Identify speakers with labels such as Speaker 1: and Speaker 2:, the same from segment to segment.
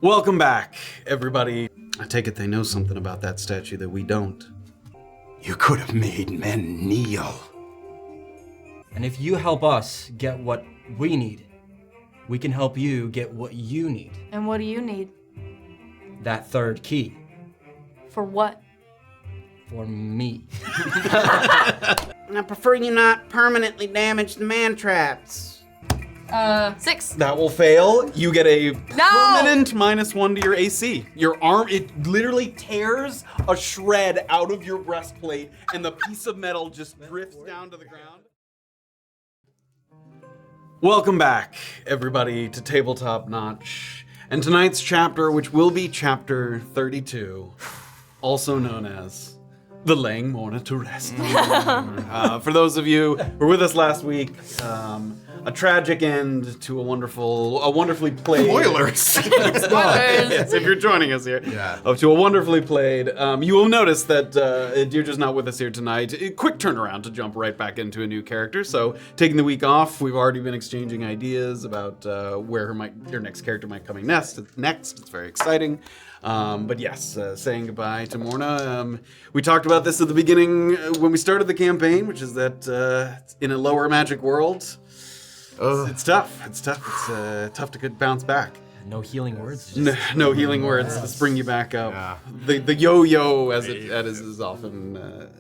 Speaker 1: Welcome back, everybody. I take it they know something about that statue that we don't.
Speaker 2: You could have made men kneel.
Speaker 3: And if you help us get what we need, we can help you get what you need.
Speaker 4: And what do you need?
Speaker 3: That third key.
Speaker 4: For what?
Speaker 3: For me.
Speaker 5: I prefer you not permanently damage the man traps.
Speaker 4: 6.
Speaker 1: That will fail. You get a
Speaker 4: No!
Speaker 1: permanent -1 to your AC. Your arm, it literally tears a shred out of your breastplate, and the piece of metal just drifts down to the ground. Welcome back, everybody, to Tabletop Notch. And tonight's chapter, which will be chapter 32, also known as The Laying Morna to Rest. For those of you who were with us last week, a tragic end to a wonderfully played.
Speaker 2: Spoilers!
Speaker 1: Yes, if you're joining us here.
Speaker 2: Yeah.
Speaker 1: To a wonderfully played. You will notice that Deirdre's not with us here tonight. A quick turnaround to jump right back into a new character. So taking the week off, we've already been exchanging ideas about where your next character might come next. It's very exciting. But yes, saying goodbye to Morna. We talked about this at the beginning when we started the campaign, which is that in a lower magic world, it's tough. It's tough to bounce back.
Speaker 3: No healing words.
Speaker 1: No healing words to spring you back up. Yeah. The yo-yo, as it is often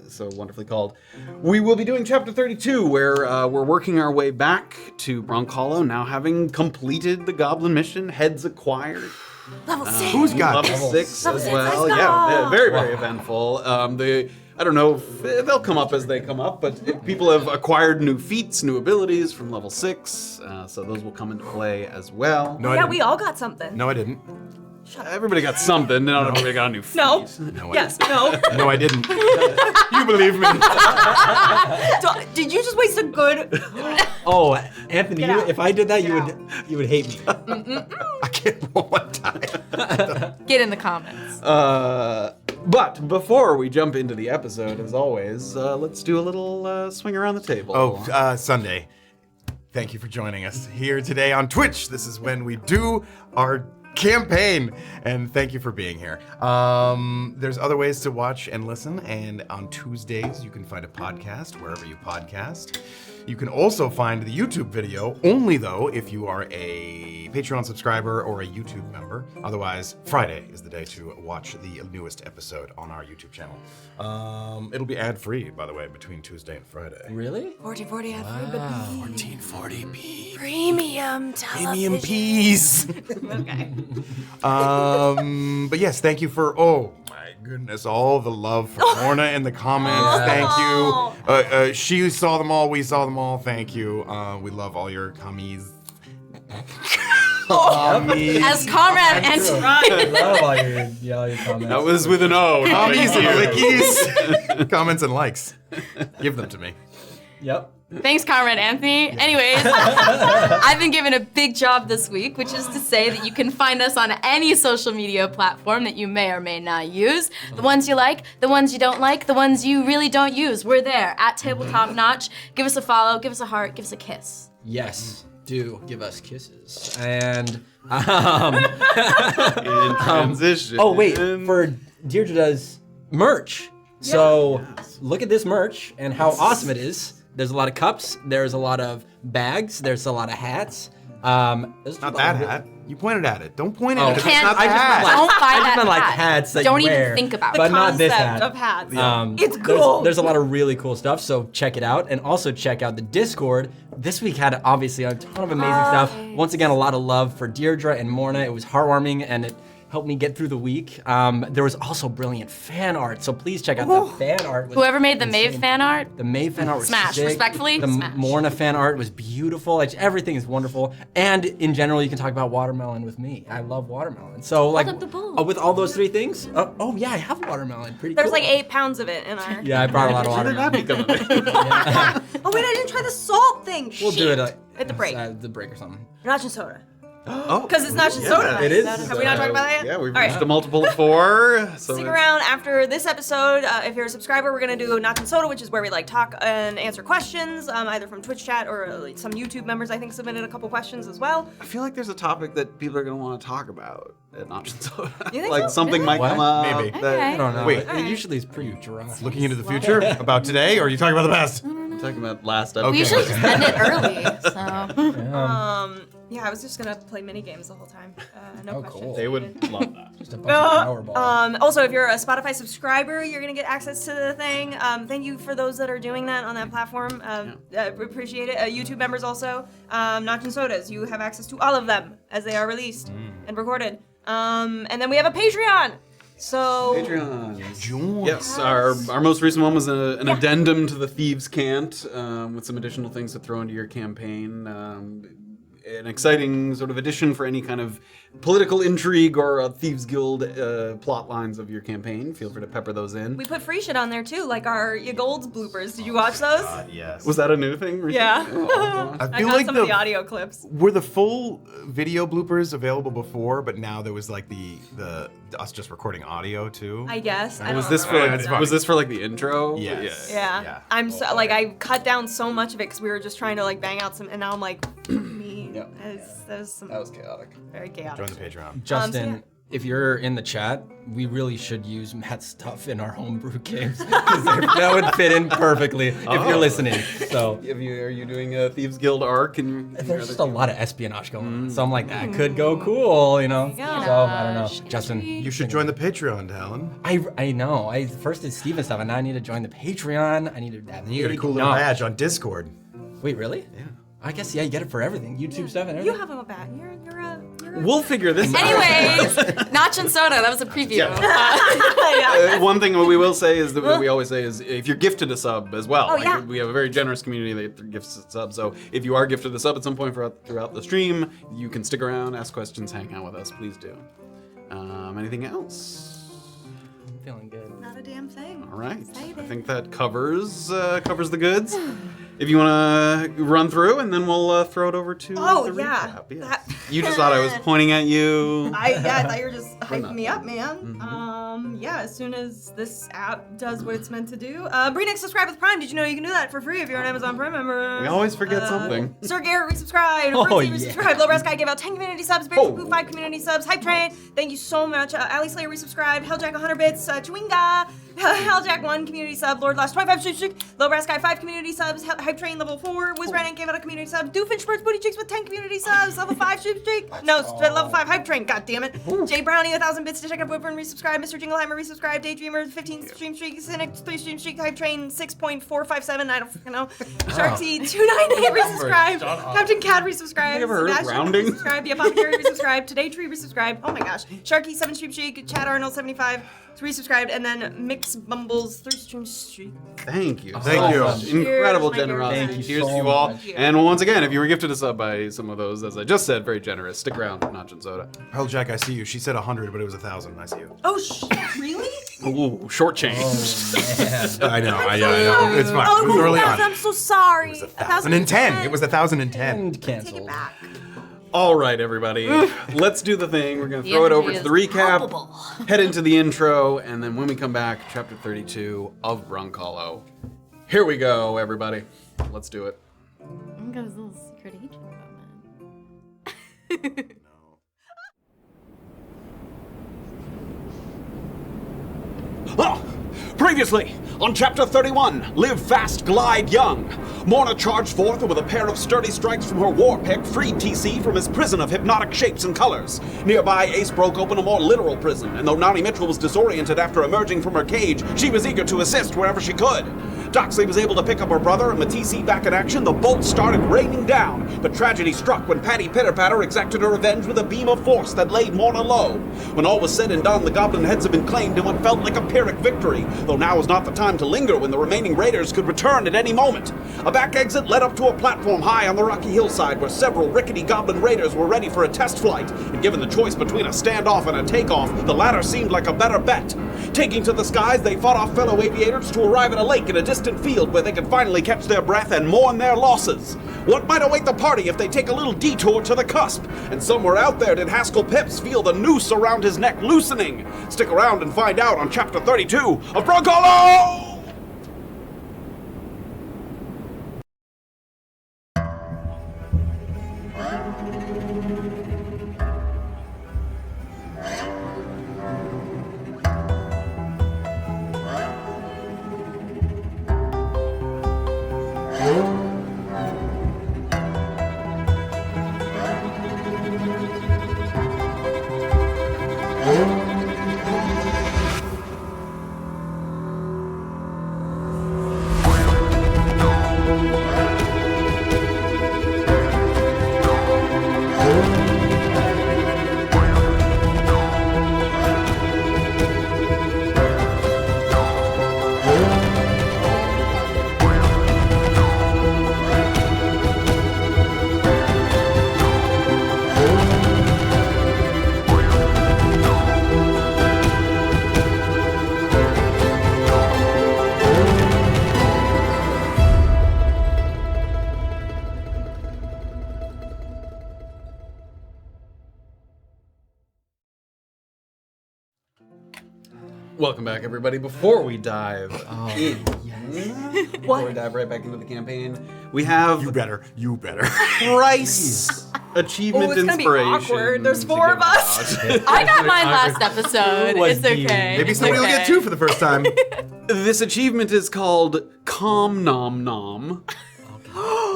Speaker 1: so wonderfully called. We will be doing chapter 32, where we're working our way back to Brunkhollow, now having completed the goblin mission, heads acquired.
Speaker 4: Level 6.
Speaker 2: Who's got
Speaker 1: Level 6
Speaker 4: Level
Speaker 1: as
Speaker 4: 6,
Speaker 1: well.
Speaker 4: let's go!
Speaker 1: Yeah, very, very eventful. I don't know if they'll come up as they come up, but people have acquired new feats, new abilities from level 6, so those will come into play as well.
Speaker 2: No, I
Speaker 6: Yeah,
Speaker 2: didn't.
Speaker 6: we all got something.
Speaker 2: No, I didn't.
Speaker 1: Everybody got something. Not everybody got a new feat.
Speaker 6: No.
Speaker 2: No, I
Speaker 6: Yes.
Speaker 2: didn't.
Speaker 6: No.
Speaker 2: No, I didn't. You believe me.
Speaker 6: Did you just waste a good?
Speaker 3: Oh, Anthony,
Speaker 6: Get out.
Speaker 3: if I did that,
Speaker 6: Get
Speaker 3: you would hate me.
Speaker 2: I can't roll one time.
Speaker 4: Get in the comments.
Speaker 1: But before we jump into the episode, as always, let's do a little swing around the table.
Speaker 2: Sunday. Thank you for joining us here today on Twitch. This is when we do our campaign, and thank you for being here. There's other ways to watch and listen, and on Tuesdays you can find a podcast wherever you podcast. You can also find the YouTube video, only though if you are a Patreon subscriber or a YouTube member. Otherwise, Friday is the day to watch the newest episode on our YouTube channel. It'll be ad-free, by the way, between Tuesday and Friday.
Speaker 3: Really?
Speaker 6: 40 ad free,
Speaker 2: 1440p.
Speaker 6: Premium television.
Speaker 2: Premium peas.
Speaker 6: Okay.
Speaker 2: But yes, thank you for, oh my goodness, all the love for Morna in the comments. Thank you. She saw them all, we saw them all. Thank you. We love all your commies.
Speaker 4: As Comrade Anthony.
Speaker 3: I love all your comments.
Speaker 1: That was with an O. not
Speaker 2: Commies and
Speaker 1: a U.
Speaker 2: lickies. Comments and likes. Give them to me.
Speaker 3: Yep.
Speaker 4: Thanks, Comrade Anthony. Anyways, I've been given a big job this week, which is to say that you can find us on any social media platform that you may or may not use. The ones you like, the ones you don't like, the ones you really don't use. We're there at Tabletop Notch. Give us a follow, give us a heart, give us a kiss.
Speaker 3: Yes. Do give us kisses. And
Speaker 1: In transition.
Speaker 3: oh wait, for Deirdre does merch. So look at this merch and how awesome it is. There's a lot of cups. There's a lot of bags. There's a lot of hats.
Speaker 2: Not that hat. You pointed at it. Don't point at it.
Speaker 4: Can't-
Speaker 2: It's not the hat.
Speaker 4: Don't buy
Speaker 3: I just
Speaker 4: that
Speaker 3: meant like
Speaker 4: hat.
Speaker 3: hats that
Speaker 4: Don't
Speaker 3: you
Speaker 4: even
Speaker 3: wear,
Speaker 4: think about it.
Speaker 3: but not this
Speaker 6: Concept
Speaker 3: hat.
Speaker 6: of hats.
Speaker 3: It's
Speaker 6: cool.
Speaker 3: There's a lot of really cool stuff, so check it out. And also check out the Discord. This week had obviously a ton of amazing stuff. Once again, a lot of love for Deirdre and Morna. It was heartwarming and it helped me get through the week. There was also brilliant fan art, so please check out the fan art. Was
Speaker 4: Whoever made the
Speaker 3: insane.
Speaker 4: Maeve fan art,
Speaker 3: The Maeve fan art was
Speaker 4: Smash.
Speaker 3: sick.
Speaker 4: Respectfully,
Speaker 3: the
Speaker 4: smash.
Speaker 3: Morna fan art was beautiful. Like, everything is wonderful. And in general, you can talk about watermelon with me. I love watermelon. So like,
Speaker 4: up the bowl.
Speaker 3: with all those three things. Oh yeah, I have watermelon. Pretty
Speaker 6: There's
Speaker 3: cool.
Speaker 6: like 8 pounds of it in our.
Speaker 3: Yeah, I brought a lot of
Speaker 1: Where did
Speaker 3: watermelon.
Speaker 1: that become of it?
Speaker 6: Oh wait, I didn't try the salt thing.
Speaker 3: We'll do it
Speaker 6: at the break.
Speaker 3: the break or something.
Speaker 6: Not just soda.
Speaker 1: Oh,
Speaker 6: Because it's not just soda night.
Speaker 3: it is.
Speaker 6: Have we not talked about that yet?
Speaker 1: Yeah, we've
Speaker 6: All
Speaker 1: reached
Speaker 6: right.
Speaker 1: a multiple of 4. So
Speaker 6: Stick around after this episode. If you're a subscriber, we're gonna do Notch and Soda, which is where we like talk and answer questions, either from Twitch chat or some YouTube members. I think submitted a couple questions as well.
Speaker 1: I feel like there's a topic that people are going to want to talk about at Notch and Soda.
Speaker 6: You think
Speaker 1: Like
Speaker 6: so?
Speaker 1: something might
Speaker 3: What?
Speaker 1: come up.
Speaker 2: Maybe.
Speaker 1: that-
Speaker 4: Okay.
Speaker 3: I don't know.
Speaker 2: Wait.
Speaker 3: It usually is pretty dry.
Speaker 2: Looking into the future about today, or are you talking about the past?
Speaker 1: I'm talking about last
Speaker 2: Okay.
Speaker 1: episode.
Speaker 4: We usually just end it early, so.
Speaker 6: Yeah, I was just gonna play mini games the whole time. No
Speaker 3: Oh,
Speaker 6: questions.
Speaker 3: cool.
Speaker 1: They would love that.
Speaker 3: Just a bunch of Powerball.
Speaker 6: Also, if you're a Spotify subscriber, you're gonna get access to the thing. Thank you for those that are doing that on that platform. Appreciate it. YouTube members also. Notch and Sodas, you have access to all of them as they are released and recorded. And then we have a Patreon. So
Speaker 1: Patreon. Yes, our most recent one was an addendum to the Thieves' Cant with some additional things to throw into your campaign. An exciting sort of addition for any kind of political intrigue or Thieves Guild plot lines of your campaign. Feel free to pepper those in.
Speaker 6: we put free shit on there too, like our Ya Gold's bloopers. Did you watch those?
Speaker 2: Yes.
Speaker 1: Was that a new thing recently?
Speaker 6: Yeah.
Speaker 1: Oh,
Speaker 2: I
Speaker 6: I
Speaker 2: feel
Speaker 6: got
Speaker 2: like
Speaker 6: some of the audio clips.
Speaker 2: Were the full video bloopers available before, but now there was like the us just recording audio too?
Speaker 6: I guess. I
Speaker 1: was
Speaker 6: don't
Speaker 1: this
Speaker 6: know.
Speaker 1: for
Speaker 2: It's
Speaker 1: like,
Speaker 2: fine.
Speaker 1: was this for like the intro?
Speaker 2: Yes.
Speaker 6: Yeah.
Speaker 2: Yeah.
Speaker 6: I'm so like I cut down so much of it because we were just trying to like bang out some, and now I'm like, me.
Speaker 1: Yeah.
Speaker 6: That was some
Speaker 1: That was chaotic.
Speaker 6: very chaotic.
Speaker 2: Join the Patreon.
Speaker 3: Justin,
Speaker 6: yeah.
Speaker 3: if you're in the chat, we really should use Matt's stuff in our homebrew games because that would fit in perfectly if you're listening. So
Speaker 1: Are you doing a Thieves Guild arc? And
Speaker 3: there's just a lot of espionage going on. So I'm like, that could go cool, you know?
Speaker 6: go.
Speaker 3: So I don't know. Justin,
Speaker 2: You should join the Patreon, Talon.
Speaker 3: I know. I first did Steven stuff, and now I need to join the Patreon. I need to have
Speaker 2: You got a cool little badge on Discord.
Speaker 3: Wait, really? Yeah. I guess yeah, you get it for everything. YouTube stuff and
Speaker 6: You
Speaker 3: everything.
Speaker 6: have a bat. You're a.
Speaker 1: We'll figure this out.
Speaker 4: Anyways, Notch and Soda, that was a preview.
Speaker 1: One thing we will say is that what we always say is if you're gifted a sub as well.
Speaker 6: Oh, yeah.
Speaker 1: We have a very generous community that gifts a sub. So if you are gifted a sub at some point throughout the stream, you can stick around, ask questions, hang out with us. Please do. Anything else?
Speaker 3: I'm feeling good.
Speaker 6: Not a damn thing.
Speaker 1: All right.
Speaker 6: Excited.
Speaker 1: I think that covers the goods. If you want to run through, and then we'll throw it over to
Speaker 6: Oh,
Speaker 1: the
Speaker 6: yeah.
Speaker 1: recap. Yes.
Speaker 6: That-
Speaker 1: You just thought I was pointing at you.
Speaker 6: I thought you were just hyping
Speaker 1: not.
Speaker 6: me up, man. Yeah, as soon as this app does what it's meant to do. Breenix, subscribe with Prime. Did you know you can do that for free if you're an Amazon Prime member?
Speaker 1: We always forget something.
Speaker 6: Sir Garrett resubscribed.
Speaker 3: Oh,
Speaker 6: Brucey
Speaker 3: yeah.
Speaker 6: resubscribed. Low Brass Guy gave out 10 community subs. Bear
Speaker 1: Oh.
Speaker 6: Poo 5 community subs. Hype Train, thank you so much. Ali Slayer resubscribed. Helljack 100 bits. Chewinga. Helljack 1 community sub. Lord Last 25 streak. Low Brass Guy 5 community subs. Hype Train level 4. Wiz Renan gave out a community sub. Doofenshmirtz Booty Cheeks with 10 community subs. Level 5 streak. No, level 5 Hype Train. God damn it. Jay Brownie 1000 bits. Detective Whitburn resubscribed. Mr. Jingleheimer resubscribed. Daydreamer 15 stream streak. Cynic 3 stream streak. Hype Train 6.457. I don't fucking know. Sharksy 298 resubscribed. Captain Cat resubscribed.
Speaker 1: Have you ever heard of
Speaker 6: Sebastian
Speaker 1: rounding?
Speaker 6: resubscribed. The Apothecary resubscribed. Today Tree resubscribed. Oh my gosh. Sharky 7 stream streak. Chad Arnold 75 resubscribed. And then Mix Bumbles 3 stream streak.
Speaker 1: Thank you.
Speaker 2: Thank you.
Speaker 1: Much. Incredible
Speaker 6: Cheers, my
Speaker 1: generosity.
Speaker 6: dear. Thank
Speaker 3: you
Speaker 1: Cheers
Speaker 3: so
Speaker 1: to you all.
Speaker 3: much.
Speaker 1: And once again, if you were gifted a sub by some of those, as I just said, very generous. Stick around, Notch and Soda.
Speaker 2: Helljack, I see you. She said 100, but it was 1,000. I see you.
Speaker 6: Oh, really?
Speaker 1: Ooh, short change.
Speaker 2: I know. It's fine. It was early on.
Speaker 6: I'm so sorry.
Speaker 2: It was 1,010. It was 1,010.
Speaker 3: And
Speaker 6: Take
Speaker 3: canceled.
Speaker 6: it back.
Speaker 1: All right, everybody. Let's do the thing. We're going to throw it over
Speaker 4: energy
Speaker 1: to the
Speaker 4: is
Speaker 1: recap,
Speaker 4: palpable.
Speaker 1: head into the intro, and then when we come back, chapter 32 of Brunkhollow. Here we go, everybody. Let's do it.
Speaker 4: I'm gonna little secret agent moment.
Speaker 7: Previously, on Chapter 31, Live Fast, Glide Young, Morna charged forth and with a pair of sturdy strikes from her war pick freed TC from his prison of hypnotic shapes and colors. Nearby, Ace broke open a more literal prison, and though Nani Mitchell was disoriented after emerging from her cage, she was eager to assist wherever she could. Doxley was able to pick up her brother, and with TC back in action, the bolts started raining down. But tragedy struck when Patty Pitterpatter exacted her revenge with a beam of force that laid Morna low. When all was said and done, the goblin heads had been claimed in what felt like a Pyrrhic victory. though now was not the time to linger when the remaining raiders could return at any moment. A back exit led up to a platform high on the rocky hillside where several rickety goblin raiders were ready for a test flight, and given the choice between a standoff and a takeoff, the latter seemed like a better bet. Taking to the skies, they fought off fellow aviators to arrive at a lake in a distant field where they could finally catch their breath and mourn their losses. What might await the party if they take a little detour to the cusp? And somewhere out there did Haskell Pips feel the noose around his neck loosening? Stick around and find out on Chapter 32 of Brunkhollow!
Speaker 1: Welcome back, everybody. Before we dive before we dive right back into the campaign, we have
Speaker 2: You better.
Speaker 1: Price Achievement
Speaker 6: it's gonna be
Speaker 1: Inspiration.
Speaker 6: awkward. There's
Speaker 1: to
Speaker 6: 4
Speaker 1: give
Speaker 6: of us.
Speaker 1: out.
Speaker 4: I got mine last episode.
Speaker 3: was
Speaker 4: It's
Speaker 3: you?
Speaker 4: okay.
Speaker 2: Maybe
Speaker 4: It's
Speaker 2: somebody will
Speaker 4: okay.
Speaker 2: get 2 for the first time.
Speaker 1: This achievement is called Calm Nom Nom.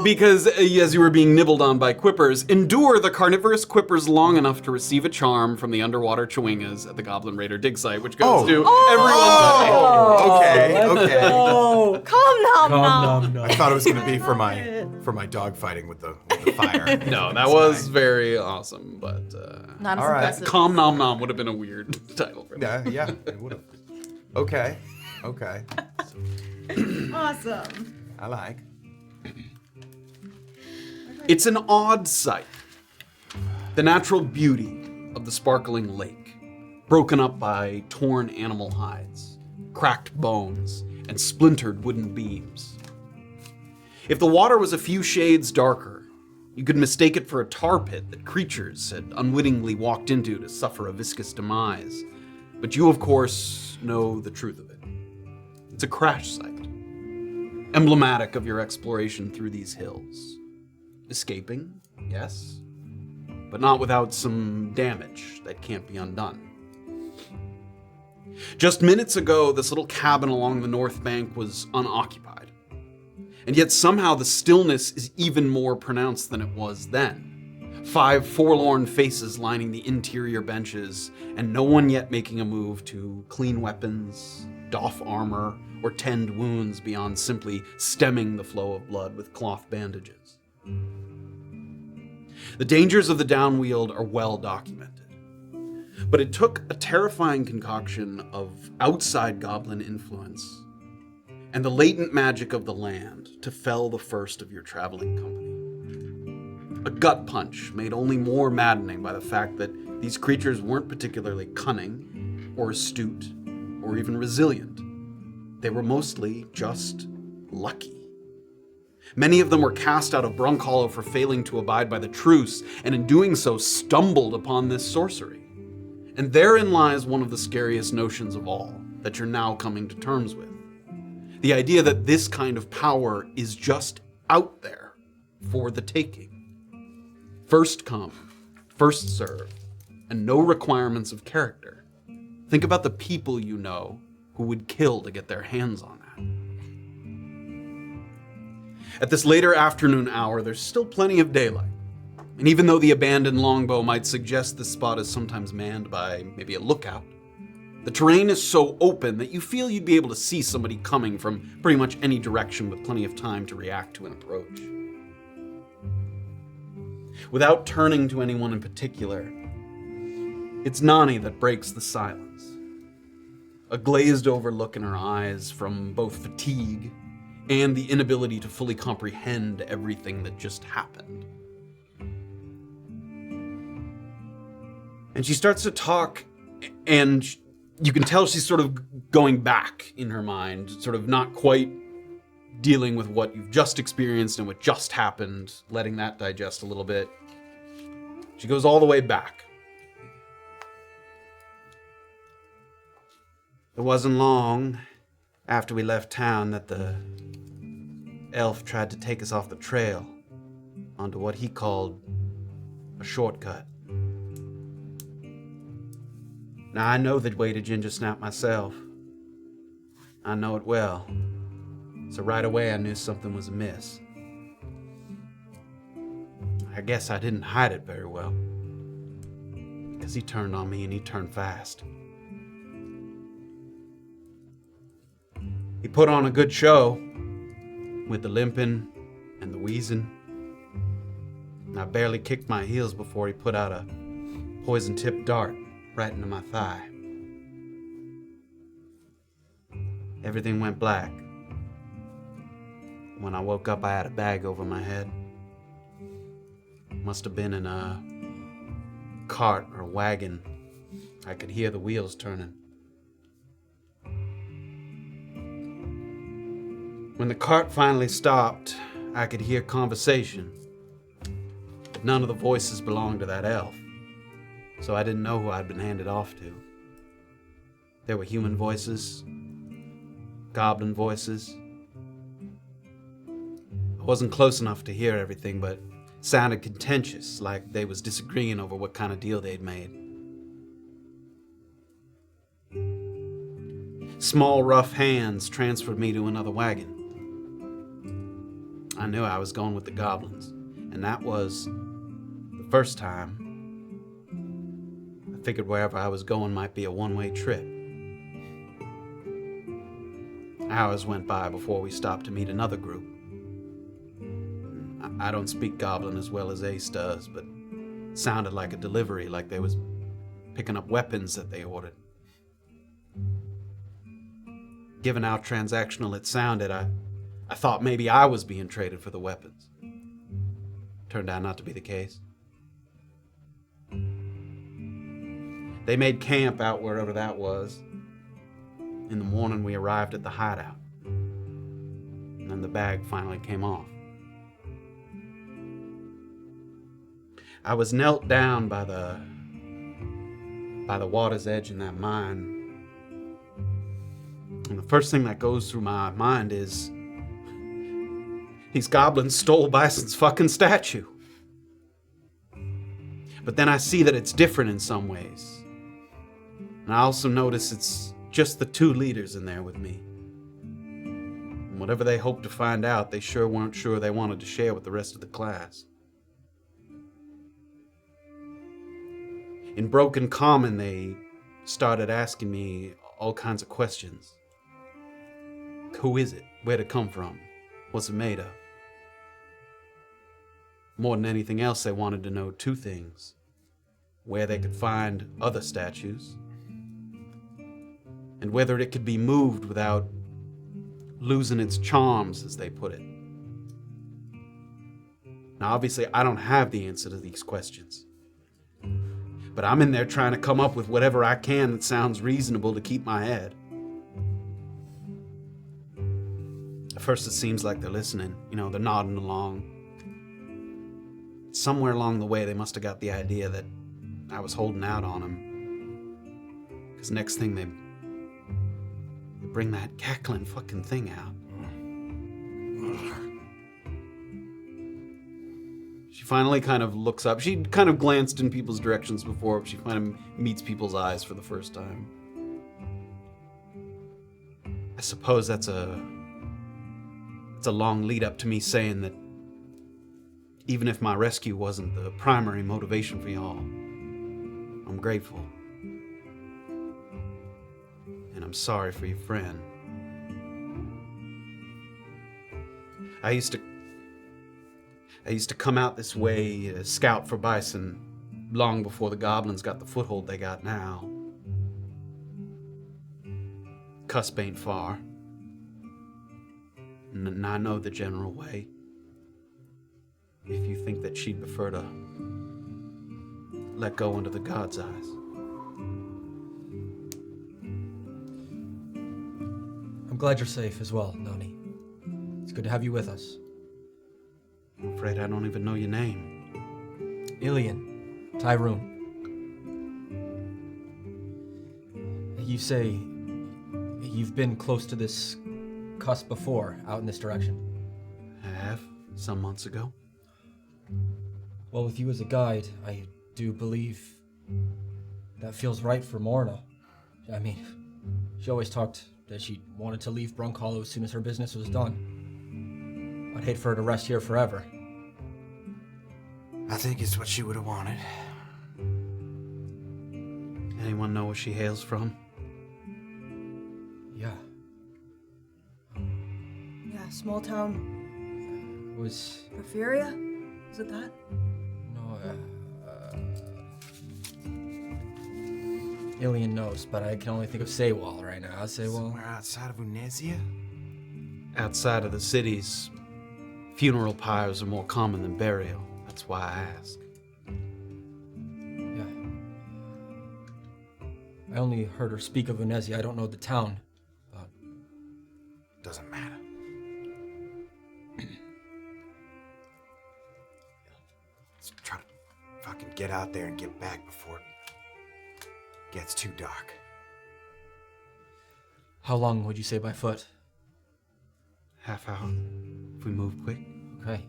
Speaker 1: Because, as you were being nibbled on by quippers, endure the carnivorous quippers long enough to receive a charm from the underwater chewingas at the Goblin Raider dig site, which goes to everyone.
Speaker 2: Okay.
Speaker 6: Calm nom.
Speaker 2: I thought it was gonna be for my dog fighting with the fire.
Speaker 1: No, that was very awesome, but
Speaker 4: Not as
Speaker 2: All right.
Speaker 4: impressive.
Speaker 1: Calm Nom Nom would have been a weird title for that.
Speaker 2: Yeah, it would have. Okay.
Speaker 6: Awesome.
Speaker 2: I like.
Speaker 1: It's an odd sight. The natural beauty of the sparkling lake, broken up by torn animal hides, cracked bones, and splintered wooden beams. If the water was a few shades darker, you could mistake it for a tar pit that creatures had unwittingly walked into to suffer a viscous demise. But you, of course, know the truth of it. It's a crash site, emblematic of your exploration through these hills. Escaping, yes, but not without some damage that can't be undone. Just minutes ago, this little cabin along the north bank was unoccupied. And yet somehow the stillness is even more pronounced than it was then. 5 forlorn faces lining the interior benches, and no one yet making a move to clean weapons, doff armor, or tend wounds beyond simply stemming the flow of blood with cloth bandages. The dangers of the downwield are well documented, but it took a terrifying concoction of outside goblin influence and the latent magic of the land to fell the first of your traveling company. A gut punch made only more maddening by the fact that these creatures weren't particularly cunning or astute or even resilient. They were mostly just lucky. Many of them were cast out of Brunkhollow for failing to abide by the truce, and in doing so stumbled upon this sorcery. And therein lies one of the scariest notions of all that you're now coming to terms with. The idea that this kind of power is just out there for the taking. First come, first serve, and no requirements of character. Think about the people you know who would kill to get their hands on that. At this later afternoon hour, there's still plenty of daylight. And even though the abandoned longbow might suggest this spot is sometimes manned by maybe a lookout, the terrain is so open that you feel you'd be able to see somebody coming from pretty much any direction with plenty of time to react to an approach. Without turning to anyone in particular, it's Nani that breaks the silence. a glazed over look in her eyes from both fatigue and the inability to fully comprehend everything that just happened. And she starts to talk, and you can tell she's sort of going back in her mind, sort of not quite dealing with what you've just experienced and what just happened, letting that digest a little bit. She goes all the way back. It wasn't long after we left town that the elf tried to take us off the trail onto what he called a shortcut. Now, I know the way to Ginger Snap myself. I know it well. So right away I knew something was amiss. I guess I didn't hide it very well. Because he turned on me and he turned fast. He put on a good show with the limping and the wheezing. And I barely kicked my heels before he put out a poison-tipped dart right into my thigh. Everything went black. When I woke up, I had a bag over my head. Must have been in a cart or wagon. I could hear the wheels turning. When the cart finally stopped, I could hear conversation. But none of the voices belonged to that elf, so I didn't know who I'd been handed off to. There were human voices, goblin voices. I wasn't close enough to hear everything, but it sounded contentious, like they was disagreeing over what kind of deal they'd made. Small, rough hands transferred me to another wagon. I knew I was going with the goblins, and that was the first time I figured wherever I was going might be a one-way trip. Hours went by before we stopped to meet another group. I don't speak Goblin as well as Ace does, but it sounded like a delivery, like they was picking up weapons that they ordered. Given how transactional it sounded, I thought maybe I was being traded for the weapons. Turned out not to be the case. They made camp out wherever that was. In the morning, we arrived at the hideout. And then the bag finally came off. I was knelt down by the water's edge in that mine. And the first thing that goes through my mind is these goblins stole Bison's fucking statue. But then I see that it's different in some ways. And I also notice it's just the two leaders in there with me. And whatever they hoped to find out, they sure weren't sure they wanted to share with the rest of the class. In broken common, they started asking me all kinds of questions. Who is it? Where'd it come from? What's it made of? More than anything else, they wanted to know two things. Where they could find other statues, and whether it could be moved without losing its charms, as they put it. Now, obviously, I don't have the answer to these questions. But I'm in there trying to come up with whatever I can that sounds reasonable to keep my head. At first, it seems like they're listening. You know, they're nodding along. Somewhere along the way, they must have got the idea that I was holding out on them. Because next thing, they bring that cackling fucking thing out. She finally kind of looks up. She kind of glanced in people's directions before, but she kind of meets people's eyes for the first time. I suppose it's a long lead up to me saying that even if my rescue wasn't the primary motivation for y'all, I'm grateful. And I'm sorry for your friend. I used to come out this way to scout for bison long before the goblins got the foothold they got now. cusp ain't far. And I know the general way. If you think that she'd prefer to let go under the gods' eyes.
Speaker 3: I'm glad you're safe as well, Nani. It's good to have you with us.
Speaker 1: I'm afraid I don't even know your name.
Speaker 3: Illien, Tyrun. You say you've been close to this cusp before, out in this direction.
Speaker 1: I have, some months ago.
Speaker 3: Well, with you as a guide, I do believe that feels right for Morna. I mean, she always talked that she wanted to leave Brunkhollow as soon as her business was done. I'd hate for her to rest here forever.
Speaker 2: I think it's what she would have wanted.
Speaker 1: Anyone know where she hails from?
Speaker 3: Yeah,
Speaker 6: Yeah, small town.
Speaker 3: it was...
Speaker 6: Porphyria? Is it that?
Speaker 3: No, Illien knows, but I can only think of Saywall right now. Saywall.
Speaker 2: Somewhere outside of Unesia?
Speaker 1: Outside of the cities, funeral pyres are more common than burial. That's why I ask.
Speaker 3: Yeah. I only heard her speak of Unesia. I don't know the town. But
Speaker 2: Doesn't matter. Let's try to fucking get out there and get back before it gets too dark.
Speaker 3: how long would you say by foot?
Speaker 1: Half hour, if we move quick.
Speaker 3: Okay.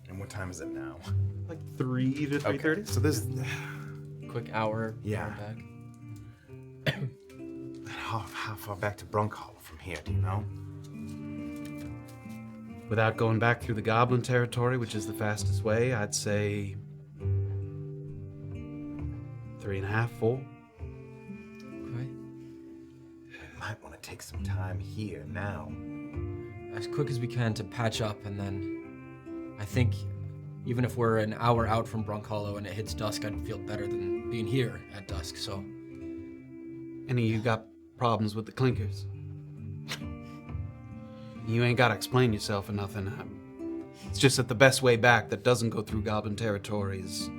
Speaker 2: And what time is it now?
Speaker 1: Like 3 to 3:30.
Speaker 2: So this...
Speaker 3: Quick hour.
Speaker 2: Yeah.
Speaker 3: Back.
Speaker 2: How far back to Brunkhollow from here, do you know?
Speaker 1: Without going back through the goblin territory, which is the fastest way, I'd say 3.5, 4.
Speaker 3: Okay.
Speaker 2: Might want to take some time here now.
Speaker 3: As quick as we can to patch up, and then I think even if we're an hour out from Brunkhollow and it hits dusk, I'd feel better than being here at dusk. So
Speaker 1: Any of you got problems with the clinkers? You ain't gotta explain yourself or nothing. It's just that the best way back that doesn't go through goblin territory is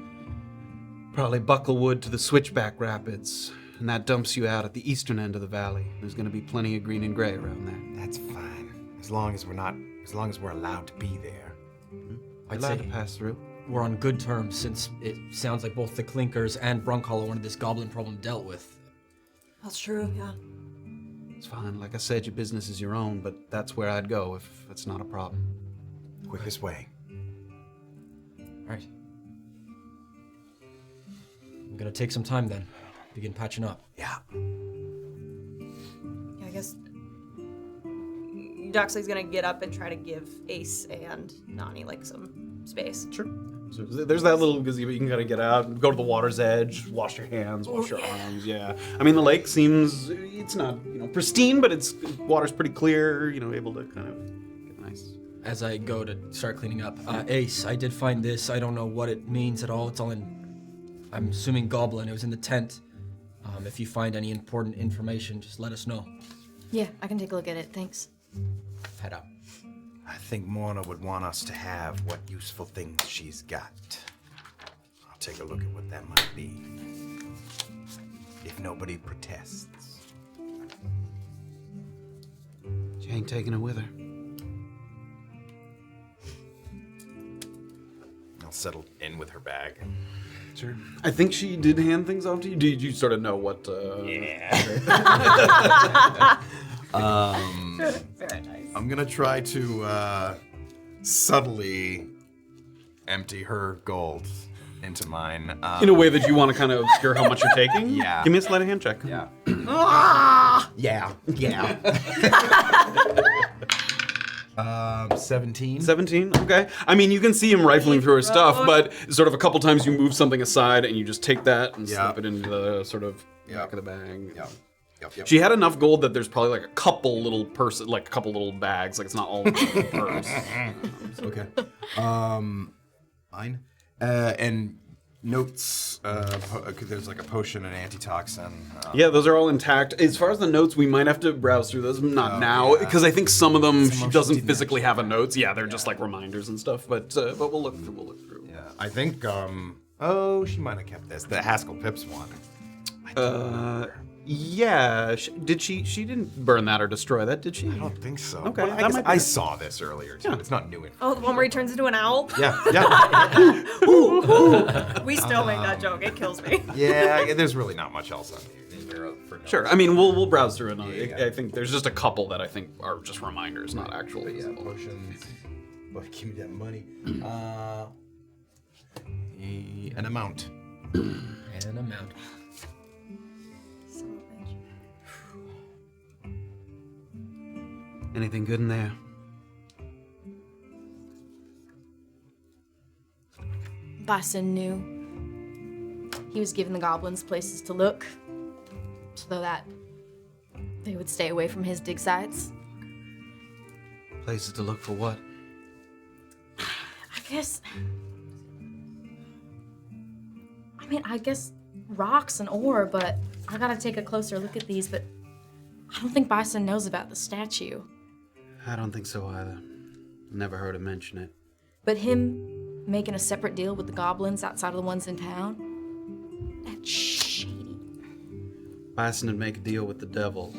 Speaker 1: probably Bucklewood to the Switchback Rapids, and that dumps you out at the eastern end of the valley. There's gonna be plenty of green and gray around there.
Speaker 2: That's fine. As long as we're allowed to be there.
Speaker 3: I'd
Speaker 1: Allowed
Speaker 3: say
Speaker 1: to pass through.
Speaker 3: we're on good terms, since it sounds like both the Clinkers and Brunkhollow wanted this goblin problem dealt with.
Speaker 6: That's true, yeah.
Speaker 1: It's fine. Like I said, your business is your own, but that's where I'd go if it's not a problem.
Speaker 2: Quickest way.
Speaker 3: Right. I'm gonna take some time then. Begin patching up.
Speaker 2: Yeah.
Speaker 6: Yeah, I guess Doxley's gonna get up and try to give Ace and Nani like some space.
Speaker 1: Sure. So there's that little gazebo. You can kind of get out, go to the water's edge, wash your hands, wash your arms. Yeah. I mean, the lake seems, it's not, pristine, but water's pretty clear, able to kind of get nice.
Speaker 3: As I go to start cleaning up, Ace, I did find this. I don't know what it means at all. It's all in, I'm assuming goblin. It was in the tent. If you find any important information, just let us know.
Speaker 4: Yeah, I can take a look at it. Thanks.
Speaker 3: Head out.
Speaker 2: I think Morna would want us to have what useful things she's got. I'll take a look at what that might be. If nobody protests.
Speaker 1: She ain't taking it with her.
Speaker 2: I'll settle in with her bag.
Speaker 1: Sure. I think she did hand things off to you. Did you sort of know what?
Speaker 2: Yeah.
Speaker 6: Very nice.
Speaker 2: I'm gonna try to subtly empty her gold into mine.
Speaker 1: In a way that you want to kind of obscure how much you're taking?
Speaker 2: Yeah.
Speaker 1: Give me a sleight of hand check.
Speaker 2: Yeah. Yeah. 17.
Speaker 1: 17, okay. I mean, you can see him rifling through her stuff, but sort of a couple times you move something aside and you just take that and
Speaker 2: Yeah.
Speaker 1: slip it into the sort of back of the bag.
Speaker 2: Yep.
Speaker 1: She had enough gold that there's probably like a couple little bags. Like it's not all in the purse.
Speaker 2: Okay. Fine. And notes. There's like a potion and antitoxin.
Speaker 1: Yeah, those are all intact. As far as the notes, we might have to browse through those. Not now, because I think some of them she doesn't physically have a notes. Yeah, they're just like reminders and stuff. But we'll look through. We'll look through.
Speaker 2: Yeah, I think. She might have kept this. The Haskell Pips one.
Speaker 1: Yeah. Did she? She didn't burn that or destroy that, did she?
Speaker 2: I don't think so.
Speaker 1: Okay,
Speaker 2: But
Speaker 1: that
Speaker 2: I guess
Speaker 1: might be
Speaker 2: I
Speaker 1: it.
Speaker 2: saw this earlier too.
Speaker 1: Yeah.
Speaker 2: It's not new info.
Speaker 6: Oh, the one where he turns into an owl?
Speaker 2: Yeah.
Speaker 6: We still make that joke. It kills me.
Speaker 2: Yeah, there's really not much else on here.
Speaker 1: Sure. I mean, we'll browse through it. I think there's just a couple that I think are just reminders, not actual.
Speaker 2: But yeah, potions. Boy, give me that money. An amount.
Speaker 3: An amount.
Speaker 1: Anything good in there?
Speaker 4: Bison knew. He was giving the goblins places to look, so that they would stay away from his dig sites.
Speaker 1: Places to look for what?
Speaker 4: I guess rocks and ore, but I gotta take a closer look at these, but I don't think Bison knows about the statue.
Speaker 1: I don't think so either. Never heard him mention it.
Speaker 4: But him making a separate deal with the goblins outside of the ones in town, that's shady.
Speaker 1: Bison would make a deal with the devil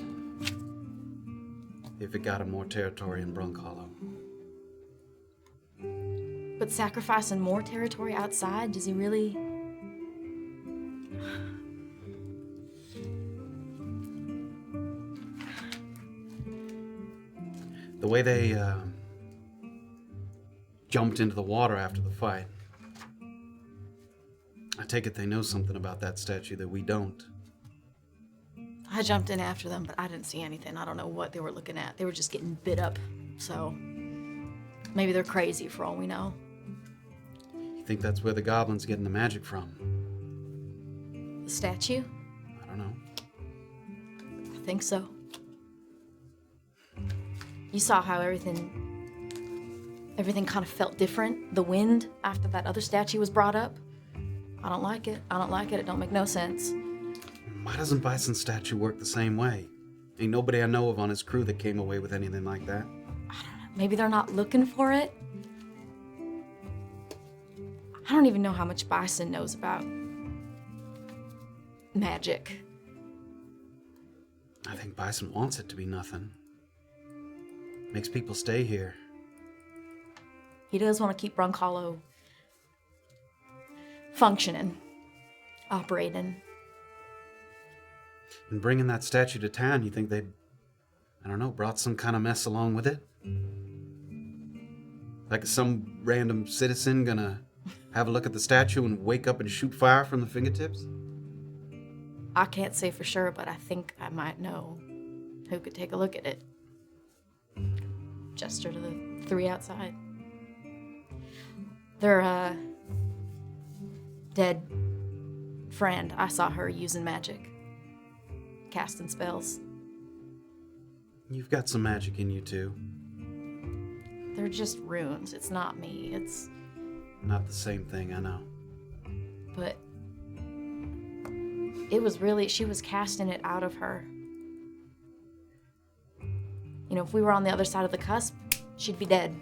Speaker 1: if it got him more territory in Brunkhollow.
Speaker 4: But sacrificing more territory outside, does he really?
Speaker 1: The way they jumped into the water after the fight, I take it they know something about that statue that we don't.
Speaker 4: I jumped in after them, but I didn't see anything. I don't know what they were looking at. They were just getting bit up, so maybe they're crazy for all we know.
Speaker 1: You think that's where the goblin's getting the magic from?
Speaker 4: The statue?
Speaker 1: I don't know.
Speaker 4: I think so. You saw how everything kind of felt different. The wind after that other statue was brought up. I don't like it. It don't make no sense.
Speaker 1: Why doesn't Bison's statue work the same way? Ain't nobody I know of on his crew that came away with anything like that.
Speaker 4: Maybe they're not looking for it. I don't even know how much Bison knows about magic.
Speaker 1: I think Bison wants it to be nothing. Makes people stay here.
Speaker 4: He does want to keep Brunkhollow functioning, operating.
Speaker 1: And bringing that statue to town, you think they'd, brought some kind of mess along with it? Like some random citizen gonna have a look at the statue and wake up and shoot fire from the fingertips?
Speaker 4: I can't say for sure, but I think I might know who could take a look at it. Gesture to the three outside. Their dead friend, I saw her using magic. Casting spells.
Speaker 1: You've got some magic in you too.
Speaker 4: They're just runes. It's not me. It's...
Speaker 1: Not the same thing, I know.
Speaker 4: But it was really, she was casting it out of her. You know, if we were on the other side of the cusp, she'd be dead.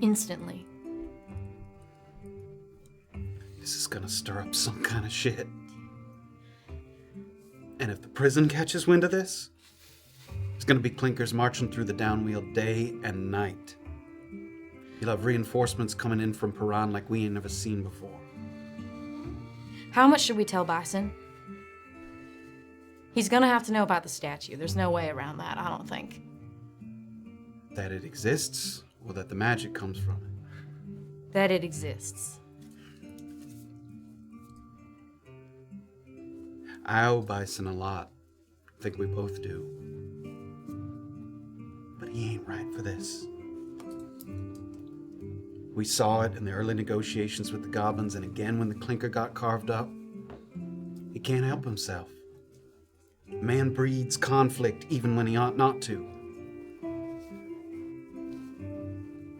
Speaker 4: Instantly.
Speaker 1: This is gonna stir up some kind of shit. And if the prison catches wind of this, it's gonna be clinkers marching through the downwheel day and night. You'll have reinforcements coming in from Piran like we ain't never seen before.
Speaker 4: How much should we tell Bison? He's gonna have to know about the statue. There's no way around that, I don't think.
Speaker 1: That it exists, or that the magic comes from it?
Speaker 4: That it exists.
Speaker 1: I owe Bison a lot. I think we both do. But he ain't right for this. We saw it in the early negotiations with the goblins, and again when the clinker got carved up. He can't help himself. Man breeds conflict even when he ought not to.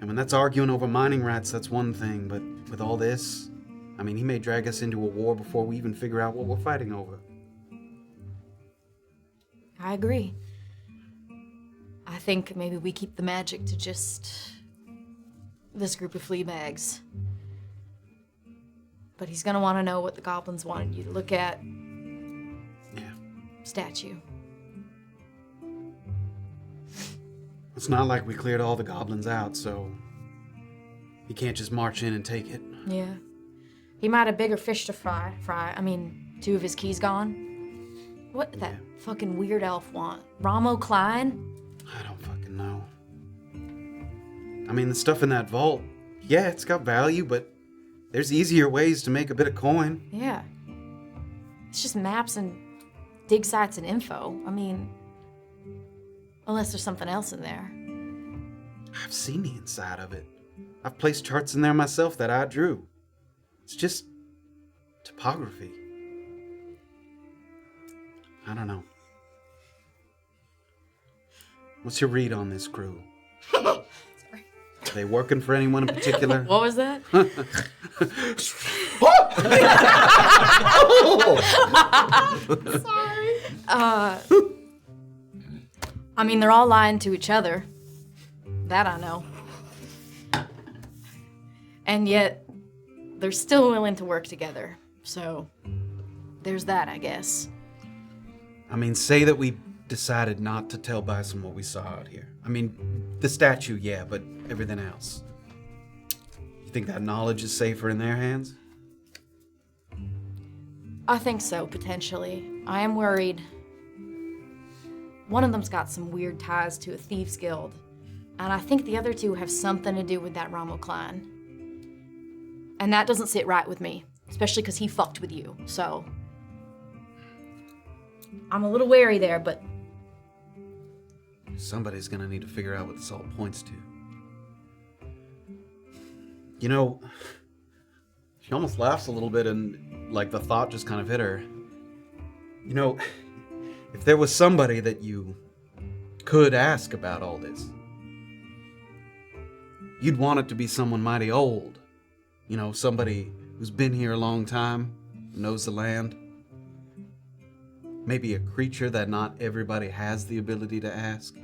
Speaker 1: And when that's arguing over mining rights, that's one thing, but with all this,
Speaker 5: I mean, he may drag us into a war before we even figure out what we're fighting over.
Speaker 4: I agree. I think maybe we keep the magic to just this group of flea bags. But he's gonna want to know what the goblins wanted you to look at.
Speaker 5: Yeah.
Speaker 4: Statue.
Speaker 5: It's not like we cleared all the goblins out, so he can't just march in and take it.
Speaker 4: Yeah. He might have bigger fish to fry. I mean, 2 of his keys gone. What did that fucking weird elf want? Ramo Klein?
Speaker 5: I don't fucking know. I mean, the stuff in that vault, yeah, it's got value, but there's easier ways to make a bit of coin.
Speaker 4: Yeah. It's just maps and dig sites and info. I mean, unless there's something else in there.
Speaker 5: I've seen the inside of it. I've placed charts in there myself that I drew. It's just topography. I don't know. What's your read on this crew? Are they working for anyone in particular?
Speaker 4: What was that? Sorry. I mean, they're all lying to each other. That I know. And yet, they're still willing to work together. So, there's that, I guess.
Speaker 5: I mean, say that we decided not to tell Bison what we saw out here. I mean, the statue, yeah, but everything else. You think that knowledge is safer in their hands?
Speaker 4: I think so, potentially. I am worried. One of them's got some weird ties to a thieves' guild, and I think the other 2 have something to do with that Ramo Klein. And that doesn't sit right with me, especially because he fucked with you, so... I'm a little wary there, but...
Speaker 5: Somebody's gonna need to figure out what this all points to. You know, she almost laughs a little bit and, like, the thought just kind of hit her. You know, if there was somebody that you could ask about all this, you'd want it to be someone mighty old. You know, somebody who's been here a long time, knows the land. Maybe a creature that not everybody has the ability to ask.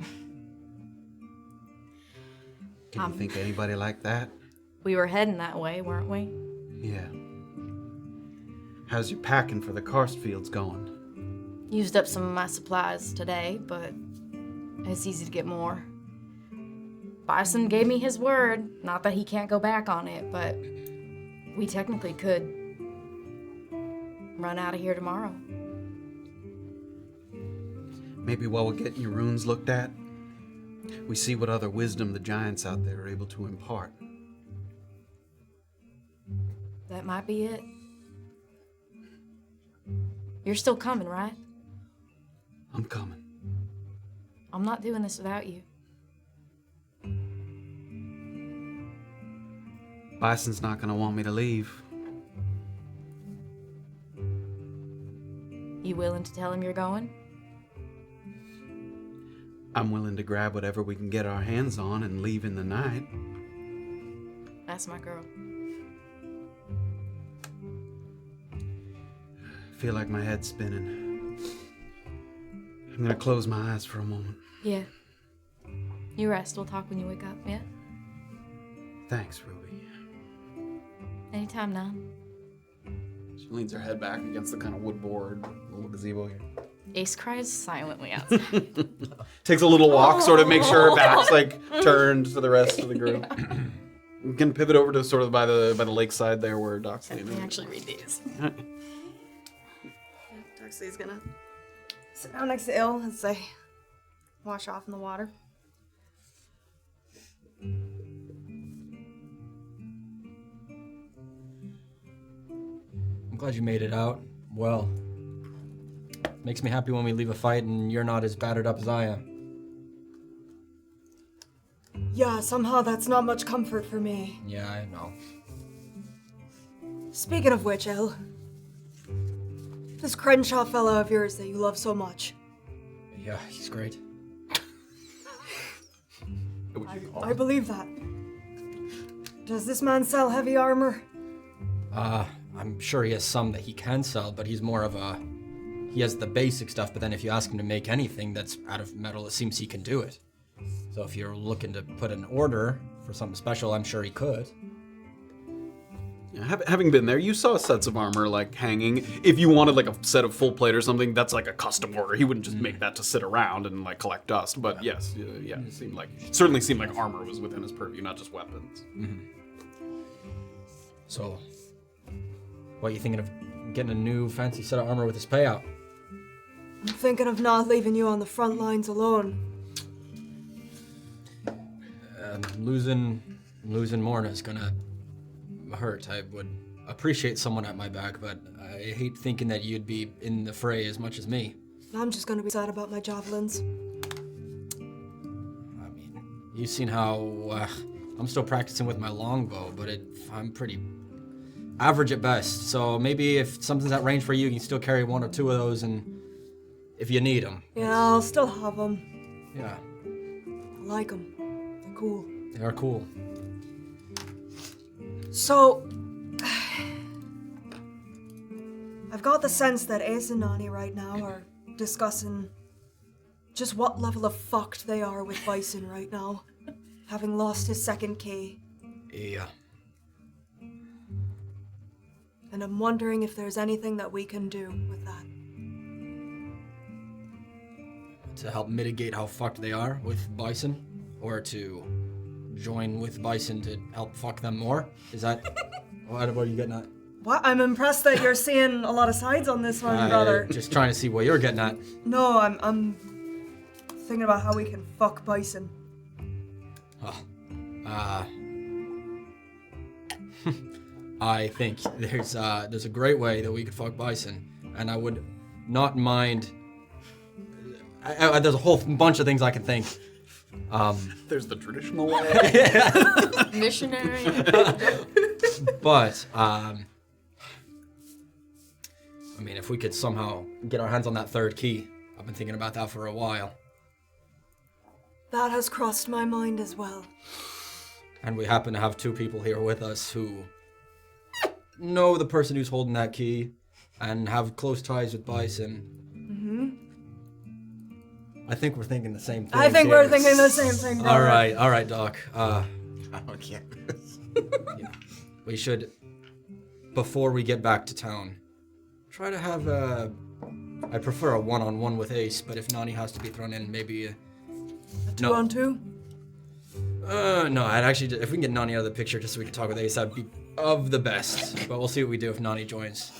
Speaker 5: Can you think of anybody like that?
Speaker 4: We were heading that way, weren't we?
Speaker 5: Yeah. How's your packing for the karst fields going?
Speaker 4: Used up some of my supplies today, but it's easy to get more. Bison gave me his word. Not that he can't go back on it, but we technically could run out of here tomorrow.
Speaker 5: Maybe while we're getting your runes looked at, we see what other wisdom the giants out there are able to impart.
Speaker 4: That might be it. You're still coming, right?
Speaker 5: I'm coming.
Speaker 4: I'm not doing this without you.
Speaker 5: Bison's not gonna want me to leave.
Speaker 4: You willing to tell him you're going?
Speaker 5: I'm willing to grab whatever we can get our hands on and leave in the night.
Speaker 4: That's my girl.
Speaker 5: I feel like my head's spinning. I'm gonna close my eyes for a moment.
Speaker 4: Yeah. You rest. We'll talk when you wake up, yeah?
Speaker 5: Thanks, Ruby.
Speaker 4: Anytime now.
Speaker 1: She leans her head back against the kind of wood board, little gazebo here.
Speaker 4: Ace cries silently outside.
Speaker 1: Takes a little walk, sort of makes sure her back's like turned to the rest of the group. We can pivot over to sort of by the lakeside there where Doxley
Speaker 4: Let me actually read these.
Speaker 6: Doxley's gonna sit down next to Ill as they wash off in the water.
Speaker 3: I'm glad you made it out. Well, makes me happy when we leave a fight and you're not as battered up as I am.
Speaker 6: Yeah, somehow that's not much comfort for me.
Speaker 3: Yeah, I know.
Speaker 6: Speaking of which, El, this Crenshaw fella of yours that you love so much.
Speaker 3: Yeah, he's great.
Speaker 6: I believe that. Does this man sell heavy armor?
Speaker 3: I'm sure he has some that he can sell, but he's more of a... He has the basic stuff, but then if you ask him to make anything that's out of metal, it seems he can do it. So if you're looking to put an order for something special, I'm sure he could.
Speaker 1: Yeah, having been there, you saw sets of armor like hanging. If you wanted like a set of full plate or something, that's like a custom order. He wouldn't just make that to sit around and like collect dust. But yes, yeah, it certainly seemed like armor was within his purview, not just weapons.
Speaker 3: So, what are you thinking of getting a new fancy set of armor with his payout?
Speaker 6: I'm thinking of not leaving you on the front lines alone.
Speaker 3: Losing Morna's gonna hurt. I would appreciate someone at my back, but I hate thinking that you'd be in the fray as much as me.
Speaker 6: I'm just gonna be sad about my javelins.
Speaker 3: I mean, you've seen how I'm still practicing with my longbow, but I'm pretty average at best. So maybe if something's at range for you, you can still carry one or two of those, and if you need them.
Speaker 6: Yeah, I'll still have them.
Speaker 3: Yeah,
Speaker 6: I like them. They're cool.
Speaker 3: they are cool.
Speaker 6: So, I've got the sense that Ace and Nani right now are discussing just what level of fucked they are with Bison right now, having lost his second key.
Speaker 3: Yeah.
Speaker 6: And I'm wondering if there's anything that we can do with that.
Speaker 3: To help mitigate how fucked they are with Bison, or to join with Bison to help fuck them more? Is that what are you getting at?
Speaker 6: What? I'm impressed that you're seeing a lot of sides on this one, brother.
Speaker 3: Just trying to see what you're getting at.
Speaker 6: No, I'm thinking about how we can fuck Bison.
Speaker 3: I think there's a great way that we could fuck Bison, and I would not mind. There's a whole bunch of things I can think.
Speaker 1: There's the traditional way.
Speaker 4: Missionary.
Speaker 3: But I mean, if we could somehow get our hands on that third key, I've been thinking about that for a while.
Speaker 6: That has crossed my mind as well.
Speaker 3: And we happen to have two people here with us who know the person who's holding that key and have close ties with Bison. I think we're thinking the same thing.
Speaker 6: I think we're thinking the same thing, brother.
Speaker 3: All right, Doc.
Speaker 2: Okay.
Speaker 3: We should, before we get back to town, try to have I prefer a one-on-one with Ace, but if Nani has to be thrown in, maybe
Speaker 6: A 2-on-2?
Speaker 3: No, I'd actually, if we can get Nani out of the picture just so we can talk with Ace, that'd be of the best. But we'll see what we do if Nani joins.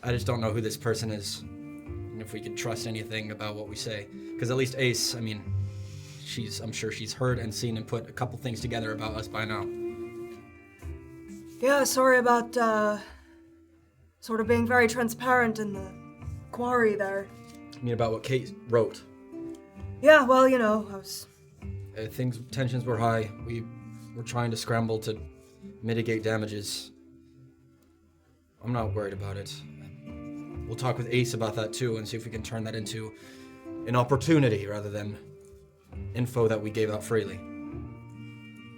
Speaker 3: I just don't know who this person is, and if we can trust anything about what we say. Because at least Ace, I mean, I'm sure she's heard and seen and put a couple things together about us by now.
Speaker 6: Yeah, sorry about, sort of being very transparent in the quarry there.
Speaker 3: I mean, about what Kate wrote.
Speaker 6: Yeah, well, you know, I was...
Speaker 3: Tensions were high. We were trying to scramble to mitigate damages. I'm not worried about it. We'll talk with Ace about that too and see if we can turn that into an opportunity rather than info that we gave out freely.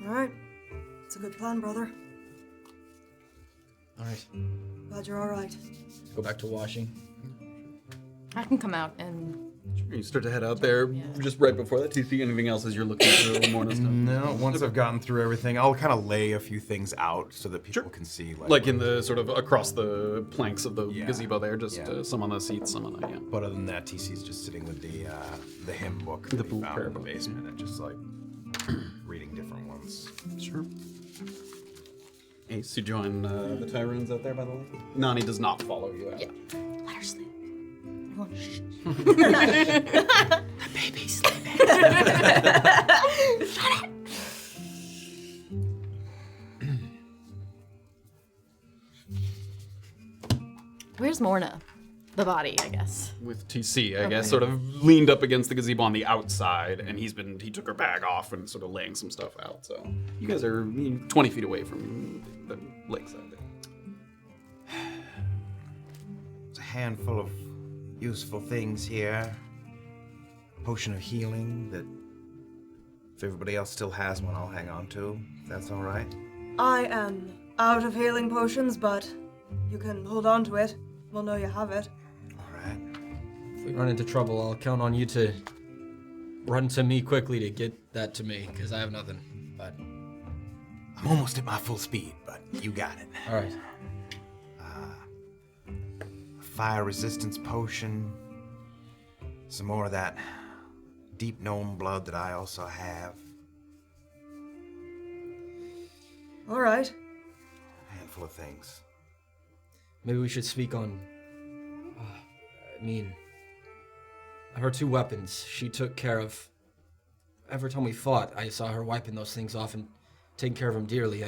Speaker 6: Alright. It's a good plan, brother.
Speaker 3: Alright.
Speaker 6: Glad you're alright.
Speaker 3: Go back to washing.
Speaker 4: I can come out and...
Speaker 1: You start to head out there just right before that. Do you see anything else as you're looking through Morna's stuff?
Speaker 2: No, once I've gotten through everything, I'll kind of lay a few things out so that people can see.
Speaker 1: Like in the sort of across the planks of the
Speaker 2: Yeah.
Speaker 1: gazebo there, just
Speaker 2: Yeah.
Speaker 1: some on the seats, some on the,
Speaker 2: But other than that, TC's just sitting with the hymn book
Speaker 1: The
Speaker 2: that he
Speaker 1: blue
Speaker 2: found
Speaker 1: prayer
Speaker 2: in the
Speaker 1: book.
Speaker 2: basement and just like reading different ones.
Speaker 1: Sure. Ace, you join the Tyruns out there, by the way? Nani does not follow you out.
Speaker 4: Yeah. Let her sleep.
Speaker 3: The baby's sleeping.
Speaker 4: Shut it. Where's Morna? The body, I guess.
Speaker 1: With TC, I guess, sort of leaned up against the gazebo on the outside, and he took her bag off and sort of laying some stuff out. So you guys are 20 feet away from the lakeside there.
Speaker 2: There's a handful of useful things here. Potion of healing that if everybody else still has one, I'll hang on to. If that's all right.
Speaker 6: I am out of healing potions, but you can hold on to it. We'll know you have it.
Speaker 2: All right.
Speaker 3: If we run into trouble, I'll count on you to run to me quickly to get that to me, because I have nothing. But
Speaker 2: I'm almost at my full speed, but you got it.
Speaker 3: all right.
Speaker 2: A fire resistance potion. Some more of that deep gnome blood that I also have.
Speaker 6: All right.
Speaker 2: A handful of things.
Speaker 3: Maybe we should speak on. Her 2 weapons. She took care of. Every time we fought, I saw her wiping those things off and taking care of them dearly.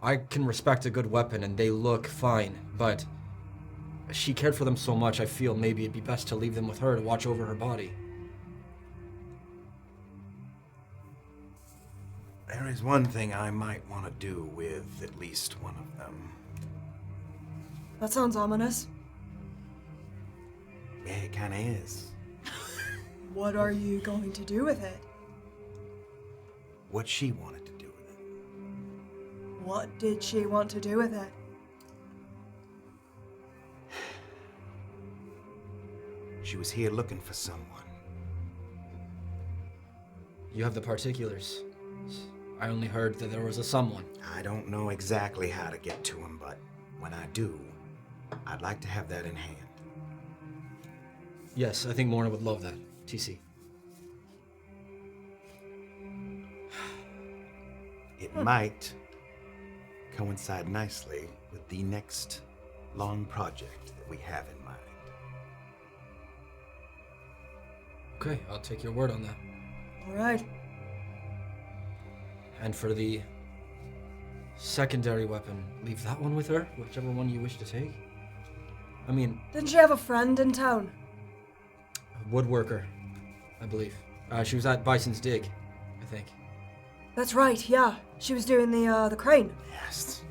Speaker 3: I can respect a good weapon and they look fine, but she cared for them so much. I feel maybe it'd be best to leave them with her to watch over her body.
Speaker 2: There is one thing I might want to do with at least one of them.
Speaker 6: That sounds ominous.
Speaker 2: Yeah, it kind of is.
Speaker 6: What are you going to do with it?
Speaker 2: What she wanted to do with it.
Speaker 6: What did she want to do with it?
Speaker 2: She was here looking for someone.
Speaker 3: You have the particulars. I only heard that there was a someone.
Speaker 2: I don't know exactly how to get to him, but when I do, I'd like to have that in hand.
Speaker 3: Yes, I think Morna would love that. TC.
Speaker 2: It might coincide nicely with the next long project that we have in mind.
Speaker 3: Okay, I'll take your word on that.
Speaker 6: All right.
Speaker 3: And for the secondary weapon, leave that one with her, whichever one you wish to take. I mean,
Speaker 6: Didn't she have a friend in town?
Speaker 3: a woodworker, I believe. She was at Bison's Dig, I think.
Speaker 6: That's right, yeah. She was doing the crane.
Speaker 2: Yes.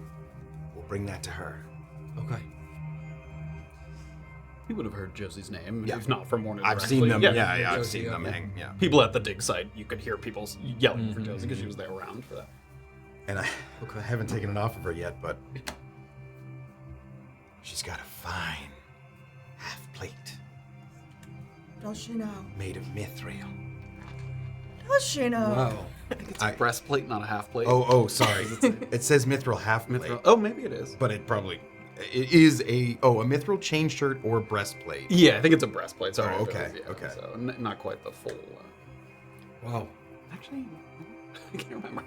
Speaker 2: We'll bring that to her.
Speaker 3: Okay.
Speaker 1: You would have heard Josie's name,
Speaker 2: Yeah.
Speaker 1: if not from Morna
Speaker 2: I've
Speaker 1: directly.
Speaker 2: seen them.
Speaker 1: Yeah,
Speaker 2: I've
Speaker 3: Josie,
Speaker 2: seen them
Speaker 3: yeah.
Speaker 2: hang. Yeah.
Speaker 1: People at the dig site, you could hear people yelling for Josie because she was there around for that.
Speaker 2: And I haven't taken it off of her yet, but she's got a fine half plate
Speaker 6: Does she now?
Speaker 2: made of mithril.
Speaker 6: Does she now?
Speaker 3: Wow.
Speaker 1: It's a breastplate, not a half plate.
Speaker 2: Oh, sorry. It says mithril half plate,
Speaker 1: Oh, maybe it is.
Speaker 2: but it is a mithril chain shirt or breastplate.
Speaker 1: Yeah, I think it's a breastplate. Sorry.
Speaker 2: Oh,
Speaker 1: if it
Speaker 2: okay,
Speaker 1: is, yeah,
Speaker 2: okay.
Speaker 1: So not quite the full.
Speaker 3: Wow.
Speaker 1: Actually, I can't remember.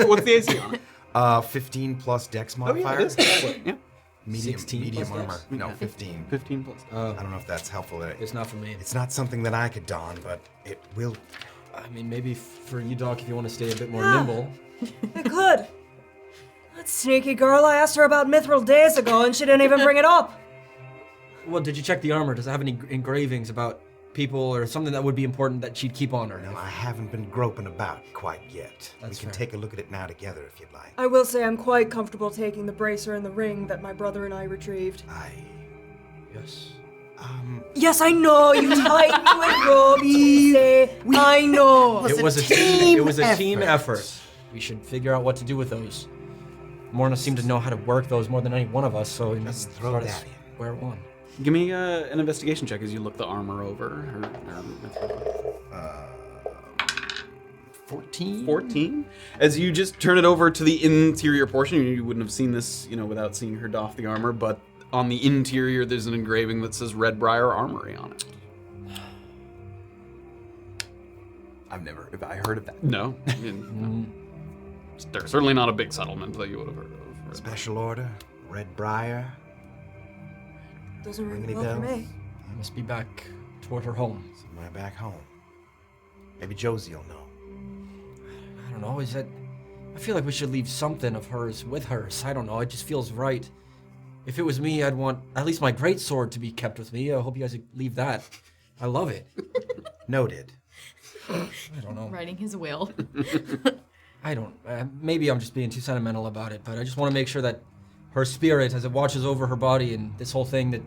Speaker 1: What's the AC on it?
Speaker 2: 15 plus dex
Speaker 1: Oh
Speaker 2: modifier.
Speaker 1: yeah, it is. Yeah,
Speaker 2: Medium
Speaker 3: 16 plus
Speaker 2: armor.
Speaker 3: dex?
Speaker 2: No, 15.
Speaker 1: 15 plus.
Speaker 2: I don't know if that's helpful.
Speaker 3: It's not for me.
Speaker 2: It's not something that I could don, but it will.
Speaker 3: I mean, maybe for you, Doc, if you want to stay a bit more
Speaker 6: Yeah.
Speaker 3: nimble.
Speaker 6: It could. That sneaky girl, I asked her about mithril days ago and she didn't even bring it up.
Speaker 3: Well, did you check the armor? Does it have any engravings about people or something that would be important that she'd keep on her?
Speaker 2: No, I haven't been groping about quite yet.
Speaker 3: That's
Speaker 2: we can
Speaker 3: fair.
Speaker 2: take a look at it now together if you'd like.
Speaker 6: I will say I'm quite comfortable taking the bracer and the ring that my brother and I retrieved.
Speaker 3: Yes.
Speaker 6: Yes, I know, you tied to it, Robbie. I know.
Speaker 3: It was a team. It was a team effort. We should figure out what to do with those. Morna seemed to know how to work those more than any one of us, so we must
Speaker 2: throw
Speaker 3: start
Speaker 2: that
Speaker 3: at
Speaker 2: in.
Speaker 3: square one.
Speaker 1: Give me an investigation check as you look the armor over. 14. As you just turn it over to the interior portion, you wouldn't have seen this, without seeing her doff the armor. But on the interior, there's an engraving that says Redbriar Armory on it.
Speaker 2: Have I heard of that?
Speaker 1: No, I mean, they're certainly not a big settlement that you would have heard of.
Speaker 2: Special order, Red Briar.
Speaker 6: Doesn't ring
Speaker 2: Ring
Speaker 6: a
Speaker 2: any
Speaker 6: bell for
Speaker 2: bells?
Speaker 6: me.
Speaker 3: I must be back toward her home.
Speaker 2: Somewhere back home. Maybe Josie will know.
Speaker 3: I don't know. I feel like we should leave something of hers with hers. I don't know. It just feels right. If it was me, I'd want at least my great sword to be kept with me. I hope you guys leave that. I love it.
Speaker 2: Noted.
Speaker 3: I don't know.
Speaker 4: Writing his will.
Speaker 3: I don't. Maybe I'm just being too sentimental about it, but I just want to make sure that her spirit, as it watches over her body and this whole thing, that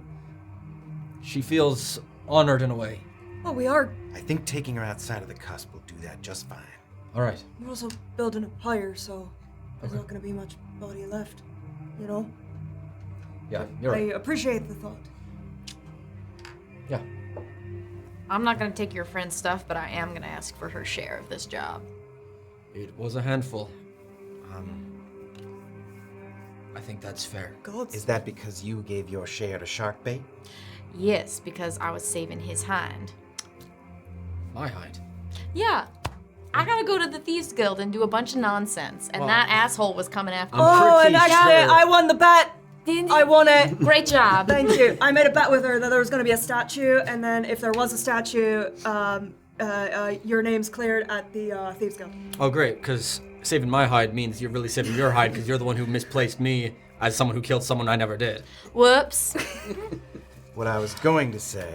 Speaker 3: she feels honored in a way.
Speaker 6: Oh, we are.
Speaker 2: I think taking her outside of the cusp will do that just fine.
Speaker 3: All right.
Speaker 6: We're also building a pyre, so there's not gonna be much body left, you know?
Speaker 3: Yeah, you're right.
Speaker 6: I appreciate the thought.
Speaker 3: Yeah.
Speaker 4: I'm not gonna take your friend's stuff, but I am gonna ask for her share of this job.
Speaker 3: It was a handful. I think that's fair.
Speaker 6: Gods.
Speaker 2: Is that because you gave your share to Sharkbait?
Speaker 4: Yes, because I was saving his hind.
Speaker 3: My hide.
Speaker 4: Yeah. I gotta go to the Thieves Guild and do a bunch of nonsense, and that asshole was coming after me.
Speaker 6: Oh, and
Speaker 3: pretty
Speaker 6: actually,
Speaker 3: sure.
Speaker 6: I won the bet.
Speaker 4: Didn't
Speaker 6: I won it.
Speaker 4: Great job.
Speaker 6: Thank you. I made a bet with her that there was going to be a statue, and then if there was a statue, your name's cleared at the Thieves Guild.
Speaker 3: Oh, great, because saving my hide means you're really saving your hide because you're the one who misplaced me as someone who killed someone I never did.
Speaker 4: Whoops.
Speaker 2: What I was going to say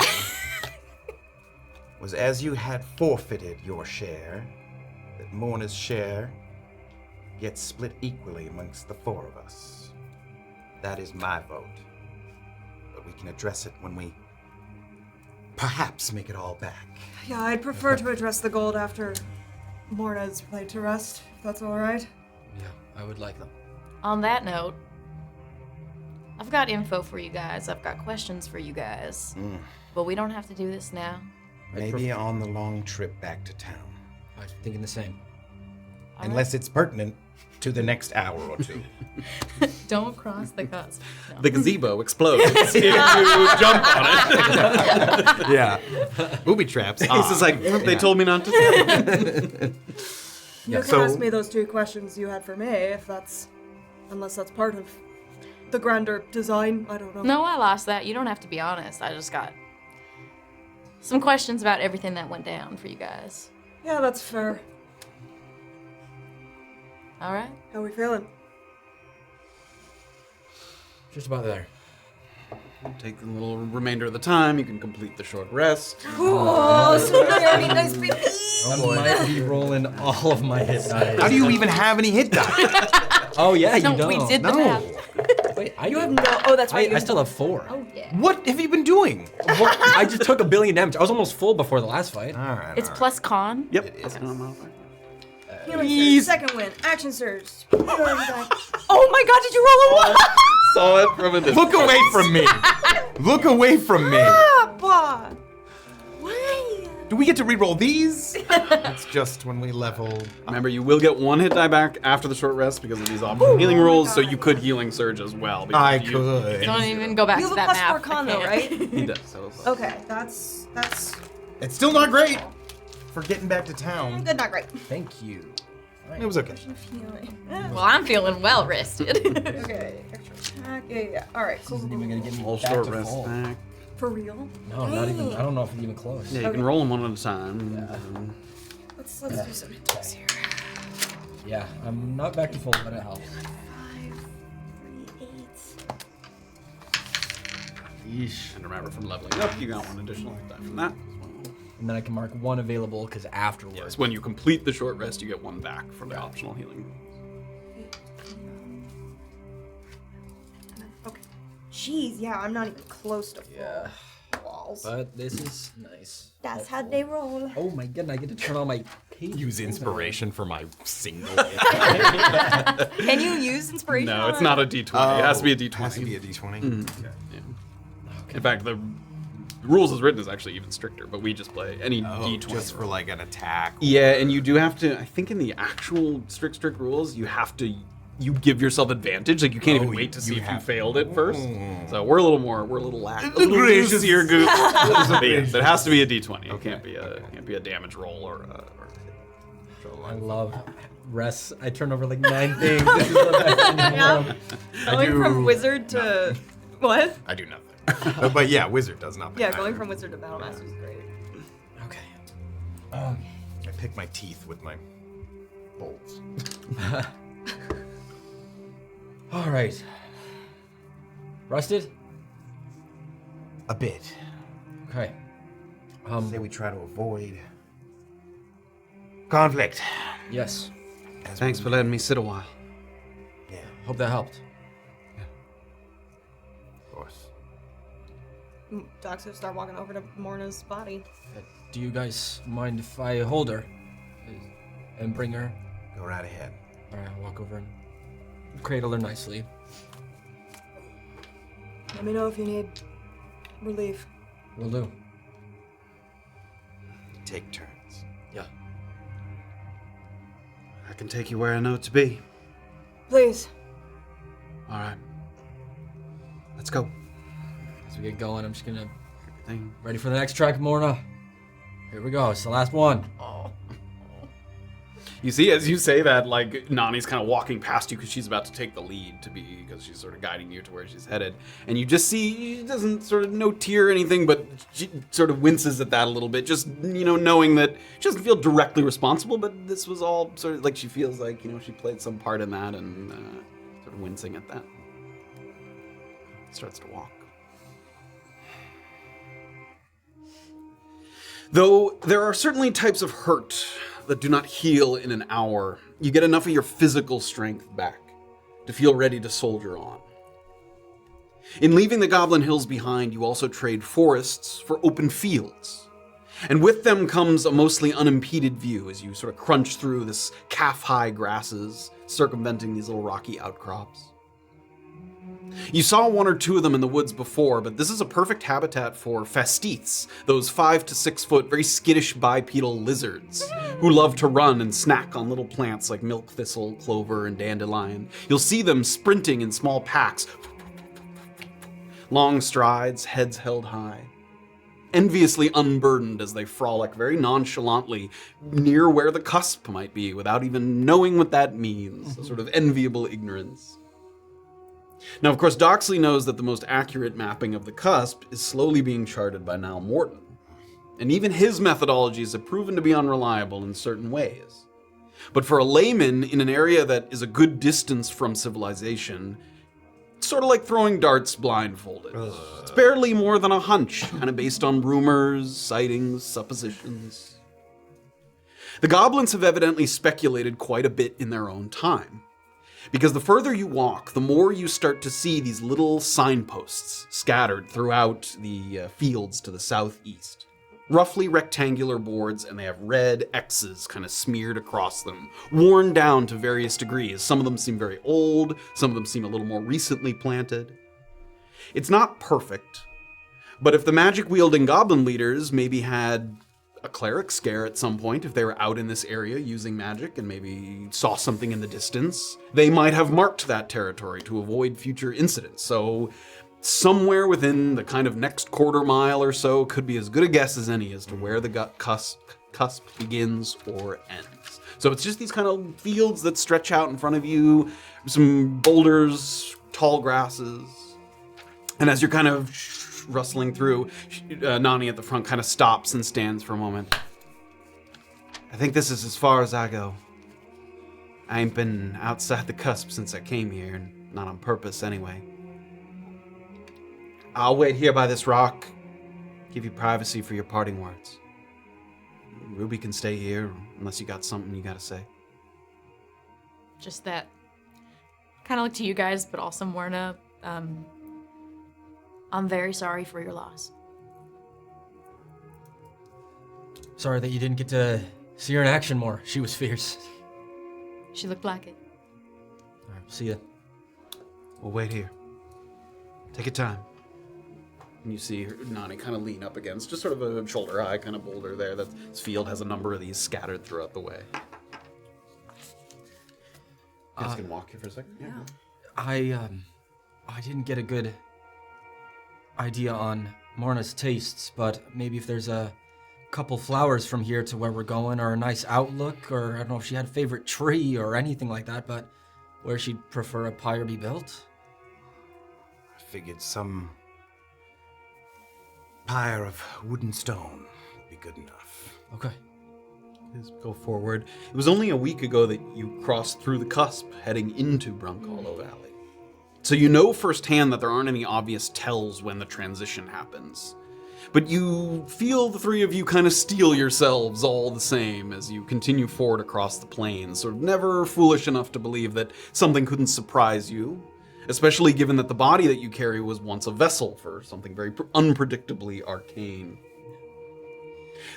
Speaker 2: was as you had forfeited your share, that Morna's share gets split equally amongst the four of us. That is my vote. But we can address it when we perhaps make it all back.
Speaker 6: Yeah, I'd prefer to address the gold after Morna's laid to rest, if that's all right.
Speaker 3: Yeah, I would like them.
Speaker 4: On that note, I've got info for you guys. I've got questions for you guys. But we don't have to do this now.
Speaker 2: Maybe on the long trip back to town.
Speaker 3: I was thinking the same.
Speaker 2: Unless it's pertinent to the next hour or two.
Speaker 4: Don't cross the cusp. No.
Speaker 1: The gazebo explodes if you jump on it.
Speaker 2: Yeah. Booby traps.
Speaker 1: Ace is like, they told me not to.
Speaker 6: You can ask me those two questions you had for me, if that's... Unless that's part of the grander design, I don't know.
Speaker 4: No, I lost that. You don't have to be honest. I just got some questions about everything that went down for you guys.
Speaker 6: Yeah, that's fair.
Speaker 4: All right.
Speaker 6: How we feeling?
Speaker 3: Just about there.
Speaker 1: Take the little remainder of the time. You can complete the short rest.
Speaker 6: Oh, so very nice baby.
Speaker 3: I might be rolling all of my hit dice.
Speaker 2: How do you even have any hit die?
Speaker 3: Oh, yeah, you
Speaker 4: No,
Speaker 3: don't.
Speaker 4: we did the
Speaker 2: No.
Speaker 4: math.
Speaker 3: Wait,
Speaker 6: You have no... Oh, that's right.
Speaker 3: I still have 4.
Speaker 4: Oh, yeah.
Speaker 2: What have you been doing?
Speaker 3: Well, I just took 1 billion damage. I was almost full before the last fight.
Speaker 2: All right.
Speaker 4: It's plus con.
Speaker 1: Yep. That's not a modifier.
Speaker 6: Healing surge, second win, action surge. Oh my god, did you roll a 1?
Speaker 1: Saw it from a distance.
Speaker 2: Look away from me. Look away from me.
Speaker 6: Why? Why?
Speaker 2: Do we get to reroll these? It's just when we level.
Speaker 1: Remember, you will get 1 hit die back after the short rest because of these optional healing rolls, so you could healing surge as well. because
Speaker 2: I
Speaker 1: you-
Speaker 2: could.
Speaker 4: Don't even go back
Speaker 6: You
Speaker 4: to
Speaker 6: have a
Speaker 4: that
Speaker 6: plus 4
Speaker 4: math.
Speaker 6: con
Speaker 4: I
Speaker 6: though,
Speaker 4: can't.
Speaker 6: right?
Speaker 1: He does. So
Speaker 6: Okay, that's
Speaker 2: It's still not great for getting back to town.
Speaker 6: good, not great.
Speaker 3: Thank you.
Speaker 2: It was okay.
Speaker 4: Well, I'm feeling well rested.
Speaker 6: Okay, extra attack. Yeah. All right, cool.
Speaker 3: Isn't even gonna get me
Speaker 1: all
Speaker 3: back
Speaker 1: short
Speaker 3: to
Speaker 1: rest
Speaker 3: full.
Speaker 1: back.
Speaker 6: For real?
Speaker 3: No, not even. I don't know if it's even close.
Speaker 1: Yeah, you can roll them one at a time.
Speaker 6: Let's do some attacks here.
Speaker 3: Yeah, I'm not back to full, but it helps.
Speaker 6: 5, 3, 8.
Speaker 1: Yeesh. And remember, from leveling up, you got 1 additional hit die from that.
Speaker 3: And then I can mark 1 available because afterwards.
Speaker 1: Yes, when you complete the short rest, you get 1 back for the optional healing.
Speaker 6: Okay. Jeez, yeah, I'm not even close to full.
Speaker 3: Yeah.
Speaker 6: Walls.
Speaker 3: But this is nice.
Speaker 6: That's how they roll.
Speaker 3: Oh my god, I get to turn on my page.
Speaker 2: Use inspiration for my single.
Speaker 6: Can you use inspiration?
Speaker 1: No,
Speaker 6: on
Speaker 1: it's
Speaker 6: it?
Speaker 1: not a D20. It has to be a D20.
Speaker 2: Has to be a D20.
Speaker 1: In fact, the rules as written is actually even stricter, but we just play any
Speaker 2: Oh,
Speaker 1: D20.
Speaker 2: just for like an attack.
Speaker 1: Yeah, and you do have to, I think in the actual strict rules, you have to, you give yourself advantage. Like you can't even wait to see if you failed it first. So we're a little lax. A little
Speaker 2: gracious.
Speaker 1: loosier goose. But yes, it has to be a D20. It can't be a damage roll or a
Speaker 3: I love rests. I turn over like 9 things. This is the best thing in the world.
Speaker 6: Going
Speaker 2: do-
Speaker 6: from wizard to what?
Speaker 2: I do nothing. But yeah, wizard does nothing.
Speaker 6: Yeah, going
Speaker 2: either.
Speaker 6: from wizard to battlemaster is great.
Speaker 3: Okay.
Speaker 2: I pick my teeth with my bolts.
Speaker 3: All right. Rusted?
Speaker 2: A bit.
Speaker 3: Okay.
Speaker 2: Say we try to avoid conflict.
Speaker 3: Yes.
Speaker 1: Thanks for letting me sit a while.
Speaker 2: Yeah,
Speaker 3: Hope that helped.
Speaker 2: of course.
Speaker 6: Doxley will start walking over to Morna's body.
Speaker 3: Do you guys mind if I hold her and bring her?
Speaker 2: Go right ahead.
Speaker 3: All right, I'll walk over and cradle her nicely.
Speaker 6: Let me know if you need relief.
Speaker 3: Will do.
Speaker 5: Take turns.
Speaker 3: Yeah.
Speaker 5: I can take you where I know to be.
Speaker 6: Please.
Speaker 5: All right. Let's go.
Speaker 3: As we get going, I'm just gonna
Speaker 5: Thing.
Speaker 3: ready for the next track, Morna. Here we go. It's the last one.
Speaker 1: You see, as you say that, like, Nani's kind of walking past you because she's about to take the lead because she's sort of guiding you to where she's headed. And you just see, she doesn't sort of no tear or anything, but she sort of winces at that a little bit, just, knowing that she doesn't feel directly responsible, but this was all sort of like she feels like, she played some part in that and sort of wincing at that. Starts to walk. Though there are certainly types of hurt that do not heal in an hour, you get enough of your physical strength back to feel ready to soldier on. In leaving the Goblin Hills behind, you also trade forests for open fields. And with them comes a mostly unimpeded view as you sort of crunch through this calf-high grasses, circumventing these little rocky outcrops. You saw one or two of them in the woods before, but this is a perfect habitat for fastites, those 5 to 6 foot, very skittish bipedal lizards who love to run and snack on little plants like milk thistle, clover, and dandelion. You'll see them sprinting in small packs, long strides, heads held high, enviously unburdened as they frolic very nonchalantly near where the cusp might be without even knowing what that means, a sort of enviable ignorance. Now, of course, Doxley knows that the most accurate mapping of the cusp is slowly being charted by Niall Morton. And even his methodologies have proven to be unreliable in certain ways. But for a layman in an area that is a good distance from civilization, it's sort of like throwing darts blindfolded. It's barely more than a hunch, kind of based on rumors, sightings, suppositions. The goblins have evidently speculated quite a bit in their own time. Because the further you walk, the more you start to see these little signposts scattered throughout the fields to the southeast. Roughly rectangular boards, and they have red X's kind of smeared across them, worn down to various degrees. Some of them seem very old, some of them seem a little more recently planted. It's not perfect, but if the magic-wielding goblin leaders maybe had a cleric scare at some point, if they were out in this area using magic and maybe saw something in the distance, they might have marked that territory to avoid future incidents. So somewhere within the kind of next quarter mile or so could be as good a guess as any as to where the cusp begins or ends. So it's just these kind of fields that stretch out in front of you, some boulders, tall grasses, and as you're kind of rustling through, Nani at the front kind of stops and stands for a moment. I think this is as far as I go. I ain't been outside the cusp since I came here, and not on purpose anyway. I'll wait here by this rock, give you privacy for your parting words. Ruby can stay here unless you got something you gotta say.
Speaker 4: Just that. Kind of look to you guys, but also Morna. I'm very sorry for your loss.
Speaker 3: Sorry that you didn't get to see her in action more. She was fierce.
Speaker 4: She looked like it.
Speaker 3: All right, see ya.
Speaker 5: We'll wait here. Take your time. And you see Nani kind of lean up against just sort of a shoulder-high kind of boulder there. This field has a number of these scattered throughout the way. You guys can walk here for a second? Yeah.
Speaker 3: I didn't get a good idea on Morna's tastes, but maybe if there's a couple flowers from here to where we're going, or a nice outlook, or I don't know if she had a favorite tree or anything like that, but where she'd prefer a pyre be built.
Speaker 2: I figured some pyre of wood and stone would be good enough.
Speaker 3: Okay.
Speaker 5: Just go forward. It was only a week ago that you crossed through the cusp heading into Brunkhollow Valley. So you know firsthand that there aren't any obvious tells when the transition happens. But you feel the three of you kind of steel yourselves all the same as you continue forward across the plains, sort of never foolish enough to believe that something couldn't surprise you, especially given that the body that you carry was once a vessel for something very unpredictably arcane.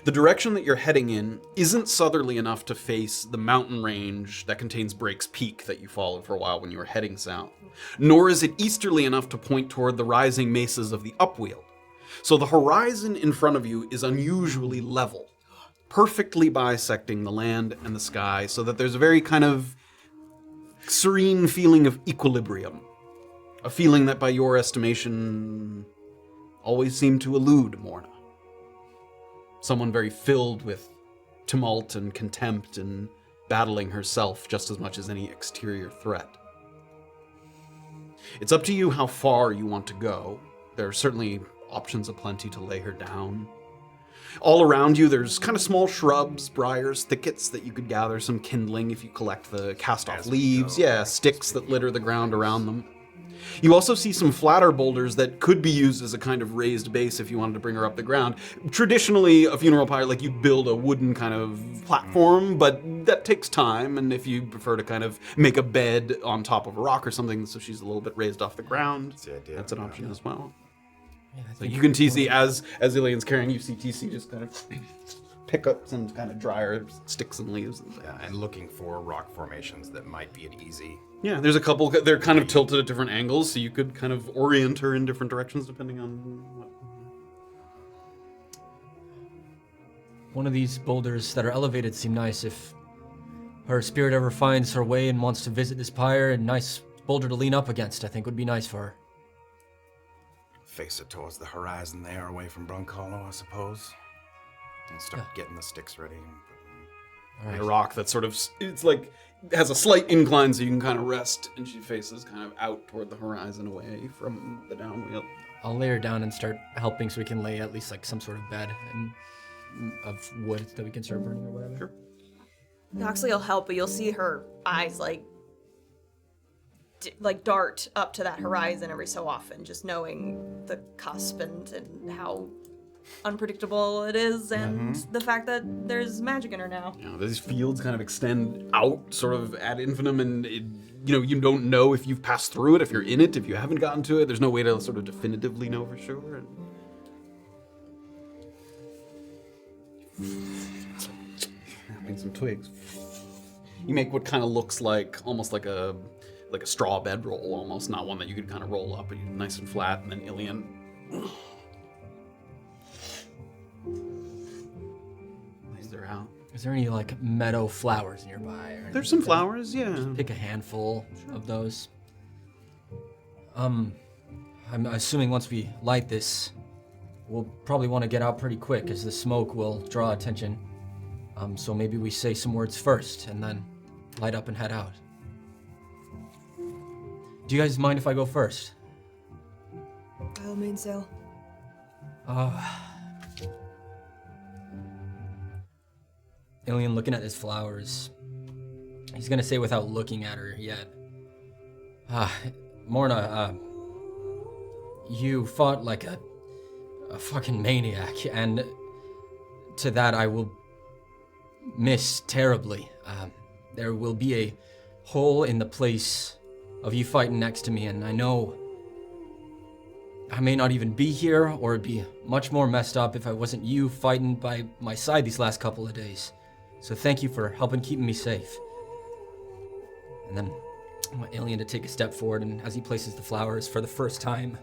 Speaker 1: The direction that you're heading in isn't southerly enough to face the mountain range that contains Break's Peak that you followed for a while when you were heading south, nor is it easterly enough to point toward the rising mesas of the Upweald. So the horizon in front of you is unusually level, perfectly bisecting the land and the sky, so that there's a very kind of serene feeling of equilibrium. A feeling that, by your estimation, always seemed to elude Morna. Someone very filled with tumult and contempt and battling herself just as much as any exterior threat. It's up to you how far you want to go. There are certainly options aplenty to lay her down. All around you, there's kind of small shrubs, briars, thickets that you could gather some kindling if you collect the cast-off leaves. Yeah, sticks that litter the ground around them. You also see some flatter boulders that could be used as a kind of raised base if you wanted to bring her up the ground. Traditionally, a funeral pyre, like you'd build a wooden kind of platform, but that takes time, and if you prefer to kind of make a bed on top of a rock or something so she's a little bit raised off the ground, that's an option as well.
Speaker 3: Yeah,
Speaker 1: So you can TC, as Illien's carrying, you see TC just kind of pick up some kind of drier sticks and leaves.
Speaker 2: And looking for rock formations that might be an easy.
Speaker 1: Yeah, there's a couple. They're kind of tilted at different angles, so you could kind of orient her in different directions depending on what.
Speaker 3: One of these boulders that are elevated seem nice. If her spirit ever finds her way and wants to visit this pyre, a nice boulder to lean up against, I think would be nice for her.
Speaker 2: Face it towards the horizon there, away from Brunkhollow, I suppose. And start getting the sticks ready.
Speaker 1: A rock that sort of, it's like, has a slight incline so you can kind of rest, and she faces kind of out toward the horizon away from the downwheel.
Speaker 3: I'll lay her down and start helping so we can lay at least like some sort of bed and of wood that we can start burning or whatever.
Speaker 1: Sure.
Speaker 6: Doxley will help, but you'll see her eyes like dart up to that horizon every so often, just knowing the cusp and how unpredictable it is, and the fact that there's magic in her now.
Speaker 1: You know, these fields kind of extend out sort of ad infinitum, and you don't know if you've passed through it, if you're in it, if you haven't gotten to it. There's no way to sort of definitively know for sure. Snapping some twigs. You make what kind of looks like almost like a straw bedroll, almost, not one that you could kind of roll up, but nice and flat, and then Illien. They're out.
Speaker 3: Is there any like meadow flowers nearby? Or
Speaker 1: There's some flowers, yeah.
Speaker 3: Pick a handful of those. I'm assuming once we light this, we'll probably want to get out pretty quick, as the smoke will draw attention. So maybe we say some words first and then light up and head out. Do you guys mind if I go first?
Speaker 6: By all means, Sail.
Speaker 3: Illien looking at his flowers. He's gonna say without looking at her yet. Morna, you fought like a fucking maniac, and to that I will miss terribly. There will be a hole in the place of you fighting next to me, and I know I may not even be here, or it'd be much more messed up if I wasn't you fighting by my side these last couple of days. So thank you for helping keep me safe. And then I want Illien to take a step forward, and as he places the flowers for the first time,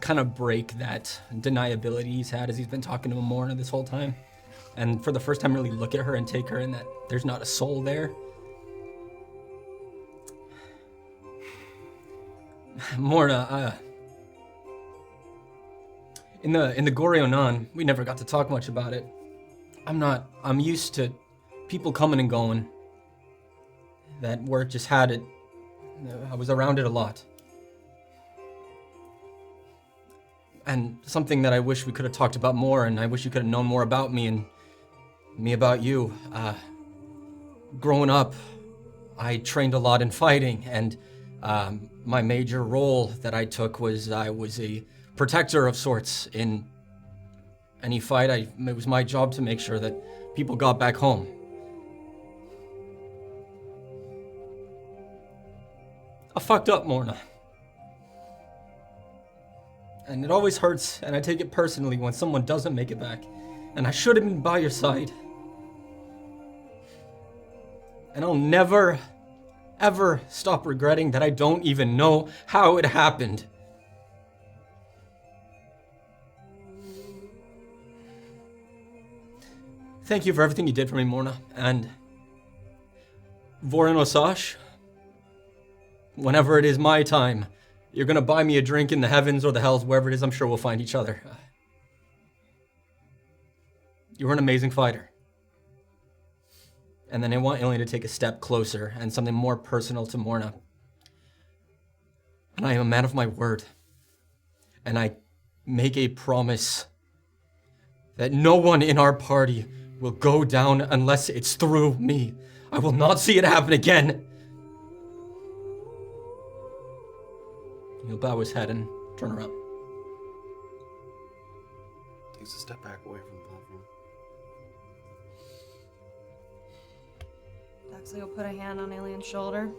Speaker 3: kind of break that deniability he's had as he's been talking to Morna this whole time. And for the first time really look at her and take her in that there's not a soul there. Morna, in the Goryonan, we never got to talk much about it. I'm used to people coming and going. That work just had it. I was around it a lot. And something that I wish we could have talked about more, and I wish you could have known more about me and me about you. Growing up, I trained a lot in fighting, and my major role that I took was I was a protector of sorts in any fight. It was my job to make sure that people got back home. I fucked up, Morna. And it always hurts, and I take it personally when someone doesn't make it back. And I should have been by your side. And I'll never, ever stop regretting that I don't even know how it happened. Thank you for everything you did for me, Morna. And Vorin Osash, whenever it is my time, you're gonna buy me a drink in the heavens or the hells, wherever it is. I'm sure we'll find each other. You were an amazing fighter. And then I want Illien to take a step closer and something more personal to Morna. And I am a man of my word. And I make a promise that no one in our party will go down unless it's through me. I will not see it happen again. He'll bow his head and turn around.
Speaker 5: Takes a step back away from the platform.
Speaker 6: Doxley will put a hand on Illien's shoulder.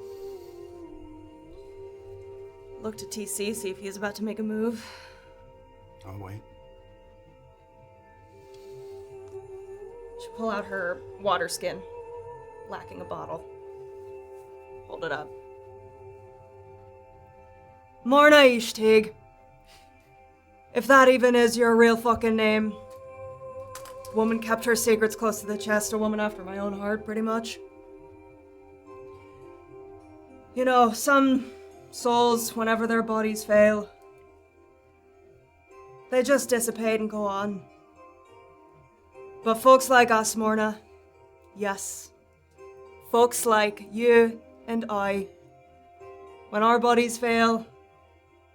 Speaker 6: Look to TC, see if he's about to make a move.
Speaker 2: I'll wait.
Speaker 6: She'll pull out her water skin, lacking a bottle. Hold it up. Morna Ishtig. If that even is your real fucking name. Woman kept her secrets close to the chest, a woman after my own heart, pretty much. You know, some souls, whenever their bodies fail, they just dissipate and go on. But folks like us, Morna, yes. Folks like you and I, when our bodies fail,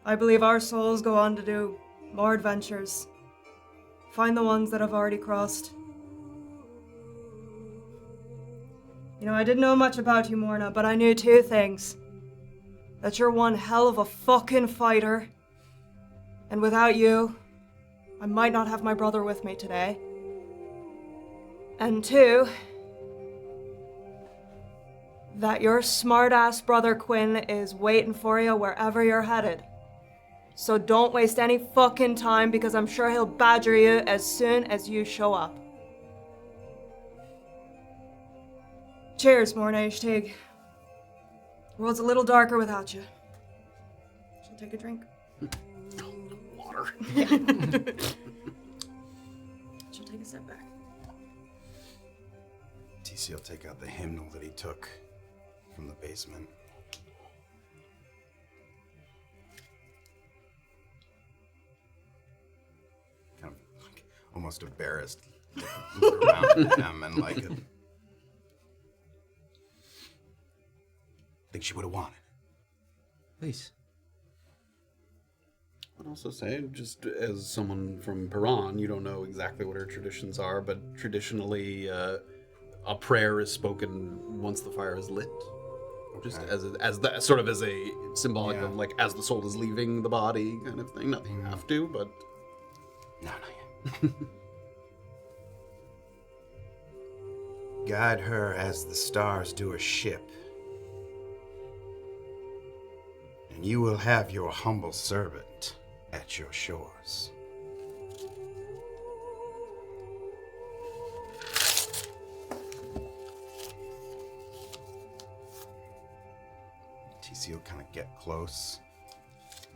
Speaker 6: I believe our souls go on to do more adventures. Find the ones that I've already crossed. You know, I didn't know much about you, Morna, but I knew two things. That you're one hell of a fucking fighter. And without you, I might not have my brother with me today. And two, that your smart-ass brother Quinn is waiting for you wherever you're headed. So don't waste any fucking time, because I'm sure he'll badger you as soon as you show up. Cheers, Morna Ishtig. The world's a little darker without you. She'll take a drink.
Speaker 5: Water.
Speaker 6: She'll take a step back.
Speaker 2: TC will take out the hymnal that he took from the basement. Kind of like almost embarrassed. Look around at him and like I think she would have wanted.
Speaker 3: Please.
Speaker 5: I'd also say, just as someone from Piran, you don't know exactly what her traditions are, but traditionally, a prayer is spoken once the fire is lit. Just as the sort of as a symbolic of like as the soul is leaving the body kind of thing. Not that you have to, but
Speaker 2: No, not yet. Guide her as the stars do a ship, and you will have your humble servant at your shores. TC will kind of get close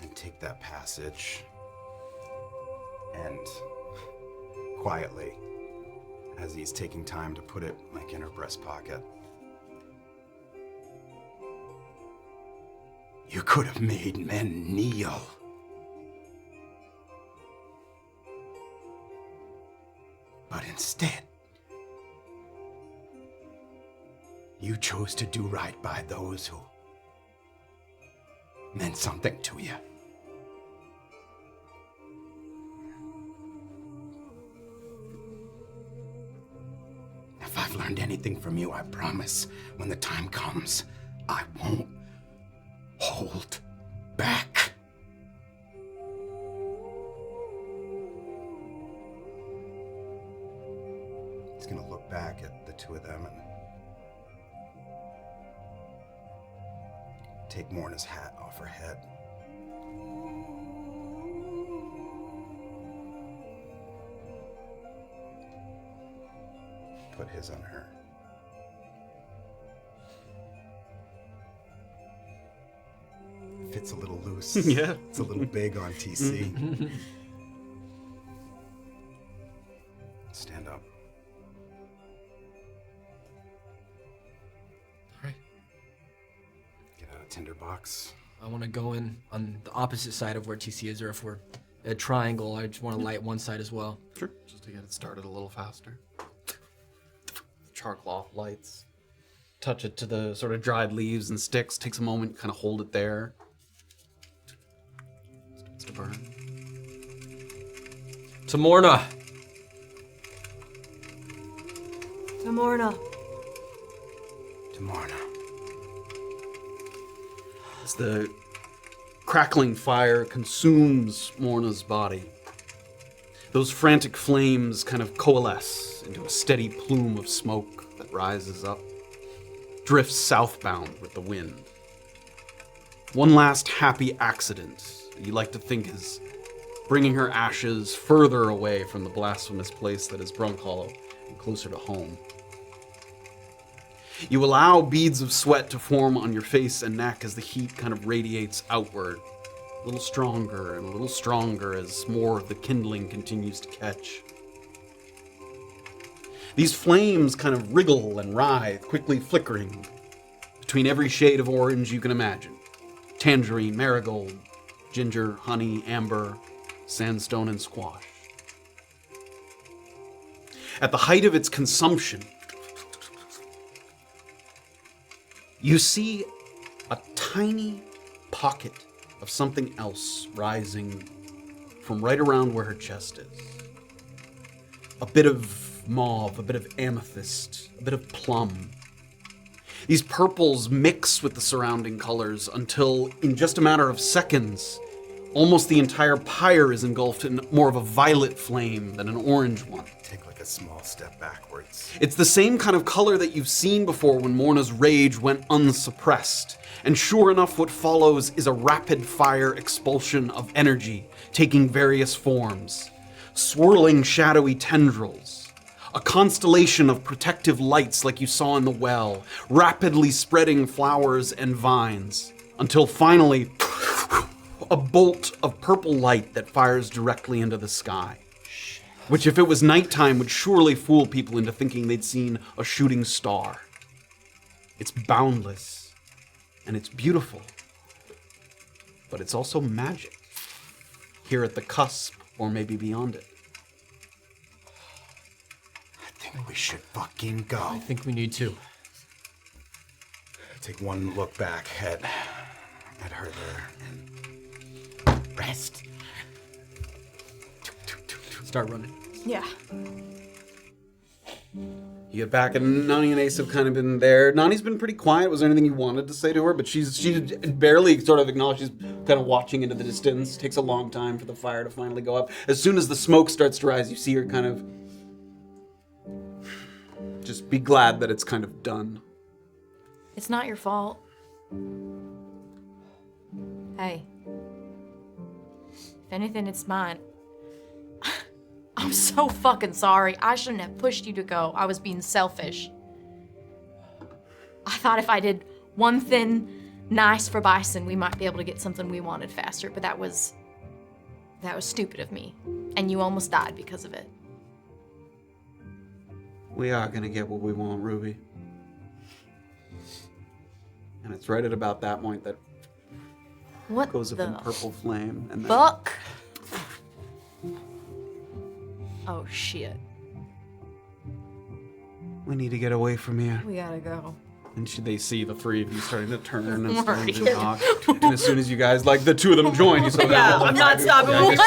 Speaker 2: and take that passage and quietly, as he's taking time to put it like in her breast pocket. You could have made men kneel. But instead, you chose to do right by those who meant something to you. If I've learned anything from you, I promise, when the time comes, I won't hold back. He's gonna look back at the two of them and take Morna's hat off her head. put his on her. Fits a little loose.
Speaker 1: Yeah.
Speaker 2: It's a little big on TC. Stand up.
Speaker 3: All right.
Speaker 2: Get out of tinderbox.
Speaker 3: I want to go in on the opposite side of where TC is, or if we're a triangle, I just want to light one side as well.
Speaker 1: Sure. Just to get it started a little faster. Charcloth lights. Touch it to the sort of dried leaves and sticks. Takes a moment, kind of hold it there. Starts to burn.
Speaker 3: To Morna.
Speaker 6: Tamorna.
Speaker 2: To Morna.
Speaker 1: As the crackling fire consumes Morna's body, those frantic flames kind of coalesce into a steady plume of smoke that rises up, drifts southbound with the wind. One last happy accident that you like to think is bringing her ashes further away from the blasphemous place that is Brunkhollow and closer to home. You allow beads of sweat to form on your face and neck as the heat kind of radiates outward, a little stronger and a little stronger as more of the kindling continues to catch. These flames kind of wriggle and writhe, quickly flickering between every shade of orange you can imagine. Tangerine, marigold, ginger, honey, amber, sandstone, and squash. At the height of its consumption, you see a tiny pocket of something else rising from right around where her chest is. A bit of mauve, a bit of amethyst, a bit of plum. These purples mix with the surrounding colors until, in just a matter of seconds, almost the entire pyre is engulfed in more of a violet flame than an orange one.
Speaker 2: Take like a small step backwards.
Speaker 1: It's the same kind of color that you've seen before when Morna's rage went unsuppressed. And sure enough, what follows is a rapid-fire expulsion of energy, taking various forms. Swirling shadowy tendrils, a constellation of protective lights like you saw in the well, rapidly spreading flowers and vines, until finally, a bolt of purple light that fires directly into the sky. Which, if it was nighttime, would surely fool people into thinking they'd seen a shooting star. It's boundless, and it's beautiful, but it's also magic, here at the cusp, or maybe beyond it.
Speaker 2: I think we should fucking go.
Speaker 3: I think we need to.
Speaker 2: Take one look back at her there and rest.
Speaker 3: Start running.
Speaker 6: Yeah.
Speaker 1: You get back, and Nani and Ace have kind of been there. Nani's been pretty quiet. Was there anything you wanted to say to her? But she barely sort of acknowledged. She's kind of watching into the distance. Takes a long time for the fire to finally go up. As soon as the smoke starts to rise, you see her kind of just be glad that it's kind of done.
Speaker 4: It's not your fault. Hey. If anything, it's mine. I'm so fucking sorry. I shouldn't have pushed you to go. I was being selfish. I thought if I did one thing nice for Bison, we might be able to get something we wanted faster, but that was stupid of me. And you almost died because of it.
Speaker 1: We are gonna get what we want, Ruby. And it's right at about that point that
Speaker 4: What
Speaker 1: goes up
Speaker 4: the
Speaker 1: in purple flame. And then
Speaker 4: fuck? Oh shit.
Speaker 1: we need to get away from here.
Speaker 4: We gotta go.
Speaker 1: And they see the three of you starting to turn and starting to
Speaker 4: Right.
Speaker 1: talk. And as soon as you guys, like the two of them join, you sort of
Speaker 6: Yeah, I'm not stopping. I'm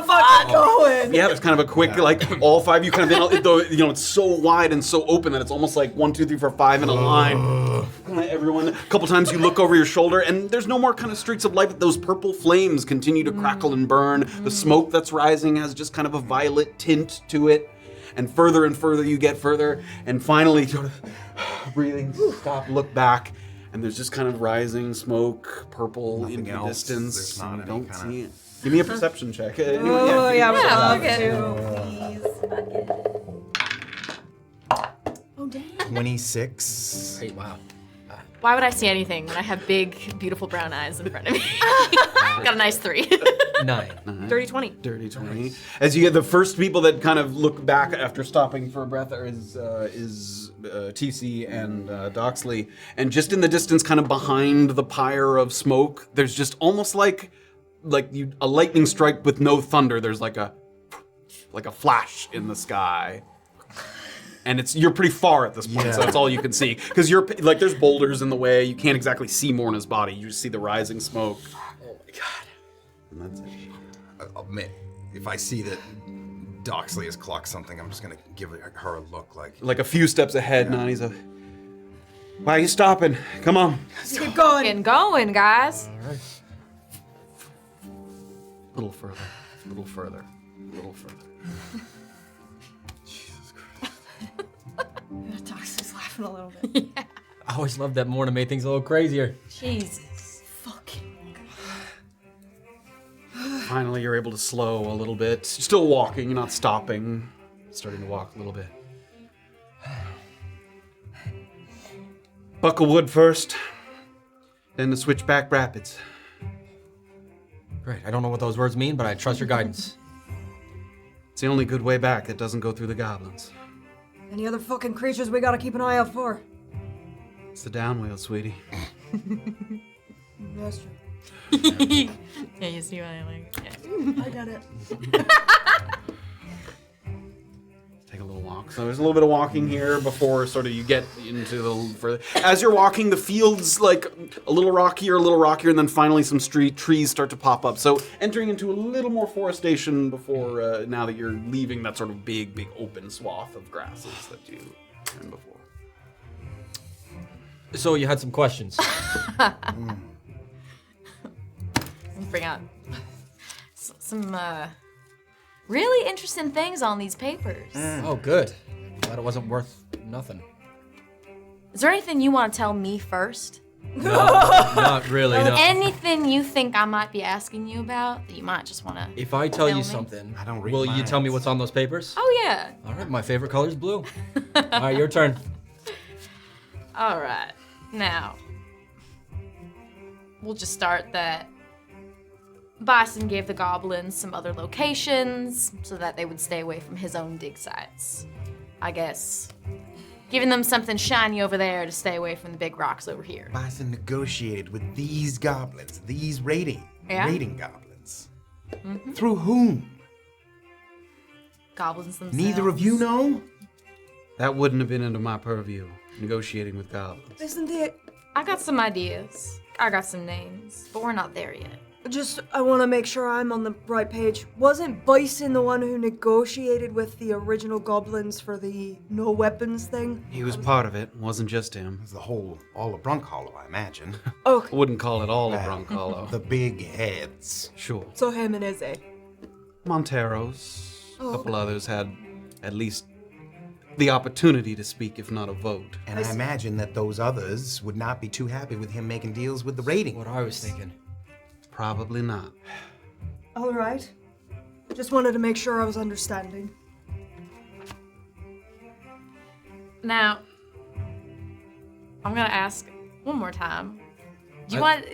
Speaker 6: fucking going.
Speaker 1: Yeah, there's kind of a quick, like all five of you kind of, it's so wide and so open that it's almost like 1, 2, 3, 4, 5 in a line. Kind of everyone, a couple times you look over your shoulder and there's no more kind of streaks of light, but those purple flames continue to crackle and burn. The smoke that's rising has just kind of a violet tint to it. And further you get further, and finally sort of breathing, stop, look back, and there's just kind of rising smoke, purple
Speaker 2: Nothing
Speaker 1: into the
Speaker 2: else.
Speaker 1: distance.
Speaker 2: There's not
Speaker 1: You
Speaker 2: any
Speaker 1: don't
Speaker 2: kinda-
Speaker 1: see it. Give me a perception check.
Speaker 6: Oh, yeah,
Speaker 4: Yeah,
Speaker 6: fuck
Speaker 4: okay.
Speaker 6: it. damn.
Speaker 2: 26.
Speaker 3: Hey, wow.
Speaker 4: Why would I see anything when I have big, beautiful brown eyes in front of me? Got a nice 3.
Speaker 3: 9.
Speaker 6: Dirty 20.
Speaker 1: Dirty 20. As you get the first people that kind of look back after stopping for a breath is TC and Doxley. And just in the distance, kind of behind the pyre of smoke, there's just almost like a lightning strike with no thunder. There's like a flash in the sky. And you're pretty far at this point, so that's all you can see. Because you're like, there's boulders in the way. You can't exactly see Morna's body. You just see the rising smoke. Oh my god! And that's it.
Speaker 2: I'll admit, if I see that Doxley has clocked something, I'm just gonna give her a look like
Speaker 1: A few steps ahead, Nani's a. Why are you stopping? Come on.
Speaker 6: Keep going.
Speaker 4: And going, guys.
Speaker 1: A little further. A little further. A little further.
Speaker 6: Doxley's laughing a little bit.
Speaker 3: I always loved that Morna made things a little crazier.
Speaker 4: Jesus.
Speaker 6: Fucking.
Speaker 1: Finally, you're able to slow a little bit. You're still walking, you're not stopping. Starting to walk a little bit. Bucklewood first, then the Switchback Rapids.
Speaker 3: Great. I don't know what those words mean, but I trust your guidance.
Speaker 1: It's the only good way back that doesn't go through the goblins.
Speaker 6: Any other fucking creatures we gotta keep an eye out for?
Speaker 1: It's the downwheel, sweetie.
Speaker 6: That's true.
Speaker 4: Yeah, you see what I like. Yeah.
Speaker 6: I got it.
Speaker 1: Take a little walk. So there's a little bit of walking here before sort of you get into the further. As you're walking, the field's like a little rockier, and then finally some trees start to pop up. So entering into a little more forestation before now that you're leaving that sort of big open swath of grasses that you were in before.
Speaker 3: So you had some questions.
Speaker 4: Bring out some really interesting things on these papers.
Speaker 3: Oh, good. Glad it wasn't worth nothing.
Speaker 4: Is there anything you want to tell me first?
Speaker 3: No, not really, no.
Speaker 4: Anything you think I might be asking you about that you might just want to
Speaker 3: If I tell you
Speaker 4: me?
Speaker 3: something,
Speaker 2: I don't read
Speaker 3: will you
Speaker 2: minds.
Speaker 3: tell me what's on those papers?
Speaker 4: Oh, yeah.
Speaker 3: All right, my favorite color is blue. All right, your turn.
Speaker 4: All right. Now, we'll just start that Bison gave the goblins some other locations so that they would stay away from his own dig sites. I guess giving them something shiny over there to stay away from the big rocks over here.
Speaker 2: Bison negotiated with these goblins, these raiding goblins.
Speaker 4: Mm-hmm.
Speaker 2: Through whom?
Speaker 4: Goblins themselves.
Speaker 2: Neither of you know?
Speaker 1: That wouldn't have been under my purview, negotiating with goblins.
Speaker 6: Isn't it?
Speaker 4: I got some ideas. I got some names, but we're not there yet.
Speaker 6: I want to make sure I'm on the right page. Wasn't Bison the one who negotiated with the original goblins for the no weapons thing?
Speaker 1: He was part of it, wasn't just him.
Speaker 2: It's all of Brunkhollow, I imagine.
Speaker 6: Okay,
Speaker 1: I wouldn't call it all of Brunkhollow.
Speaker 2: The big heads.
Speaker 1: Sure.
Speaker 6: so him and Izzy.
Speaker 1: Monteros,
Speaker 6: Oh,
Speaker 1: a couple others had at least the opportunity to speak, if not a vote.
Speaker 2: And I imagine that those others would not be too happy with him making deals with the raiding.
Speaker 3: What I was thinking.
Speaker 1: Probably not.
Speaker 6: All right. Just wanted to make sure I was understanding.
Speaker 4: Now, I'm gonna ask one more time. Do you want?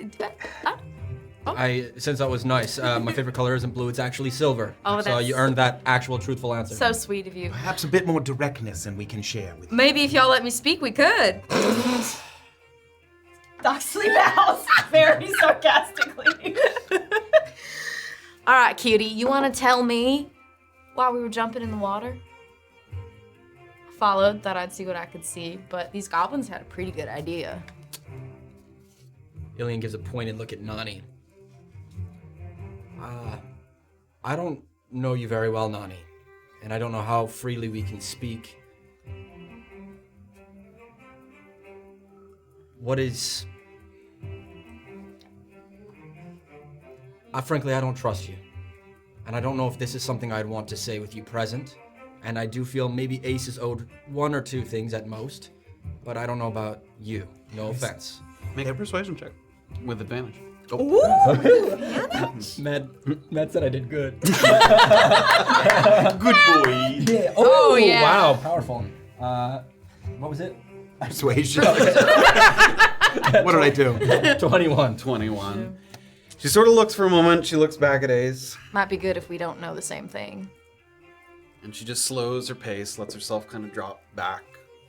Speaker 3: Since that was nice, my favorite color isn't blue, it's actually silver.
Speaker 4: Oh,
Speaker 3: so
Speaker 4: that's-
Speaker 3: you earned that actual truthful answer.
Speaker 4: So sweet of you.
Speaker 2: Perhaps a bit more directness than we can share with you.
Speaker 4: Maybe if y'all let me speak, we could.
Speaker 6: Doxley bows very sarcastically.
Speaker 4: All right, cutie, you want to tell me why we were jumping in the water? I followed, thought I'd see what I could see, but these goblins had a pretty good idea.
Speaker 3: Illien gives a pointed look at Nani. I don't know you very well, Nani, and I don't know how freely we can speak. What is... frankly, I don't trust you. And I don't know if this is something I'd want to say with you present. And I do feel maybe Ace is owed one or two things at most. But I don't know about you. No offense.
Speaker 1: Make a persuasion check with advantage.
Speaker 3: Matt said I did good.
Speaker 1: Good boy.
Speaker 3: Yeah.
Speaker 4: Oh, yeah.
Speaker 3: Wow, powerful. What was it?
Speaker 2: Persuasion. What did I do?
Speaker 3: 21.
Speaker 1: 21. She sort of looks for a moment. She looks back at Ace.
Speaker 4: Might be good if we don't know the same thing.
Speaker 1: And she just slows her pace, lets herself kind of drop back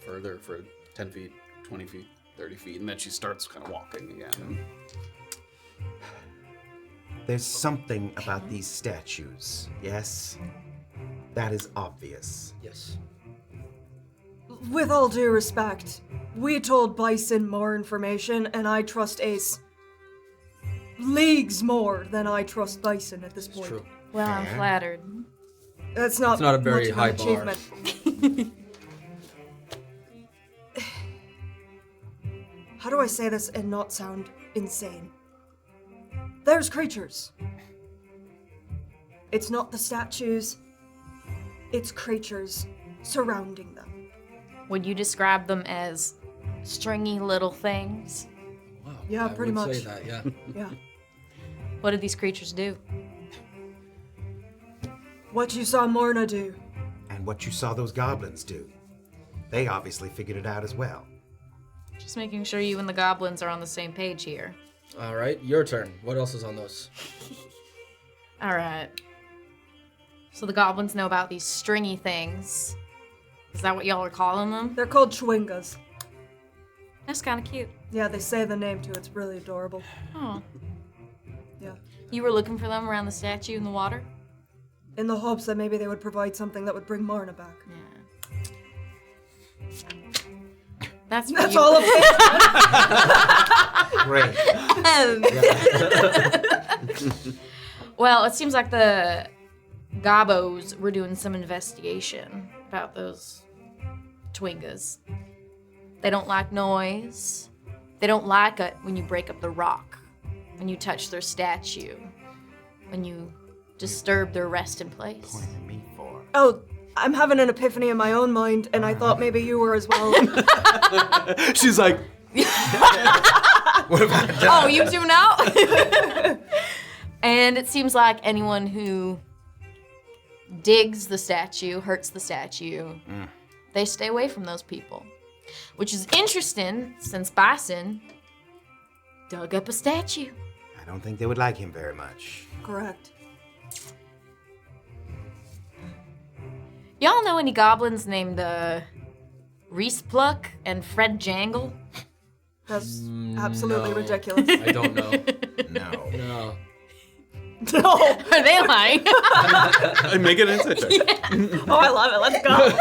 Speaker 1: further for 10 feet, 20 feet, 30 feet, and then she starts kind of walking again.
Speaker 8: There's something about these statues, yes? That is obvious.
Speaker 3: Yes.
Speaker 6: With all due respect, we told Bison more information, and I trust Ace leagues more than I trust Bison at this point.
Speaker 3: True.
Speaker 4: Well, I'm flattered.
Speaker 6: That's not,
Speaker 3: It's not a very
Speaker 6: much of
Speaker 3: high
Speaker 6: an
Speaker 3: bar.
Speaker 6: achievement. How do I say this and not sound insane? There's creatures. It's not the statues, it's creatures surrounding them.
Speaker 4: Would you describe them as stringy little things?
Speaker 3: Wow.
Speaker 6: Yeah,
Speaker 3: I
Speaker 6: pretty
Speaker 3: would
Speaker 6: much.
Speaker 3: say that, yeah.
Speaker 6: Yeah.
Speaker 4: What did these creatures do?
Speaker 6: What you saw Morna do.
Speaker 8: And what you saw those goblins do. They obviously figured it out as well.
Speaker 4: Just making sure you and the goblins are on the same page here.
Speaker 3: All right, your turn. What else is on those?
Speaker 4: All right. So the goblins know about these stringy things. Is that what y'all are calling them?
Speaker 6: They're called chwingas.
Speaker 4: That's kind of cute.
Speaker 6: Yeah, they say the name too. It's really adorable.
Speaker 4: Oh.
Speaker 6: Yeah.
Speaker 4: You were looking for them around the statue in the water?
Speaker 6: In the hopes that maybe they would provide something that would bring Morna back.
Speaker 4: Yeah. That's for
Speaker 6: That's
Speaker 4: you.
Speaker 6: all of it.
Speaker 8: Great.
Speaker 4: Well, it seems like the Gobos were doing some investigation about those Twingas. They don't like noise. They don't like it when you break up the rock, when you touch their statue, when you disturb their resting place.
Speaker 8: Pointing at me for.
Speaker 6: Oh, I'm having an epiphany in my own mind, and I thought maybe you were as well.
Speaker 1: She's like,
Speaker 2: What about that?
Speaker 4: Oh, you do now? And it seems like anyone who digs the statue, hurts the statue, they stay away from those people. Which is interesting, since Bison dug up a statue.
Speaker 8: I don't think they would like him very much.
Speaker 6: Correct.
Speaker 4: Y'all know any goblins named Reese Pluck and Fred Jangle?
Speaker 6: That's absolutely ridiculous.
Speaker 3: I don't know.
Speaker 2: No.
Speaker 3: No.
Speaker 6: No.
Speaker 4: Are they lying?
Speaker 1: I make an insight check.
Speaker 6: Oh, I love it. Let's go.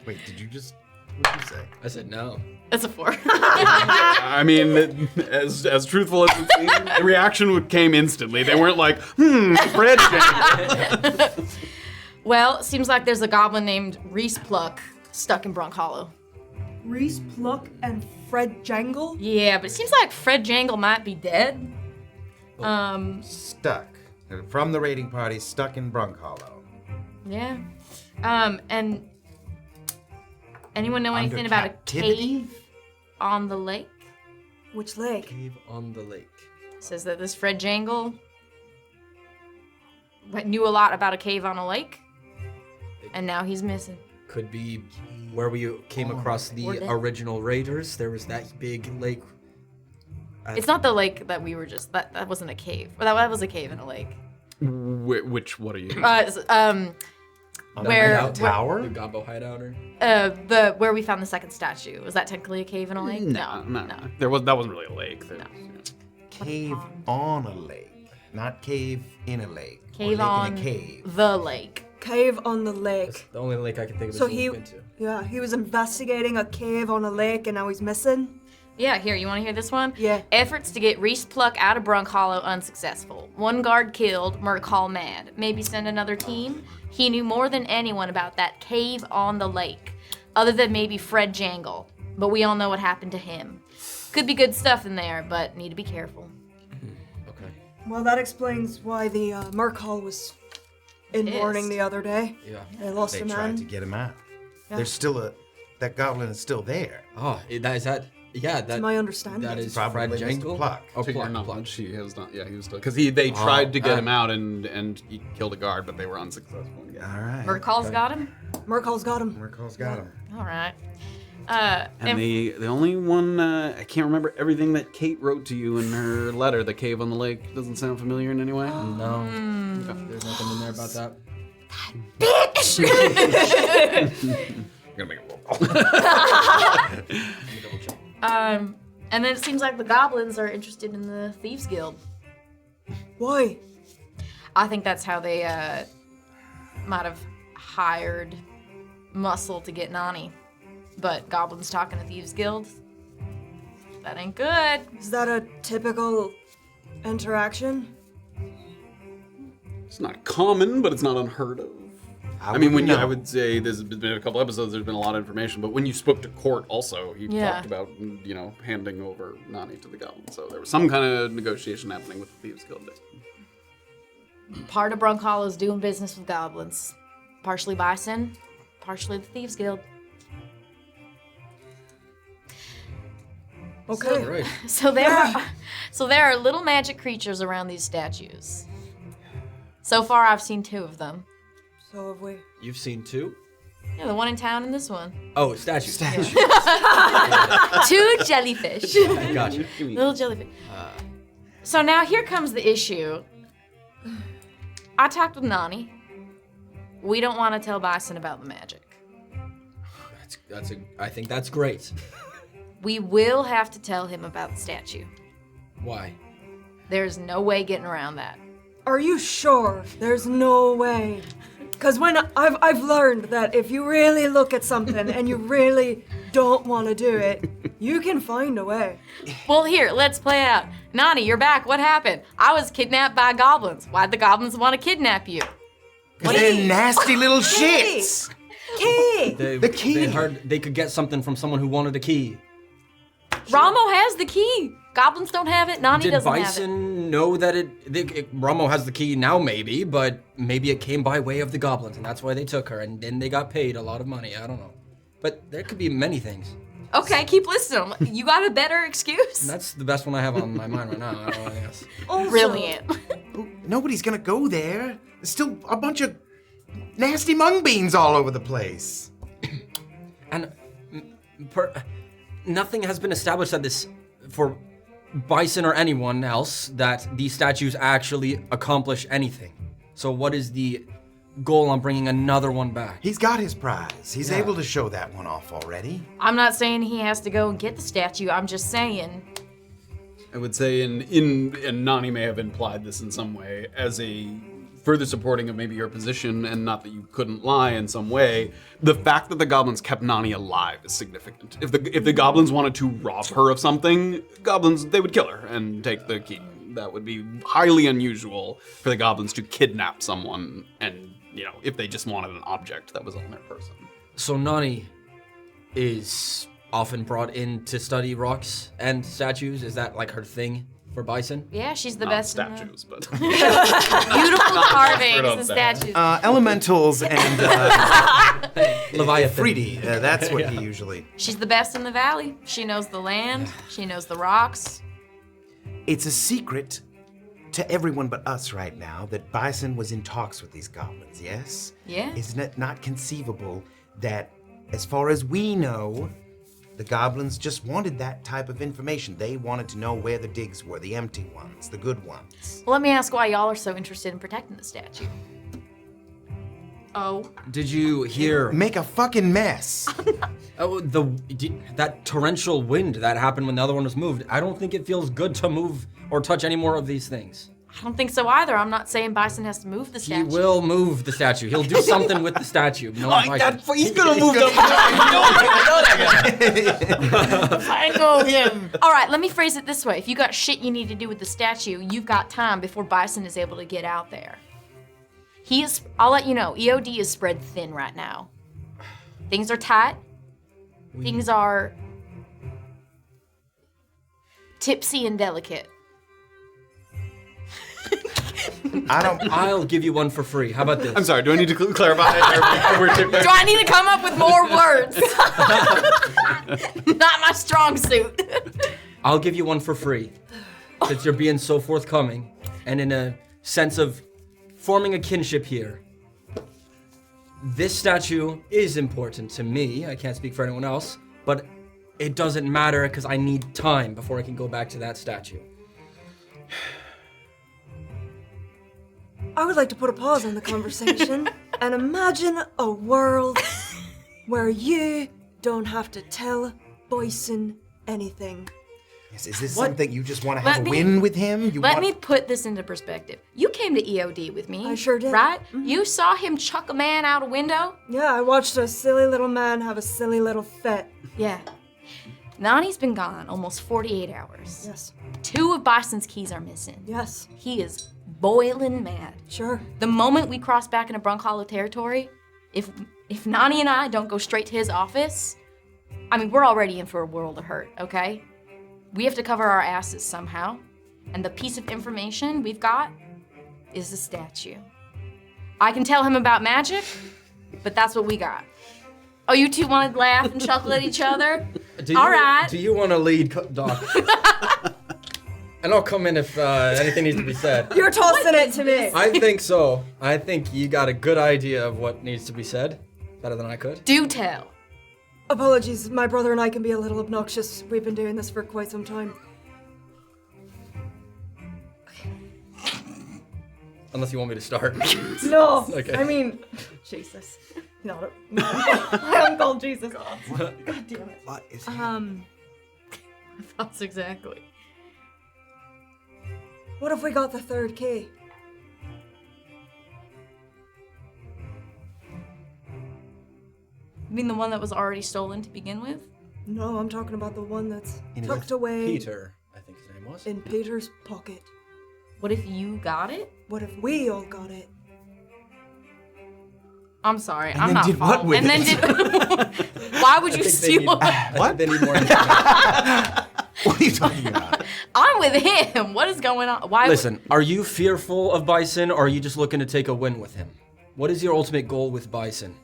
Speaker 2: Wait, did you just? What did you say?
Speaker 3: I said no.
Speaker 4: That's a 4.
Speaker 1: I mean, as truthful as it seemed, the reaction came instantly. They weren't like, Fred Jangle.
Speaker 4: Well, it seems like there's a goblin named Reese Pluck stuck in Brunkhollow.
Speaker 6: Reese Pluck and Fred Jangle?
Speaker 4: Yeah, but it seems like Fred Jangle might be dead.
Speaker 2: Stuck. From the raiding party, stuck in Brunkhollow.
Speaker 4: Yeah. And anyone know anything about a cave on the lake?
Speaker 6: Which lake?
Speaker 3: Cave on the lake.
Speaker 4: It says that this Fred Jangle knew a lot about a cave on a lake, and now he's missing.
Speaker 3: Could be where we came across the
Speaker 4: Or dead.
Speaker 3: original raiders. There was that big lake.
Speaker 4: It's not the lake that we were just. That wasn't a cave. Well, that was a cave in a lake.
Speaker 1: What are you?
Speaker 4: Where
Speaker 3: hideout
Speaker 2: Tower?
Speaker 3: The Gobbo hideout or?
Speaker 4: where we found the second statue. Was that technically a cave in a lake?
Speaker 1: No. That wasn't really a lake.
Speaker 2: Cave on a lake, not cave in a lake. Or
Speaker 4: Cave
Speaker 2: lake
Speaker 4: on
Speaker 2: in a cave.
Speaker 4: the lake.
Speaker 6: Cave on the lake.
Speaker 3: That's the only lake I can think of.
Speaker 6: So
Speaker 3: is
Speaker 6: he,
Speaker 3: been to.
Speaker 6: yeah, he was investigating a cave on a lake, and now he's missing.
Speaker 4: Yeah, here, you want to hear this one?
Speaker 6: Yeah.
Speaker 4: Efforts to get Reese Pluck out of Brunkhollow unsuccessful. One guard killed, Mercall mad. Maybe send another team? He knew more than anyone about that cave on the lake, other than maybe Fred Jangle. But we all know what happened to him. Could be good stuff in there, but need to be careful.
Speaker 3: Okay.
Speaker 6: Well, that explains why the Mercall was in
Speaker 4: Pissed.
Speaker 6: mourning the other day.
Speaker 3: Yeah.
Speaker 6: They lost
Speaker 2: They
Speaker 6: a
Speaker 2: tried
Speaker 6: man.
Speaker 2: to get him out.
Speaker 6: Yeah.
Speaker 2: There's still that goblin is still there.
Speaker 3: Oh, is that? Yeah, that.
Speaker 6: To my understanding.
Speaker 3: That is
Speaker 2: Probably
Speaker 3: Fred
Speaker 2: Mr.
Speaker 3: Jangle.
Speaker 2: Pluck.
Speaker 3: Oh,
Speaker 1: To your
Speaker 3: Pluck.
Speaker 1: knowledge, he has not. Yeah, he was still because they tried to get him out and he killed a guard, but they were unsuccessful.
Speaker 2: All right.
Speaker 4: Mercall's got him?
Speaker 6: Merkel's got him.
Speaker 2: Merkel's got him.
Speaker 4: All right.
Speaker 1: And the only one, I can't remember everything that Kate wrote to you in her letter, The Cave on the Lake. Doesn't sound familiar in any way?
Speaker 3: No, there's nothing in there about that.
Speaker 2: You're gonna make a roll call.
Speaker 4: And then it seems like the goblins are interested in the Thieves Guild.
Speaker 6: Why?
Speaker 4: I think that's how they might have hired Muscle to get Nani. But goblins talking to Thieves Guild? That ain't good.
Speaker 6: Is that a typical interaction?
Speaker 1: It's not common, but it's not unheard of. I mean, I would say there's been a couple episodes, there's been a lot of information, but when you spoke to Court also, he talked about, handing over Nani to the goblin. So there was some kind of negotiation happening with the Thieves Guild.
Speaker 4: Part of Brunkhollow is doing business with goblins. Partially Bison, partially the Thieves Guild.
Speaker 6: Okay.
Speaker 3: Right.
Speaker 4: So there are little magic creatures around these statues. So far, I've seen 2 of them.
Speaker 6: So have we.
Speaker 3: You've seen 2?
Speaker 4: Yeah, the one in town and this one.
Speaker 3: Oh, statues.
Speaker 4: 2 jellyfish.
Speaker 3: Gotcha.
Speaker 4: Little jellyfish. So now here comes the issue. I talked with Nani. We don't want to tell Bison about the magic.
Speaker 3: I think that's great.
Speaker 4: We will have to tell him about the statue.
Speaker 3: Why?
Speaker 4: There's no way getting around that.
Speaker 6: Are you sure? There's no way. Because when I've learned that if you really look at something and you really don't want to do it, you can find a way.
Speaker 4: Well, here, let's play it out. Nani, you're back. What happened? I was kidnapped by goblins. Why'd the goblins want to kidnap you?
Speaker 8: They're nasty little shits.
Speaker 6: Key!
Speaker 2: The key.
Speaker 3: They heard they could get something from someone who wanted a key.
Speaker 4: Ramo has the key. Goblins don't have it. Nani
Speaker 3: Did
Speaker 4: doesn't have it.
Speaker 3: Bison know that Ramo has the key now, maybe, but maybe it came by way of the goblins, and that's why they took her, and then they got paid a lot of money. I don't know. But there could be many things.
Speaker 4: Okay, keep listening. You got a better excuse?
Speaker 3: That's the best one I have on my mind right now. I don't know anything else.
Speaker 6: Also,
Speaker 4: Brilliant.
Speaker 8: Nobody's gonna go there. There's still a bunch of nasty mung beans all over the place.
Speaker 3: And nothing has been established that for Bison or anyone else, that these statues actually accomplish anything. So what is the goal on bringing another one back?
Speaker 8: He's got his prize. He's able to show that one off already.
Speaker 4: I'm not saying he has to go and get the statue. I'm just saying.
Speaker 1: I would say, and Nani may have implied this in some way, as a further supporting of maybe your position, and not that you couldn't lie in some way, the fact that the goblins kept Nani alive is significant. If the goblins wanted to rob her of something, they would kill her and take the key. That would be highly unusual for the goblins to kidnap someone, and if they just wanted an object that was on their person.
Speaker 3: So Nani is often brought in to study rocks and statues. Is that like her thing for Bison?
Speaker 4: Yeah, she's the
Speaker 1: Not
Speaker 4: best.
Speaker 1: statues, but
Speaker 4: Beautiful carvings
Speaker 1: on
Speaker 4: and
Speaker 1: that.
Speaker 4: statues.
Speaker 8: Elementals and
Speaker 3: Leviathan.
Speaker 8: 3D. That's what he usually.
Speaker 4: She's the best in the valley. She knows the land. She knows the rocks.
Speaker 8: It's a secret to everyone but us right now that Bison was in talks with these goblins, yes?
Speaker 4: Yeah.
Speaker 8: Isn't it not conceivable that, as far as we know, the goblins just wanted that type of information? They wanted to know where the digs were, the empty ones, the good ones.
Speaker 4: Well, let me ask why y'all are so interested in protecting the statue. Oh.
Speaker 3: Did you hear
Speaker 8: Make a fucking mess.
Speaker 3: that torrential wind that happened when the other one was moved? I don't think it feels good to move or touch any more of these things.
Speaker 4: I don't think so either. I'm not saying Bison has to move the
Speaker 3: He
Speaker 4: statue.
Speaker 3: will move the statue. He'll do something with the statue. No, Bison.
Speaker 1: He's gonna move the.
Speaker 4: I know him. All right, let me phrase it this way. If you got shit you need to do with the statue, you've got time before Bison is able to get out there. I'll let you know, EOD is spread thin right now. Things are tight. Things are tipsy and delicate.
Speaker 3: I'll give you one for free. How about this?
Speaker 1: I'm sorry. Do I need to clarify?
Speaker 4: Do I need to come up with more words? Not my strong suit.
Speaker 3: I'll give you one for free, since you're being so forthcoming, and in a sense of forming a kinship here. This statue is important to me. I can't speak for anyone else, but it doesn't matter because I need time before I can go back to that statue.
Speaker 6: I would like to put a pause on the conversation and imagine a world where you don't have to tell Bison anything.
Speaker 8: Yes, is this something you just want to
Speaker 4: Let
Speaker 8: have a
Speaker 4: me-
Speaker 8: win with him?
Speaker 4: Let me put this into perspective. You came to EOD with me.
Speaker 6: I sure did.
Speaker 4: Right? You saw him chuck a man out a window?
Speaker 6: Yeah, I watched a silly little man have a silly little fit.
Speaker 4: Yeah. Nani's been gone almost 48 hours.
Speaker 6: Yes.
Speaker 4: 2 of Bison's keys are missing.
Speaker 6: Yes.
Speaker 4: He is boiling mad.
Speaker 6: Sure.
Speaker 4: The moment we cross back into Brunkhollow territory, if Nani and I don't go straight to his office, I mean, we're already in for a world of hurt, okay? We have to cover our asses somehow, and the piece of information we've got is the statue. I can tell him about magic, but that's what we got. Oh, you two want to laugh and chuckle at each other? All right.
Speaker 3: Do you want to lead, Doc? And I'll come in if anything needs to be said.
Speaker 6: You're tossing it to me.
Speaker 3: I think so. I think you got a good idea of what needs to be said. Better than I could.
Speaker 4: Do tell.
Speaker 6: Apologies, my brother and I can be a little obnoxious. We've been doing this for quite some time.
Speaker 3: Unless you want me to start.
Speaker 6: No,
Speaker 3: Okay.
Speaker 6: I mean, Jesus. No, I haven't called Jesus. God damn it.
Speaker 8: What is
Speaker 4: That's exactly.
Speaker 6: What if we got the 3rd key?
Speaker 4: You mean the one that was already stolen to begin with?
Speaker 6: No, I'm talking about the one that's
Speaker 3: In
Speaker 6: tucked
Speaker 3: with
Speaker 6: away
Speaker 3: Peter, I think his name was.
Speaker 6: in Peter's pocket.
Speaker 4: What if you got it?
Speaker 6: What if we all got it?
Speaker 4: I'm sorry,
Speaker 8: And
Speaker 4: I'm
Speaker 8: then
Speaker 4: not
Speaker 8: did what
Speaker 4: following.
Speaker 8: with
Speaker 4: And then did. Why would you steal it?
Speaker 3: I think they need more information.
Speaker 8: What are you talking about?
Speaker 4: I'm with him. What is going on? Why?
Speaker 3: Listen, are you fearful of Bison, or are you just looking to take a win with him? What is your ultimate goal with Bison?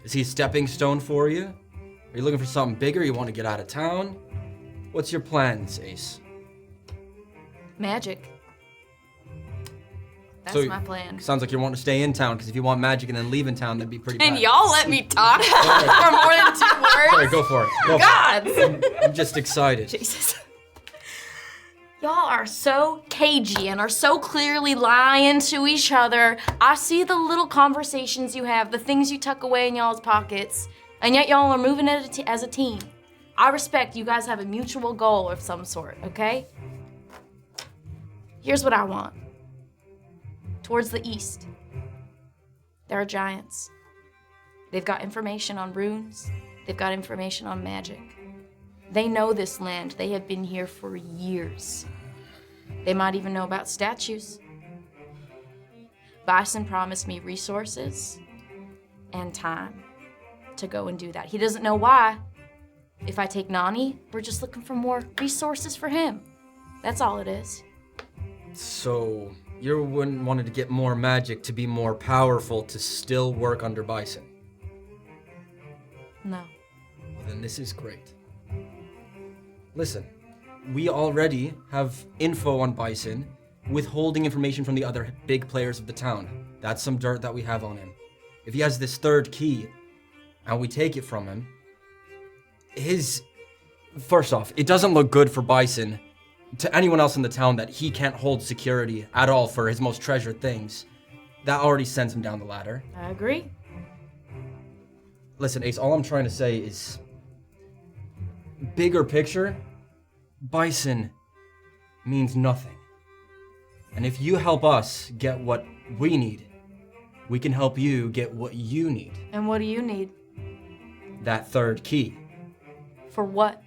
Speaker 3: Is he a stepping stone for you? Are you looking for something bigger? You want to get out of town? What's your plans, Ace?
Speaker 4: Magic. That's
Speaker 3: So-
Speaker 4: my plan.
Speaker 3: Sounds like you want to stay in town, because if you want magic and then leave in town, that'd be pretty
Speaker 4: And
Speaker 3: bad.
Speaker 4: y'all let me talk for more than 2 words?
Speaker 3: Sorry, go for it. Go for
Speaker 4: God!
Speaker 3: it. I'm just excited.
Speaker 4: Jesus. Y'all are so cagey and are so clearly lying to each other. I see the little conversations you have, the things you tuck away in y'all's pockets, and yet y'all are moving as a team. I respect you guys have a mutual goal of some sort, okay? Here's what I want. Towards the east, there are giants. They've got information on runes. They've got information on magic. They know this land. They have been here for years. They might even know about statues. Bison promised me resources and time to go and do that. He doesn't know why. If I take Nani, we're just looking for more resources for him. That's all it is.
Speaker 3: So, you wouldn't wanted to get more magic to be more powerful to still work under Bison?
Speaker 4: No.
Speaker 3: Well, then this is great. Listen, we already have info on Bison, withholding information from the other big players of the town. That's some dirt that we have on him. If he has this 3rd key, and we take it from him, first off, it doesn't look good for Bison to anyone else in the town that he can't hold security at all for his most treasured things. That already sends him down the ladder.
Speaker 4: I agree.
Speaker 3: Listen, Ace, all I'm trying to say is, bigger picture, Bison means nothing. And if you help us get what we need, we can help you get what you need.
Speaker 4: And what do you need?
Speaker 3: That 3rd key.
Speaker 4: For what?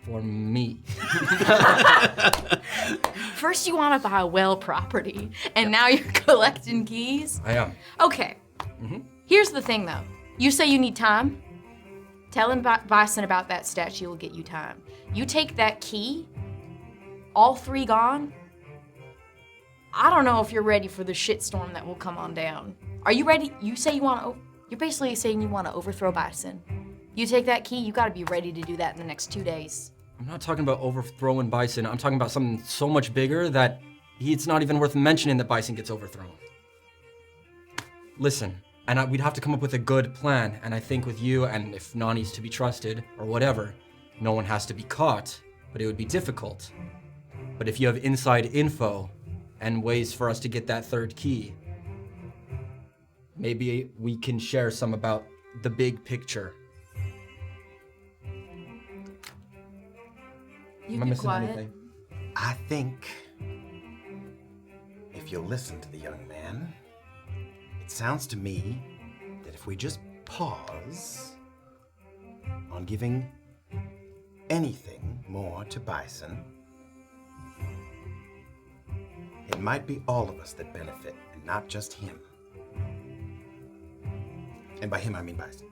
Speaker 3: For me.
Speaker 4: First you want to buy a well property, and now you're collecting keys?
Speaker 3: I am.
Speaker 4: Okay. Here's the thing, though. You say you need time. Telling Bison about that statue will get you time. You take that key, all 3 gone. I don't know if you're ready for the shitstorm that will come on down. Are you ready? You say you want to. You're basically saying you want to overthrow Bison. You take that key. You got to be ready to do that in the next 2 days.
Speaker 3: I'm not talking about overthrowing Bison. I'm talking about something so much bigger that it's not even worth mentioning that Bison gets overthrown. Listen, And we'd have to come up with a good plan. And I think with you, and if Nani's to be trusted, or whatever, no one has to be caught, but it would be difficult. But if you have inside info and ways for us to get that third key, maybe we can share some about the big picture.
Speaker 4: You
Speaker 3: Am I
Speaker 4: be
Speaker 3: missing
Speaker 4: quiet.
Speaker 3: anything?
Speaker 8: I think if you'll listen to the young man, it sounds to me that if we just pause on giving anything more to Bison, it might be all of us that benefit, and not just him. And by him, I mean Bison.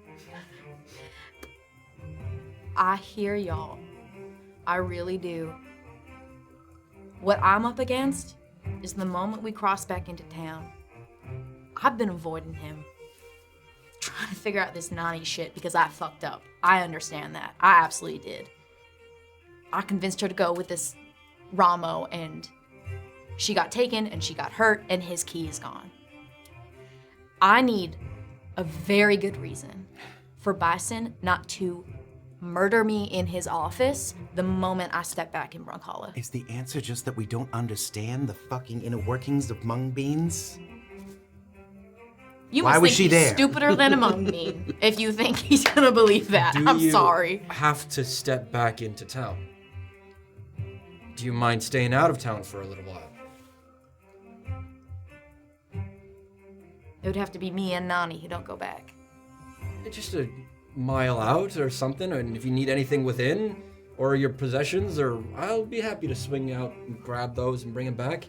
Speaker 4: I hear y'all. I really do. What I'm up against is the moment we cross back into town. I've been avoiding him. Trying to figure out this Nani shit because I fucked up. I understand that. I absolutely did. I convinced her to go with this Ramo, and she got taken and she got hurt and his key is gone. I need a very good reason for Bison not to murder me in his office the moment I step back in Brunkhollow.
Speaker 8: Is the answer just that we don't understand the fucking inner workings of mung beans?
Speaker 4: You
Speaker 8: Why
Speaker 4: must
Speaker 8: was
Speaker 4: think
Speaker 8: she
Speaker 4: he's
Speaker 8: there?
Speaker 4: stupider than a mung bean if you think he's gonna believe that.
Speaker 3: Do
Speaker 4: I'm
Speaker 3: you
Speaker 4: sorry.
Speaker 3: have to step back into town? Do you mind staying out of town for a little while?
Speaker 4: It would have to be me and Nani who don't go back.
Speaker 3: Just a mile out or something, and if you need anything within, or your possessions, or I'll be happy to swing out and grab those and bring them back.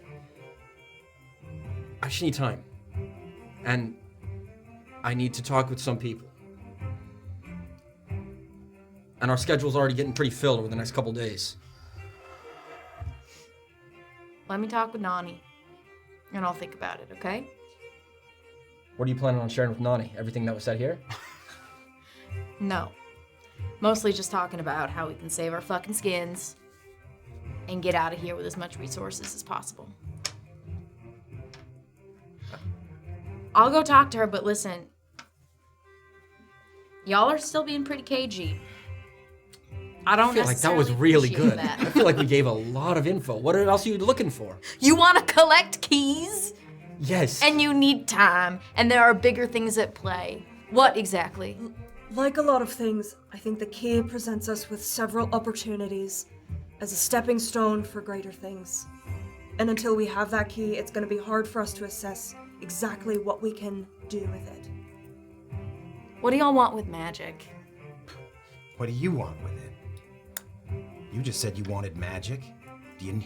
Speaker 3: I just need time. And I need to talk with some people. And our schedule's already getting pretty filled over the next couple days.
Speaker 4: Let me talk with Nani, and I'll think about it, okay?
Speaker 3: What are you planning on sharing with Nani? Everything that was said here?
Speaker 4: No. Mostly just talking about how we can save our fucking skins and get out of here with as much resources as possible. I'll go talk to her, but listen. Y'all are still being pretty cagey. I don't
Speaker 3: I feel like that was
Speaker 4: necessarily
Speaker 3: really
Speaker 4: appreciate
Speaker 3: good.
Speaker 4: that.
Speaker 3: I feel like we gave a lot of info. What else are you looking for?
Speaker 4: You want to collect keys?
Speaker 3: Yes.
Speaker 4: And you need time, and there are bigger things at play. What exactly?
Speaker 6: Like a lot of things, I think the key presents us with several opportunities as a stepping stone for greater things. And until we have that key, it's going to be hard for us to assess exactly what we can do with it.
Speaker 4: What do y'all want with magic?
Speaker 8: What do you want with it? You just said you wanted magic. Do you...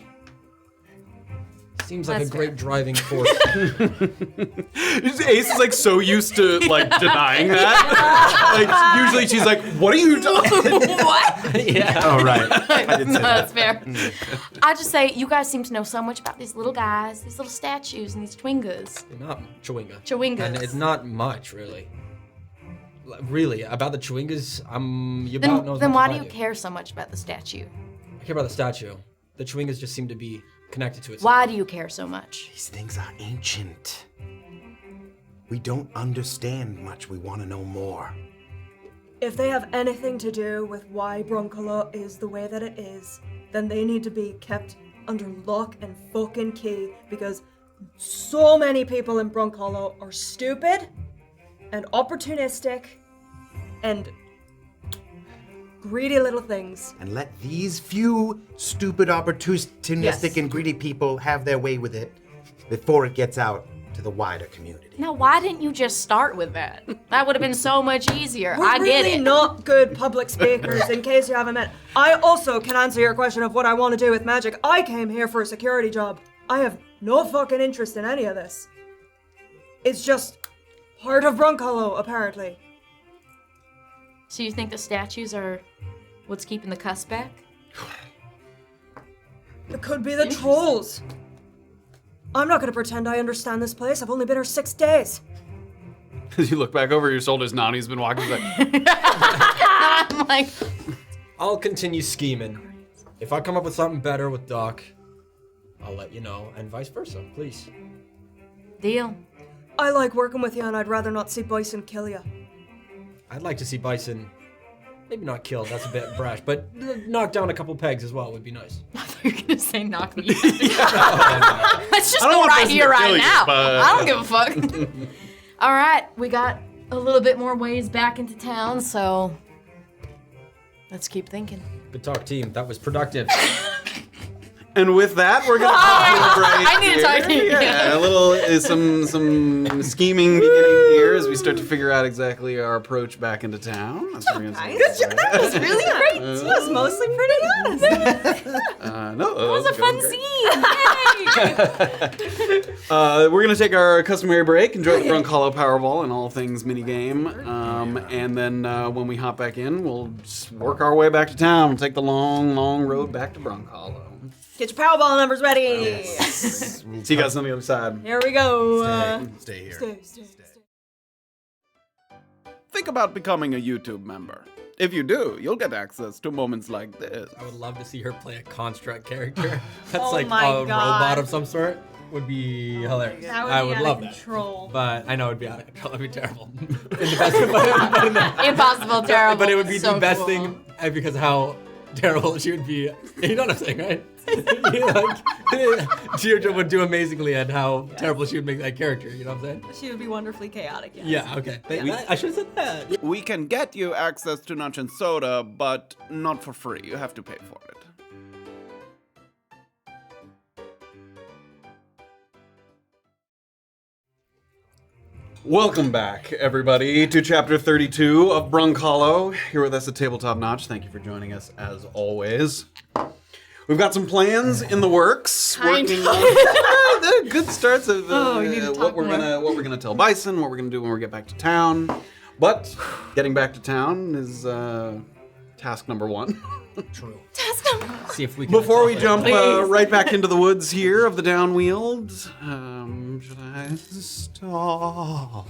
Speaker 3: Seems like
Speaker 4: That's
Speaker 3: a great
Speaker 4: fair.
Speaker 3: driving force.
Speaker 1: Ace is like so used to like denying that. Like usually she's like, "What are you doing?"
Speaker 4: What?
Speaker 3: Yeah.
Speaker 2: Oh, right. I didn't
Speaker 4: No,
Speaker 2: say that.
Speaker 4: that's fair. I just say, you guys seem to know so much about these little guys, these little statues, and these twingas.
Speaker 3: They're not Chewinga.
Speaker 4: Chewingas.
Speaker 3: And it's not much, really. Really, about the Chewingas, you about know as
Speaker 4: Then
Speaker 3: much
Speaker 4: why
Speaker 3: as
Speaker 4: do
Speaker 3: I
Speaker 4: you care so much about the statue?
Speaker 3: I care about the statue. The Chewingas just seem to be connected to it.
Speaker 4: Why do you care so much?
Speaker 8: These things are ancient. We don't understand much. We want to know more.
Speaker 6: If they have anything to do with why Brunkhollow is the way that it is, then they need to be kept under lock and fucking key, because so many people in Brunkhollow are stupid and opportunistic and greedy little things.
Speaker 8: And let these few stupid, opportunistic,
Speaker 6: Yes.
Speaker 8: and greedy people have their way with it before it gets out to the wider community.
Speaker 4: Now, why didn't you just start with that? That would have been so much easier.
Speaker 6: We're
Speaker 4: I get
Speaker 6: really
Speaker 4: it.
Speaker 6: not good public speakers, in case you haven't met. I also can answer your question of what I want to do with magic. I came here for a security job. I have no fucking interest in any of this. It's just part of Brunkhollow, apparently.
Speaker 4: So you think the statues are what's keeping the cuss back?
Speaker 6: It could be the trolls. I'm not gonna pretend I understand this place. I've only been here 6 days.
Speaker 1: As you look back over your shoulders, Nani's been walking back.
Speaker 4: I'm like,
Speaker 3: I'll continue scheming. If I come up with something better with Doc, I'll let you know, and vice versa, please.
Speaker 4: deal.
Speaker 6: I like working with you, and I'd rather not see Bison kill you.
Speaker 3: I'd like to see Bison, maybe not killed, that's a bit brash, but knock down a couple pegs as well would be nice.
Speaker 4: I thought you were gonna say knock me out. Let's just go right here, right now. I don't give a fuck. All right, we got a little bit more ways back into town, so let's keep thinking.
Speaker 3: Good talk, team. That was productive.
Speaker 1: And with that, we're gonna talk right
Speaker 4: I need to talk to you.
Speaker 1: Yeah, a little some scheming beginning here as we start to figure out exactly our approach back into town. That's what we're gonna say.
Speaker 6: Good job. That was really great. That was mostly pretty honest.
Speaker 1: No,
Speaker 4: It was a fun scene. Yay!
Speaker 1: we're gonna take our customary break, enjoy the Brunkhollow Powerball and all things minigame, and then when we hop back in, we'll just work our way back to town. We'll take the long road back to Brunkhollow.
Speaker 6: Get your Powerball numbers ready.
Speaker 1: See you guys on the other side.
Speaker 6: Here we go.
Speaker 2: Stay here.
Speaker 6: Stay.
Speaker 5: Think about becoming a YouTube member. If you do, you'll get access to moments like this.
Speaker 3: I would love to see her play a construct character. That's
Speaker 6: Oh
Speaker 3: like
Speaker 6: my
Speaker 3: a
Speaker 6: God.
Speaker 3: robot of some sort. Would be hilarious.
Speaker 6: That would
Speaker 3: I
Speaker 6: be
Speaker 3: would
Speaker 6: out
Speaker 3: love
Speaker 6: of control.
Speaker 3: that. But I know it'd be out of control. It'd be terrible. In the best,
Speaker 4: Impossible, terrible.
Speaker 3: but it would be
Speaker 4: so
Speaker 3: the best
Speaker 4: cool.
Speaker 3: thing because of how terrible she would be. You know what I'm saying, right? Deirdre would do amazingly at how terrible she would make that character. You know what I'm saying?
Speaker 6: She would be wonderfully chaotic. Yes.
Speaker 3: Yeah. Okay. I should have said that.
Speaker 5: We can get you access to Notch and Soda, but not for free. You have to pay for it.
Speaker 1: Welcome back, everybody, to Chapter 32 of Brunkhollow. Here with us at Tabletop Notch. Thank you for joining us, as always. We've got some plans in the works. Working on good starts of
Speaker 4: we need to
Speaker 1: what
Speaker 4: talk
Speaker 1: we're gonna tell Bison, what we're gonna do when we get back to town. But getting back to town is task number one.
Speaker 3: True.
Speaker 4: Task number one.
Speaker 3: See if we can.
Speaker 1: Before we
Speaker 3: accomplish
Speaker 1: jump right back into the woods here of the Downwield, should I stall?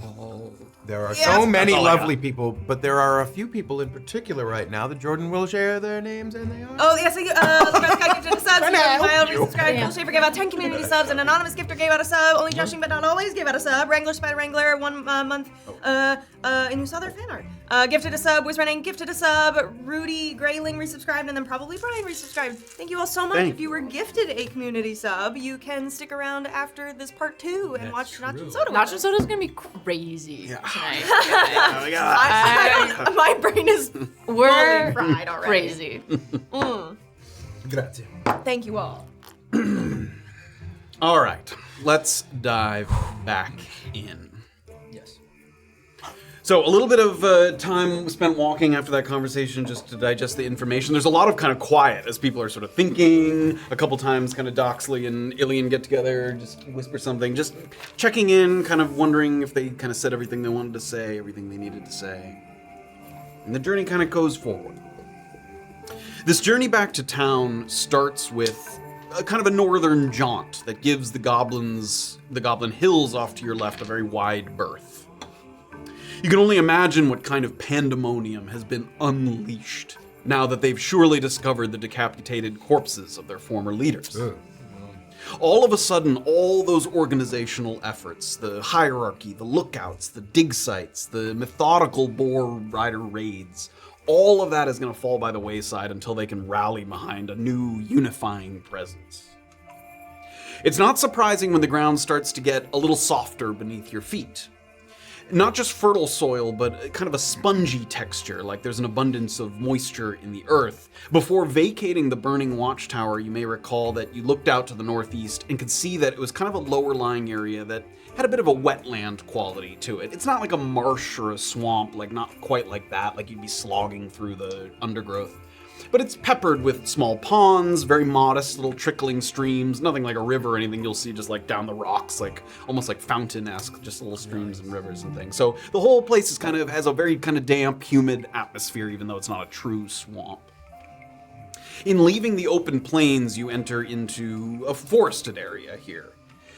Speaker 2: There are so many lovely people, but there are a few people in particular right now that Jordan will share their names and they are.
Speaker 6: Oh, yes, the best guy gifted a sub. Mild resubscribed.
Speaker 4: Yeah.
Speaker 6: Cool Shaver gave out 10 community subs. An anonymous gifter gave out a sub. Only Joshing but not always gave out a sub. Wrangler, Spider Wrangler, 1 month. And you saw their fan art. Gifted a sub. Was running. Gifted a sub. Rudy Grayling resubscribed, and then probably Brian resubscribed. Thank you all so much.
Speaker 1: Thank
Speaker 6: If you were gifted a community sub, you can stick around after this part 2 and watch Notch and Soda.
Speaker 4: Notch and Soda's gonna be crazy tonight.
Speaker 6: My brain is
Speaker 4: We're
Speaker 6: fried already.
Speaker 4: crazy.
Speaker 2: Grazie.
Speaker 6: Thank you all.
Speaker 1: All right, let's dive back in.
Speaker 3: Yes.
Speaker 1: So a little bit of time spent walking after that conversation just to digest the information. There's a lot of kind of quiet as people are sort of thinking. A couple times kind of Doxley and Illien get together, just whisper something, just checking in, kind of wondering if they kind of said everything they wanted to say, everything they needed to say. And the journey kind of goes forward. This journey back to town starts with a kind of a northern jaunt that gives the Goblin Hills off to your left a very wide berth. You can only imagine what kind of pandemonium has been unleashed now that they've surely discovered the decapitated corpses of their former leaders. All of a sudden, all those organizational efforts, the hierarchy, the lookouts, the dig sites, the methodical boar rider raids, all of that is going to fall by the wayside until they can rally behind a new unifying presence. It's not surprising when the ground starts to get a little softer beneath your feet. Not just fertile soil, but kind of a spongy texture, like there's an abundance of moisture in the earth. Before vacating the burning watchtower, you may recall that you looked out to the northeast and could see that it was kind of a lower-lying area that had a bit of a wetland quality to it. It's not like a marsh or a swamp, like not quite like that, like you'd be slogging through the undergrowth. But it's peppered with small ponds, very modest little trickling streams, nothing like a river or anything you'll see just like down the rocks, like almost like fountain-esque, just little streams and rivers and things. So the whole place is has a very kind of damp, humid atmosphere, even though it's not a true swamp. In leaving the open plains, you enter into a forested area here.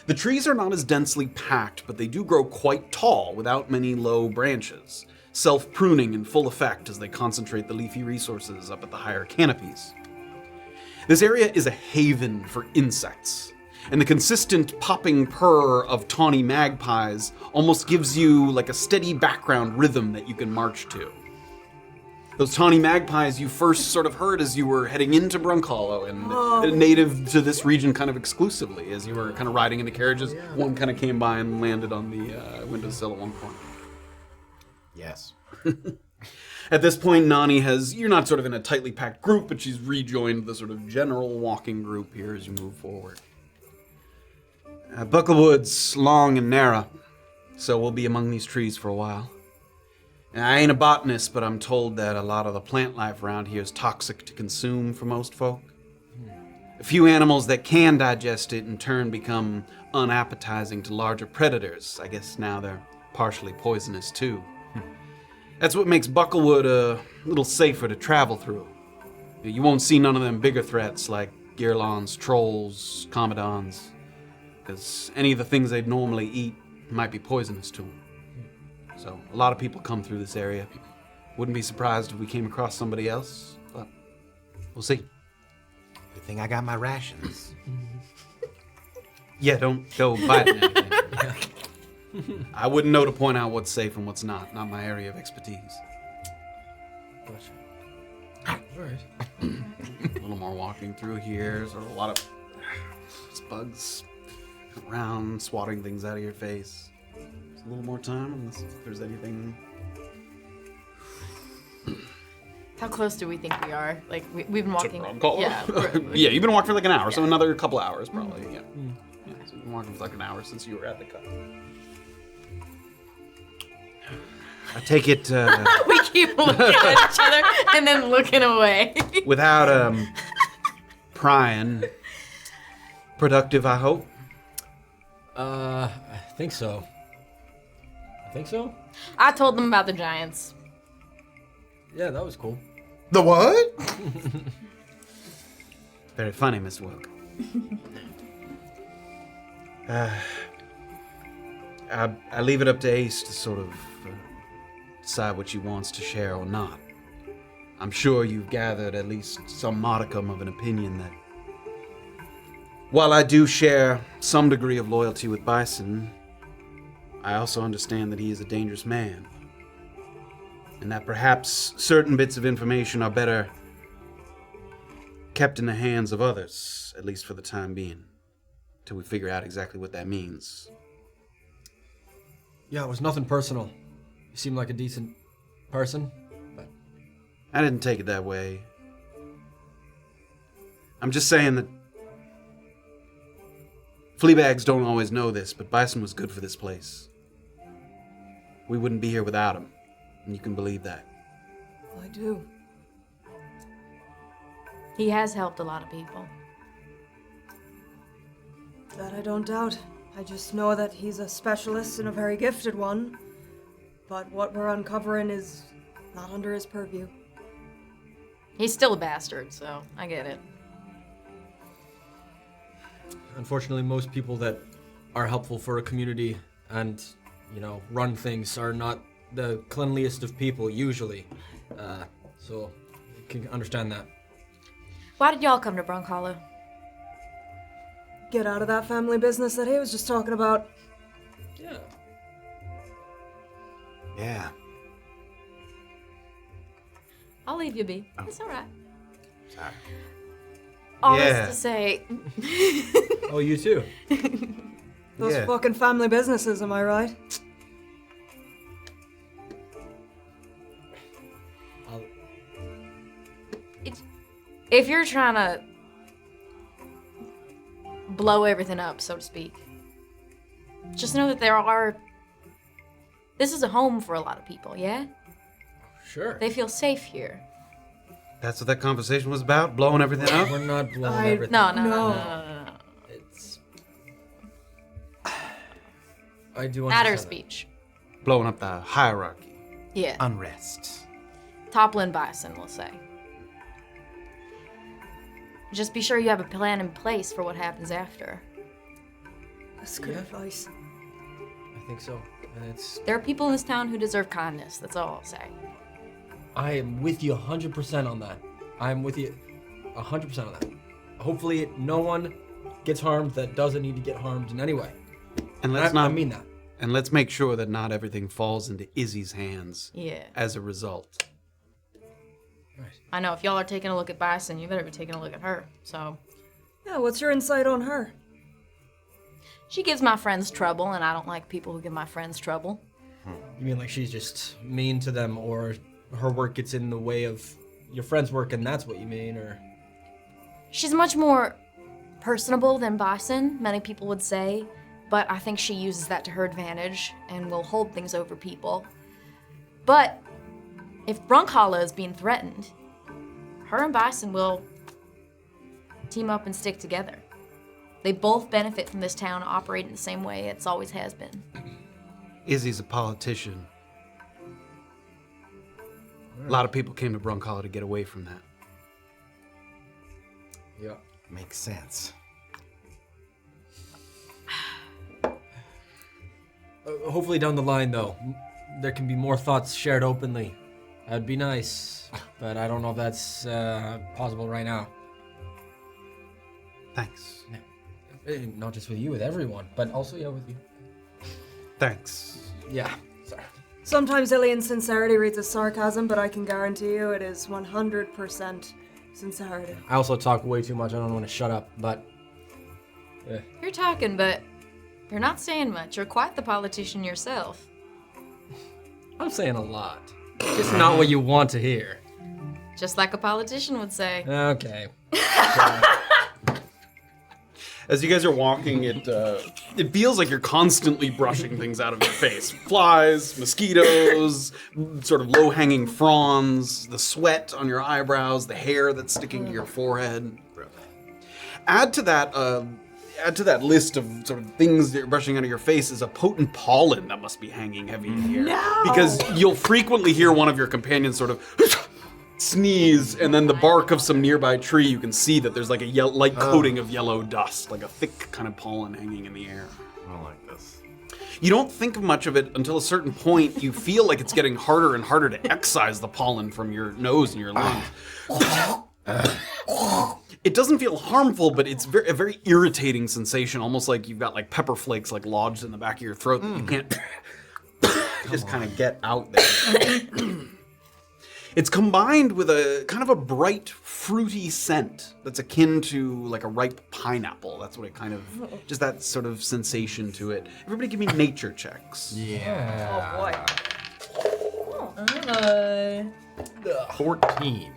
Speaker 1: The trees are not as densely packed, but they do grow quite tall without many low branches, self-pruning in full effect as they concentrate the leafy resources up at the higher canopies. This area is a haven for insects, and the consistent popping purr of tawny magpies almost gives you like a steady background rhythm that you can march to. Those tawny magpies you first sort of heard as you were heading into Brunkhollow and native to this region kind of exclusively. As you were kind of riding into carriages, one kind of came by and landed on the windowsill at one point.
Speaker 8: Yes.
Speaker 1: At this point, Nani you're not sort of in a tightly packed group, but she's rejoined the sort of general walking group here as you move forward. Bucklewood's long and narrow, so we'll be among these trees for a while. And I ain't a botanist, but I'm told that a lot of the plant life around here is toxic to consume for most folk. A few animals that can digest it in turn become unappetizing to larger predators. I guess now they're partially poisonous too. That's what makes Bucklewood a little safer to travel through. You won't see none of them bigger threats like Girlons, trolls, Commodons, because any of the things they'd normally eat might be poisonous to them. So a lot of people come through this area. Wouldn't be surprised if we came across somebody else, but we'll see.
Speaker 8: Good thing I got my rations.
Speaker 1: Yeah, don't go biting anything. I wouldn't know to point out what's safe and what's not my area of expertise.
Speaker 3: All right.
Speaker 1: A little more walking through here, sort of a lot of bugs around, swatting things out of your face. Just a little more time, unless there's anything.
Speaker 4: How close do we think we are? Like, we've been walking.
Speaker 1: Yeah, yeah, you've been walking for like an hour, so another couple hours probably. Yeah. Yeah, so you've been walking for like an hour since you were at the cut.
Speaker 5: I take it
Speaker 4: We keep looking at each other and then looking away.
Speaker 5: without prying. Productive, I hope.
Speaker 3: I think so.
Speaker 4: I told them about the giants.
Speaker 3: Yeah, that was cool.
Speaker 2: The what?
Speaker 5: Very funny, Mr. Welker. I leave it up to Ace to sort of decide what she wants to share or not. I'm sure you've gathered at least some modicum of an opinion that while I do share some degree of loyalty with Bison, I also understand that he is a dangerous man, and that perhaps certain bits of information are better kept in the hands of others, at least for the time being, till we figure out exactly what that means.
Speaker 3: Yeah, it was nothing personal. You seem like a decent person, but
Speaker 5: I didn't take it that way. I'm just saying that Fleabags don't always know this, but Bison was good for this place. We wouldn't be here without him, and you can believe that.
Speaker 6: I do.
Speaker 4: He has helped a lot of people.
Speaker 6: That I don't doubt. I just know that he's a specialist and a very gifted one. But what we're uncovering is not under his purview.
Speaker 4: He's still a bastard, so I get it.
Speaker 3: unfortunately, most people that are helpful for a community and, you know, run things are not the cleanliest of people usually. So you can understand that.
Speaker 4: Why did y'all come to Brunkhollow?
Speaker 6: Get out of that family business that he was just talking about.
Speaker 3: Yeah.
Speaker 8: Yeah.
Speaker 4: I'll leave you be. It's all right.
Speaker 8: Sorry.
Speaker 4: All
Speaker 5: Yeah.
Speaker 4: this to say,
Speaker 3: Oh, you too.
Speaker 6: Those
Speaker 5: Yeah.
Speaker 6: fucking family businesses, am I right?
Speaker 4: if you're trying to blow everything up, so to speak, just know that this is a home for a lot of people, yeah?
Speaker 3: Sure.
Speaker 4: They feel safe here.
Speaker 5: That's what that conversation was about? Blowing everything up?
Speaker 3: We're not blowing
Speaker 6: I-
Speaker 3: everything.
Speaker 4: No.
Speaker 3: It's. I do
Speaker 4: Matter
Speaker 3: understand
Speaker 4: of speech.
Speaker 5: Blowing up the hierarchy.
Speaker 4: Yeah.
Speaker 8: Unrest.
Speaker 4: Toppling bison, we'll say. Just be sure you have a plan in place for what happens after.
Speaker 6: That's good advice.
Speaker 3: that. I think so. And it's.
Speaker 4: There are people in this town who deserve kindness, that's all I'll say.
Speaker 3: I am with you 100% on that. I'm with you 100% on that. Hopefully, no one gets harmed that doesn't need to get harmed in any way.
Speaker 1: And let's
Speaker 3: I mean that.
Speaker 1: And let's make sure that not everything falls into Izzy's hands.
Speaker 4: Yeah.
Speaker 1: As a result.
Speaker 4: I know if y'all are taking a look at Bison, you better be taking a look at her. So.
Speaker 6: Yeah, what's your insight on her?
Speaker 4: She gives my friends trouble, and I don't like people who give my friends trouble.
Speaker 3: You mean like she's just mean to them, or her work gets in the way of your friend's work, and that's what you mean, or?
Speaker 4: She's much more personable than Bison, many people would say, but I think she uses that to her advantage and will hold things over people. But if Brunkhollow is being threatened, her and Bison will team up and stick together. They both benefit from this town operating the same way it's always has been.
Speaker 1: Izzy's a politician. A lot of people came to Brunkhollow to get away from that.
Speaker 3: Yeah.
Speaker 8: Makes sense.
Speaker 3: Hopefully down the line, though, there can be more thoughts shared openly. That'd be nice, but I don't know if that's possible right now.
Speaker 1: Thanks.
Speaker 3: Not just with you, with everyone, but also, yeah, with you.
Speaker 1: Thanks.
Speaker 3: Yeah, sorry.
Speaker 6: Sometimes Illien's sincerity reads as sarcasm, but I can guarantee you it is 100% sincerity.
Speaker 3: I also talk way too much. I don't want to shut up, but...
Speaker 4: You're talking, but you're not saying much. You're quite the politician yourself.
Speaker 3: I'm saying a lot. Just not what you want to hear.
Speaker 4: Just like a politician would say.
Speaker 3: Okay.
Speaker 1: As you guys are walking, it feels like you're constantly brushing things out of your face. Flies, mosquitoes, sort of low-hanging fronds, the sweat on your eyebrows, the hair that's sticking to your forehead. Add to that list of sort of things that you're brushing out of your face is a potent pollen that must be hanging heavy in the air.
Speaker 6: No!
Speaker 1: Because you'll frequently hear one of your companions sort of sneeze, and then the bark of some nearby tree, you can see that there's like a light coating of yellow dust, like a thick kind of pollen hanging in the air.
Speaker 2: I don't like this.
Speaker 1: You don't think much of it until a certain point. You feel like it's getting harder and harder to excise the pollen from your nose and your lungs. It doesn't feel harmful, but it's a very irritating sensation, almost like you've got like pepper flakes like lodged in the back of your throat that you can't just kind of get out there. It's combined with a kind of a bright, fruity scent that's akin to like a ripe pineapple. That's what it kind of, just that sort of sensation to it. Everybody give me nature checks.
Speaker 2: Yeah.
Speaker 6: Oh boy.
Speaker 2: 14.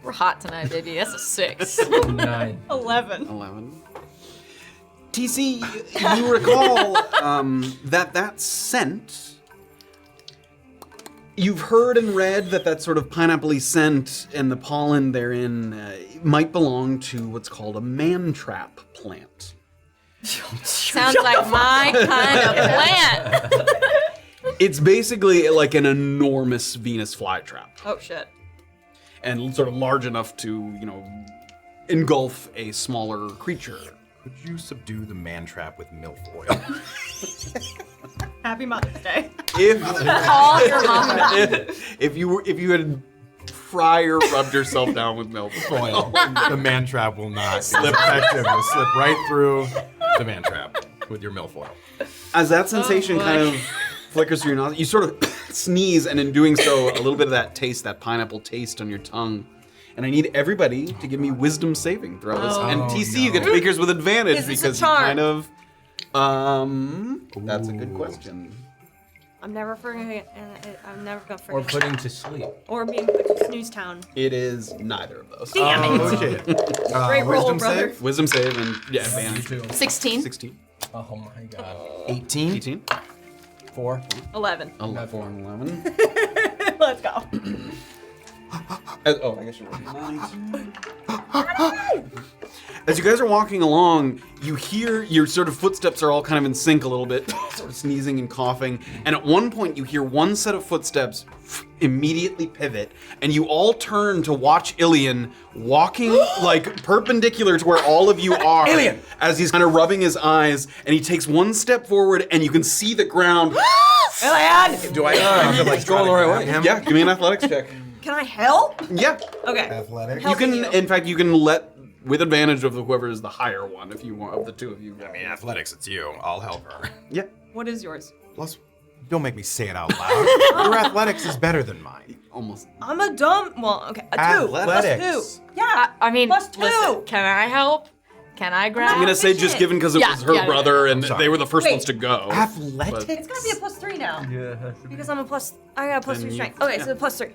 Speaker 4: We're hot tonight, baby. That's a 6.
Speaker 3: 9.
Speaker 6: 11.
Speaker 1: 11. TC, you recall that scent. You've heard and read that sort of pineapple-y scent and the pollen therein might belong to what's called a man-trap plant.
Speaker 4: Sounds like my kind of plant.
Speaker 1: It's basically like an enormous Venus flytrap.
Speaker 6: Oh shit.
Speaker 1: And sort of large enough to, engulf a smaller creature.
Speaker 2: Could you subdue the man trap with milk oil?
Speaker 6: Happy Mother's Day.
Speaker 4: Call your mama.
Speaker 1: If you had prior rubbed yourself down with milk oil,
Speaker 2: The man trap will not slip effective. Will slip right through the man trap with your milk oil.
Speaker 1: as that sensation kind of flickers through your nostrils, you sort of sneeze, and in doing so, a little bit of that taste, that pineapple taste on your tongue. And I need everybody to give me wisdom saving throws. And TC, you get speakers with advantage
Speaker 6: Is this a
Speaker 1: because you
Speaker 6: charm?
Speaker 1: kind of. That's a good question.
Speaker 6: I'm never forgetting. I'm never gonna
Speaker 3: Or
Speaker 6: forget.
Speaker 3: putting to sleep.
Speaker 6: Or being put to snooze town.
Speaker 1: It is neither of those.
Speaker 6: Damn it.
Speaker 2: Okay.
Speaker 6: Great roll,
Speaker 2: Wisdom
Speaker 6: brother.
Speaker 2: save?
Speaker 1: Wisdom save and advantage.
Speaker 4: 16.
Speaker 1: 16.
Speaker 3: Oh my god.
Speaker 2: 18.
Speaker 1: 18.
Speaker 3: 4.
Speaker 6: 11.
Speaker 1: 4 and 11.
Speaker 6: Let's go.
Speaker 1: I guess you're right. As you guys are walking along, you hear your sort of footsteps are all kind of in sync a little bit, sort of sneezing and coughing. And at one point, you hear one set of footsteps immediately pivot, and you all turn to watch Illien walking like perpendicular to where all of you are.
Speaker 2: Illien!
Speaker 1: As he's kind of rubbing his eyes, and he takes one step forward, and you can see the ground.
Speaker 6: Illien!
Speaker 2: Do I have to like
Speaker 3: going the right way.
Speaker 2: him?
Speaker 1: Yeah, give me an athletics check.
Speaker 6: Can I help?
Speaker 1: Yeah.
Speaker 6: Okay.
Speaker 2: Athletic.
Speaker 1: You can, in fact, you can let with advantage of whoever is the higher one, if you want, of the two of you.
Speaker 2: I mean, athletics, it's you. I'll help her.
Speaker 1: Yeah.
Speaker 6: What is yours?
Speaker 2: Plus, don't make me say it out loud. Your athletics is better than mine.
Speaker 1: Almost.
Speaker 6: I'm a dumb. Well, okay, a 2
Speaker 2: Athletics.
Speaker 6: plus 2. Yeah.
Speaker 4: I mean,
Speaker 6: plus 2.
Speaker 4: listen, can I help? Can I grab?
Speaker 1: I'm gonna say just given because it was her brother and
Speaker 2: sorry.
Speaker 1: they were the first
Speaker 6: Wait.
Speaker 1: ones to go.
Speaker 2: Athletics?
Speaker 6: It's gonna be a plus 3 now.
Speaker 3: Yeah.
Speaker 6: Because I'm a plus. I got a plus
Speaker 1: Then
Speaker 6: 3
Speaker 1: you-
Speaker 6: strength. Okay, so plus 3.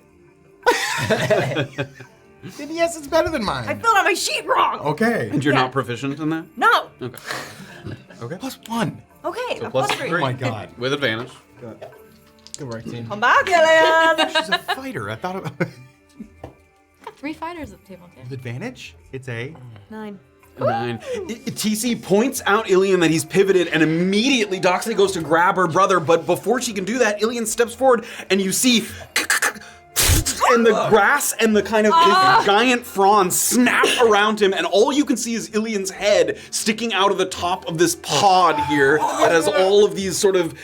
Speaker 2: Then yes, it's better than
Speaker 6: I
Speaker 2: mine.
Speaker 6: filled out my sheet wrong.
Speaker 2: Okay.
Speaker 1: And you're
Speaker 6: Yeah.
Speaker 1: not proficient in that?
Speaker 6: No.
Speaker 1: Okay. Okay.
Speaker 2: Plus 1.
Speaker 6: Okay, a
Speaker 1: plus
Speaker 6: plus 3.
Speaker 2: Oh my god.
Speaker 1: With advantage.
Speaker 3: Good work, team.
Speaker 6: Come back, Illien.
Speaker 2: She's a fighter. I thought it
Speaker 4: Got 3 fighters at the table too.
Speaker 2: with advantage. It's a
Speaker 6: 9.
Speaker 1: 9. TC points out Illien that he's pivoted, and immediately Doxley goes to grab her brother, but before she can do that, Illien steps forward, and you see and the grass and the kind of giant fronds snap around him, and all you can see is Illien's head sticking out of the top of this pod here that has all of these sort of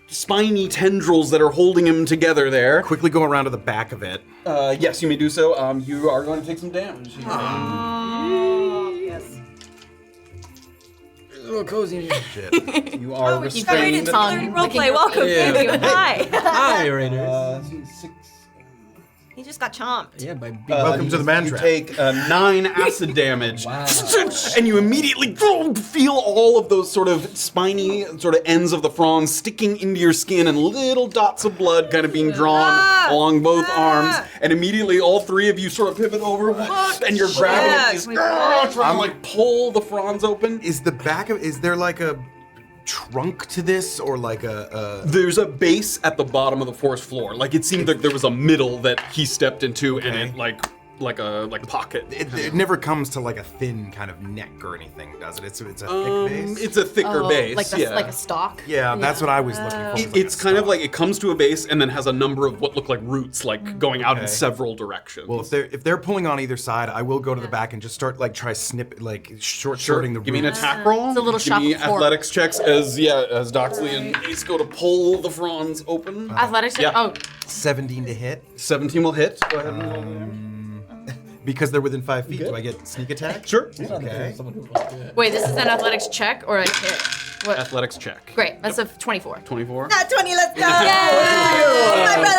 Speaker 1: spiny tendrils that are holding him together there.
Speaker 2: quickly go around to the back of it.
Speaker 1: Yes, you may do so. You are going to take some damage.
Speaker 6: Yes.
Speaker 3: A little cozy in here.
Speaker 2: Shit.
Speaker 1: You are
Speaker 6: Oh, you got
Speaker 1: restrained.
Speaker 6: rated singularity roleplay. Welcome.
Speaker 3: Yeah.
Speaker 6: Thank you. Hi.
Speaker 3: Hi, Raiders.
Speaker 1: 6.
Speaker 6: He just got chomped.
Speaker 3: Yeah, by big.
Speaker 2: Welcome to the man
Speaker 1: You
Speaker 2: trap.
Speaker 1: take 9 acid damage.
Speaker 3: Wow.
Speaker 1: And you immediately feel all of those sort of spiny sort of ends of the fronds sticking into your skin and little dots of blood kind of being drawn along both arms. And immediately all 3 of you sort of pivot over and you're grabbing at these, trying to like pull the fronds open.
Speaker 2: Is the back of is there like a trunk to this or like a
Speaker 1: There's a base at the bottom of the forest floor. Like it seemed like there was a middle that he stepped into and it like a pocket.
Speaker 2: it never comes to like a thin kind of neck or anything, does it? It's a thick base.
Speaker 1: It's a thicker base.
Speaker 4: like a stalk.
Speaker 2: Yeah, that's what I was looking for. was like
Speaker 1: It's
Speaker 2: a
Speaker 1: kind of
Speaker 2: stalk.
Speaker 1: like it comes to a base and then has a number of what look like roots, like going out in several directions.
Speaker 2: Well, if they're pulling on either side, I will go to the back and just start like try shorting the
Speaker 1: Give me an
Speaker 2: roots.
Speaker 1: attack roll.
Speaker 4: It's a little
Speaker 1: Give
Speaker 4: shop
Speaker 1: me
Speaker 4: of horrors.
Speaker 1: athletics checks as Doxley and Ace go to pull the fronds open.
Speaker 4: Athletics.
Speaker 1: Yeah.
Speaker 4: Oh,
Speaker 2: 17 to hit
Speaker 1: 17 will hit. Go ahead and roll damage.
Speaker 2: because they're within 5 feet. Do I get sneak attack?
Speaker 1: Sure.
Speaker 2: Okay.
Speaker 4: wait. This is an athletics check or a hit? What?
Speaker 1: Athletics check.
Speaker 4: Great. That's a 24.
Speaker 1: 24.
Speaker 6: Not 20. Let's go. My brother.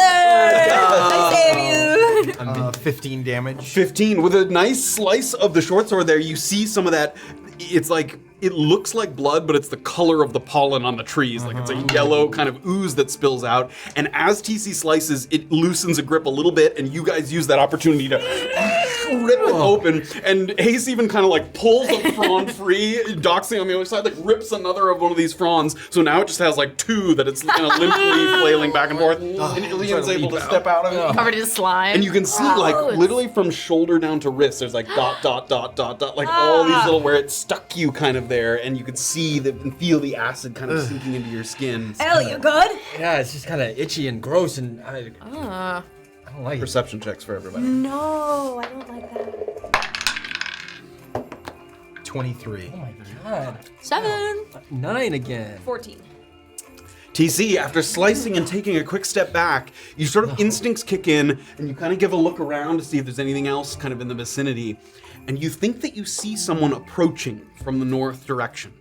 Speaker 6: I save you.
Speaker 2: 15 damage.
Speaker 1: 15 with a nice slice of the short sword there. You see some of that. It's like it looks like blood, but it's the color of the pollen on the trees. Like it's a yellow kind of ooze that spills out. And as TC slices, it loosens a grip a little bit, and you guys use that opportunity to rip it open. And Ace even kind of like pulls the frond free. Doxley on the other side like rips another of one of these fronds. So now it just has like 2 that it's kind of limply flailing back and forth. And Illien's able to step out of it.
Speaker 4: Covered in slime.
Speaker 1: And you can see, like, literally from shoulder down to wrist, there's like dot, dot, dot, dot, dot, like all these little where it stuck you kind of there, and you could see and feel the acid kind of sinking into your skin.
Speaker 6: Elle, you good?
Speaker 3: Yeah, it's just kind of itchy and gross, and I don't like it.
Speaker 1: Perception checks for everybody.
Speaker 6: No, I don't like that.
Speaker 2: 23.
Speaker 3: Oh my god.
Speaker 4: 7.
Speaker 3: 9 again.
Speaker 6: 14.
Speaker 1: TC, after slicing and taking a quick step back, you sort of instincts kick in, and you kind of give a look around to see if there's anything else kind of in the vicinity. And you think that you see someone approaching from the north direction.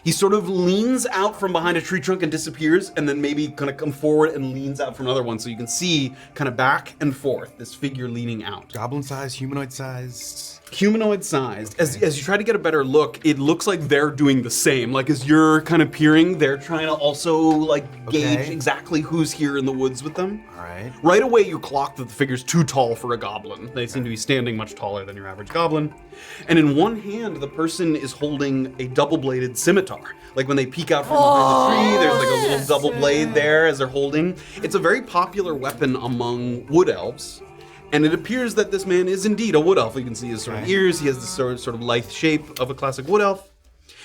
Speaker 1: He sort of leans out from behind a tree trunk and disappears, and then maybe kind of come forward and leans out from another one. So you can see kind of back and forth, this figure leaning out.
Speaker 2: Goblin size, humanoid sized.
Speaker 1: Humanoid sized. As you try to get a better look, it looks like they're doing the same. Like as you're kind of peering, they're trying to also like gauge exactly who's here in the woods with them.
Speaker 2: All right.
Speaker 1: Right away, you clock that the figure's too tall for a goblin. They seem to be standing much taller than your average goblin. And in one hand, the person is holding a double-bladed scimitar. Like when they peek out from behind the tree, there's like a little double blade there as they're holding. It's a very popular weapon among wood elves. And it appears that this man is indeed a wood elf. You can see his sort of ears. He has the sort of lithe shape of a classic wood elf.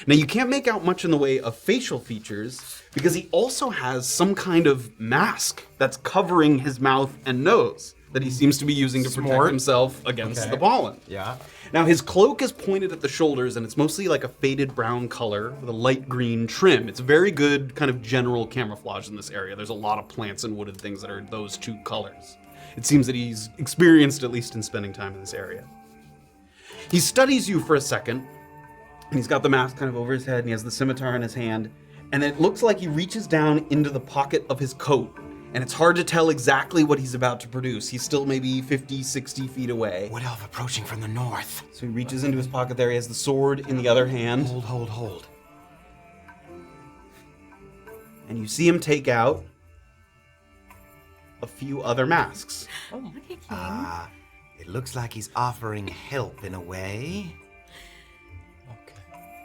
Speaker 1: Now, you can't make out much in the way of facial features because he also has some kind of mask that's covering his mouth and nose that he seems to be using to protect himself against the pollen.
Speaker 2: Yeah.
Speaker 1: Now, his cloak is pointed at the shoulders, and it's mostly like a faded brown color with a light green trim. It's very good kind of general camouflage in this area. There's a lot of plants and wooded things that are those 2 colors. It seems that he's experienced, at least in spending time in this area.
Speaker 5: He studies you for a second, and he's got the mask kind of over his head, and he has the scimitar in his hand, and it looks like he reaches down into the pocket of his coat, and it's hard to tell exactly what he's about to produce. He's still maybe 50, 60 feet away.
Speaker 8: Wood elf approaching from the north.
Speaker 5: So he reaches into his pocket there. He has the sword in the other hand.
Speaker 8: Hold.
Speaker 5: And you see him take out a few other masks.
Speaker 8: It looks like he's offering help in a way.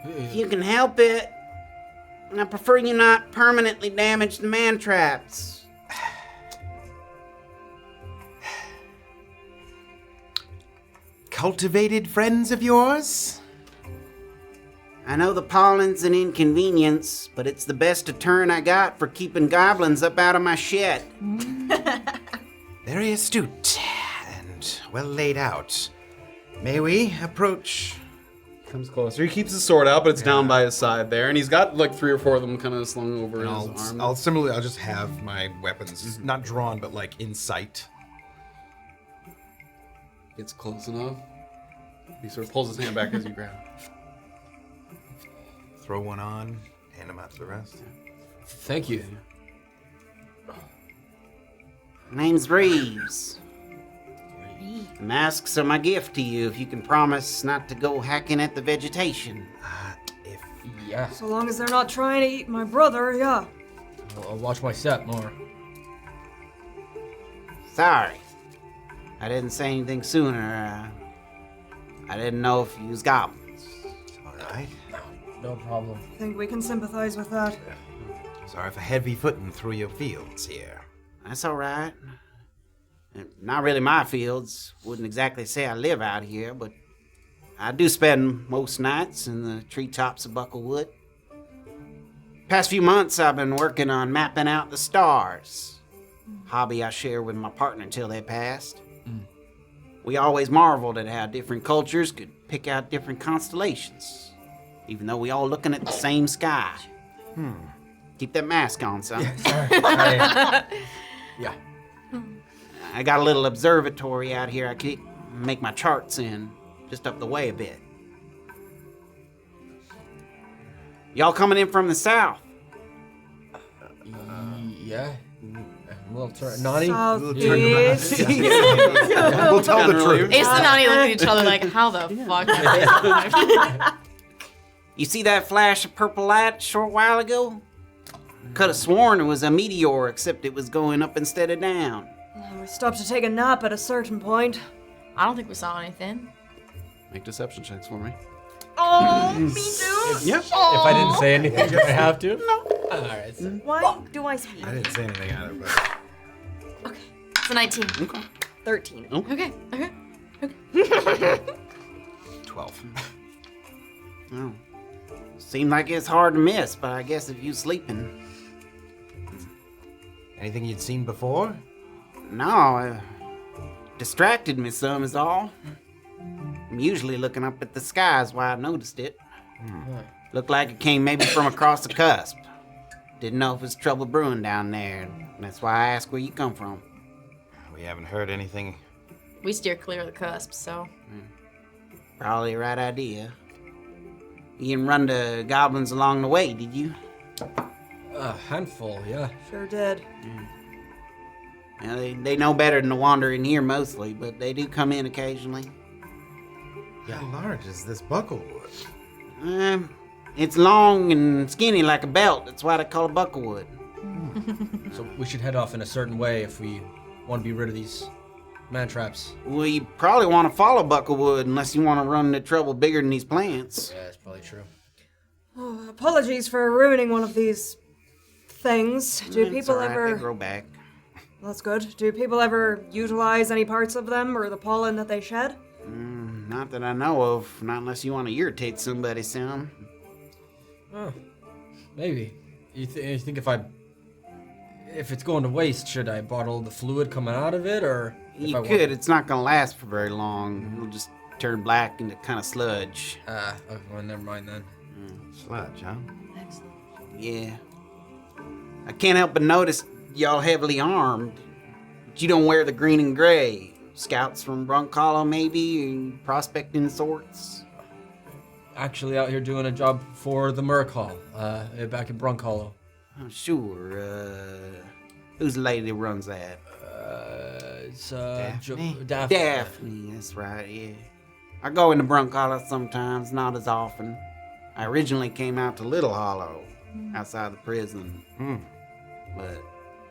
Speaker 9: If you can help it, I prefer you not permanently damage the man traps.
Speaker 8: Cultivated friends of yours?
Speaker 9: I know the pollen's an inconvenience, but it's the best deterrent I got for keeping goblins up out of my shed.
Speaker 8: Very astute and well laid out. May we approach?
Speaker 5: Comes closer. He keeps his sword out, but it's down by his side there, and he's got like 3 or 4 of them kind of slung over his arm.
Speaker 2: I'll just have my weapons not drawn, but like in sight.
Speaker 5: Gets close enough. He sort of pulls his hand back as you grab.
Speaker 2: Throw one on, hand them out to the rest.
Speaker 3: Thank you.
Speaker 9: Name's Reeves. The masks are my gift to you if you can promise not to go hacking at the vegetation.
Speaker 3: Yeah.
Speaker 6: So long as they're not trying to eat my brother, yeah.
Speaker 3: I'll watch my step more.
Speaker 9: Sorry. I didn't say anything sooner. I didn't know if you was goblins.
Speaker 8: All right.
Speaker 3: No problem.
Speaker 6: I think we can sympathize with that.
Speaker 8: Sorry for heavy footing through your fields here.
Speaker 9: That's all right. Not really my fields. Wouldn't exactly say I live out here, but I do spend most nights in the treetops of Bucklewood. Past few months, I've been working on mapping out the stars. Hobby I share with my partner until they passed. We always marveled at how different cultures could pick out different constellations, even though we all looking at the same sky. Keep that mask on, son.
Speaker 3: Yeah.
Speaker 9: I got a little observatory out here I can make my charts in, just up the way a bit. Y'all coming in from the south?
Speaker 3: Yeah. We'll turn. Nani?
Speaker 6: Southeast.
Speaker 2: We'll tell the truth.
Speaker 4: Ace and Nani look at each other like, how the fuck?
Speaker 9: You see that flash of purple light a short while ago? Could have sworn it was a meteor, except it was going up instead of down.
Speaker 6: We stopped to take a nap at a certain point.
Speaker 4: I don't think we saw anything.
Speaker 5: Make deception checks for me.
Speaker 6: Oh, me too?
Speaker 5: Yeah.
Speaker 3: If I didn't say anything, do I have to? No. All right. So.
Speaker 6: Why do I speak?
Speaker 2: I didn't say anything either, but
Speaker 6: Okay.
Speaker 4: It's a 19.
Speaker 5: Okay.
Speaker 6: 13.
Speaker 4: Okay.
Speaker 8: 12.
Speaker 9: Oh. Seemed like it's hard to miss, but I guess if you sleeping.
Speaker 8: Anything you'd seen before?
Speaker 9: No, distracted me some is all. I'm usually looking up at the skies while I noticed it. Looked like it came maybe from across the cusp. Didn't know if it was trouble brewing down there. That's why I asked where you come from.
Speaker 8: We haven't heard anything.
Speaker 4: We steer clear of the cusp, so.
Speaker 9: Probably the right idea. You didn't run to goblins along the way, did you?
Speaker 3: A handful, yeah.
Speaker 6: Sure did.
Speaker 9: Now, they know better than to wander in here mostly, but they do come in occasionally.
Speaker 2: how large is this Bucklewood?
Speaker 9: It's long and skinny like a belt. That's why they call it Bucklewood.
Speaker 3: So we should head off in a certain way if we want to be rid of these man traps.
Speaker 9: Well, you probably want to follow Bucklewood unless you want to run into trouble bigger than these plants.
Speaker 3: Yeah, that's probably true.
Speaker 6: Oh, apologies for ruining one of these things. Do
Speaker 9: It's
Speaker 6: people
Speaker 9: all right,
Speaker 6: ever...
Speaker 9: They grow back.
Speaker 6: That's good. Do people ever utilize any parts of them or the pollen that they shed?
Speaker 9: Not that I know of. Not unless you want to irritate somebody some.
Speaker 3: Oh, maybe. You think if it's going to waste, should I bottle the fluid coming out of it, or if
Speaker 9: You
Speaker 3: I
Speaker 9: could. It's not going to last for very long. It'll just turn black into kind of sludge.
Speaker 3: Okay, well, never mind then.
Speaker 2: Sludge, huh?
Speaker 9: Yeah. I can't help but notice y'all heavily armed. But you don't wear the green and gray. scouts from Brunkhollow, maybe? Prospecting sorts?
Speaker 3: Actually out here doing a job for the Merc Hall, back in Brunkhollow.
Speaker 9: Oh, sure. Who's the lady that runs that?
Speaker 3: It's
Speaker 9: Daphne?
Speaker 3: Daphne.
Speaker 9: Daphne, that's right, yeah. I go into Brunkhollow sometimes, not as often. I originally came out to Little Hollow, outside the prison. But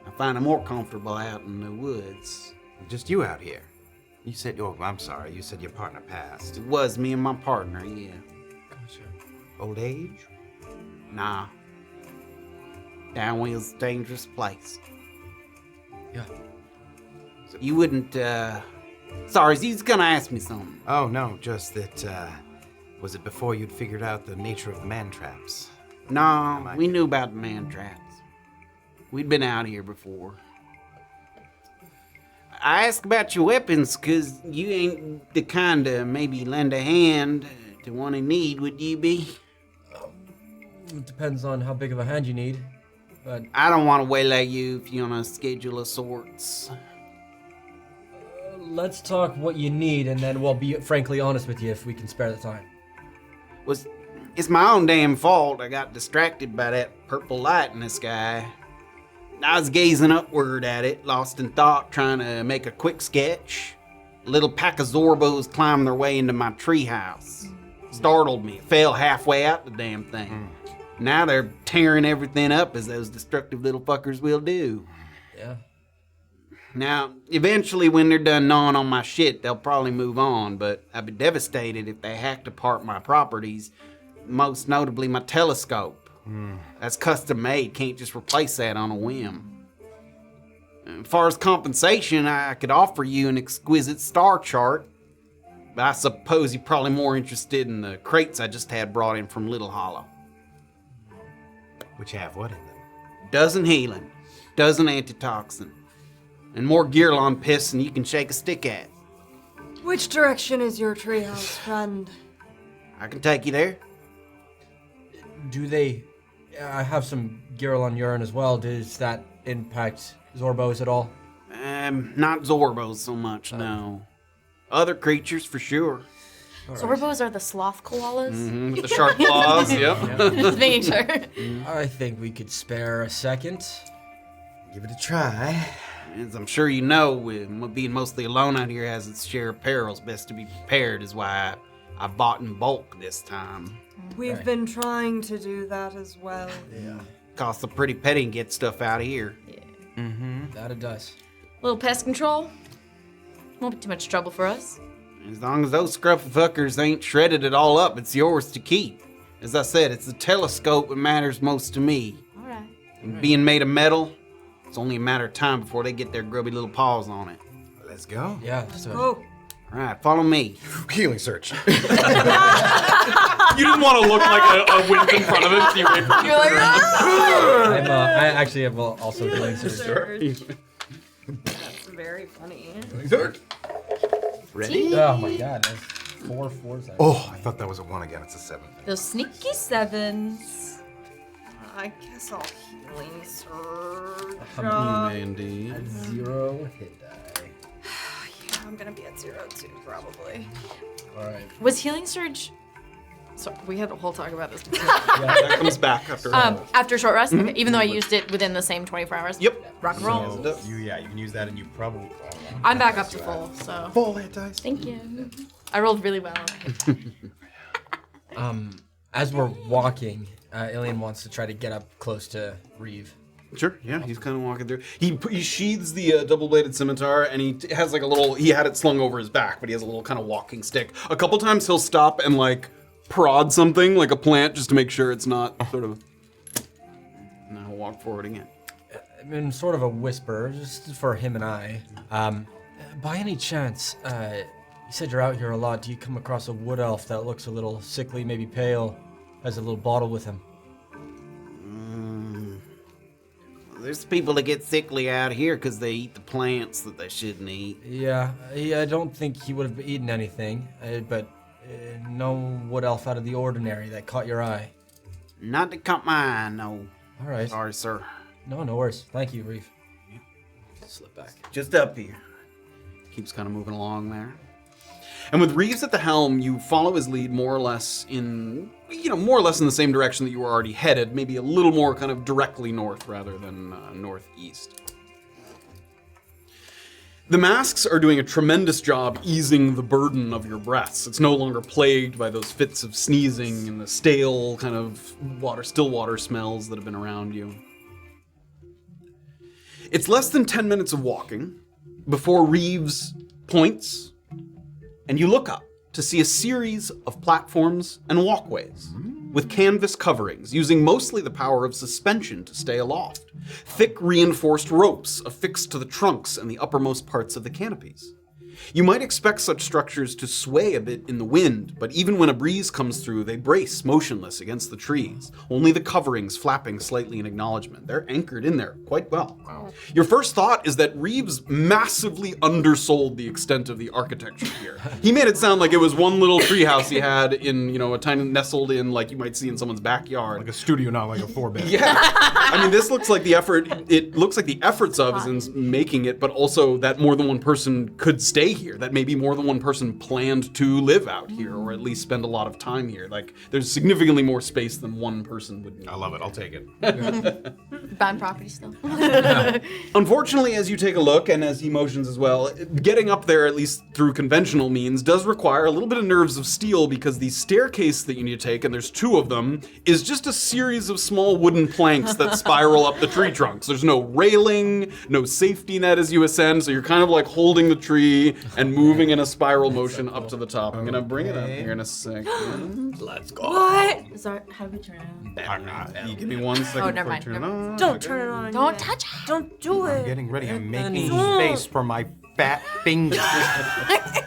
Speaker 9: I find it more comfortable out in the woods.
Speaker 8: Just you out here. You said, I'm sorry, you said your partner passed.
Speaker 9: It was me and my partner, yeah.
Speaker 8: Gotcha. Old age?
Speaker 9: Nah. Downwheel's a dangerous place.
Speaker 3: Yeah.
Speaker 9: You wouldn't, Sorry, you was gonna ask me something.
Speaker 8: Oh, no, just that, was it before you'd figured out the nature of man traps?
Speaker 9: No, we knew about the man traps. We'd been out here before. I asked about your weapons, cause you ain't the kind to maybe lend a hand to one in need, would you be?
Speaker 3: It depends on how big of a hand you need, but
Speaker 9: I don't want to waylay you if you're on a schedule of sorts.
Speaker 3: let's talk what you need, and then we'll be frankly honest with you if we can spare the time.
Speaker 9: It's my own damn fault. I got distracted by that purple light in the sky. I was gazing upward at it, lost in thought, trying to make a quick sketch. A little pack of Zorbos climbed their way into my treehouse. Startled me. Fell halfway out the damn thing. Now they're tearing everything up as those destructive little fuckers will do.
Speaker 3: Yeah.
Speaker 9: Now, eventually when they're done gnawing on my shit, they'll probably move on, but I'd be devastated if they hacked apart my properties, most notably my telescope. That's custom made, can't just replace that on a whim. As far as compensation, I could offer you an exquisite star chart, but I suppose you're probably more interested in the crates I just had brought in from Little Hollow.
Speaker 8: Which have what in them?
Speaker 9: Dozen healing, dozen antitoxin, and more Gearlon piss than you can shake a stick at.
Speaker 6: Which direction is your treehouse, friend?
Speaker 9: I can take you there.
Speaker 3: Do they... I have some Gearlon urine as well. Does that impact Zorbos at all?
Speaker 9: Not Zorbos so much, no. Other creatures for sure.
Speaker 4: Zorbos are the sloth koalas?
Speaker 1: With the sharp claws, yep.
Speaker 4: Just making sure.
Speaker 3: I think we could spare a second.
Speaker 8: Give it a try.
Speaker 9: As I'm sure you know, being mostly alone out here has its share of perils. Best to be prepared is why I bought in bulk this time.
Speaker 6: We've been trying to do that as well.
Speaker 3: Yeah.
Speaker 9: Costs a pretty penny to get stuff out of here.
Speaker 3: That it does.
Speaker 4: Little pest control. Won't be too much trouble for us.
Speaker 9: As long as those scruffy fuckers ain't shredded it all up, it's yours to keep. As I said, it's the telescope that matters most to me.
Speaker 4: Alright.
Speaker 9: And being made of metal, it's only a matter of time before they get their grubby little paws on it.
Speaker 8: Let's go.
Speaker 3: Yeah, so...
Speaker 6: Oh,
Speaker 9: Alright, follow me.
Speaker 2: Healing search.
Speaker 1: You didn't want to look like a wimp in front of him, so you wait for
Speaker 4: You're like, ah!
Speaker 3: I actually have also healing surge.
Speaker 6: that's very funny.
Speaker 2: Healing search.
Speaker 8: Ready?
Speaker 3: Oh my god, that's 4 4s.
Speaker 2: Oh, I thought that was a 1 again. It's a 7.
Speaker 4: Those sneaky sevens.
Speaker 6: I guess I'll healing surge.
Speaker 1: Mandy.
Speaker 3: 0 hit die.
Speaker 6: Yeah, I'm gonna be at 0 too, probably.
Speaker 3: Alright.
Speaker 4: Was healing surge... So we had a whole talk about this before.
Speaker 1: That comes back after.
Speaker 4: After short rest? Okay, even though I used it within the same 24 hours?
Speaker 1: Yep.
Speaker 4: Rock and roll.
Speaker 2: You can use that, and you probably.
Speaker 4: I'm back up to full, so...
Speaker 2: Full hit dice.
Speaker 4: Thank you. I rolled really well.
Speaker 3: As we're walking, Illien wants to try to get up close to Reeve.
Speaker 1: Sure, yeah, he's kind of walking through. He sheathes the double-bladed scimitar, and he has like a little. He had it slung over his back, but he has a little kind of walking stick. A couple times he'll stop and like prod something, like a plant, just to make sure it's not sort of. And then he'll walk forward again.
Speaker 3: In sort of a whisper, just for him and I. By any chance, you said you're out here a lot. Do you come across a wood elf that looks a little sickly, maybe pale, has a little bottle with him?
Speaker 9: There's people that get sickly out here because they eat the plants that they shouldn't eat.
Speaker 3: Yeah, I don't think he would have eaten anything, but no wood elf out of the ordinary that caught your eye.
Speaker 9: Not to caught my eye, no.
Speaker 3: All right.
Speaker 9: Sorry, sir.
Speaker 3: No worries. Thank you, Reeve. Slip back.
Speaker 9: Just up here.
Speaker 1: keeps kind of moving along there. And with Reeves at the helm, you follow his lead more or less in the same direction that you were already headed, maybe a little more kind of directly north rather than northeast. The masks are doing a tremendous job easing the burden of your breaths. It's no longer plagued by those fits of sneezing and the stale kind of still water smells that have been around you. It's less than 10 minutes of walking before Reeves points and you look up to see a series of platforms and walkways with canvas coverings, using mostly the power of suspension to stay aloft. Thick reinforced ropes affixed to the trunks and the uppermost parts of the canopies. You might expect such structures to sway a bit in the wind, but even when a breeze comes through, they brace motionless against the trees, only the coverings flapping slightly in acknowledgement. They're anchored in there quite well. Wow. Your first thought is that Reeves massively undersold the extent of the architecture here. He made it sound like it was one little treehouse he had in, a tiny nestled in, like you might see in someone's backyard.
Speaker 2: Like a studio, not like a 4-bed.
Speaker 1: Yeah. I mean, this looks like the effort, it looks like the efforts of is in making it, but also that more than one person could stay here, that maybe more than one person planned to live out here or at least spend a lot of time here. Like, there's significantly more space than one person would need.
Speaker 2: I love it. I'll take it.
Speaker 4: Buying property still.
Speaker 1: Unfortunately, as you take a look, and as he motions as well, getting up there, at least through conventional means, does require a little bit of nerves of steel, because the staircase that you need to take, and there's 2 of them, is just a series of small wooden planks that spiral up the tree trunks. There's no railing, no safety net as you ascend, so you're kind of like holding the tree and moving in a spiral motion up to the top. I'm gonna bring it up here in a second.
Speaker 3: Let's go.
Speaker 6: What?
Speaker 4: How do we turn it on?
Speaker 1: You give me 1 second
Speaker 4: never
Speaker 1: before I
Speaker 4: mind,
Speaker 1: turn it
Speaker 4: never
Speaker 1: on.
Speaker 6: Don't turn it on.
Speaker 4: Don't touch it.
Speaker 6: Don't do it.
Speaker 2: Getting ready. I'm making
Speaker 6: No.
Speaker 2: space for my fat fingers. I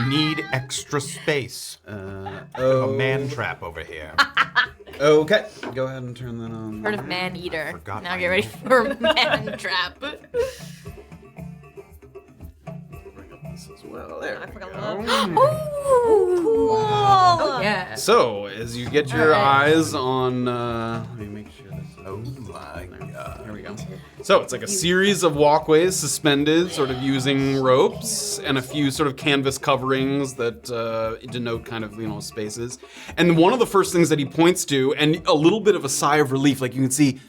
Speaker 2: need extra space. A man trap over here.
Speaker 1: Okay, go ahead and turn that on.
Speaker 4: Heard of man eater.
Speaker 2: Forgot
Speaker 4: Now
Speaker 2: my
Speaker 4: get ready for man trap.
Speaker 1: Bring up this as well. There we go.
Speaker 6: Ooh, cool.
Speaker 4: Oh, yeah.
Speaker 1: So, as you get your eyes on, let me make sure this.
Speaker 2: Oh my god.
Speaker 1: There we go. So it's like a series of walkways suspended, sort of using ropes, and a few sort of canvas coverings that denote kind of, spaces. And one of the first things that he points to, and a little bit of a sigh of relief, like you can see,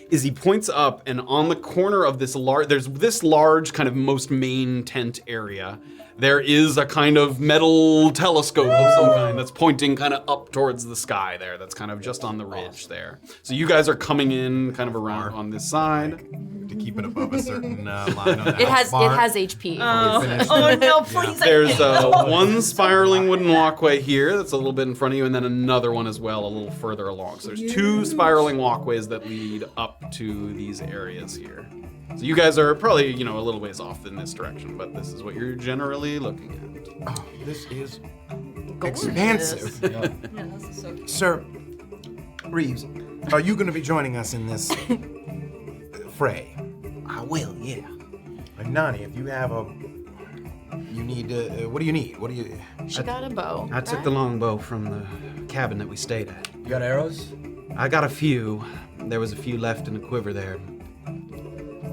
Speaker 1: is he points up, and on the corner of this there's this large kind of most main tent area. There is a kind of metal telescope of some kind that's pointing kind of up towards the sky there. That's kind of just on the ridge there. So you guys are coming in kind of around on this side.
Speaker 2: To keep it above a certain line on that
Speaker 4: It has
Speaker 2: bar.
Speaker 4: HP.
Speaker 6: Oh no, please.
Speaker 1: There's one spiraling wooden walkway here that's a little bit in front of you, and then another one as well a little further along. So there's 2 spiraling walkways that lead up to these areas here. So you guys are probably, a little ways off in this direction, but this is what you're generally looking at.
Speaker 2: Oh, this is expansive.
Speaker 4: Yeah, this is so cute.
Speaker 2: Sir Reeves, are you going to be joining us in this fray?
Speaker 9: I will, yeah.
Speaker 2: And Nani, if you have you need, what do you need? What do you...
Speaker 4: She got a bow.
Speaker 5: I took the longbow from the cabin that we stayed at.
Speaker 3: You got arrows?
Speaker 5: I got a few. There was a few left in the quiver there.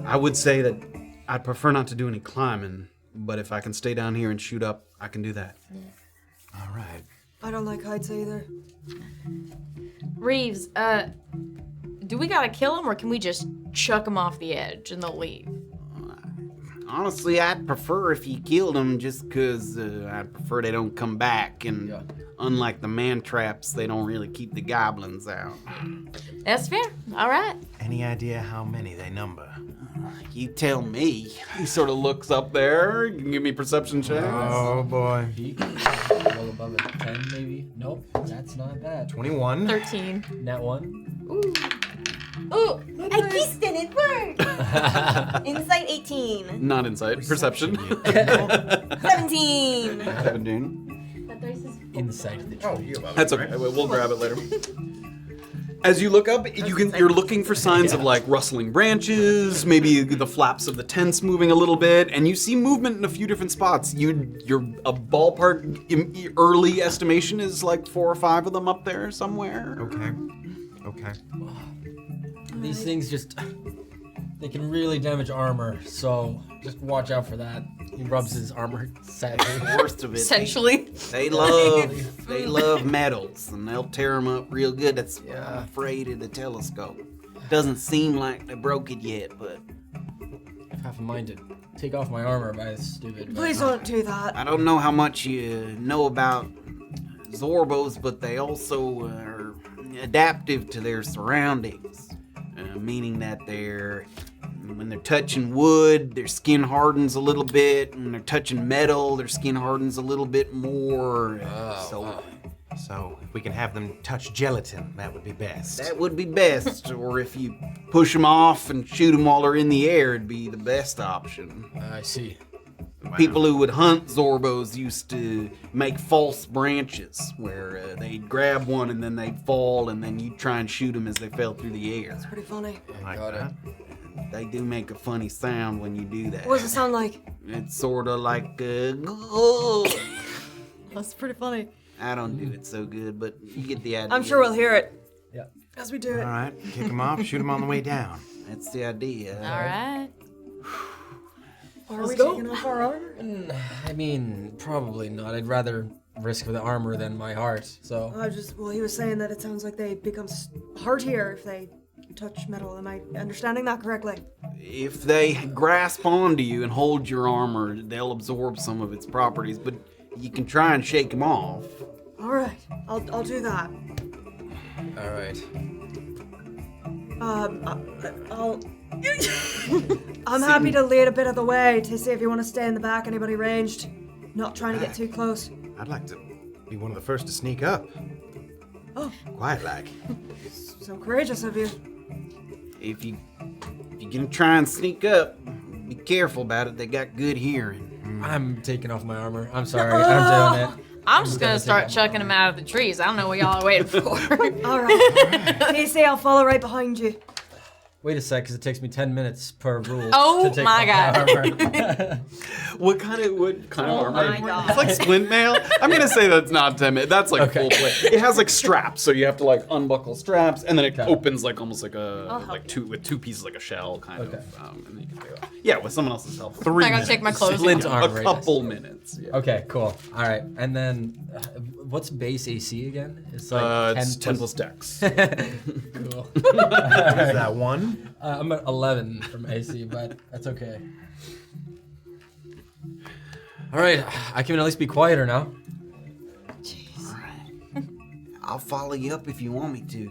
Speaker 5: I would say that I'd prefer not to do any climbing, but if I can stay down here and shoot up, I can do that.
Speaker 2: All right.
Speaker 6: I don't like heights either.
Speaker 4: Reeves, do we gotta kill him, or can we just chuck him off the edge and they'll leave?
Speaker 9: Honestly, I'd prefer if you killed them, just because I'd prefer they don't come back. And unlike the man traps, they don't really keep the goblins out.
Speaker 4: That's fair. All right.
Speaker 2: Any idea how many they number?
Speaker 9: You tell me.
Speaker 1: He sort of looks up there. You can give me perception checks.
Speaker 2: Oh boy.
Speaker 3: Peek. Roll above a 10 maybe. Nope, that's not bad.
Speaker 2: 21.
Speaker 4: 13.
Speaker 3: Nat 1.
Speaker 6: Ooh, I kissed and it worked. Insight 18.
Speaker 1: Not insight. Perception.
Speaker 6: 17.
Speaker 1: 17.
Speaker 3: Inside the tree.
Speaker 1: That's okay. We'll grab it later. As you look up, you're looking for signs of like rustling branches, maybe the flaps of the tents moving a little bit, and you see movement in a few different spots. Your a ballpark early estimation is like 4 or 5 of them up there somewhere.
Speaker 2: Okay.
Speaker 3: These things just they can really damage armor, so just watch out for that. He rubs his armor sadly.
Speaker 9: Worst of it,
Speaker 4: Essentially.
Speaker 9: they love metals, and they'll tear them up real good. That's why I'm afraid of the telescope. Doesn't seem like they broke it yet, but
Speaker 3: I have half a mind to take off my armor, but it's stupid. but-
Speaker 6: Please don't do that.
Speaker 9: I don't know how much you know about Zorbos, but they also are adaptive to their surroundings, meaning that when they're touching wood, their skin hardens a little bit. When they're touching metal, their skin hardens a little bit more.
Speaker 8: So if we can have them touch gelatin, that would be best.
Speaker 9: That would be best. Or if you push them off and shoot them while they're in the air, it'd be the best option.
Speaker 3: I see.
Speaker 9: People who would hunt Zorbos used to make false branches where they'd grab one and then they'd fall, and then you'd try and shoot them as they fell through the air.
Speaker 6: Pretty funny.
Speaker 8: Like
Speaker 3: Got
Speaker 8: that.
Speaker 9: They do make a funny sound when you do that.
Speaker 6: What does it sound like?
Speaker 9: It's sort of like
Speaker 6: That's pretty funny.
Speaker 9: I don't do it so good, but you get the idea.
Speaker 6: I'm sure we'll hear it.
Speaker 3: Yeah.
Speaker 6: As we do it.
Speaker 8: All right, kick them off, shoot them on the way down.
Speaker 9: That's the idea.
Speaker 4: All right.
Speaker 6: Are we taking off our armor?
Speaker 3: I mean, probably not. I'd rather risk the armor than my heart, so.
Speaker 6: Well, he was saying that it sounds like they become heartier if they touch metal. Am I understanding that correctly?
Speaker 9: If they grasp onto you and hold your armor, they'll absorb some of its properties, but you can try and shake them off.
Speaker 6: All right, I'll do that.
Speaker 3: All right.
Speaker 6: I'm happy to lead a bit of the way to see if you want to stay in the back. Anybody ranged? Not trying to get too close.
Speaker 8: I'd like to be one of the first to sneak up.
Speaker 6: Oh.
Speaker 8: Quiet like.
Speaker 6: So courageous of you.
Speaker 9: If you're gonna try and sneak up, be careful about it. They got good hearing.
Speaker 3: I'm taking off my armor. I'm sorry. I'm doing it.
Speaker 4: I'm just gonna start chucking them out of the trees. I don't know what y'all are waiting for.
Speaker 6: All right. TC, I'll follow right behind you.
Speaker 3: Wait a sec, because it takes me 10 minutes per rule.
Speaker 4: Oh
Speaker 3: to take
Speaker 4: my
Speaker 3: off
Speaker 4: God.
Speaker 3: armor.
Speaker 1: What kind of armor?
Speaker 4: my God.
Speaker 1: It's like splint mail. I'm gonna say that's not 10 minutes. That's like full plate. It has like straps, so you have to like unbuckle straps, and then it opens like almost like two pieces like a shell kind of. And then you can take it off. Yeah, with someone else's help. 3
Speaker 4: I gotta
Speaker 1: minutes.
Speaker 4: take my clothes
Speaker 3: Splint
Speaker 4: off.
Speaker 3: armor.
Speaker 1: A couple minutes. Yeah.
Speaker 3: Okay, cool. All right, and then what's base AC again? It's like
Speaker 1: It's 10 plus dex.
Speaker 3: Cool.
Speaker 8: Is that one?
Speaker 3: I'm at 11 from AC, but that's okay. All right, I can at least be quieter now.
Speaker 9: I'll follow you up if you want me to.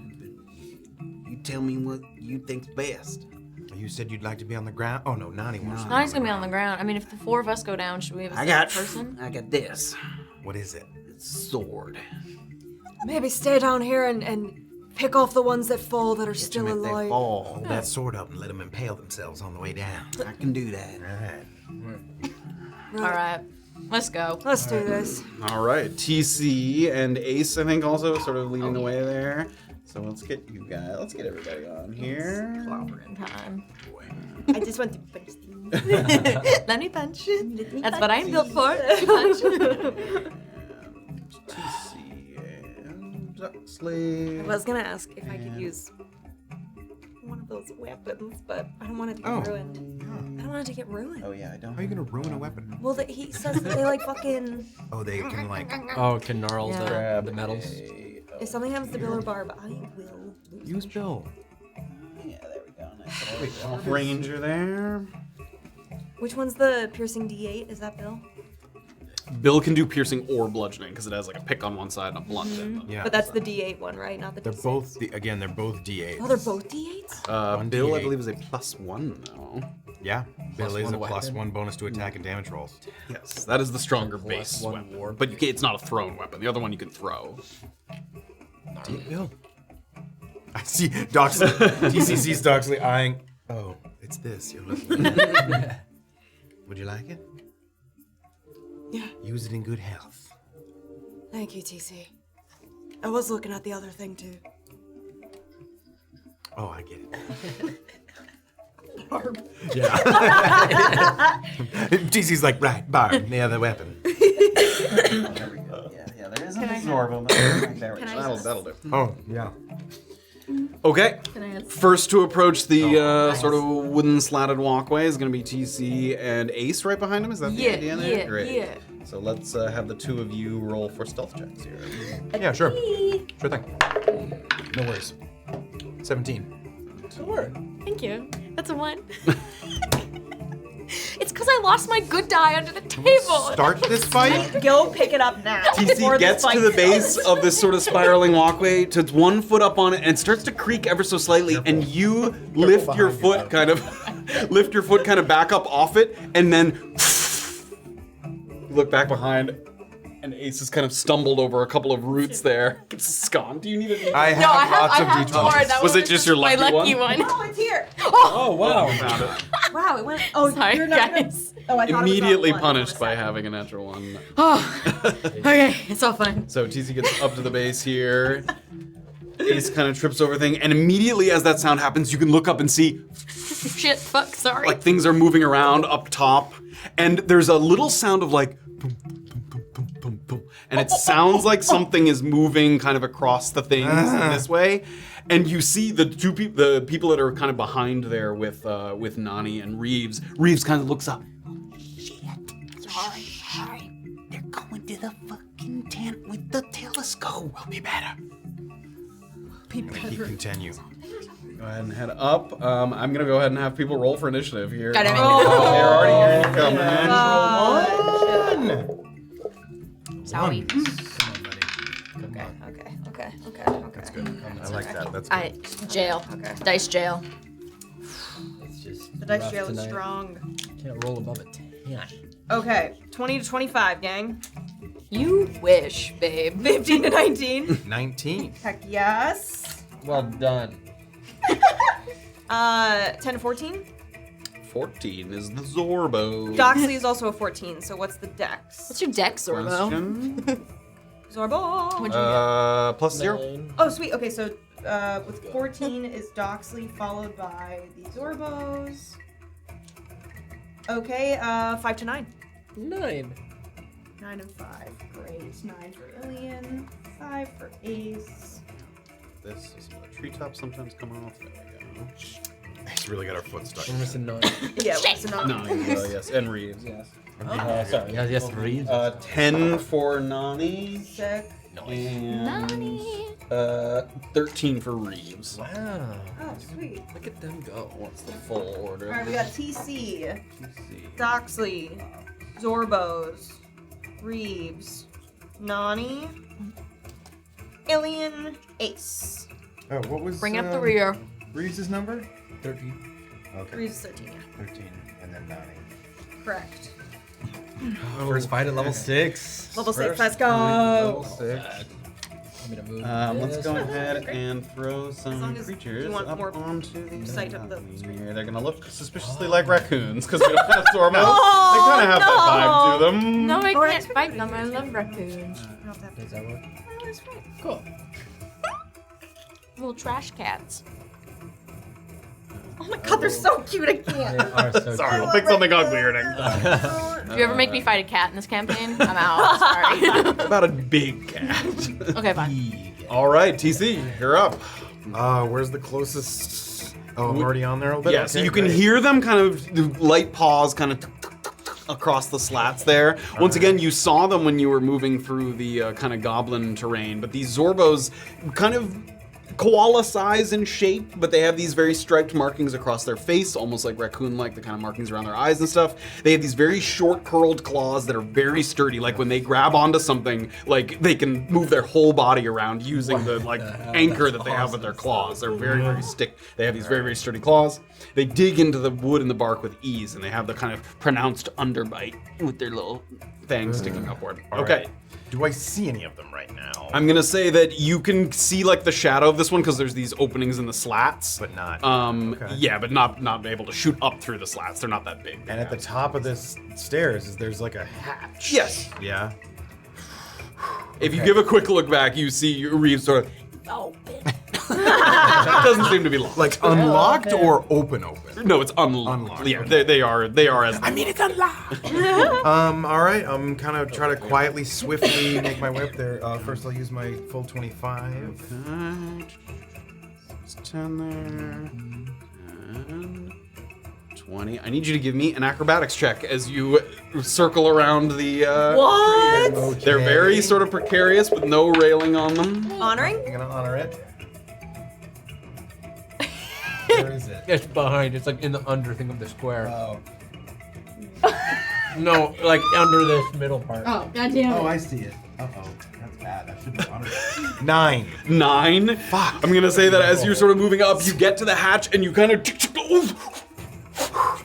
Speaker 9: But you tell me what you think's best.
Speaker 8: You said you'd like to be on the ground? Oh, no, Nani wants to.
Speaker 4: Nani's gonna be on the ground. I mean, if the four of us go down, should we have a second person?
Speaker 9: I got this.
Speaker 8: What is it?
Speaker 9: It's a sword.
Speaker 6: Maybe stay down here and pick off the ones that fall that are
Speaker 9: Get
Speaker 6: still
Speaker 9: them if they
Speaker 6: alive.
Speaker 9: fall.
Speaker 8: Hold that sword up and let them impale themselves on the way down.
Speaker 9: I can do that.
Speaker 8: All right.
Speaker 4: All right, let's go.
Speaker 6: Let's do this.
Speaker 1: All right, TC and Ace, I think, also sort of leading the way there. So let's get you guys. Let's get everybody on here.
Speaker 4: Clobbering time.
Speaker 6: I just want to punch you.
Speaker 4: Let me punch you. That's what I'm built for. Punch you.
Speaker 1: TC and Doxley.
Speaker 6: I was gonna ask if I could use one of those weapons, but I don't want it to get ruined. I don't want it to get ruined.
Speaker 1: Oh yeah, I don't.
Speaker 8: How are you gonna ruin a weapon?
Speaker 6: Well, he says that they like fucking.
Speaker 8: Oh, they can like.
Speaker 3: Oh, can gnarls
Speaker 6: Yeah.
Speaker 3: the metals.
Speaker 6: If something happens to Bill or Barb, I will lose.
Speaker 8: Use Bill.
Speaker 1: Yeah, there we go. Nice. Ranger there.
Speaker 6: Which one's the piercing D8? Is that Bill?
Speaker 1: Bill can do piercing or bludgeoning because it has like a pick on one side and a blunt in them.
Speaker 8: Yeah.
Speaker 6: But that's the D8 one, right? Not the
Speaker 8: They're
Speaker 6: D6.
Speaker 8: both they're both D8s.
Speaker 6: Oh, they're both D8s?
Speaker 8: One
Speaker 1: Bill, I
Speaker 8: D8.
Speaker 1: believe, is a +1 now.
Speaker 8: Yeah. Bill is
Speaker 3: one
Speaker 8: a
Speaker 3: weapon.
Speaker 8: +1 bonus to attack and damage rolls.
Speaker 1: Yes, that is the stronger base
Speaker 3: one
Speaker 1: weapon.
Speaker 3: ward.
Speaker 1: But you can't, it's not a thrown weapon. The other one you can throw.
Speaker 8: Bill. I see Doxley. TC sees Doxley eyeing. Oh, it's this you're looking at. Would you like it?
Speaker 6: Yeah.
Speaker 8: Use it in good health.
Speaker 6: Thank you, TC. I was looking at the other thing, too.
Speaker 8: Oh, I get it.
Speaker 6: Barb.
Speaker 8: Yeah. TC's like, right, Barb, the other weapon.
Speaker 1: There we go. Yeah, there is an absorb on there. There we go. That'll do.
Speaker 8: Oh, yeah.
Speaker 1: Okay.
Speaker 4: Can I
Speaker 1: First to approach the sort of wooden slatted walkway is going to be TC and Ace right behind him. Is that the idea there?
Speaker 4: Yeah,
Speaker 1: Great.
Speaker 4: yeah.
Speaker 1: So let's have the two of you roll for stealth checks here.
Speaker 2: Yeah, sure. Sure thing. No worries. 17.
Speaker 4: Thank you. That's a 1. It's because I lost my good die under the table.
Speaker 2: Start this fight?
Speaker 6: Go pick it up now.
Speaker 1: TC
Speaker 6: before
Speaker 1: gets
Speaker 6: this
Speaker 1: to
Speaker 6: fight
Speaker 1: the base
Speaker 6: starts.
Speaker 1: of this sort of spiraling walkway, to 1 foot up on it, and it starts to creak ever so slightly. And you lift your foot kind of, back up off it, and then look back behind. And Ace has kind of stumbled over a couple of roots there. It's gone. Do you need a
Speaker 2: I have
Speaker 4: No, I
Speaker 2: lots
Speaker 4: have
Speaker 2: of
Speaker 4: more.
Speaker 2: d20s.
Speaker 4: That
Speaker 1: Was
Speaker 4: one
Speaker 1: it just your
Speaker 4: my
Speaker 1: lucky
Speaker 4: one?
Speaker 6: Oh, it's here.
Speaker 3: Oh, wow.
Speaker 1: Found it.
Speaker 6: Wow, it went. Oh,
Speaker 4: Sorry,
Speaker 6: you're not
Speaker 4: guys.
Speaker 6: Gonna, oh, I thought
Speaker 1: Immediately
Speaker 6: it was on one.
Speaker 1: punished by having a natural 1.
Speaker 4: Okay, it's all fine.
Speaker 1: So TC gets up to the base here. Ace kind of trips over thing, and immediately as that sound happens, you can look up and see
Speaker 4: Shit, fuck, sorry.
Speaker 1: like things are moving around up top, and there's a little sound of like boom, boom, boom, boom, boom, boom, and it sounds like something is moving kind of across the things in this way. And you see the the people that are kind of behind there with Nani and Reeves. Reeves kind of looks up.
Speaker 9: Sorry. They're going to the fucking tent with the telescope. We'll be better.
Speaker 2: You continue.
Speaker 1: Go ahead and head up. I'm gonna go ahead and have people roll for initiative here.
Speaker 4: Got it.
Speaker 1: They're already here. Come on.
Speaker 4: Sorry.
Speaker 6: Okay.
Speaker 2: That's good. I like that. That's good.
Speaker 4: Jail. Okay. Dice jail.
Speaker 3: It's just
Speaker 6: The dice
Speaker 3: rough
Speaker 6: jail is
Speaker 3: tonight.
Speaker 6: strong.
Speaker 3: Can't roll above a 10.
Speaker 6: Okay, 20 to 25, gang.
Speaker 4: You wish, babe.
Speaker 6: 15 to 19.
Speaker 2: 19.
Speaker 6: Heck yes.
Speaker 3: Well done.
Speaker 6: 10 to 14.
Speaker 1: 14 is the Zorbo.
Speaker 6: Doxley is also a 14, so what's the dex?
Speaker 4: What's your deck, Zorbo?
Speaker 1: Question?
Speaker 6: Zorbo.
Speaker 4: What'd you get?
Speaker 1: Plus 0.
Speaker 3: 9.
Speaker 6: Oh, sweet. Okay, so with 14 is Doxley, followed by the Zorbos. Okay, 5 to 9.
Speaker 3: 9.
Speaker 6: 9 and 5. Great. 9 for Illien. 5 for Ace.
Speaker 1: This is where the treetops sometimes come off. There we go.
Speaker 2: He's really got our foot stuck.
Speaker 3: We're missing 9.
Speaker 6: Yeah, it's a 9.
Speaker 1: Nani, yes, and Reeves, yes.
Speaker 3: Sorry. Yes, Reeves.
Speaker 1: 10 for Nani,
Speaker 6: Sick.
Speaker 1: and
Speaker 4: Nani.
Speaker 1: 13 for Reeves.
Speaker 3: Wow.
Speaker 6: Oh, sweet.
Speaker 3: Look at them go.
Speaker 1: What's the full order?
Speaker 6: Alright, we got TC,
Speaker 1: Let's see.
Speaker 6: Doxley, Zorbos, Reeves, Nani, Illien, Ace.
Speaker 2: Oh, what was
Speaker 4: Bring up the rear.
Speaker 2: Reeves' number?
Speaker 3: 13.
Speaker 2: Okay.
Speaker 6: Reeves is 13, yeah.
Speaker 2: 13, and then 9.
Speaker 6: Correct.
Speaker 3: First fight at level 6.
Speaker 6: Level 6, let's
Speaker 2: Level
Speaker 6: go.
Speaker 2: 6.
Speaker 3: Want me to move
Speaker 1: Let's
Speaker 3: this?
Speaker 1: go ahead and throw
Speaker 6: long
Speaker 1: some
Speaker 6: as
Speaker 1: creatures
Speaker 6: you want
Speaker 1: up
Speaker 6: more
Speaker 1: onto the
Speaker 6: sight of the
Speaker 1: here. They're gonna look suspiciously like raccoons because we don't have Zorbos. They
Speaker 6: Oh,
Speaker 1: kind of have that vibe to them.
Speaker 4: No, I
Speaker 6: Or
Speaker 4: can't
Speaker 6: actually-
Speaker 4: fight them. I love raccoons.
Speaker 3: Does that work?
Speaker 4: Cool. Little trash cats.
Speaker 6: Oh my god, they're so cute, I can't.
Speaker 3: They are so
Speaker 1: Sorry,
Speaker 3: cute.
Speaker 1: we'll pick something uglier next time.
Speaker 4: If you ever make me fight a cat in this campaign, I'm out. Sorry.
Speaker 1: About a big cat.
Speaker 4: Okay, fine.
Speaker 1: All right, TC, you're up.
Speaker 2: Where's the closest? Oh, I'm already on there a little bit?
Speaker 1: Yeah, so
Speaker 2: Okay,
Speaker 1: you can
Speaker 2: great.
Speaker 1: hear them kind of light paws kind of across the slats there. Once again, you saw them when you were moving through the kind of goblin terrain, but these Zorbos kind of koala size and shape, but they have these very striped markings across their face, almost like raccoon-like, the kind of markings around their eyes and stuff. They have these very short curled claws that are very sturdy. Like when they grab onto something, like they can move their whole body around using the like anchor that they have with their claws. They're very, very stick. They have these very, very sturdy claws. They dig into the wood and the bark with ease, and they have the kind of pronounced underbite with their little fangs sticking upward.
Speaker 2: All
Speaker 1: Okay.
Speaker 2: right. Do I see any of them right now?
Speaker 1: I'm gonna say that you can see like the shadow of this one because there's these openings in the slats.
Speaker 2: But not. Okay.
Speaker 1: Yeah, but not able to shoot up through the slats. They're not that big.
Speaker 2: And at the top of this stairs, there's like a hatch.
Speaker 1: Yes.
Speaker 2: Yeah.
Speaker 1: If you give a quick look back, you see Reeves sort of It doesn't seem to be locked.
Speaker 2: Like unlocked or open?
Speaker 1: No, it's unlocked.
Speaker 2: Unlocked,
Speaker 1: Yeah,
Speaker 2: okay.
Speaker 1: they are as. I mean, it's unlocked.
Speaker 2: All right. I'm kind of try to quietly, swiftly make my way up there. First, I'll use my full 25.
Speaker 1: It's 10 there. 10, 20. I need you to give me an acrobatics check as you circle around the.
Speaker 6: What?
Speaker 1: They're very sort of precarious with no railing on them.
Speaker 6: Honoring?
Speaker 2: You're gonna honor it. Where is it?
Speaker 3: It's behind. It's like in the under thing of the square.
Speaker 2: Oh.
Speaker 3: No, like under this middle part.
Speaker 4: Oh, goddamn.
Speaker 2: Oh, I see it. Uh-oh. That's bad. I should have honored it. 9.
Speaker 1: 9. Fuck. I'm gonna say that as you're sort of moving up, you get to the hatch and you kind of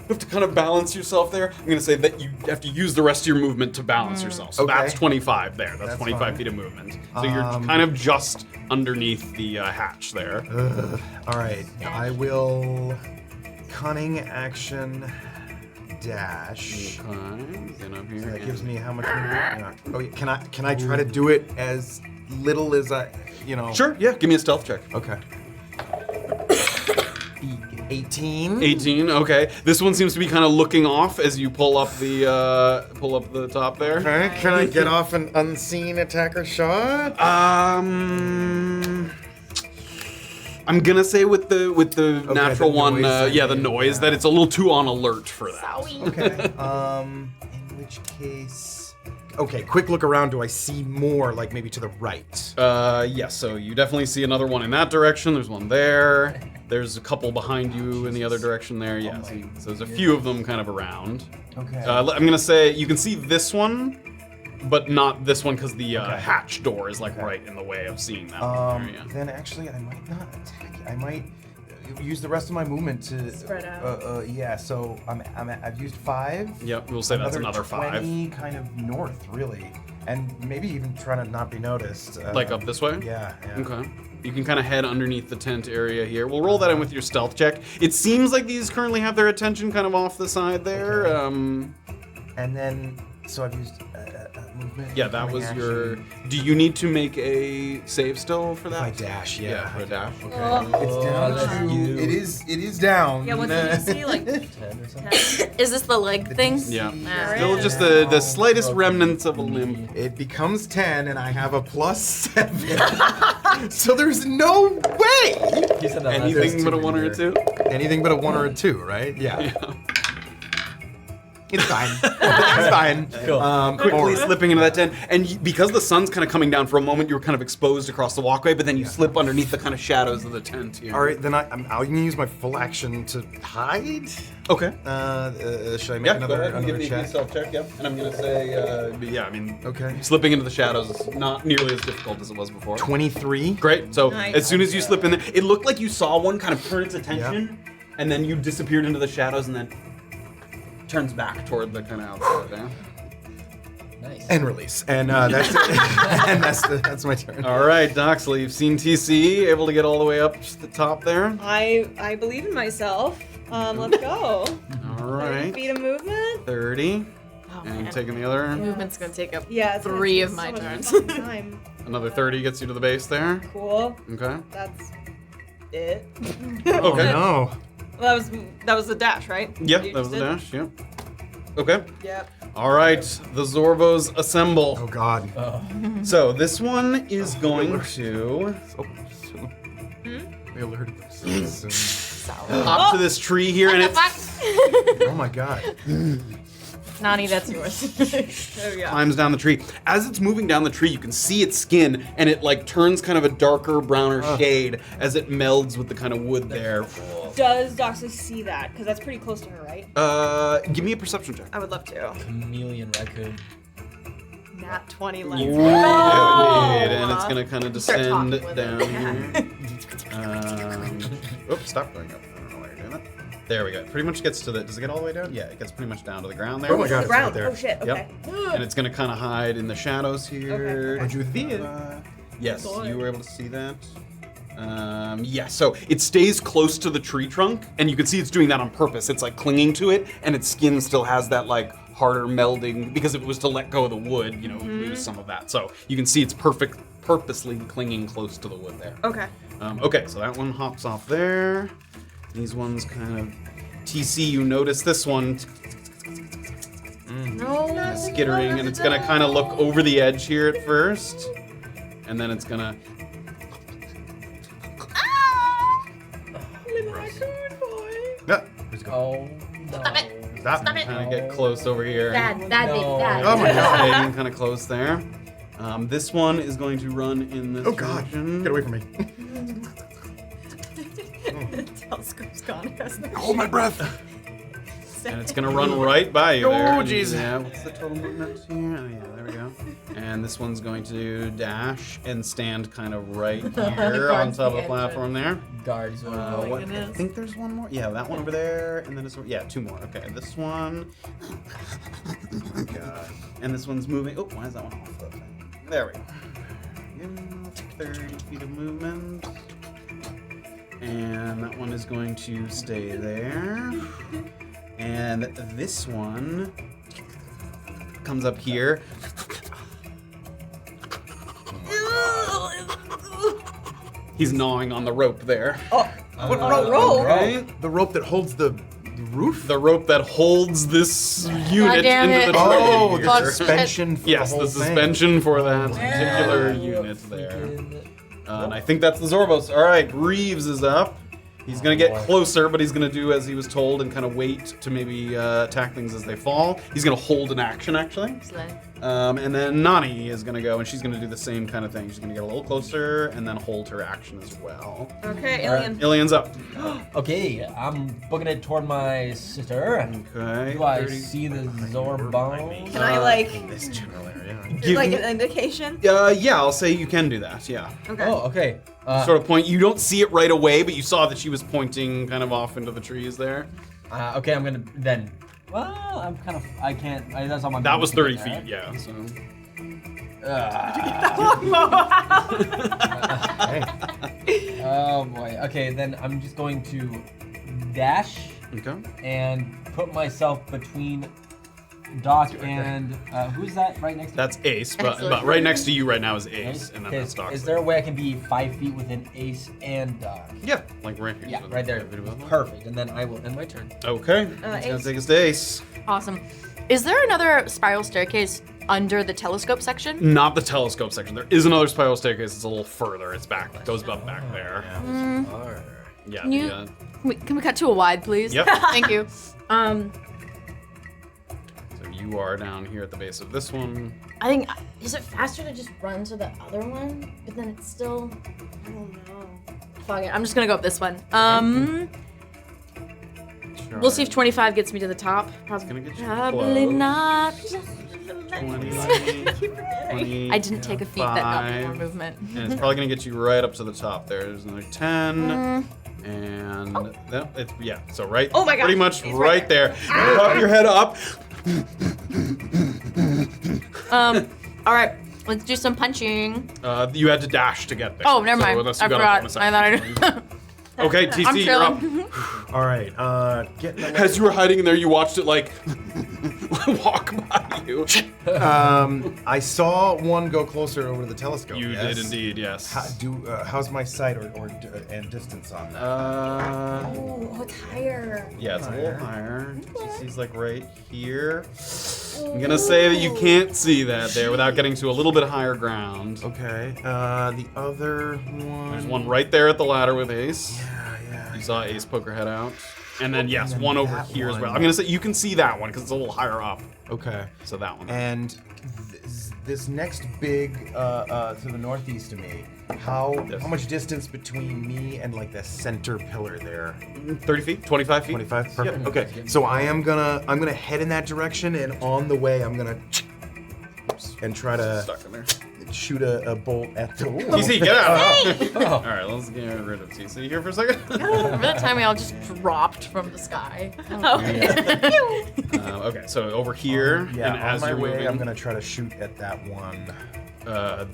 Speaker 1: have to kind of balance yourself there. I'm gonna say that you have to use the rest of your movement to balance yourself. So
Speaker 2: Okay.
Speaker 1: that's 25 there. That's 25
Speaker 2: fine.
Speaker 1: feet of movement. So you're kind of just underneath the hatch there.
Speaker 2: All right. I will cunning action dash.
Speaker 1: Okay. Get up here.
Speaker 2: So that gives me how much movement? Yeah. Oh, yeah. Can I try to do it as little as I,
Speaker 1: Sure. Yeah. Give me a stealth check.
Speaker 2: Okay. 18.
Speaker 1: 18. Okay. This one seems to be kind of looking off as you pull up the top there.
Speaker 2: Okay. Can I get off an unseen attacker shot?
Speaker 1: I'm gonna say with the natural
Speaker 2: the
Speaker 1: one,
Speaker 2: noise,
Speaker 1: the noise, that it's a little too on alert for that.
Speaker 2: Okay. In which case, okay. Quick look around. Do I see more, like maybe to the right?
Speaker 1: Yes. So you definitely see another one in that direction. There's one there. There's a couple behind you in the other direction there. Yeah. So there's a few of them kind of around.
Speaker 2: Okay.
Speaker 1: I'm gonna say you can see this one, but not this one because the hatch door is like right in the way of seeing that one there, yeah.
Speaker 2: Then actually, I might not attack it. I might use the rest of my movement to
Speaker 6: Spread out.
Speaker 2: Yeah. So I've used 5.
Speaker 1: Yep, we'll say that's another
Speaker 2: 20 kind of north, really, and maybe even trying to not be noticed.
Speaker 1: Like up this way?
Speaker 2: Yeah.
Speaker 1: Okay. You can kind of head underneath the tent area here. We'll roll that in with your stealth check. It seems like these currently have their attention kind of off the side there.
Speaker 2: And then, so I've used movement.
Speaker 1: Yeah, that
Speaker 2: cunning
Speaker 1: was
Speaker 2: action.
Speaker 1: your. Do you need to make a save still for that?
Speaker 2: If I dash, yeah.
Speaker 1: for a dash.
Speaker 2: Okay. It's down
Speaker 3: that's
Speaker 2: to.
Speaker 3: you.
Speaker 2: It is down.
Speaker 6: Yeah, what did you see? Like
Speaker 3: 10 or something.
Speaker 4: Is this the leg thing?
Speaker 1: Yeah.
Speaker 4: Nah.
Speaker 1: Still just the slightest remnants of a limb.
Speaker 2: It becomes 10, and I have a +7. So there's no way.
Speaker 3: You said that
Speaker 1: Anything but a 1 or a 2?
Speaker 2: Anything but a 1 or a 2, right? Yeah. It's fine. It's fine.
Speaker 3: Cool.
Speaker 1: Quickly slipping into that tent, and because the sun's kind of coming down for a moment, you're kind of exposed across the walkway, but then you slip underneath the kind of shadows of the tent here.
Speaker 2: All right, then I'll use my full action to hide.
Speaker 1: Okay.
Speaker 2: Should I make
Speaker 1: Yeah,
Speaker 2: another,
Speaker 1: go ahead and give
Speaker 2: another
Speaker 1: me a
Speaker 2: check?
Speaker 1: stealth check, yep. And I'm gonna say,
Speaker 2: Okay.
Speaker 1: slipping into the shadows is not nearly as difficult as it was before.
Speaker 2: 23.
Speaker 1: Great. So
Speaker 6: Nice.
Speaker 1: as soon as you slip in there, it looked like you saw one kind of turn its attention, and then you disappeared into the shadows, and then turns back toward the kind of outside there.
Speaker 3: Nice.
Speaker 2: And release. And that's it. And that's my turn.
Speaker 1: All right, Doxley, you've seen TC able to get all the way up to the top there.
Speaker 6: I believe in myself. Let's go.
Speaker 1: All right,
Speaker 6: Feet of movement.
Speaker 1: 30,
Speaker 4: Oh,
Speaker 1: and
Speaker 4: man.
Speaker 1: taking the other.
Speaker 4: Movement's gonna take up
Speaker 6: Yeah. It's
Speaker 4: 3
Speaker 6: gonna
Speaker 4: of
Speaker 6: take
Speaker 4: my
Speaker 6: so much
Speaker 4: turns.
Speaker 6: fucking time.
Speaker 1: Another 30 gets you to the base there.
Speaker 6: Cool.
Speaker 1: Okay.
Speaker 6: That's it.
Speaker 1: Okay.
Speaker 2: No.
Speaker 6: Well, that was the dash, right?
Speaker 1: Yep,
Speaker 6: You
Speaker 1: that was
Speaker 6: just
Speaker 1: the
Speaker 6: did?
Speaker 1: dash. Yep. Okay.
Speaker 6: Yep.
Speaker 1: All right, the Zorvos assemble.
Speaker 2: Oh God.
Speaker 1: So this one is going to
Speaker 2: We alerted them so soon.
Speaker 1: hop to this tree here, and it's
Speaker 2: Oh my God.
Speaker 4: Nani, that's yours.
Speaker 6: Oh yeah.
Speaker 1: climbs down the tree. As it's moving down the tree, you can see its skin, and it like turns kind of a darker, browner shade as it melds with the kind of wood there.
Speaker 6: Does Doxley see that? Because that's pretty close to her, right?
Speaker 1: Give me a perception check.
Speaker 6: I would love to.
Speaker 3: Chameleon raccoon.
Speaker 6: Nat 20 lens.
Speaker 1: Indeed, and it's gonna kind of
Speaker 6: Start
Speaker 1: descend
Speaker 6: talking with
Speaker 1: down
Speaker 6: it.
Speaker 1: here. Oops, stop going up. I don't know why you're doing that. There we go. Pretty much gets to the. Does it get all the way down? Yeah, it gets pretty much down to the ground there.
Speaker 2: Oh my God.
Speaker 6: The
Speaker 2: It's
Speaker 6: ground.
Speaker 2: right there.
Speaker 6: Oh shit. Okay.
Speaker 1: Yep. And it's gonna kind of hide in the shadows here.
Speaker 6: Okay.
Speaker 2: Did you see it?
Speaker 1: Yes, you were able to see that. Yeah, so it stays close to the tree trunk, and you can see it's doing that on purpose. It's like clinging to it, and its skin still has that like harder melding, because if it was to let go of the wood, you know, it would lose some of that. So you can see it's purposely clinging close to the wood there.
Speaker 6: Okay.
Speaker 1: Okay, so that one hops off there. These ones kind of TC, you notice this one
Speaker 4: No.
Speaker 1: skittering, and it's gonna kind of look over the edge here at first, and then it's gonna
Speaker 2: Stop.
Speaker 4: Stop it.
Speaker 1: Kind of get close over here.
Speaker 4: Bad, baby, bad.
Speaker 2: Oh my god.
Speaker 1: Kind of close there. This one is going to run in this
Speaker 2: Oh god.
Speaker 1: direction.
Speaker 2: Get away from me.
Speaker 6: The telescope's gone.
Speaker 2: Hold my breath.
Speaker 1: And it's gonna run right by you there.
Speaker 2: Oh, jeez.
Speaker 1: Yeah, what's the total movement here? Oh, yeah, there we go. And this one's going to dash and stand kind of right here on top of the platform there.
Speaker 3: Guards.
Speaker 1: What, I think there's one more. Yeah, that one over there, and then this one. Yeah, two more. Okay, this one. God. And this one's moving. Oh, why is that one off? There we go. 30 feet of movement. And that one is going to stay there. And this one comes up here. He's gnawing on the rope there.
Speaker 2: What
Speaker 6: rope?
Speaker 1: Right?
Speaker 2: The rope that holds the roof?
Speaker 1: The rope that holds this unit
Speaker 4: damn
Speaker 1: into
Speaker 4: it.
Speaker 1: the
Speaker 2: Oh,
Speaker 1: tree.
Speaker 2: the suspension for
Speaker 1: Yes,
Speaker 2: the whole
Speaker 1: the
Speaker 2: thing.
Speaker 1: suspension for that particular unit there. And I think that's the Zorbos. All right, Reeves is up. He's gonna get closer, but he's gonna do as he was told and kind of wait to maybe attack things as they fall. He's gonna hold an action actually.
Speaker 4: Excellent.
Speaker 1: And then Nani is gonna go, and she's gonna do the same kind of thing. She's gonna get a little closer and then hold her action as well.
Speaker 6: Okay, Illien.
Speaker 1: Illien's up.
Speaker 3: Okay, I'm booking it toward my sister.
Speaker 1: Okay.
Speaker 3: Do I
Speaker 1: 30.
Speaker 3: see the Zorbone?
Speaker 6: Can I like
Speaker 2: This general area.
Speaker 1: Give
Speaker 6: like
Speaker 1: me-
Speaker 6: an indication?
Speaker 1: yeah, I'll say you can do that. Yeah.
Speaker 6: Okay.
Speaker 3: Oh, okay.
Speaker 1: Sort of point. You don't see it right away, but you saw that she was pointing kind of off into the trees there.
Speaker 3: Okay, I'm gonna then. Well, I'm kind of. I can't. That's all my.
Speaker 1: That was
Speaker 3: movement
Speaker 1: 30
Speaker 3: to
Speaker 1: feet.
Speaker 3: get
Speaker 1: Yeah. So.
Speaker 3: there. Oh boy. Okay, then I'm just going to dash
Speaker 1: Okay.
Speaker 3: and put myself between Doc and who's that right next to?
Speaker 1: That's Ace, but
Speaker 4: Excellent.
Speaker 1: right next to you right now is Ace, and then
Speaker 3: Okay,
Speaker 1: that's Doxley.
Speaker 3: is there a way I can be 5 feet within Ace and Doc?
Speaker 1: Yeah, like right here.
Speaker 3: Yeah,
Speaker 1: So
Speaker 3: right there.
Speaker 1: that's-
Speaker 3: Perfect. And then I will end my turn.
Speaker 1: Okay. It's gonna
Speaker 6: Ace.
Speaker 1: take us to Ace.
Speaker 4: Awesome. Is there another spiral staircase under the telescope section?
Speaker 1: Not the telescope section. There is another spiral staircase. It's a little further. It's back. It goes up back there. Yeah.
Speaker 4: Can you-
Speaker 1: yeah.
Speaker 4: Can we cut to a wide, please?
Speaker 1: Yep.
Speaker 4: Thank you.
Speaker 1: So you are down here at the base of this one.
Speaker 4: I think, is it faster to just run to the other one? But then it's still, I don't know. Fuck it, I'm just gonna go up this one. We'll see if 25 gets me to the top.
Speaker 1: Gonna get you
Speaker 4: Probably
Speaker 1: close.
Speaker 4: not.
Speaker 1: 20, 20,
Speaker 4: I didn't take a feat that got me more
Speaker 1: 5,
Speaker 4: movement.
Speaker 1: And it's probably gonna get you right up to the top there. There's another 10. And that, it's, yeah, so right,
Speaker 6: Oh my God,
Speaker 1: pretty much
Speaker 6: he's
Speaker 1: right
Speaker 6: right
Speaker 1: there. You pop your head up.
Speaker 4: All right, let's do some punching.
Speaker 1: You had to dash to get there.
Speaker 4: Oh, never mind.
Speaker 1: unless you
Speaker 4: I
Speaker 1: got up in a
Speaker 4: forgot. I
Speaker 1: second.
Speaker 4: thought I did.
Speaker 1: Okay, TC,
Speaker 4: I'm
Speaker 1: you're up.
Speaker 4: chilling.
Speaker 2: All right. Getting
Speaker 1: As you were hiding in there, you watched it like walk by you.
Speaker 2: I saw one go closer over to the telescope.
Speaker 1: You
Speaker 2: yes?
Speaker 1: did indeed, yes.
Speaker 2: How's my sight and distance on that?
Speaker 4: Oh, it's higher.
Speaker 1: Yeah, it's a little higher. TC's like right here. I'm gonna say that you can't see that there without getting to a little bit higher ground.
Speaker 2: Okay. The other one.
Speaker 1: There's one right there at the ladder with Ace.
Speaker 2: Yeah.
Speaker 1: You saw Ace poke her head out. And then, yes,
Speaker 2: then
Speaker 1: one over
Speaker 2: that
Speaker 1: here as well.
Speaker 2: one.
Speaker 1: I'm gonna say you can see that one because it's a little higher up.
Speaker 2: Okay.
Speaker 1: So that one.
Speaker 2: And this next big to the northeast of me. How much distance between me and like the center pillar there?
Speaker 1: 30 feet? 25 feet?
Speaker 2: 25. Perfect.
Speaker 1: Yep.
Speaker 2: Okay. So I'm gonna head in that direction, and on the way I'm gonna and try to
Speaker 1: Stuck in there.
Speaker 2: shoot a bolt at the.
Speaker 1: TC, get out! All right, let's get rid of TC here for a second.
Speaker 4: Remember that time we all just dropped from the sky?
Speaker 1: Okay, so over here,
Speaker 2: Yeah.
Speaker 1: and
Speaker 2: On
Speaker 1: as
Speaker 2: my
Speaker 1: you're
Speaker 2: way,
Speaker 1: moving,
Speaker 2: I'm gonna try to shoot at that one.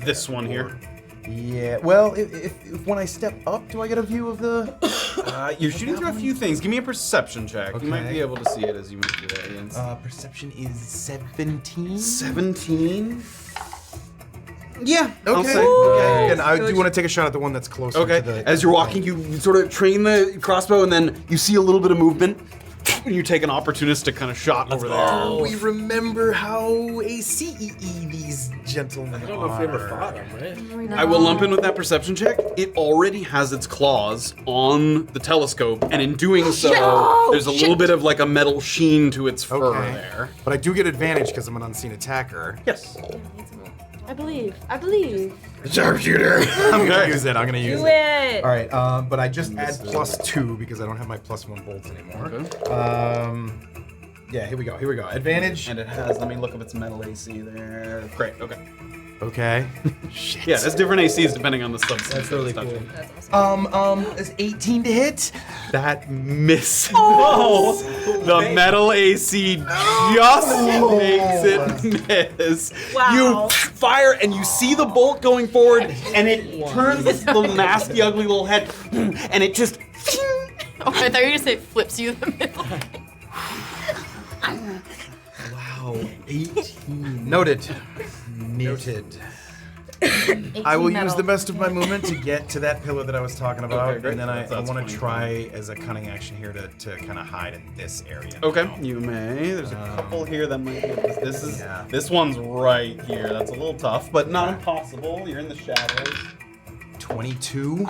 Speaker 1: this one here.
Speaker 2: Yeah. Well, if when I step up, do I get a view of the?
Speaker 1: You're shooting through a few things. Give me a perception check. You might
Speaker 2: Okay.
Speaker 1: be able to see it as you move through the aliens.
Speaker 2: Perception is 17.
Speaker 1: 17? Yeah, I'll
Speaker 2: Okay.
Speaker 1: say.
Speaker 2: Okay. And I do want to take a shot at the one that's closer
Speaker 1: Okay,
Speaker 2: to the.
Speaker 1: as you're walking, you sort of train the crossbow, and then you see a little bit of movement. you take an opportunistic kind of shot over there.
Speaker 2: We remember how ACEE these gentlemen
Speaker 10: I don't know if we ever fought him, right?
Speaker 1: I will lump in with that perception check. It already has its claws on the telescope, and in doing so, there's a little bit of like a metal sheen to its fur there.
Speaker 2: But I do get advantage because I'm an unseen attacker.
Speaker 1: Yes.
Speaker 4: I believe.
Speaker 2: Sharpshooter. I'm gonna use it. I'm gonna use
Speaker 6: Do
Speaker 2: it.
Speaker 6: it.
Speaker 2: All right, but I just add +2 because I don't have my +1 bolts anymore. Yeah, here we go. Advantage.
Speaker 1: And it has, let me look up its metal AC there. Great, okay.
Speaker 2: Okay. Shit.
Speaker 1: Yeah, there's different ACs depending on the substance.
Speaker 3: That's really
Speaker 1: that's
Speaker 3: cool.
Speaker 1: touching.
Speaker 2: Is 18 to hit?
Speaker 1: That misses. The metal AC just makes it miss.
Speaker 6: Wow.
Speaker 1: You fire and you see the bolt going forward, and it turns this little nasty, ugly little head, and it just.
Speaker 4: Oh, I thought you were gonna say flips you in the middle.
Speaker 3: Wow, 18.
Speaker 2: Noted. I will use
Speaker 4: metal.
Speaker 2: the best of my movement to get to that pillar that I was talking about,
Speaker 1: Okay, great.
Speaker 2: and then I
Speaker 1: That's
Speaker 2: want to
Speaker 1: 20.
Speaker 2: try as a cunning action here to kind of hide in this area.
Speaker 1: Okay, you may. There's a couple here that might be. This is
Speaker 2: Yeah.
Speaker 1: this one's right here. That's a little tough, but not impossible. You're in the shadows.
Speaker 2: 22.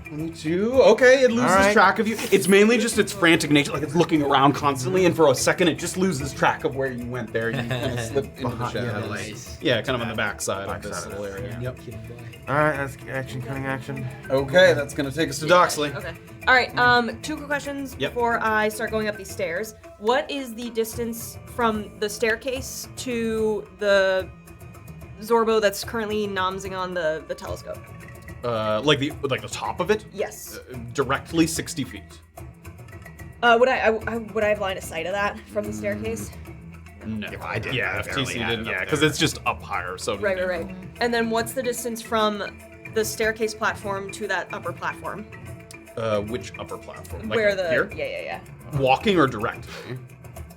Speaker 1: 22. Okay, it loses
Speaker 2: All right.
Speaker 1: track of you. It's mainly just its frantic nature, like it's looking around constantly, and for a second it just loses track of where you went there. You kind of slip into the shadows.
Speaker 3: Nice.
Speaker 1: Yeah, kind of on the backside of this
Speaker 2: Backside of
Speaker 1: little area.
Speaker 3: Yep.
Speaker 2: All right, that's action, cunning action.
Speaker 1: Okay, that's gonna take us to Doxley.
Speaker 6: Okay. All right. 2 quick questions
Speaker 1: Yep.
Speaker 6: before I start going up these stairs. What is the distance from the staircase to the Zorbo that's currently nomsing on the telescope?
Speaker 1: Like the top of it,
Speaker 6: Yes.
Speaker 1: directly 60 feet.
Speaker 6: Would I have line of sight of that from the staircase?
Speaker 1: No.
Speaker 2: If I did,
Speaker 1: yeah,
Speaker 2: I
Speaker 1: if
Speaker 2: barely
Speaker 1: TC
Speaker 2: had it
Speaker 1: didn't,
Speaker 2: up
Speaker 1: yeah,
Speaker 2: there.
Speaker 1: because it's just up higher. So
Speaker 6: Right. And then what's the distance from the staircase platform to that upper platform?
Speaker 1: Which upper platform?
Speaker 6: Where the
Speaker 1: here?
Speaker 6: yeah.
Speaker 1: Walking or directly?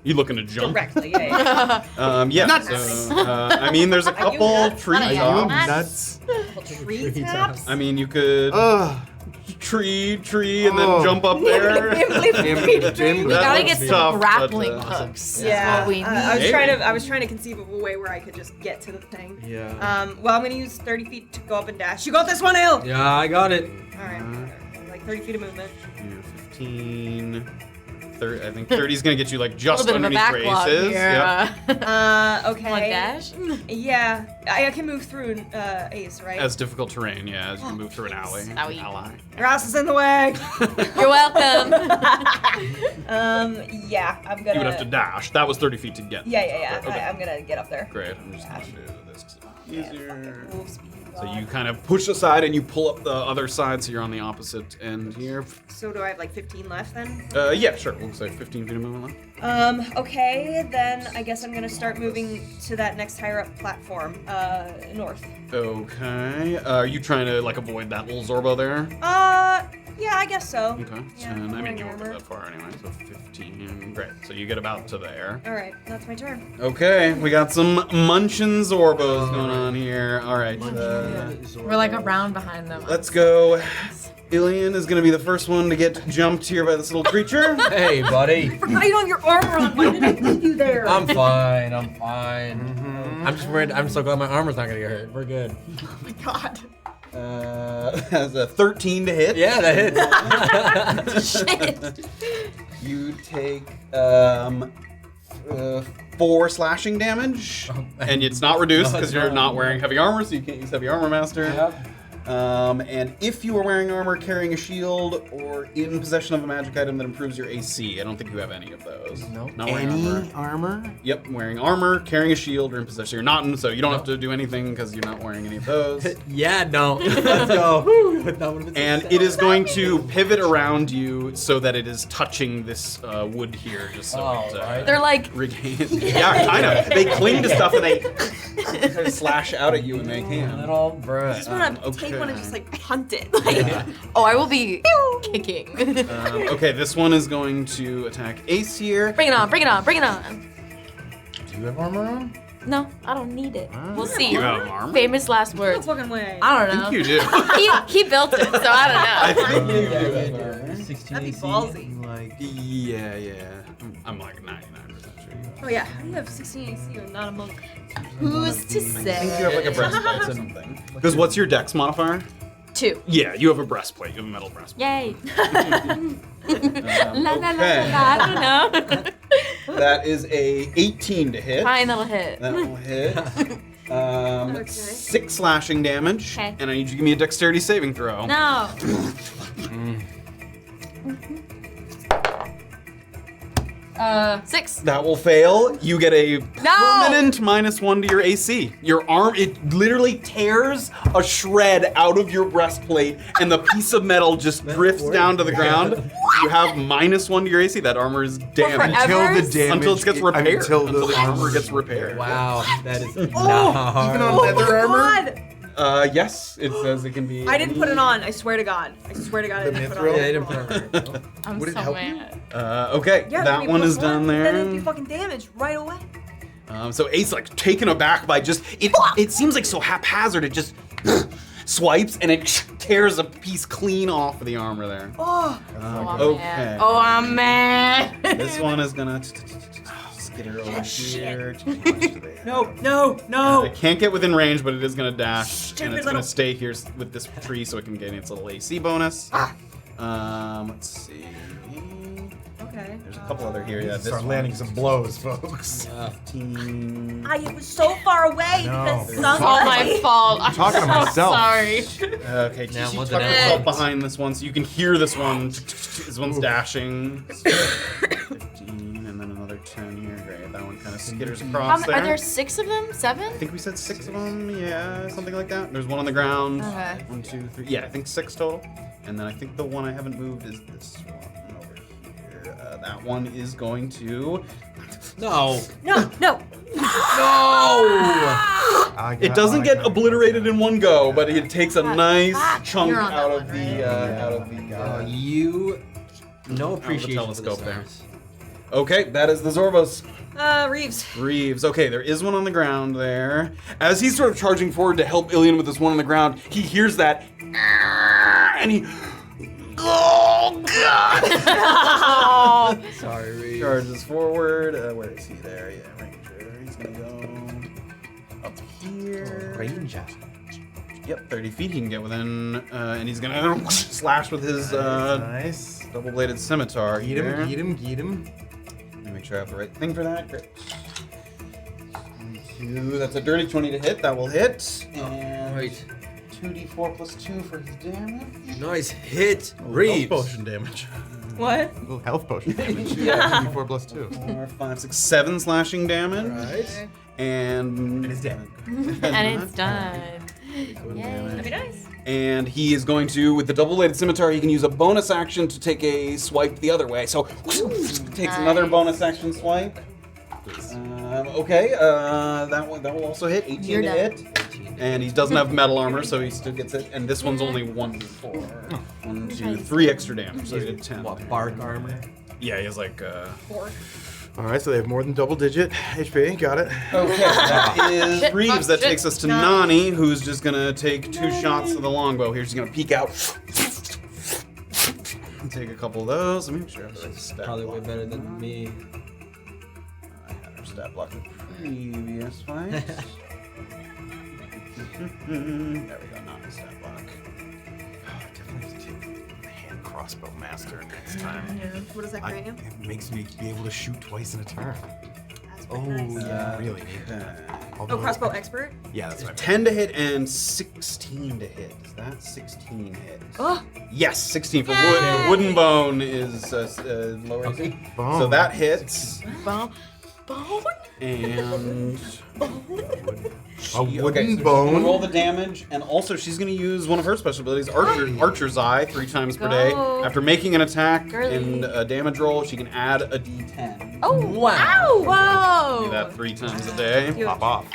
Speaker 1: You looking to jump?
Speaker 6: Directly, yeah.
Speaker 1: Yeah. So, I mean, there's a
Speaker 6: Are you
Speaker 1: couple
Speaker 6: nuts?
Speaker 1: tree
Speaker 4: Are you
Speaker 1: tops.
Speaker 2: Nuts.
Speaker 6: Tree taps.
Speaker 1: I mean, you could tree, and then
Speaker 2: Oh.
Speaker 1: jump up there.
Speaker 4: We
Speaker 1: That
Speaker 4: gotta
Speaker 1: looks
Speaker 4: get some
Speaker 1: tough, but,
Speaker 4: grappling hooks.
Speaker 6: Yeah,
Speaker 4: That's what we need.
Speaker 6: I was trying to conceive of a way where I could just get to the thing.
Speaker 3: Yeah.
Speaker 6: Well, I'm gonna use 30 feet to go up and dash. You got this one, Il.
Speaker 3: Yeah, I got it.
Speaker 6: All right, like 30 feet of movement.
Speaker 1: 15, 30. I think 30 is gonna get you like
Speaker 4: A
Speaker 1: just
Speaker 4: little bit of a
Speaker 1: underneath
Speaker 4: backlog
Speaker 1: races.
Speaker 4: here.
Speaker 1: Yep.
Speaker 6: Okay.
Speaker 4: One dash?
Speaker 6: Yeah, I can move through Ace, right?
Speaker 1: As difficult terrain, yeah, as you move through an alley.
Speaker 4: Owie.
Speaker 1: Ally.
Speaker 6: Your ass is in the way.
Speaker 4: You're welcome.
Speaker 6: Yeah, I'm gonna.
Speaker 1: You would have to dash. That was 30 feet to get.
Speaker 6: Yeah.
Speaker 1: Okay.
Speaker 6: I'm gonna get up there.
Speaker 1: Great. I'm just gonna do this 'cause it's easier.
Speaker 6: Move speed.
Speaker 1: So you kind of push aside and you pull up the other side, so you're on the opposite end here.
Speaker 6: So do I have like 15 left then?
Speaker 1: Yeah, sure. We'll say 15 feet of movement left.
Speaker 6: Okay, then I guess I'm gonna start moving to that next higher up platform, north.
Speaker 1: Okay. Are you trying to like avoid that little Zorbo there?
Speaker 6: Yeah, I guess so.
Speaker 1: Okay.
Speaker 6: Yeah,
Speaker 1: 10. I
Speaker 6: wearing
Speaker 1: mean, you won't get
Speaker 6: armor.
Speaker 1: that far anyway. So 15. Great. So you get about to there.
Speaker 6: All right, that's my turn.
Speaker 1: Okay. We got some munchin' Zorbos going on here. All right.
Speaker 4: We're like around behind them.
Speaker 1: Let's go. Illien is going to be the first one to get jumped here by this little creature.
Speaker 3: Hey, buddy.
Speaker 6: Forgot you don't have your armor on. Why did I leave you there?
Speaker 3: I'm fine. I'm just worried. I'm so glad my armor's not gonna get hurt. We're good.
Speaker 6: Oh my god.
Speaker 1: Has a 13 to hit.
Speaker 3: Yeah, that hits.
Speaker 4: Shit.
Speaker 1: You take 4 slashing damage, and it's not reduced because you're not wearing heavy armor, so you can't use heavy armor master.
Speaker 3: Yep.
Speaker 1: And if you are wearing armor, carrying a shield, or in possession of a magic item that improves your AC, I don't think you have any of those.
Speaker 3: Nope.
Speaker 1: Not wearing armor. Yep, wearing armor, carrying a shield, or in possession. You're not in, so you don't have to do anything because you're not wearing any of those.
Speaker 3: Yeah, no. Let's go. That would've been so
Speaker 1: And
Speaker 3: sad.
Speaker 1: it is going to pivot around you so that it is touching this wood here, just so
Speaker 3: Oh,
Speaker 1: it
Speaker 3: right.
Speaker 4: They're like,
Speaker 1: regains. Yeah, kind of. They cling to stuff and they kind of slash out at you when they can.
Speaker 3: Little bruh.
Speaker 6: I just want to
Speaker 1: okay.
Speaker 6: take one and just like punt it. Like,
Speaker 4: oh, I will be kicking.
Speaker 1: Okay, this one is going to attack Ace here.
Speaker 4: Bring it on, bring it on, bring it on.
Speaker 2: Do you have armor on?
Speaker 4: No, I don't need it. We'll see.
Speaker 1: You have armor?
Speaker 4: Famous last
Speaker 6: no
Speaker 4: words.
Speaker 6: fucking way.
Speaker 4: I
Speaker 1: I
Speaker 4: don't know.
Speaker 1: think you do.
Speaker 4: He built it, so I don't know.
Speaker 1: I think you do have armor.
Speaker 3: 16
Speaker 6: That'd be
Speaker 3: AC.
Speaker 6: ballsy.
Speaker 2: Like,
Speaker 1: Yeah. I'm like 99% sure.
Speaker 6: Oh yeah, how do you have 16 AC and not a monk?
Speaker 4: Who's to
Speaker 1: I think you
Speaker 4: say?
Speaker 1: have like a breastplate or something. Because what's your dex modifier?
Speaker 4: 2.
Speaker 1: Yeah, you have a breastplate. You have a metal breastplate.
Speaker 4: Yay. La la la
Speaker 1: Okay.
Speaker 4: la. I don't know.
Speaker 1: That is a 18 to hit.
Speaker 4: Fine, that'll hit.
Speaker 1: That will hit.
Speaker 6: Okay.
Speaker 1: 6 slashing damage.
Speaker 4: Okay.
Speaker 1: And I need you to give me a dexterity saving throw.
Speaker 4: No. 6.
Speaker 1: That will fail. You get a permanent -1 to your AC. Your arm, it literally tears a shred out of your breastplate, and the piece of metal just drifts down to the ground. You have -1 to your AC. That armor is damaged.
Speaker 4: forever?
Speaker 2: until the damage.
Speaker 1: Until it gets repaired.
Speaker 2: Until
Speaker 1: the armor gets repaired.
Speaker 3: Wow, that is
Speaker 2: Even
Speaker 3: gnarly.
Speaker 2: on leather armor?
Speaker 6: God!
Speaker 1: Yes, it says it can be.
Speaker 6: I didn't put it on. I swear to God. I swear to God, I didn't put it on.
Speaker 2: mithril?
Speaker 3: Yeah, they didn't put it on.
Speaker 4: I'm
Speaker 2: Would it
Speaker 4: so
Speaker 2: help
Speaker 4: mad.
Speaker 1: Okay,
Speaker 6: Yeah,
Speaker 1: that
Speaker 6: I mean,
Speaker 1: one is
Speaker 6: +1,
Speaker 1: done
Speaker 6: Then it'd be
Speaker 1: there.
Speaker 6: fucking damaged right away.
Speaker 1: So Ace like taken aback by just it. It seems like so haphazard. It just swipes and it tears a piece clean off of the armor there.
Speaker 6: Oh,
Speaker 4: I'm
Speaker 1: Okay.
Speaker 4: mad. Oh, I'm mad.
Speaker 1: This one is gonna skitter over here.
Speaker 6: no.
Speaker 1: I can't get within range, but it is gonna dash,
Speaker 6: Stupid
Speaker 1: and it's
Speaker 6: little-
Speaker 1: gonna stay here with this tree so it can get its little AC bonus. Let's see.
Speaker 6: Okay.
Speaker 1: There's a couple other here. Yeah, this
Speaker 2: Start
Speaker 1: one.
Speaker 2: landing some blows, folks.
Speaker 1: 15.
Speaker 6: It was so far away
Speaker 2: No.
Speaker 6: because
Speaker 2: It's
Speaker 6: some
Speaker 4: all my fault. I'm
Speaker 2: talking to
Speaker 4: so
Speaker 2: myself.
Speaker 4: sorry.
Speaker 1: Okay,
Speaker 3: Now
Speaker 1: keep
Speaker 3: what's
Speaker 1: tucking
Speaker 3: it
Speaker 1: yourself
Speaker 3: at?
Speaker 1: behind this one so you can hear this one. This one's dashing. 15, and then another 10 here. Great. That one kind of skitters across there.
Speaker 4: Are there 6 of them? 7?
Speaker 1: I think we said 6 of them. Yeah, something like that. There's one on the ground.
Speaker 4: Okay.
Speaker 1: 1, 2, 3. Yeah, I think 6 total. And then I think the one I haven't moved is this one over here. That one is going to.
Speaker 3: No.
Speaker 6: No.
Speaker 1: It doesn't get obliterated in one go, but it takes a nice chunk
Speaker 4: You're on
Speaker 1: out
Speaker 4: that
Speaker 1: of
Speaker 4: one,
Speaker 1: the
Speaker 3: You no appreciation for
Speaker 1: telescope
Speaker 3: the
Speaker 1: there.
Speaker 3: stars.
Speaker 1: Okay, that is the Zorbos.
Speaker 6: Reeves.
Speaker 1: Reeves. Okay, there is one on the ground there. As he's sort of charging forward to help Illien with this one on the ground, he hears that, and he. Oh God!
Speaker 3: Sorry, Reed.
Speaker 1: Charges forward. Where is he? There. Yeah, Ranger. He's gonna go up here.
Speaker 8: Ranger.
Speaker 1: Yep, 30 feet. He can get within, and he's gonna slash with his
Speaker 2: Nice.
Speaker 1: double-bladed scimitar.
Speaker 2: Eat
Speaker 1: here.
Speaker 2: him.
Speaker 1: Let me make sure I have the right thing for that. Great. 2, that's a dirty 20 to hit. That will hit. And
Speaker 3: Right.
Speaker 1: 2d4 plus 2 for his damage.
Speaker 3: Nice hit,
Speaker 2: Health
Speaker 3: Reeves.
Speaker 2: potion damage.
Speaker 6: What?
Speaker 2: A little health potion damage. Yeah. 4 plus 2.
Speaker 1: 4, 5, 6, 7 slashing damage.
Speaker 3: Right.
Speaker 1: And
Speaker 2: And it's dead.
Speaker 4: And it's done.
Speaker 6: That'd be nice.
Speaker 1: And he is going to, with the double-bladed scimitar, he can use a bonus action to take a swipe the other way. So takes another bonus action swipe. Okay, that will also hit. 18
Speaker 4: You're
Speaker 1: to
Speaker 4: done.
Speaker 1: hit. And he doesn't have metal armor, so he still gets it. And this one's only 1d4. 1, 2, 3 extra damage. So he did 10.
Speaker 3: What, bark armor?
Speaker 1: Yeah, he has like.
Speaker 2: All right, so they have more than double-digit HP. Got it.
Speaker 1: Okay, that is
Speaker 4: Shit,
Speaker 1: Reeves. That
Speaker 4: shit.
Speaker 1: takes us to Nani, who's just gonna take 2 shots to the longbow. Here, she's gonna peek out. Take a couple of those. Let me make sure I have the right stat
Speaker 3: Probably way
Speaker 1: block.
Speaker 3: better than me.
Speaker 1: I had her stat block the previous fight. There we go, not the stat block.
Speaker 2: Definitely have to take the hand crossbow master next time.
Speaker 6: Yeah. What does that grant you?
Speaker 2: It makes me be able to shoot twice in a turn.
Speaker 6: That's pretty nice.
Speaker 2: Yeah, really need that. Although-
Speaker 6: Crossbow expert.
Speaker 2: Yeah, that's what I
Speaker 1: 10 to hit and 16 to hit. Is that 16 hit?
Speaker 6: Oh.
Speaker 1: Yes, 16 for wood. Wooden bone is lower AC.
Speaker 2: Bone.
Speaker 1: So that hits.
Speaker 4: Bone.
Speaker 1: And
Speaker 2: A wooden
Speaker 1: okay, so she's
Speaker 2: bone.
Speaker 1: gonna roll the damage, and also she's gonna use one of her special abilities, Archer's Eye, 3 times per day.
Speaker 4: Go.
Speaker 1: After making an attack
Speaker 4: Girly.
Speaker 1: and a damage roll, she can add a D10.
Speaker 4: Oh, wow. Whoa.
Speaker 1: Do that 3 times a day.
Speaker 2: Pop off.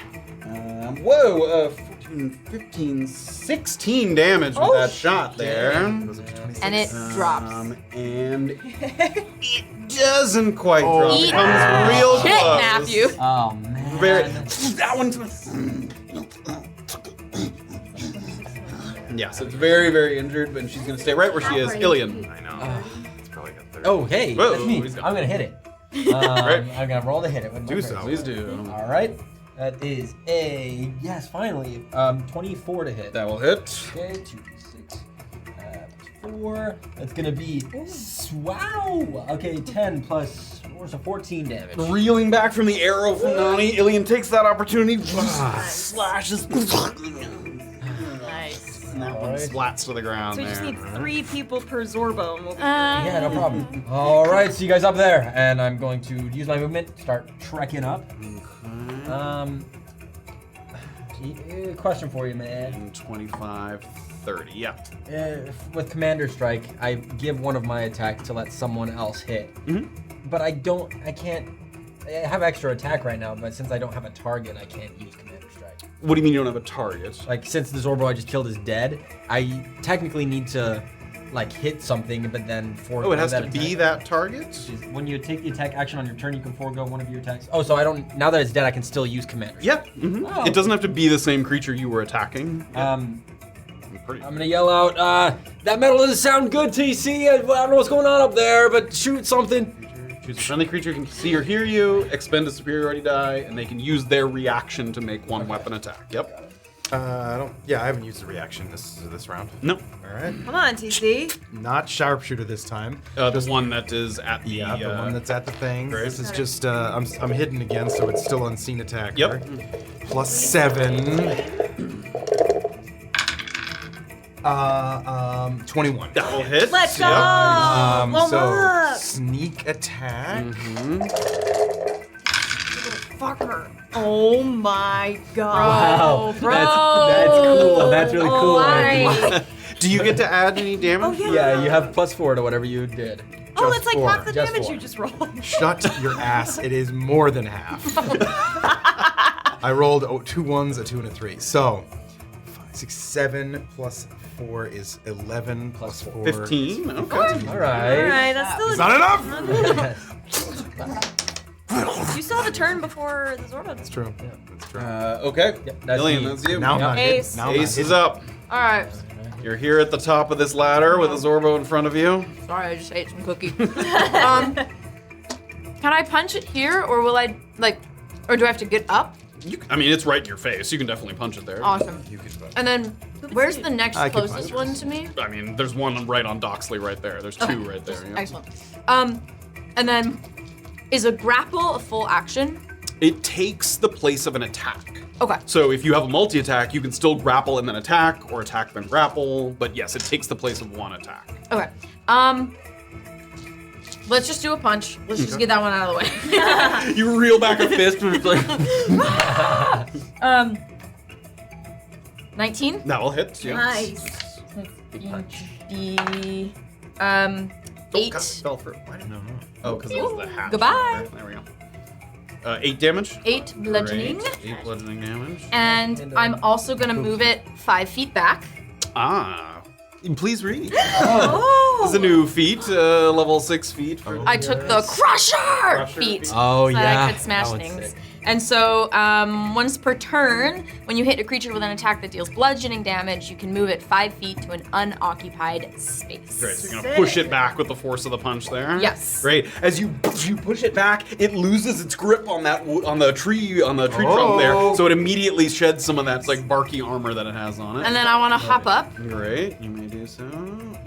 Speaker 1: Whoa, 14, 15, 16 damage with that shot there.
Speaker 4: And it drops.
Speaker 1: And it doesn't quite drop.
Speaker 4: Eat
Speaker 1: It comes real
Speaker 4: kidnap
Speaker 1: close.
Speaker 4: you.
Speaker 3: Oh man.
Speaker 1: Very. That one. Yeah, so it's very, very injured, but she's gonna stay right where she is. Illien.
Speaker 2: I know.
Speaker 3: Oh, hey,
Speaker 1: Whoa,
Speaker 3: that's me.
Speaker 1: he's got-
Speaker 3: I'm gonna hit it. I'm gonna roll to hit it. With my
Speaker 2: Do
Speaker 3: crit.
Speaker 2: so.
Speaker 1: Please do.
Speaker 3: All right. That is a yes. Finally, 24 to hit.
Speaker 1: That will hit.
Speaker 3: Okay, 2d6 4. That's gonna be wow. Okay, 10 plus 4, so 14 damage.
Speaker 1: Reeling back from the arrow from Nani, Illien takes that opportunity, slashes.
Speaker 4: Nice.
Speaker 1: And that one splats to the ground
Speaker 6: So we
Speaker 1: there.
Speaker 6: just need 3 people per Zorbo, and we'll be
Speaker 3: Yeah, no problem. All right, see you guys up there, and I'm going to use my movement, start trekking up. Question for you, man.
Speaker 1: 25, 30, yeah.
Speaker 3: With Commander Strike, I give one of my attacks to let someone else hit. But I have extra attack right now, but since I don't have a target, I can't use Commander Strike.
Speaker 1: What do you mean you don't have a target?
Speaker 3: Like, since the Zorbo I just killed is dead, I technically need to, like, hit something, but then forego
Speaker 1: Oh, it has
Speaker 3: that
Speaker 1: to be
Speaker 3: attack.
Speaker 1: that target?
Speaker 3: When you take the attack action on your turn, you can forego one of your attacks. Oh, so I don't, now that it's dead, I can still use Commander Strike.
Speaker 1: Yeah.
Speaker 3: Oh.
Speaker 1: It doesn't have to be the same creature you were attacking.
Speaker 3: I'm gonna yell out, that metal doesn't sound good, TC. I don't know what's going on up there, but shoot something.
Speaker 1: Choose a friendly creature who can see or hear you, expend a superiority die, and they can use their reaction to make one weapon attack. Yep.
Speaker 2: I haven't used the reaction this round.
Speaker 1: No.
Speaker 2: All right.
Speaker 6: Come on, TC.
Speaker 2: Not sharpshooter this time.
Speaker 1: The one that is at the...
Speaker 2: Yeah, the one that's at the thing.
Speaker 1: Great.
Speaker 2: This is just, I'm hidden again, so it's still unseen attack.
Speaker 1: Yep.
Speaker 2: Right? Plus 7. 21.
Speaker 1: That will hit.
Speaker 6: Let's go.
Speaker 1: Yep.
Speaker 6: Blow 'em
Speaker 2: So
Speaker 6: up.
Speaker 2: sneak attack.
Speaker 6: Fucker. Oh my god.
Speaker 3: Wow,
Speaker 4: bro.
Speaker 3: That's cool. That's really cool.
Speaker 4: Why?
Speaker 1: Do you get to add any damage?
Speaker 6: Oh,
Speaker 3: Yeah, you have +4 to whatever you did.
Speaker 6: Oh,
Speaker 2: Just
Speaker 6: it's like
Speaker 2: 4.
Speaker 6: half the
Speaker 3: Just
Speaker 6: damage
Speaker 3: 4.
Speaker 6: you just rolled.
Speaker 2: Shut your ass. It is more than half. I rolled 2 1s, a 2, and a 3. So, 5, 6, 7 plus 4 is 11 plus 4.
Speaker 1: 15? Okay.
Speaker 3: All right.
Speaker 6: Alright, that's still
Speaker 2: It's not enough!
Speaker 6: You still have a turn before the Zorbo.
Speaker 2: That's true. That's true.
Speaker 1: Okay.
Speaker 3: Yep, that's
Speaker 1: Illien,
Speaker 3: me.
Speaker 1: that's you.
Speaker 2: Now I'm not hidden.
Speaker 6: Ace.
Speaker 2: Now I'm not
Speaker 1: Ace is
Speaker 2: hidden.
Speaker 1: up.
Speaker 4: Alright.
Speaker 1: You're here at the top of this ladder with a Zorbo in front of you.
Speaker 4: Sorry, I just ate some cookie. Can I punch it here, or will I, or do I have to get up?
Speaker 1: I mean, it's right in your face. You can definitely punch it there.
Speaker 4: Awesome. And then, where's the next
Speaker 2: I could
Speaker 4: closest
Speaker 2: punch
Speaker 4: one to me?
Speaker 1: I mean, there's one right on Doxley right there. There's 2 right there. Yeah.
Speaker 4: Excellent. And then, is a grapple a full action?
Speaker 1: It takes the place of an attack.
Speaker 4: Okay.
Speaker 1: So if you have a multi-attack, you can still grapple and then attack, or attack then grapple. But yes, it takes the place of one attack.
Speaker 4: Okay. Let's just do a punch. Let's just get that one out of the way.
Speaker 1: You reel back a fist and it's like...
Speaker 4: 19?
Speaker 1: That will hit. Yeah.
Speaker 6: Nice.
Speaker 4: The 8.
Speaker 1: Fell through. Why didn't I know? Oh, because it was the hat.
Speaker 4: Goodbye.
Speaker 1: There we go. 8 damage.
Speaker 4: 8 bludgeoning.
Speaker 1: Great. 8 bludgeoning damage.
Speaker 4: And I'm also gonna move it 5 feet back.
Speaker 1: Ah. Please read.
Speaker 6: Oh.
Speaker 1: This is a new feat, level 6 feet. For
Speaker 4: I took the Crusher feat.
Speaker 3: Oh,
Speaker 4: so that
Speaker 3: yeah.
Speaker 4: I could smash
Speaker 3: That one's
Speaker 4: things.
Speaker 3: sick.
Speaker 4: And so, once per turn, when you hit a creature with an attack that deals bludgeoning damage, you can move it 5 feet to an unoccupied space.
Speaker 1: Great, so you're gonna push it back with the force of the punch there.
Speaker 4: Yes.
Speaker 1: Great. As you push it back, it loses its grip on that on the tree trunk there, so it immediately sheds some of that like barky armor that it has on it.
Speaker 4: And then I want to hop up,
Speaker 1: Great, you may do so.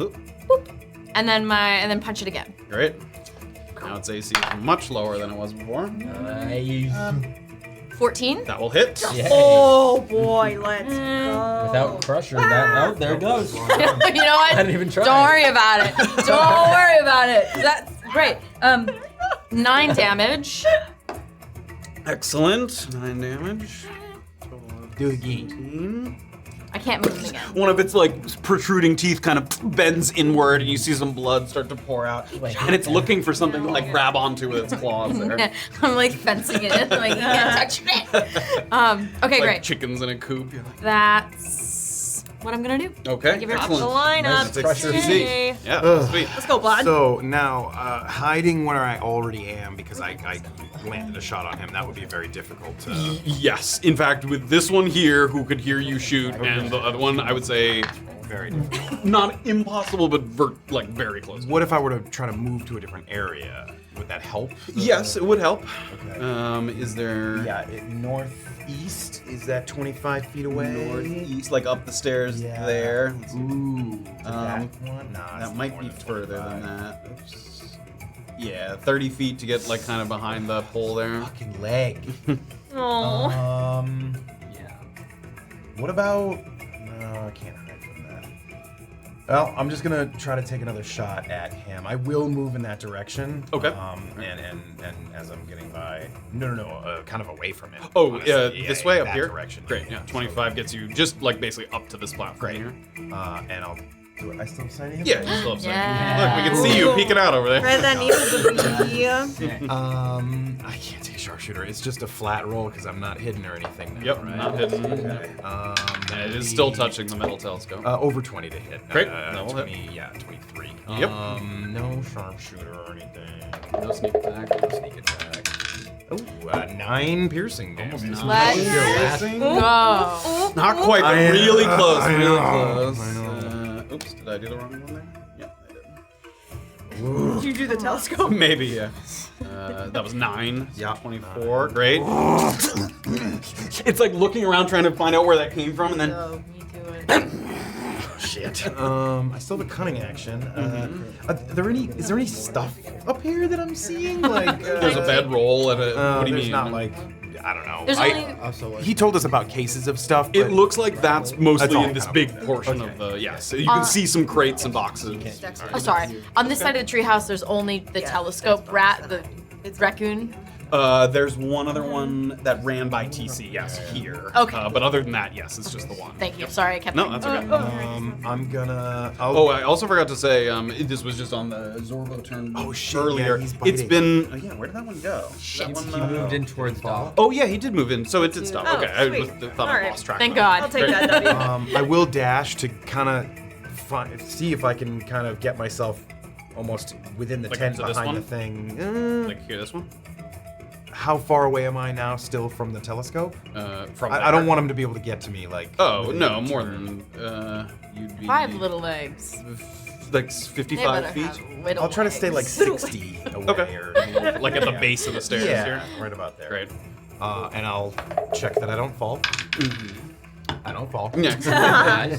Speaker 1: Oop.
Speaker 4: and then punch it again.
Speaker 1: Great. Now its AC is much lower than it was before.
Speaker 3: Nice.
Speaker 4: 14.
Speaker 1: That will hit.
Speaker 3: Yay.
Speaker 6: Oh boy, let's go.
Speaker 3: Without Crusher, that there it goes.
Speaker 4: You know what?
Speaker 3: I didn't even try.
Speaker 4: Don't worry about it. Don't worry about it. That's great. 9 damage.
Speaker 1: Excellent. 9 damage.
Speaker 3: Do it again.
Speaker 1: 18.
Speaker 4: I can't move him again.
Speaker 1: One of its like protruding teeth kind of bends inward, and you see some blood start to pour out. And it's looking for something to like grab onto with its claws there.
Speaker 4: I'm like fencing it in, like you can't touch it. Okay,
Speaker 1: Like
Speaker 4: great.
Speaker 1: chickens in a coop. You're like,
Speaker 4: That's what I'm gonna do.
Speaker 1: Okay,
Speaker 4: Give her
Speaker 6: The
Speaker 1: excellent.
Speaker 6: lineup.
Speaker 3: pressure.
Speaker 6: Yay.
Speaker 1: Yeah, sweet.
Speaker 6: Let's go, Bod.
Speaker 2: So now, hiding where I already am because I landed a shot on him, that would be very difficult to.
Speaker 1: Yes. In fact, with this one here, who could hear you shoot, and the other one, I would say
Speaker 2: Very difficult.
Speaker 1: not impossible, but very close.
Speaker 2: What if I were to try to move to a different area? Would that help?
Speaker 1: Yes, it would help.
Speaker 2: Okay.
Speaker 1: Is there
Speaker 2: Northeast, is that 25 feet away?
Speaker 1: northeast, like up the stairs
Speaker 2: Yeah.
Speaker 1: there?
Speaker 2: Ooh. That one? Nah,
Speaker 1: That
Speaker 2: it's
Speaker 1: might
Speaker 2: more
Speaker 1: be
Speaker 2: than
Speaker 1: further
Speaker 2: 25.
Speaker 1: than that. Oops. Yeah, 30 feet to get like kind of behind the pole there.
Speaker 2: Fucking leg.
Speaker 6: Aw.
Speaker 3: Yeah.
Speaker 2: What about? No, I can't hide from that. Well, I'm just gonna try to take another shot at him. I will move in that direction.
Speaker 1: Okay.
Speaker 2: And as I'm getting by, no, kind of away from him.
Speaker 1: Oh,
Speaker 2: honestly.
Speaker 1: this way up
Speaker 2: that
Speaker 1: here.
Speaker 2: Direction.
Speaker 1: Great. Yeah, 25 gets you just like basically up to this platform
Speaker 2: Great.
Speaker 1: here.
Speaker 2: And I'll do it. I still have sight of him.
Speaker 1: Yeah, you still have sight.
Speaker 4: Yeah.
Speaker 1: Look, we can see you peeking out over there.
Speaker 6: Thread that needle to the
Speaker 2: I can't take sharpshooter. It's just a flat roll because I'm not hidden or anything. Now,
Speaker 1: Yep,
Speaker 2: right?
Speaker 1: not hidden.
Speaker 2: Okay.
Speaker 1: And it is still touching the metal telescope.
Speaker 2: Over 20 to hit.
Speaker 1: Great. That will hit.
Speaker 2: 20, yeah, 23.
Speaker 1: Yep.
Speaker 2: No sharpshooter or anything.
Speaker 1: No sneak attack.
Speaker 2: No sneak attack. Oh, 9 piercing damage.
Speaker 4: Let's go.
Speaker 1: Not quite, but
Speaker 2: I-
Speaker 1: really close.
Speaker 2: I
Speaker 1: Really
Speaker 2: know,
Speaker 1: close.
Speaker 2: I know.
Speaker 1: Oops, did I do the wrong one there? Yeah, I did.
Speaker 6: Did you do the telescope?
Speaker 1: Maybe, yeah. That was 9.
Speaker 2: Yeah.
Speaker 1: 24. Great. It's like looking around trying to find out where that came from, and then
Speaker 4: Go, me do it.
Speaker 2: Shit. I still have a cunning action. Is there any stuff up here that I'm seeing? Like
Speaker 1: there's a bedroll and a. What do you
Speaker 2: there's
Speaker 1: mean?
Speaker 2: not like I don't know.
Speaker 4: There's only.
Speaker 2: He told us about cases of stuff.
Speaker 1: It
Speaker 2: but-
Speaker 1: looks like that's mostly
Speaker 2: all
Speaker 1: in this
Speaker 2: kind
Speaker 1: big
Speaker 2: of-
Speaker 1: portion of the. Yes, you can see some crates and boxes.
Speaker 4: Oh, sorry. On this side of the treehouse, there's only the telescope rat, the raccoon.
Speaker 1: There's one other one that ran by TC. Yes, here.
Speaker 4: Okay.
Speaker 1: But other than that, yes, it's just the one.
Speaker 4: Thank you. Sorry, I kept.
Speaker 1: No, that's okay.
Speaker 2: I'm gonna.
Speaker 1: Oh, I also forgot to say, this was just on the Zorbo turn earlier.
Speaker 2: yeah, he's
Speaker 1: It's
Speaker 2: biting.
Speaker 1: been. Yeah, where did that one go?
Speaker 3: He
Speaker 1: That one,
Speaker 3: moved in towards Doc.
Speaker 1: Oh yeah, he did move in, so it did stop.
Speaker 6: Oh,
Speaker 1: Okay, I
Speaker 6: sweet.
Speaker 1: thought I
Speaker 6: Alright.
Speaker 1: lost track.
Speaker 4: Thank
Speaker 1: of that.
Speaker 6: I'll
Speaker 4: God.
Speaker 6: take that W.
Speaker 2: I will dash to kind of see if I can kind of get myself almost within the
Speaker 1: Like
Speaker 2: tent
Speaker 1: to this
Speaker 2: behind the
Speaker 1: one?
Speaker 2: thing.
Speaker 1: Like here, this one.
Speaker 2: How far away am I now still from the telescope?
Speaker 1: From
Speaker 2: I don't want him to be able to get to me like.
Speaker 1: Oh
Speaker 2: within
Speaker 1: no,
Speaker 2: a
Speaker 1: more
Speaker 2: turn.
Speaker 1: than you'd be
Speaker 4: 5 little legs.
Speaker 1: like
Speaker 4: They
Speaker 1: 55
Speaker 4: better
Speaker 1: feet.
Speaker 4: have little
Speaker 2: I'll try to stay like
Speaker 4: legs.
Speaker 2: 60 away.
Speaker 1: Okay.
Speaker 2: Or,
Speaker 1: Like at the base of the stairs
Speaker 2: yeah,
Speaker 1: here.
Speaker 2: right about there.
Speaker 1: Great.
Speaker 2: And I'll check that I don't fall. I don't fall.
Speaker 1: Yeah.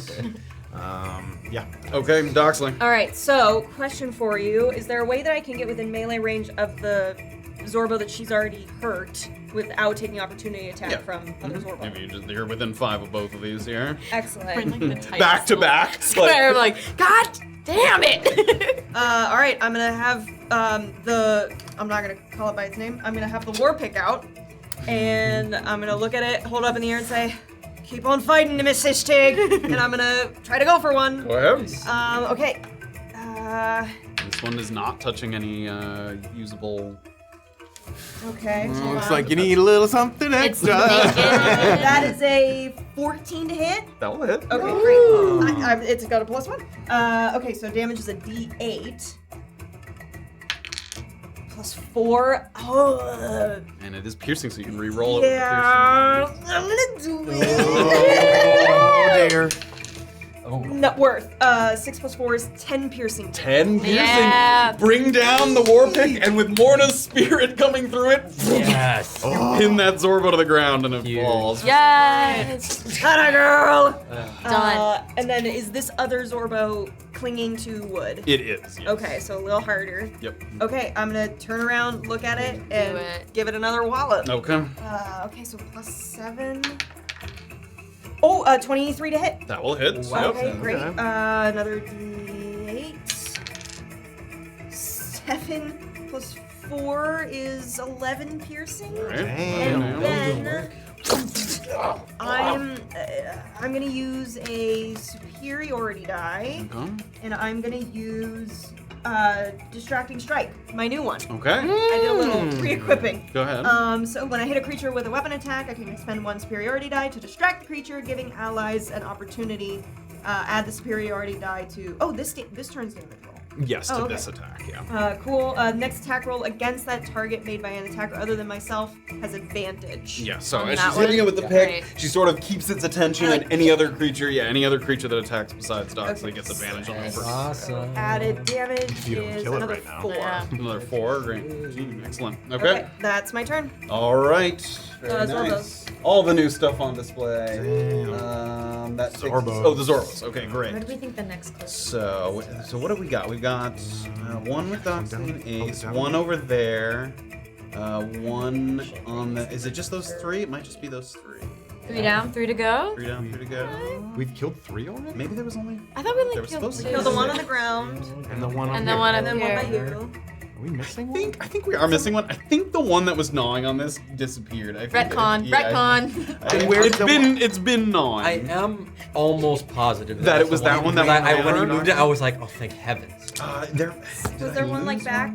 Speaker 2: Yeah.
Speaker 1: Okay, Doxley.
Speaker 6: All right, so question for you: is there a way that I can get within melee range of the Zorbo that she's already hurt without taking opportunity attack
Speaker 1: Yeah.
Speaker 6: from other Zorbo?
Speaker 1: Maybe you're within 5 of both of these here.
Speaker 6: Excellent.
Speaker 1: Back to back.
Speaker 4: Square. Like, God damn it.
Speaker 6: All right, I'm gonna have I'm not gonna call it by its name. I'm gonna have the war pick out, and I'm gonna look at it, hold it up in the air, and say, "Keep on fighting, Nemesis Tig," and I'm gonna try to go for one.
Speaker 1: Go ahead.
Speaker 6: Okay.
Speaker 1: This one is not touching any usable.
Speaker 6: Okay. hold
Speaker 2: Looks
Speaker 6: on.
Speaker 2: like you need a little something
Speaker 4: It's
Speaker 2: extra.
Speaker 4: naked.
Speaker 6: That is a 14 to hit.
Speaker 1: That will hit.
Speaker 6: Okay, great. It's got a +1. Okay, so damage is a D8. +4. Oh.
Speaker 1: And it is piercing, so you can re-roll it.
Speaker 6: Yeah. I'm gonna do it.
Speaker 2: Oh, dear.
Speaker 6: Not worth. 6 + 4 is 10 piercing.
Speaker 1: 10 piercing.
Speaker 4: Yeah.
Speaker 1: Bring down the war pick, and with Morna's spirit coming through it,
Speaker 3: Yes.
Speaker 1: pin that Zorbo to the ground, and it falls.
Speaker 4: Yes.
Speaker 6: Atta girl.
Speaker 4: Done.
Speaker 6: And then is this other Zorbo clinging to wood?
Speaker 1: It is. Yes.
Speaker 6: Okay, so a little harder.
Speaker 1: Yep.
Speaker 6: Okay, I'm gonna turn around, look at it, and
Speaker 4: it.
Speaker 6: give it another wallop.
Speaker 1: Okay.
Speaker 6: Okay, so +7. Oh, 23 to hit.
Speaker 1: That will hit.
Speaker 6: Okay,
Speaker 1: Yep.
Speaker 6: great. Another D8. 7 + 4 is 11 piercing.
Speaker 1: Right.
Speaker 6: And then I'm gonna use a superiority die,
Speaker 1: Okay.
Speaker 6: and I'm gonna use distracting strike, my new one.
Speaker 1: Okay.
Speaker 6: I did a little re-equipping.
Speaker 1: Go ahead.
Speaker 6: So when I hit a creature with a weapon attack, I can expend 1 superiority die to distract the creature, giving allies an opportunity Add the superiority die to. Oh, this turn's damage roll.
Speaker 1: Yes, to
Speaker 6: okay.
Speaker 1: this attack, yeah.
Speaker 6: Cool. Next attack roll against that target made by an attacker other than myself has advantage.
Speaker 1: Yeah, so
Speaker 4: On
Speaker 1: as
Speaker 4: that
Speaker 1: she's hitting it with the
Speaker 4: one?
Speaker 1: pick,
Speaker 4: Right.
Speaker 1: she sort of keeps its attention, and any other creature that attacks besides Doxley gets advantage on the first.
Speaker 3: Awesome.
Speaker 6: Added damage
Speaker 2: you don't
Speaker 6: is
Speaker 2: kill it
Speaker 6: another
Speaker 2: right now.
Speaker 6: 4.
Speaker 4: Yeah.
Speaker 1: Another 4, great. Excellent.
Speaker 6: Okay, that's my turn.
Speaker 1: All right. Very
Speaker 6: Zorbos.
Speaker 1: nice. All the new stuff on display.
Speaker 2: Damn.
Speaker 1: That takes,
Speaker 2: Zorbos.
Speaker 1: oh, the Zorbos. Okay, great.
Speaker 4: What do we think the next clip?
Speaker 1: So what do we got? We've got one with Doxley and Ace, one over there, one on the. Is it just those 3? It might just be those 3.
Speaker 4: 3 down, 3 to go.
Speaker 1: 3 down, 3 to go.
Speaker 2: We've killed 3 already?
Speaker 1: Maybe there was only.
Speaker 4: I thought we only
Speaker 1: There was
Speaker 4: killed
Speaker 1: supposed to
Speaker 4: 2.
Speaker 1: be.
Speaker 6: Kill the one on the ground,
Speaker 2: And the one
Speaker 4: And
Speaker 2: up
Speaker 4: the one
Speaker 6: and
Speaker 4: up
Speaker 6: then one by
Speaker 4: here.
Speaker 6: you.
Speaker 2: Are we missing
Speaker 1: I think we are missing one. I think the one that was gnawing on this disappeared. I think
Speaker 4: Retcon.
Speaker 1: Retcon.
Speaker 2: where's
Speaker 1: It's been gnawing.
Speaker 3: I am almost positive
Speaker 1: That it was that one that
Speaker 3: because
Speaker 1: went
Speaker 3: when he
Speaker 1: over?
Speaker 3: moved it, I was like, oh, thank heavens.
Speaker 6: Was there one like back?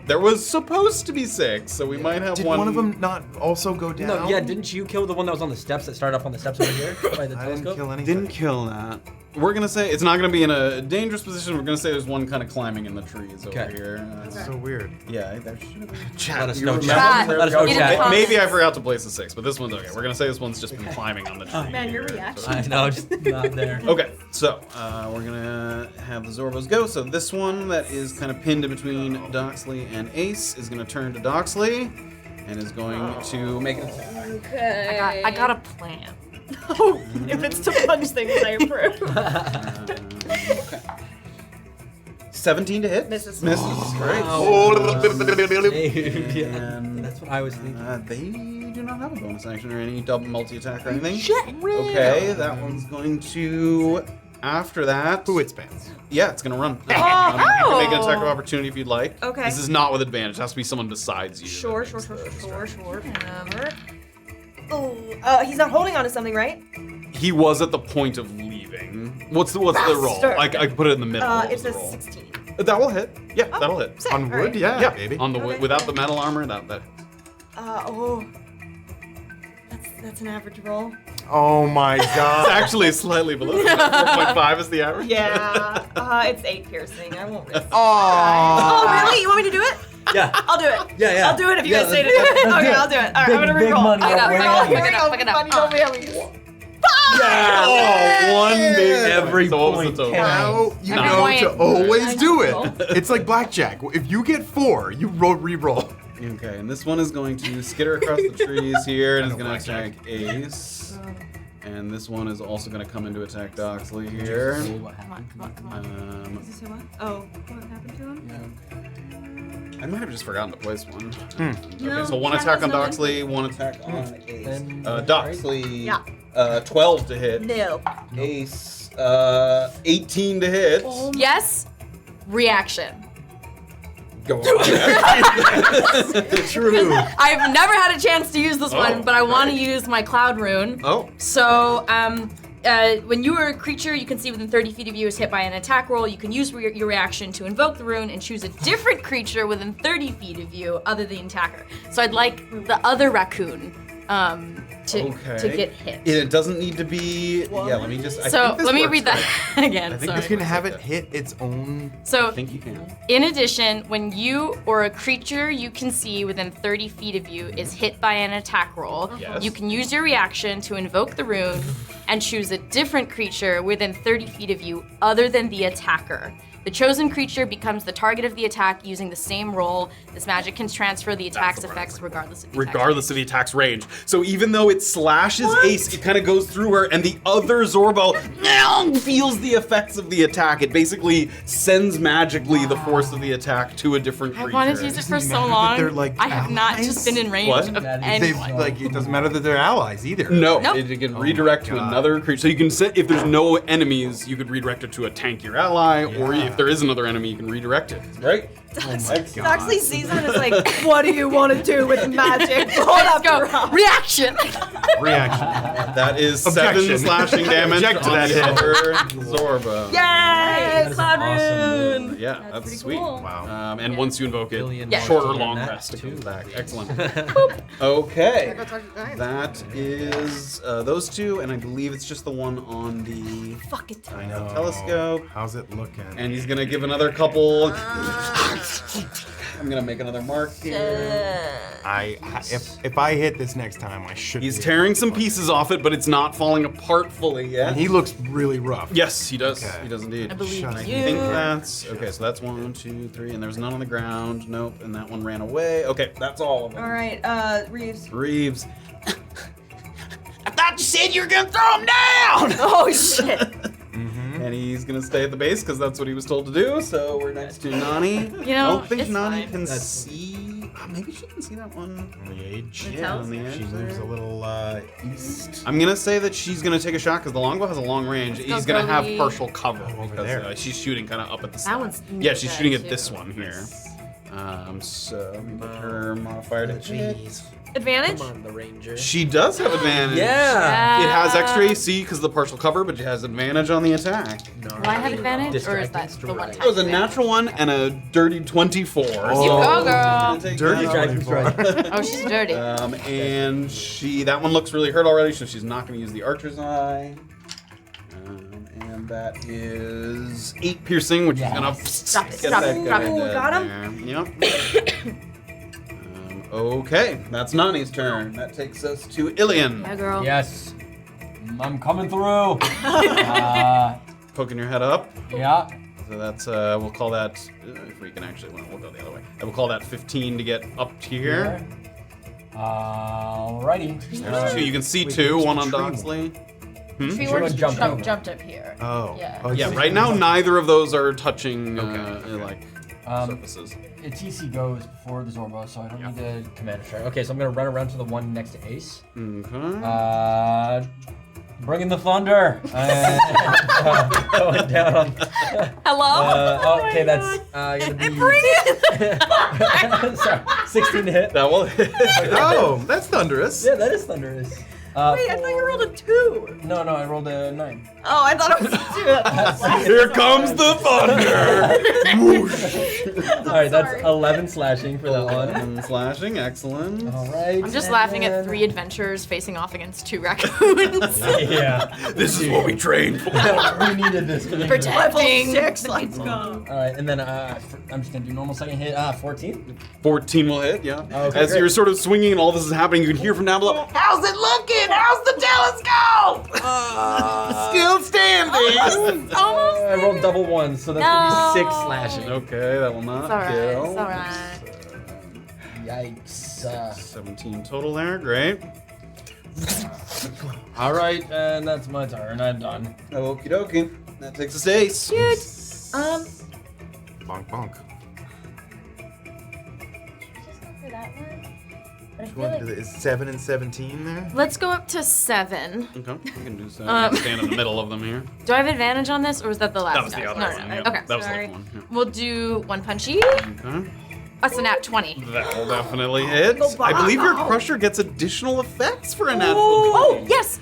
Speaker 1: There was supposed to be 6, so we might have
Speaker 2: Did
Speaker 1: one.
Speaker 2: one of them not also go down?
Speaker 3: No, yeah, didn't you kill the one that was on the steps that started up on the steps over here by the
Speaker 2: I didn't
Speaker 3: telescope?
Speaker 2: kill anything.
Speaker 1: Didn't kill that. We're gonna say it's not gonna be in a dangerous position. We're gonna say there's one kind of climbing in the trees over
Speaker 3: Okay.
Speaker 1: here.
Speaker 2: That's so weird.
Speaker 1: Yeah, there should have been.
Speaker 3: Let us
Speaker 1: you
Speaker 3: know,
Speaker 1: remember?
Speaker 3: chat.
Speaker 4: Chat.
Speaker 3: Let us know,
Speaker 4: Get in
Speaker 3: chat.
Speaker 4: the comments.
Speaker 1: Maybe I forgot to place the 6, but this one's okay. We're gonna say this one's just been climbing on the tree.
Speaker 6: Man, your
Speaker 1: here,
Speaker 6: reaction.
Speaker 3: I know, just not there.
Speaker 1: Okay, so we're gonna have the Zorbos go. So this one that is kind of pinned in between Doxley and Ace is gonna turn to Doxley and is going to make an attack.
Speaker 6: Okay.
Speaker 4: I got a plan.
Speaker 6: If it's to punch things, I approve.
Speaker 1: Okay. 17 to hit.
Speaker 6: Misses.
Speaker 1: Misses. Great.
Speaker 3: Dude, yeah,
Speaker 1: And
Speaker 3: that's what I was thinking.
Speaker 1: they do not have a bonus action or any double multi-attack or anything. Okay, that one's going to. After that,
Speaker 2: Who its pants?
Speaker 1: yeah, it's gonna run. You can make an attack of
Speaker 4: Oh.
Speaker 1: opportunity if you'd like.
Speaker 6: Okay.
Speaker 1: This is not with advantage. It has to be someone besides you.
Speaker 6: Sure. Oh, he's not holding on to something, right?
Speaker 1: He was at the point of leaving. What's the roll?
Speaker 6: Bastard.
Speaker 1: I put it in the middle. What was
Speaker 6: It's
Speaker 1: the
Speaker 6: a
Speaker 1: roll?
Speaker 6: 16.
Speaker 1: That will hit. Yeah, that'll hit.
Speaker 6: Sick.
Speaker 2: On
Speaker 6: All
Speaker 2: wood?
Speaker 6: right.
Speaker 2: Yeah,
Speaker 1: Yeah,
Speaker 2: baby.
Speaker 1: on the
Speaker 6: Okay.
Speaker 1: without the metal armor. That.
Speaker 6: Oh. That's an average roll.
Speaker 2: Oh my
Speaker 1: It's
Speaker 2: god.
Speaker 1: actually slightly below. 4.5 is the average.
Speaker 6: Yeah. It's 8 piercing. I won't risk.
Speaker 2: Oh.
Speaker 6: Oh, really? You want me to do it?
Speaker 3: Yeah.
Speaker 6: I'll do it.
Speaker 3: Yeah, yeah.
Speaker 6: I'll do it if you
Speaker 3: Yeah,
Speaker 6: guys say to do
Speaker 3: let's-
Speaker 6: it.
Speaker 3: let's
Speaker 6: Okay,
Speaker 3: do it.
Speaker 6: I'll do it. All right,
Speaker 3: Big-
Speaker 6: I'm gonna
Speaker 3: big
Speaker 6: reroll.
Speaker 3: money
Speaker 6: I got
Speaker 3: up,
Speaker 6: it.
Speaker 3: way
Speaker 6: Here
Speaker 3: up.
Speaker 6: we
Speaker 4: Pick it
Speaker 6: go.
Speaker 4: up, pick it up.
Speaker 6: Money, don't be heavy.
Speaker 1: Oh, one big
Speaker 3: Every
Speaker 1: so what was
Speaker 3: point
Speaker 1: the total?
Speaker 2: Now you
Speaker 4: Every
Speaker 2: know
Speaker 4: point.
Speaker 2: to always do
Speaker 4: I know.
Speaker 2: it. It's like blackjack. If you get 4, you re-roll.
Speaker 1: Okay, and this one is going to skitter across the trees here and is
Speaker 2: I know
Speaker 1: going to
Speaker 2: blackjack.
Speaker 1: attack Ace. And this one is also going to come in to attack Doxley here.
Speaker 4: Come on.
Speaker 6: Does he say what? Oh, what happened to him?
Speaker 1: I might have just forgotten to place one.
Speaker 6: No,
Speaker 1: Okay, so one
Speaker 6: chat
Speaker 1: attack
Speaker 6: has
Speaker 1: on
Speaker 6: nothing.
Speaker 1: Doxley, one attack on Ace.
Speaker 3: Then-
Speaker 1: Doxley,
Speaker 6: Yeah.
Speaker 1: 12 to hit.
Speaker 6: No.
Speaker 1: Ace, 18 to hit.
Speaker 4: Yes. Reaction.
Speaker 1: Go on.
Speaker 2: True.
Speaker 4: I've never had a chance to use this
Speaker 1: Oh,
Speaker 4: one, but I want to
Speaker 1: right.
Speaker 4: use my cloud rune.
Speaker 1: Oh.
Speaker 4: So, when you are a creature you can see within 30 feet of you is hit by an attack roll, you can use your reaction to invoke the rune and choose a different creature within 30 feet of you other than the attacker. So I'd like the other raccoon to get hit.
Speaker 1: It doesn't need to be. Yeah, let me just. I
Speaker 4: So
Speaker 1: think this
Speaker 4: let me
Speaker 1: works,
Speaker 4: read
Speaker 1: right?
Speaker 4: that again.
Speaker 1: I think
Speaker 4: Sorry.
Speaker 2: You can have it hit its own.
Speaker 4: So
Speaker 1: I think you can.
Speaker 4: in addition, when you or a creature you can see within 30 feet of you is hit by an attack roll,
Speaker 1: Yes.
Speaker 4: you can use your reaction to invoke the rune and choose a different creature within 30 feet of you other than the attacker. The chosen creature becomes the target of the attack using the same roll. This magic can transfer the attack's effects regardless of the attack's
Speaker 1: Regardless of the attack's range. So even though it slashes Ace, it kind of goes through her, and the other Zorbo feels the effects of the attack. It basically sends magically the force of the attack to a different
Speaker 4: I
Speaker 1: creature.
Speaker 4: wanted to use it for
Speaker 2: Doesn't
Speaker 4: so
Speaker 2: matter that
Speaker 4: long.
Speaker 2: they're, like,
Speaker 4: I have not
Speaker 2: allies?
Speaker 4: just been in range
Speaker 1: What?
Speaker 4: of
Speaker 3: That is-
Speaker 2: They've,
Speaker 4: anyone.
Speaker 2: like, it doesn't matter that they're allies either.
Speaker 1: No,
Speaker 4: Nope.
Speaker 1: it can
Speaker 2: Oh
Speaker 1: redirect
Speaker 2: my
Speaker 1: to
Speaker 2: God.
Speaker 1: another creature. So you can set, if there's no enemies, you could redirect it to a tankier ally, or
Speaker 2: Yeah.
Speaker 1: if there is another enemy, you can redirect it. Right?
Speaker 6: Doxley sees him and is like, what do you want to do with magic? Hold
Speaker 4: Let's
Speaker 6: up,
Speaker 4: go.
Speaker 6: Rob.
Speaker 4: Reaction.
Speaker 2: Reaction.
Speaker 1: That is
Speaker 2: Objection.
Speaker 1: 7 slashing damage
Speaker 2: Object to
Speaker 1: on
Speaker 2: that
Speaker 1: the
Speaker 2: hit.
Speaker 1: other Zorba.
Speaker 6: Yay!
Speaker 3: That is
Speaker 6: Cloud
Speaker 3: awesome,
Speaker 6: Rune!
Speaker 1: Yeah, that's
Speaker 6: pretty
Speaker 1: sweet.
Speaker 6: cool.
Speaker 2: Wow.
Speaker 1: And once you invoke it,
Speaker 3: Illien
Speaker 1: short or
Speaker 3: wants to
Speaker 1: long
Speaker 3: learn that
Speaker 1: rest to
Speaker 3: too.
Speaker 1: come back. Excellent. Okay. That is those two, and I believe it's just the one on the
Speaker 6: Fuck it.
Speaker 2: I know.
Speaker 1: telescope.
Speaker 2: How's it looking?
Speaker 1: And he's gonna give another couple. I'm gonna make another mark here.
Speaker 2: If I hit this next time, I should.
Speaker 1: He's
Speaker 2: be
Speaker 1: tearing
Speaker 2: able to
Speaker 1: some
Speaker 2: fuck
Speaker 1: pieces off it, but it's not falling apart fully yet.
Speaker 2: And he looks really rough.
Speaker 1: Yes, he does.
Speaker 2: Okay.
Speaker 1: He does indeed.
Speaker 4: I believe
Speaker 2: Shut
Speaker 1: I
Speaker 4: you.
Speaker 1: think that's okay. So that's 1, 2, 3, and there's none on the ground. Nope, and that one ran away. Okay, that's all of them.
Speaker 6: All right, Reeves.
Speaker 1: Reeves.
Speaker 9: I thought you said you were gonna throw him down!
Speaker 6: Oh shit!
Speaker 1: And he's gonna stay at the base because that's what he was told to do. So we're next to Nani.
Speaker 4: You know,
Speaker 1: I don't think
Speaker 4: it's
Speaker 1: Nani
Speaker 4: fine.
Speaker 1: can see. Maybe she can see that one.
Speaker 2: On the edge.
Speaker 1: Yeah, on the edge
Speaker 2: She moves
Speaker 1: there.
Speaker 2: a little east.
Speaker 1: I'm gonna say that she's gonna take a shot because the longbow has a long range.
Speaker 4: Let's go,
Speaker 1: He's gonna have
Speaker 4: girly.
Speaker 1: partial cover
Speaker 2: over
Speaker 1: because
Speaker 2: there.
Speaker 1: she's shooting kind of up at the side.
Speaker 4: one's
Speaker 1: Yeah, she's
Speaker 4: good,
Speaker 1: shooting at
Speaker 4: too.
Speaker 1: this one here. So let me get her modifier to hit.
Speaker 10: Jeez.
Speaker 6: Advantage?
Speaker 10: Come on, the ranger.
Speaker 1: She does have advantage.
Speaker 3: Yeah.
Speaker 1: It has extra AC because of the partial cover, but she has advantage on the attack.
Speaker 4: Do I have advantage, or is that the one
Speaker 1: It
Speaker 4: time?
Speaker 1: was a natural one and a dirty 24.
Speaker 4: You go, girl.
Speaker 2: Dirty
Speaker 3: Dragon's
Speaker 2: 24.
Speaker 4: Oh, she's dirty.
Speaker 1: And that one looks really hurt already, so she's not going to use the archer's eye. And that is 8 piercing, which is going to
Speaker 4: Drop it,
Speaker 1: get
Speaker 4: drop
Speaker 1: that
Speaker 4: it,
Speaker 1: guy
Speaker 4: drop it.
Speaker 1: dead
Speaker 6: Got
Speaker 1: there. Yep. Okay, that's Nani's turn. That takes us to Illien.
Speaker 4: Yeah, girl.
Speaker 3: Yes. I'm coming through.
Speaker 1: Poking your head up.
Speaker 3: Yeah.
Speaker 1: So that's, we'll call that, if we can actually, we'll go the other way. I will call that 15 to get up to here.
Speaker 3: Alrighty.
Speaker 1: There's 2. You can see 2, one on Doxley.
Speaker 4: Tree
Speaker 3: Sure,
Speaker 4: works
Speaker 3: jumped over.
Speaker 4: jumped up here.
Speaker 2: Oh.
Speaker 4: Yeah.
Speaker 2: Oh,
Speaker 1: Yeah, right now neither of those are touching,
Speaker 2: Okay.
Speaker 1: surfaces.
Speaker 3: TC goes before the Zorbo, so I don't need the commander strike. Okay, so I'm gonna run around to the one next to Ace.
Speaker 1: Okay.
Speaker 3: Bringing the thunder. Going down on.
Speaker 4: Hello?
Speaker 3: Okay, that's gonna be.
Speaker 6: Bring it!
Speaker 3: Sorry, 16 to hit.
Speaker 1: That will
Speaker 2: Oh, that's thunderous.
Speaker 3: Yeah, that is thunderous.
Speaker 6: Wait, I thought you rolled a 2.
Speaker 3: No, I rolled a 9.
Speaker 6: Oh, I thought it was a 2.
Speaker 1: Here comes the thunder!
Speaker 3: Alright, that's 11 slashing for that one.
Speaker 1: 11 slashing, excellent.
Speaker 3: Alright.
Speaker 4: I'm just laughing at 3 adventurers facing off against 2 raccoons.
Speaker 3: Yeah.
Speaker 1: This is what we trained for.
Speaker 3: We needed this.
Speaker 4: Protecting.
Speaker 6: 6, let's go.
Speaker 3: Alright, and then I'm just gonna do normal second hit. 14.
Speaker 1: 14 will hit, yeah.
Speaker 3: Okay,
Speaker 1: As
Speaker 3: great.
Speaker 1: you're sort of swinging and all this is happening, you can hear from down below,
Speaker 9: How's it looking? How's the telescope?
Speaker 1: still standing!
Speaker 3: I rolled double 1, so that's gonna be 6 slashing.
Speaker 1: Okay, that will not
Speaker 4: It's alright,
Speaker 1: kill.
Speaker 4: it's alright.
Speaker 3: Yikes.
Speaker 1: 17 total there, great.
Speaker 3: Alright, and that's my turn. I'm done.
Speaker 1: Okie dokie. That takes us to Ace.
Speaker 2: Bonk, bonk.
Speaker 4: For that one? I
Speaker 2: Which
Speaker 4: feel
Speaker 2: one
Speaker 4: like-
Speaker 2: is 7 and 17 there?
Speaker 4: Let's go up to 7.
Speaker 1: Okay, you can do so.
Speaker 4: Um,
Speaker 1: Stand in the middle of them here.
Speaker 4: Do I have advantage on this, or was that the last
Speaker 1: That was the
Speaker 4: guy?
Speaker 1: other
Speaker 4: No,
Speaker 1: one.
Speaker 4: no,
Speaker 1: yeah.
Speaker 4: Okay,
Speaker 1: That was
Speaker 4: sorry.
Speaker 1: the one. Yeah.
Speaker 4: We'll do 1 punchy.
Speaker 1: Okay.
Speaker 4: That's a nat 20.
Speaker 1: That will definitely hit.
Speaker 6: Go
Speaker 1: I believe your
Speaker 6: Bono.
Speaker 1: crusher gets additional effects for a natural.
Speaker 4: Oh,
Speaker 1: 20.
Speaker 4: yes!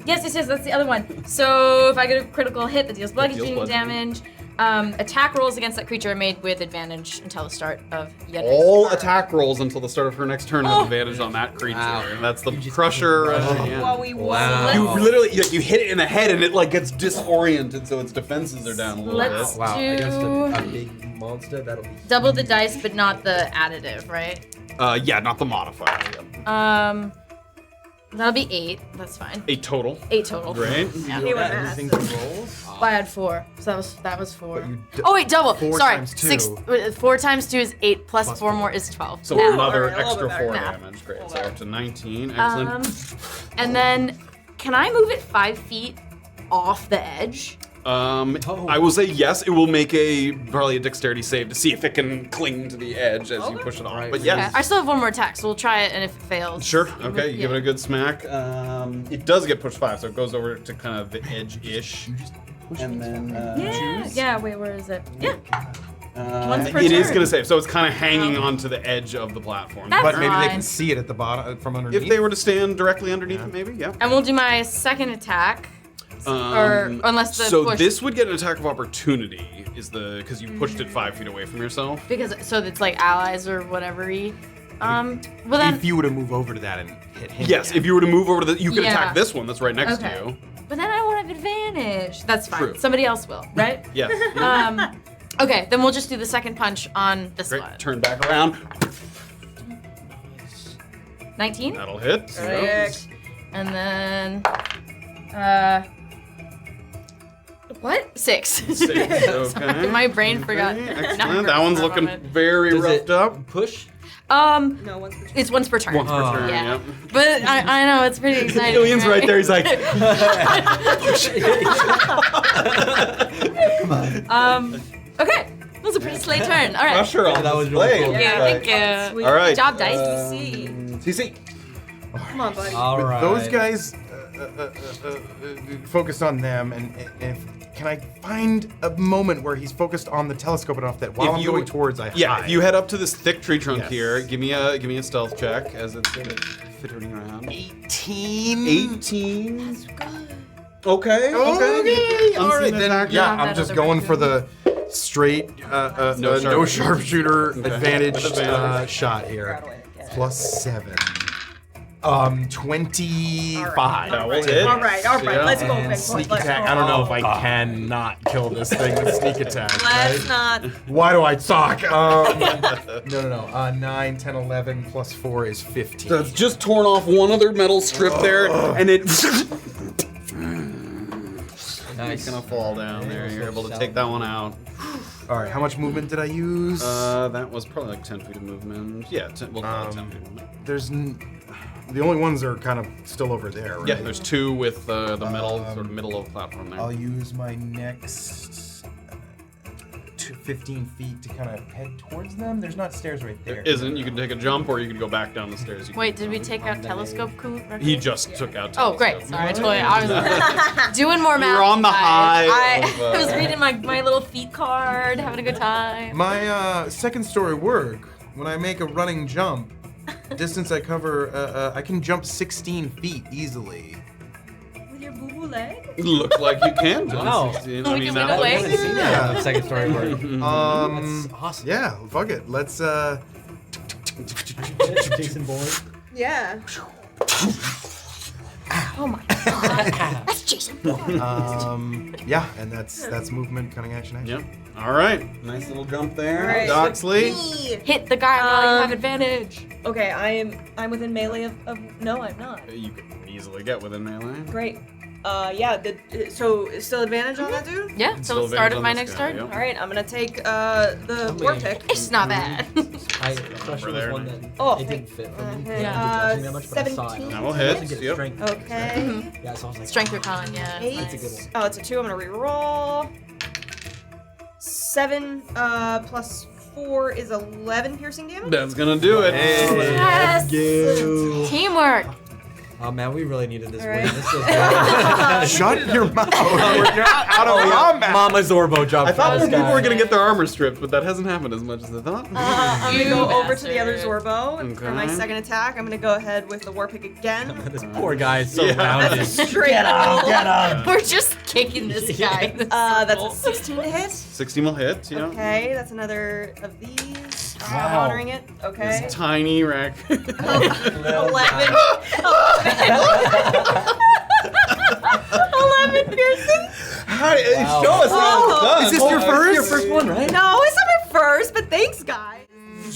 Speaker 4: Yes, that's the other one. So if I get a critical hit that deals bludgeoning
Speaker 1: bludgeoning.
Speaker 4: damage, attack rolls against that creature are made with advantage until the start of yet next
Speaker 1: All
Speaker 4: turn.
Speaker 1: attack rolls until the start of her next turn have advantage on that creature.
Speaker 3: Wow.
Speaker 1: That's the crusher. Yeah.
Speaker 3: Wow.
Speaker 1: You literally you hit it in the head and it like gets disoriented, so its defenses are down a little
Speaker 4: Let's
Speaker 1: bit.
Speaker 3: Wow,
Speaker 4: do
Speaker 3: against a big monster, that'll be.
Speaker 4: double the dice, but not the additive, right?
Speaker 1: Yeah, not the modifier. Yeah.
Speaker 4: That'll be 8. That's fine.
Speaker 1: 8 total.
Speaker 4: 8 total.
Speaker 1: Great.
Speaker 4: Yeah.
Speaker 2: Anything for rolls?
Speaker 4: I had 4, so that was 4.
Speaker 2: you
Speaker 4: Oh wait, double.
Speaker 2: 4
Speaker 4: Sorry,
Speaker 2: times 2.
Speaker 4: 4 times 2 is 8 plus 4 more is 12.
Speaker 1: So
Speaker 4: Now.
Speaker 1: another
Speaker 6: Alright, a little
Speaker 1: extra
Speaker 6: bit
Speaker 1: 4
Speaker 4: better.
Speaker 1: damage. Great. So up to 19. Excellent.
Speaker 4: And then, can I move it 5 feet off the edge?
Speaker 1: I will say yes. It will make probably a dexterity save to see if it can cling to the edge as you push it off. But
Speaker 4: Okay.
Speaker 1: yes.
Speaker 4: I still have 1 more attack, so we'll try it, and if it fails,
Speaker 1: Sure. Okay. You give it
Speaker 4: yeah.
Speaker 1: a good smack. It does get pushed 5, so it goes over to kind of the edge-ish. And then choose.
Speaker 4: Yeah. Wait, where is it? Yeah.
Speaker 6: Once per
Speaker 1: It is
Speaker 6: turn.
Speaker 1: going to save, so it's kind of hanging onto the edge of the platform.
Speaker 4: That's
Speaker 2: But maybe they
Speaker 4: fine.
Speaker 2: can see it at the bottom from underneath.
Speaker 1: If they were to stand directly underneath it, maybe, yeah.
Speaker 4: And we'll do my second attack. Or unless the
Speaker 1: so
Speaker 4: push.
Speaker 1: this would get an attack of opportunity, because you pushed it 5 feet away from yourself.
Speaker 4: Because so it's like allies or whatever-y. Well then.
Speaker 2: If you were to move over to that and hit him.
Speaker 1: Yes,
Speaker 2: again.
Speaker 1: if you were to move over to the, you could
Speaker 4: Yeah.
Speaker 1: attack this one that's right next
Speaker 4: Okay.
Speaker 1: to you.
Speaker 4: But then I won't have advantage. That's fine.
Speaker 1: True.
Speaker 4: Somebody else will, right?
Speaker 1: Yes.
Speaker 4: Okay, then we'll just do the second punch on this
Speaker 1: Great.
Speaker 4: one.
Speaker 1: Turn back around.
Speaker 4: 19.
Speaker 1: That'll hit.
Speaker 4: Correct. And then, what? 6.
Speaker 1: Six, okay.
Speaker 4: My brain forgot.
Speaker 1: Okay,
Speaker 4: numbers
Speaker 1: excellent. That one's
Speaker 4: for a
Speaker 1: looking
Speaker 4: moment.
Speaker 1: very
Speaker 3: Does
Speaker 1: roughed
Speaker 3: it
Speaker 1: up.
Speaker 3: push?
Speaker 6: No, once per turn.
Speaker 4: It's once per turn.
Speaker 1: Once per turn,
Speaker 4: Yeah.
Speaker 1: yep.
Speaker 4: But I know it's pretty exciting.
Speaker 1: Illien's right there. He's like,
Speaker 4: Okay. That was a pretty slay turn. All right.
Speaker 1: pressure on
Speaker 3: that was
Speaker 1: display.
Speaker 3: really cool.
Speaker 4: Yeah, thank you.
Speaker 6: Sweet.
Speaker 1: All right.
Speaker 4: Good job, dice.
Speaker 6: See.
Speaker 1: CC.
Speaker 6: Come on, buddy.
Speaker 3: All right.
Speaker 2: Those guys focused on them, and if can I find a moment where he's focused on the telescope enough that while I'm going towards, I
Speaker 1: Yeah,
Speaker 2: hide.
Speaker 1: if you head up to this thick tree trunk
Speaker 2: Yes.
Speaker 1: here, give me a stealth check as it's fittering around.
Speaker 2: 18.
Speaker 1: 18. That's good. Okay.
Speaker 2: Okay. All right
Speaker 1: Unseen
Speaker 2: then.
Speaker 1: attack.
Speaker 2: Yeah,
Speaker 4: have
Speaker 2: I'm
Speaker 4: that
Speaker 2: just
Speaker 4: other
Speaker 2: going
Speaker 4: one,
Speaker 2: for
Speaker 4: too.
Speaker 2: the straight no sharpshooter advantage
Speaker 1: Advantage.
Speaker 2: shot here. Plus 7. 25.
Speaker 1: That will hit.
Speaker 6: All right,
Speaker 1: Yeah.
Speaker 6: let's go,
Speaker 2: And
Speaker 6: big boy.
Speaker 2: sneak
Speaker 6: Let's
Speaker 2: attack.
Speaker 6: go.
Speaker 2: I don't know if I can not kill this thing with sneak attack.
Speaker 6: Let's
Speaker 2: Right?
Speaker 6: not.
Speaker 2: Why do I talk? No. 9, 10, 11 plus 4 is 15.
Speaker 1: So it's just torn off one other metal strip there, and it.
Speaker 3: Nice.
Speaker 1: It's gonna fall down there. You're able to take that one out.
Speaker 2: All right, how much movement did I use?
Speaker 1: That was probably like 10 feet of movement. Yeah, we'll call it 10 feet of movement.
Speaker 2: The only ones are kind of still over there, right?
Speaker 1: Yeah, there's 2 with the metal, sort of middle of the platform there.
Speaker 2: I'll use my next 15 feet to kind of head towards them. There's not stairs right there.
Speaker 1: There isn't. You can take a jump, or you can go back down the stairs. You can
Speaker 4: Wait,
Speaker 1: keep
Speaker 4: did we
Speaker 1: going.
Speaker 4: take out telescope coup?
Speaker 1: He just took out.
Speaker 4: Oh, great.
Speaker 1: telescope.
Speaker 4: Sorry, I totally. I was doing more math.
Speaker 1: were on the
Speaker 4: guys.
Speaker 1: high of,
Speaker 4: I was reading my little feet card, having a good time.
Speaker 2: My second story work, when I make a running jump, distance I cover, I can jump 16 feet easily.
Speaker 6: With your boo-boo leg?
Speaker 1: Look like you can.
Speaker 3: Wow.
Speaker 1: I
Speaker 4: We
Speaker 1: mean,
Speaker 4: can
Speaker 1: that
Speaker 4: win away.
Speaker 3: I want to see that second story word.
Speaker 2: That's
Speaker 3: awesome.
Speaker 2: Yeah, fuck it. Let's
Speaker 3: Jason Bourne.
Speaker 6: Yeah.
Speaker 4: Oh my god. That's Jason.
Speaker 2: yeah, and that's movement, cunning action.
Speaker 1: Yep. All right. Nice little jump there.
Speaker 6: All right.
Speaker 1: Doxley.
Speaker 4: Hit the guy while you have advantage.
Speaker 6: Okay, I'm within melee of. No, I'm not.
Speaker 1: You can easily get within melee.
Speaker 6: Great. Yeah. So still advantage on that dude?
Speaker 4: Yeah,
Speaker 1: Still
Speaker 4: till the start
Speaker 1: advantage
Speaker 4: of
Speaker 1: on
Speaker 4: my
Speaker 1: this
Speaker 4: next
Speaker 1: guy,
Speaker 4: turn.
Speaker 1: yep.
Speaker 6: All right, I'm gonna take the war pick.
Speaker 4: It's not bad.
Speaker 3: I especially
Speaker 1: there.
Speaker 3: was one that
Speaker 6: Oh,
Speaker 3: it didn't fit for me.
Speaker 6: okay.
Speaker 3: Yeah, judging that much, but I saw it.
Speaker 6: 17.
Speaker 1: That will
Speaker 3: I wasn't
Speaker 1: hit.
Speaker 3: getting
Speaker 1: Yep.
Speaker 3: strength.
Speaker 6: Okay.
Speaker 3: Yeah, so I was like,
Speaker 4: Strength or con, yeah.
Speaker 6: 8.
Speaker 3: That's a good one.
Speaker 6: Oh, it's a 2. I'm gonna re-roll. 7 plus 4 is 11 piercing damage.
Speaker 1: That's gonna do it.
Speaker 4: Yes. Teamwork.
Speaker 3: Oh man, we really needed this
Speaker 6: All
Speaker 3: win.
Speaker 6: right.
Speaker 3: This was
Speaker 2: Shut your mouth. We're not out of combat.
Speaker 3: Mama Zorbo job.
Speaker 1: I thought
Speaker 3: for
Speaker 1: more
Speaker 3: this
Speaker 1: people
Speaker 3: guy.
Speaker 1: were gonna get their armor stripped, but that hasn't happened as much as I thought.
Speaker 6: I'm gonna
Speaker 4: You
Speaker 6: go over to the other
Speaker 4: bastard.
Speaker 6: Zorbo and for my
Speaker 1: Okay.
Speaker 6: second attack. I'm gonna go ahead with the war pick again.
Speaker 3: This poor guy is so
Speaker 1: Yeah.
Speaker 3: rounded.
Speaker 6: Straight roll.
Speaker 4: We're just kicking this guy.
Speaker 6: That's a 16 to hit.
Speaker 1: 16 will hit. Yeah.
Speaker 6: Okay, that's another of these. I'm
Speaker 3: Wow.
Speaker 6: honoring it. Okay.
Speaker 1: This tiny rack.
Speaker 6: 11 piercing.
Speaker 3: Wow.
Speaker 1: Show us how it's done.
Speaker 2: Is this your first?
Speaker 3: Your first one, right?
Speaker 6: No, it's not my first, but thanks, guys.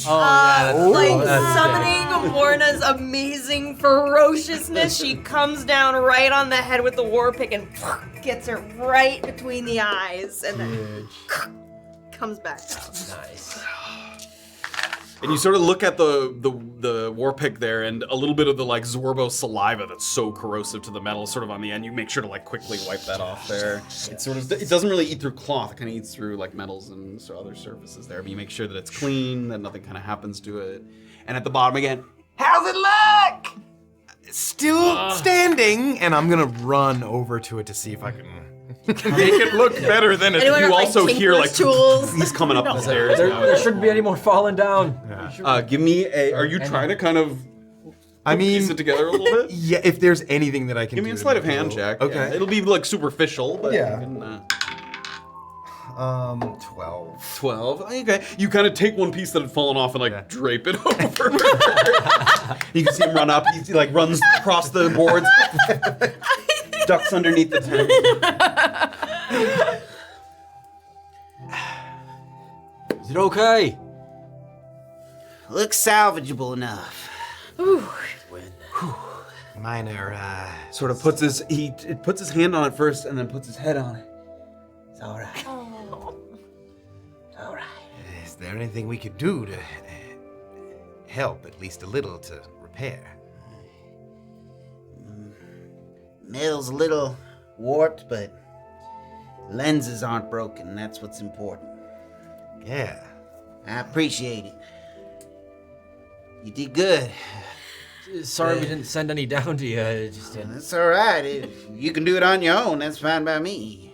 Speaker 3: Oh yeah, that's
Speaker 6: Like
Speaker 3: that's
Speaker 6: summoning Morna's amazing ferociousness, she comes down right on the head with the war pick and gets it right between the eyes, and then comes back down.
Speaker 3: nice.
Speaker 1: And you sort of look at the war pick there, and a little bit of the like Zorbo saliva that's so corrosive to the metal, sort of on the end. You make sure to like quickly wipe that off there. It doesn't really eat through cloth. It kind of eats through like metals and so other surfaces there. But you make sure that it's clean, that nothing kind of happens to it. And at the bottom again,
Speaker 8: How's it look?
Speaker 2: Still standing, and I'm gonna run over to it to see if I can Make it look better than it
Speaker 6: Anyone
Speaker 1: You
Speaker 6: have, like,
Speaker 1: also hear like
Speaker 6: tinker's tools?
Speaker 1: he's coming up the stairs.
Speaker 3: There shouldn't be any more falling down.
Speaker 1: Give me a. Are you trying to kind of
Speaker 2: I mean,
Speaker 1: piece it together a little bit?
Speaker 2: yeah, if there's anything that I can
Speaker 1: Give
Speaker 2: do.
Speaker 1: me a
Speaker 2: to
Speaker 1: sleight of
Speaker 2: make it
Speaker 1: hand
Speaker 2: look-
Speaker 1: check.
Speaker 2: Okay.
Speaker 1: Yeah, it'll be like superficial, but
Speaker 2: Yeah.
Speaker 1: you can,
Speaker 2: 12.
Speaker 1: 12. Okay. You kind of take one piece that had fallen off and like drape it over. You can see him run up. He like runs across the boards, ducks underneath the tent.
Speaker 3: Is it okay?
Speaker 9: Looks salvageable enough.
Speaker 8: Minor,
Speaker 1: Sort of puts his puts his hand on it first and then puts his head on it.
Speaker 8: it's all right. All right. Is there anything we could do to help, at least a little, to repair?
Speaker 9: Metal's a little warped, but lenses aren't broken. That's what's important.
Speaker 8: Yeah.
Speaker 9: I appreciate it. You did good.
Speaker 3: Sorry we didn't send any down to you.
Speaker 9: That's all right. If you can do it on your own, that's fine by me.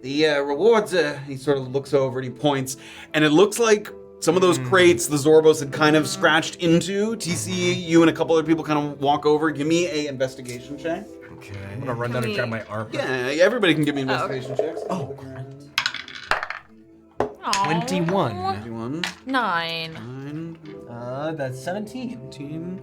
Speaker 9: The rewards,
Speaker 1: He sort of looks over and he points, and it looks like some of those crates the Zorbos had kind of scratched into. TC, you and a couple other people kind of walk over. Give me a investigation check.
Speaker 2: Okay.
Speaker 3: I'm gonna run down and grab my arm.
Speaker 1: Yeah, everybody can give me investigation checks.
Speaker 3: Oh,
Speaker 2: 21.
Speaker 1: 21,
Speaker 4: 9.
Speaker 1: 9,
Speaker 3: that's 17.
Speaker 1: 18,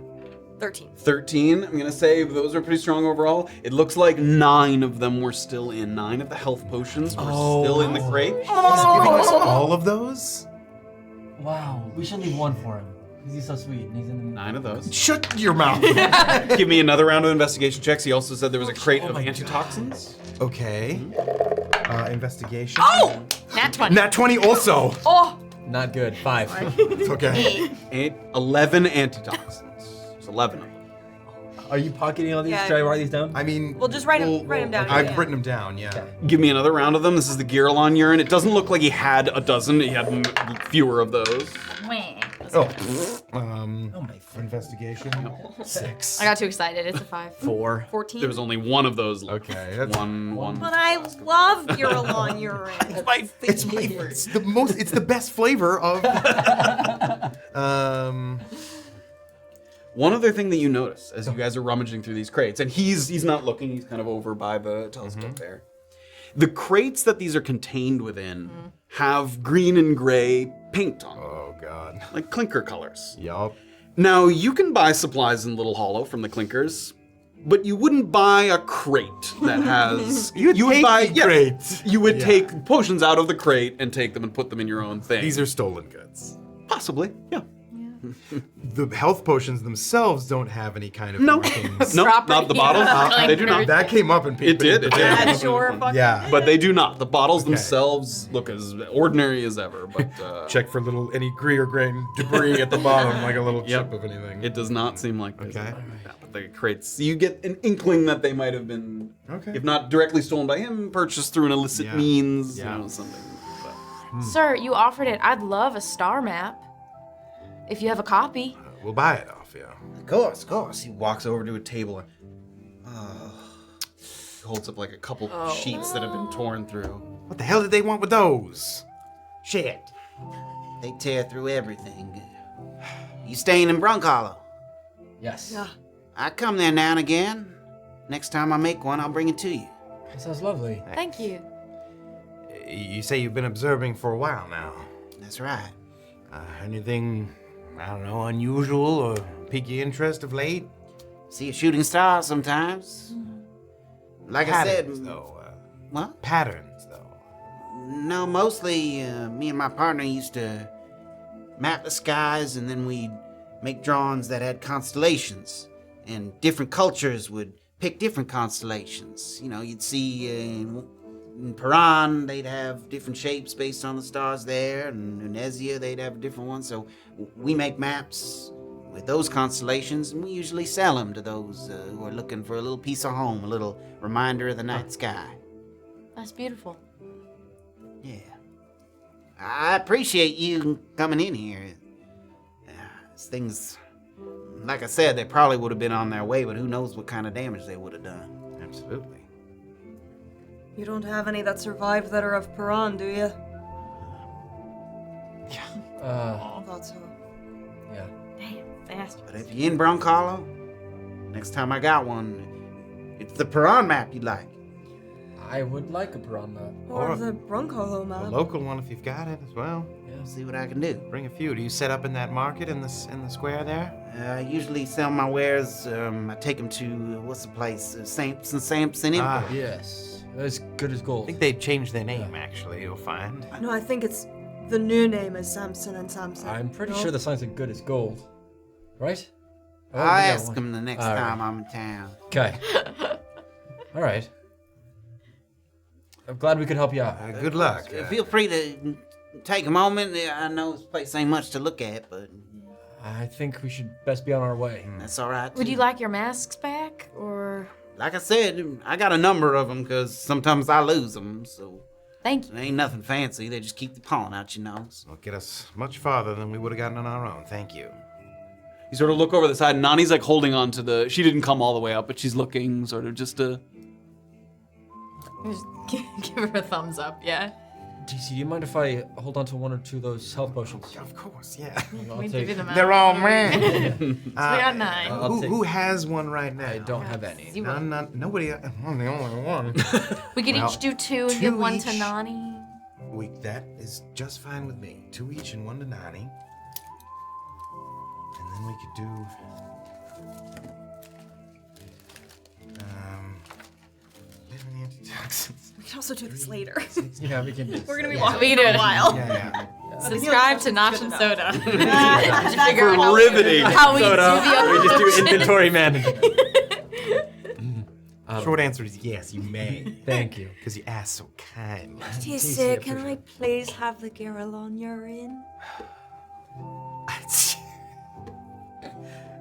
Speaker 6: 13.
Speaker 1: 13. I'm gonna say those are pretty strong overall. It looks like 9 of them were still in. 9 of the health potions were still in the crate.
Speaker 2: He's giving us all of those?
Speaker 3: Wow, we should leave one for him. Because he's so sweet and he's in
Speaker 1: 9 of those.
Speaker 2: Shut your mouth.
Speaker 1: Give me another round of investigation checks. He also said there was a crate of
Speaker 3: my
Speaker 1: antitoxins.
Speaker 2: Okay. Investigation.
Speaker 6: Oh! Nat 20.
Speaker 2: Nat 20 also.
Speaker 6: Oh!
Speaker 3: Not good. 5.
Speaker 2: It's okay.
Speaker 1: 11 antitoxins. There's 11 of them.
Speaker 3: Are you pocketing all these?
Speaker 6: Yeah.
Speaker 3: Should I write these down?
Speaker 2: I mean,
Speaker 6: We'll just write 'em down.
Speaker 2: I've
Speaker 6: Yeah.
Speaker 2: written them down, yeah.
Speaker 1: Give me another round of them. This is the Giralon urine. It doesn't look like he had a dozen. He had fewer of those.
Speaker 2: Oh.
Speaker 3: my
Speaker 2: Investigation. 6.
Speaker 4: I got too excited. It's a 5.
Speaker 3: 4.
Speaker 6: 14.
Speaker 1: There was only one of those left.
Speaker 2: Okay, that's
Speaker 1: One.
Speaker 6: But I love Uralon urine.
Speaker 2: it's the best flavor of
Speaker 1: One other thing that you notice as you guys are rummaging through these crates, and he's not looking, he's kind of over by the telescope there. The crates that these are contained within have green and gray paint on them,
Speaker 2: Oh god.
Speaker 1: like clinker colors.
Speaker 2: Yup.
Speaker 1: Now, you can buy supplies in Little Hollow from the clinkers, but you wouldn't buy a crate that has... you would
Speaker 2: take
Speaker 1: buy
Speaker 2: the crate.
Speaker 1: You would take potions out of the crate and take them and put them in your own thing.
Speaker 2: These are stolen goods.
Speaker 1: Possibly, yeah.
Speaker 2: The health potions themselves don't have any kind of
Speaker 1: No,
Speaker 2: markings.
Speaker 1: no, not the bottles.
Speaker 2: Uh,
Speaker 1: They do not.
Speaker 2: That came up in
Speaker 1: It did. It did.
Speaker 6: Yeah, sure. Fuck
Speaker 2: Yeah.
Speaker 1: But they do not. The bottles themselves look as ordinary as ever. But
Speaker 2: Check for any grain debris at the bottom, like a little
Speaker 1: Yep.
Speaker 2: chip of anything.
Speaker 1: it does not seem like this.
Speaker 2: Okay.
Speaker 1: Yeah, but the crates, you get an inkling that they might have been, if not directly stolen by him, purchased through an illicit
Speaker 2: Yeah.
Speaker 1: means.
Speaker 2: Yeah.
Speaker 1: You know, something. But
Speaker 4: Sir, you offered it. I'd love a star map. If you have a copy.
Speaker 2: We'll buy it off you.
Speaker 1: of course. He walks over to a table and holds up like a couple sheets that have been torn through.
Speaker 2: What the hell did they want with those?
Speaker 9: Shit. They tear through everything. You staying in Brunkhollow?
Speaker 3: Yes.
Speaker 9: I come there now and again. Next time I make one, I'll bring it to you.
Speaker 3: That sounds lovely.
Speaker 4: Thank you.
Speaker 2: You say you've been observing for a while now.
Speaker 9: That's right.
Speaker 2: Anything, I don't know, unusual or pique your interest of late?
Speaker 9: See a shooting star sometimes. Like
Speaker 2: Patterns,
Speaker 9: I said,
Speaker 2: though.
Speaker 9: what?
Speaker 2: Patterns, though.
Speaker 9: No, mostly me and my partner used to map the skies and then we'd make drawings that had constellations. And different cultures would pick different constellations. You know, you'd see in Paran, they'd have different shapes based on the stars there. And in Ezia, they'd have a different one. So we make maps with those constellations and we usually sell them to those who are looking for a little piece of home, a little reminder of the night sky.
Speaker 4: That's beautiful.
Speaker 9: Yeah. I appreciate you coming in here. Things, like I said, they probably would have been on their way, but who knows what kind of damage they would have done.
Speaker 2: Absolutely.
Speaker 6: You don't have any that survived that are of Piran, do you? I thought so.
Speaker 3: Yeah.
Speaker 4: Damn, fast.
Speaker 9: But if you're in Brunkhollow, next time I got one, it's the Piran map you like.
Speaker 3: I would like a Piran map.
Speaker 6: Or the Brunkhollow
Speaker 2: A
Speaker 6: map.
Speaker 2: local one if you've got it as well.
Speaker 9: See what I can do.
Speaker 2: Bring a few. Do you set up in that market in the square there?
Speaker 9: I usually sell my wares. I take them to, what's the place? Samson Import.
Speaker 3: Yes. As good as gold.
Speaker 2: I think they changed their name, actually, you'll find.
Speaker 6: No, I think it's the new name is Samson and Samson.
Speaker 3: I'm pretty
Speaker 6: No?
Speaker 3: sure the sign's as good as gold. Right? Oh,
Speaker 9: I'll
Speaker 3: we got
Speaker 9: ask
Speaker 3: one.
Speaker 9: them the next
Speaker 3: All right.
Speaker 9: time I'm in town.
Speaker 3: Okay. All right. I'm glad we could help you out.
Speaker 2: Good luck.
Speaker 9: Feel free to take a moment. I know this place ain't much to look at, but
Speaker 3: I think we should best be on our way.
Speaker 9: that's all right.
Speaker 4: Would
Speaker 9: too.
Speaker 4: you like your masks back, or?
Speaker 9: Like I said, I got a number of them because sometimes I lose them, so
Speaker 4: Thank you.
Speaker 9: it ain't nothing fancy. They just keep the pollen out your nose.
Speaker 2: It'll get us much farther than we would have gotten on our own. Thank you.
Speaker 1: You sort of look over the side. Nani's like holding on to the. She didn't come all the way up, but she's looking sort of just to.
Speaker 4: Just give her a thumbs up, yeah.
Speaker 3: DC, do you mind if I hold on to one or two of those health potions?
Speaker 2: Of course, yeah.
Speaker 3: I'll
Speaker 4: We
Speaker 3: take-
Speaker 4: give them out.
Speaker 2: They're all mine.
Speaker 4: So we got 9.
Speaker 3: I'll take-
Speaker 2: Who has one right now?
Speaker 3: I don't have any.
Speaker 2: Nobody. I'm the only one.
Speaker 4: We could
Speaker 2: Well,
Speaker 4: each do 2 and
Speaker 2: 2
Speaker 4: give 1 to
Speaker 2: each.
Speaker 4: Nani.
Speaker 2: That is just fine with me. 2 each and 1 to Nani. And then we could do. Living antitoxins.
Speaker 6: We can also do this later.
Speaker 3: Yeah, we can just.
Speaker 6: We're gonna be
Speaker 4: We
Speaker 6: walking
Speaker 4: can
Speaker 6: for
Speaker 4: do
Speaker 6: a
Speaker 4: it.
Speaker 6: while.
Speaker 2: Yeah.
Speaker 4: Subscribe to Notch and Soda. To figure out
Speaker 1: Riveting.
Speaker 4: how we do the other
Speaker 3: We just do
Speaker 4: potions.
Speaker 3: inventory management.
Speaker 2: Short answer is yes, you may.
Speaker 3: Thank you.
Speaker 2: Because you asked so kindly.
Speaker 6: TC, can I please have the Garrelon you're in?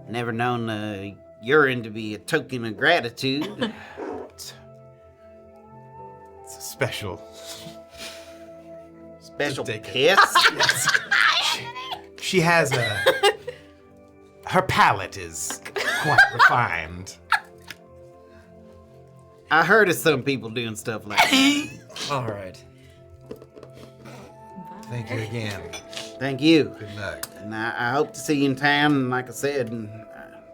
Speaker 9: Never known urine to be a token of gratitude.
Speaker 2: It's a special.
Speaker 9: Special
Speaker 2: Take it.
Speaker 9: piss.
Speaker 2: She has a. Her palate is quite refined.
Speaker 9: I heard of some people doing stuff like that.
Speaker 3: All right.
Speaker 2: Thank you again.
Speaker 9: Thank you.
Speaker 2: Good luck.
Speaker 9: And I hope to see you in town. And like I said,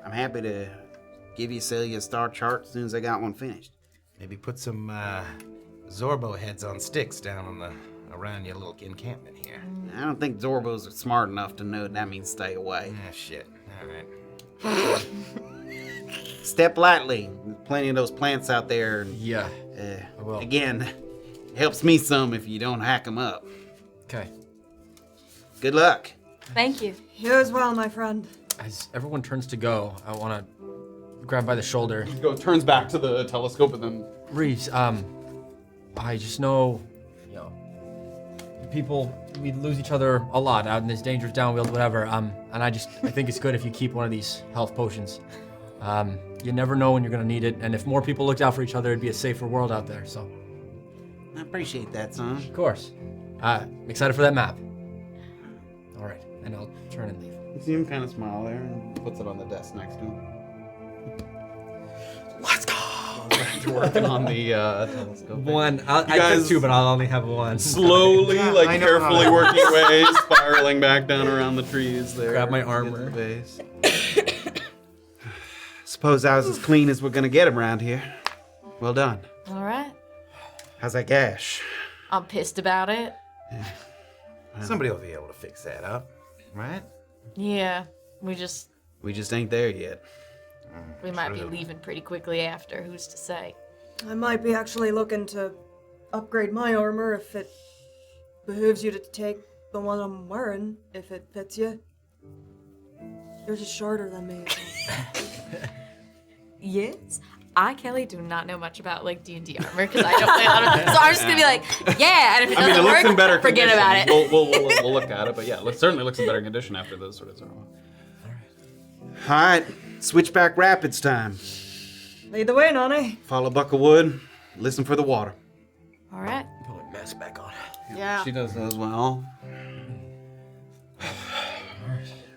Speaker 9: I'm happy to sell you a star chart as soon as I got one finished.
Speaker 2: Maybe put some Zorbo heads on sticks down on around your little encampment here.
Speaker 9: I don't think Zorbos are smart enough to know that means stay away.
Speaker 2: Ah, shit. All right.
Speaker 9: Step lightly. There's plenty of those plants out there. And,
Speaker 3: Yeah. I will.
Speaker 9: again, it helps me some if you don't hack them up.
Speaker 3: Okay.
Speaker 9: Good luck.
Speaker 4: Thank you.
Speaker 6: You as well, my friend.
Speaker 3: As everyone turns to go, I want to grab by the shoulder.
Speaker 1: Turns back to the telescope and then.
Speaker 3: Reeves, I just know, people, we lose each other a lot out in this dangerous downwield, whatever. And I think it's good if you keep one of these health potions. You never know when you're gonna need it, and if more people looked out for each other, it'd be a safer world out there. So,
Speaker 9: I appreciate that, son.
Speaker 3: of course, excited for that map. All right, and I'll turn and leave.
Speaker 1: You see him kind of smile there and puts it on the desk next to him.
Speaker 3: Let's go.
Speaker 1: Back to working on the telescope.
Speaker 3: One. I
Speaker 1: guys-
Speaker 3: took 2, but I'll only have 1.
Speaker 1: Slowly,
Speaker 2: I
Speaker 1: like
Speaker 2: know
Speaker 1: carefully
Speaker 2: how-
Speaker 1: working way, spiraling back down around the trees there.
Speaker 3: Grab my
Speaker 1: to get to
Speaker 3: armor.
Speaker 1: the base.
Speaker 9: Suppose I was as clean as we're gonna get him around here. Well done.
Speaker 4: All right.
Speaker 9: How's that gash?
Speaker 4: I'm pissed about it.
Speaker 2: Somebody will be able to fix that up, right?
Speaker 4: Yeah. We just
Speaker 9: ain't there yet.
Speaker 4: we might be leaving pretty quickly after. Who's to say?
Speaker 6: I might be actually looking to upgrade my armor if it behooves you to take the one I'm wearing, if it fits you. You're just shorter than me.
Speaker 4: Yes. I, Kelley, do not know much about like D&D armor because I don't play a lot of. So I'm just gonna be like, yeah, and if it
Speaker 1: I mean, it
Speaker 4: doesn't
Speaker 1: looks
Speaker 4: work,
Speaker 1: in better
Speaker 4: forget
Speaker 1: condition.
Speaker 4: about it.
Speaker 1: We'll look at it, but yeah, it certainly looks in better condition after this sort of armor.
Speaker 9: All right, Switchback Rapids time.
Speaker 6: Lead the way, Nani.
Speaker 9: Follow Bucklewood. Listen for the water.
Speaker 4: All right.
Speaker 3: Put my mask back on.
Speaker 6: Yeah.
Speaker 9: She does as well.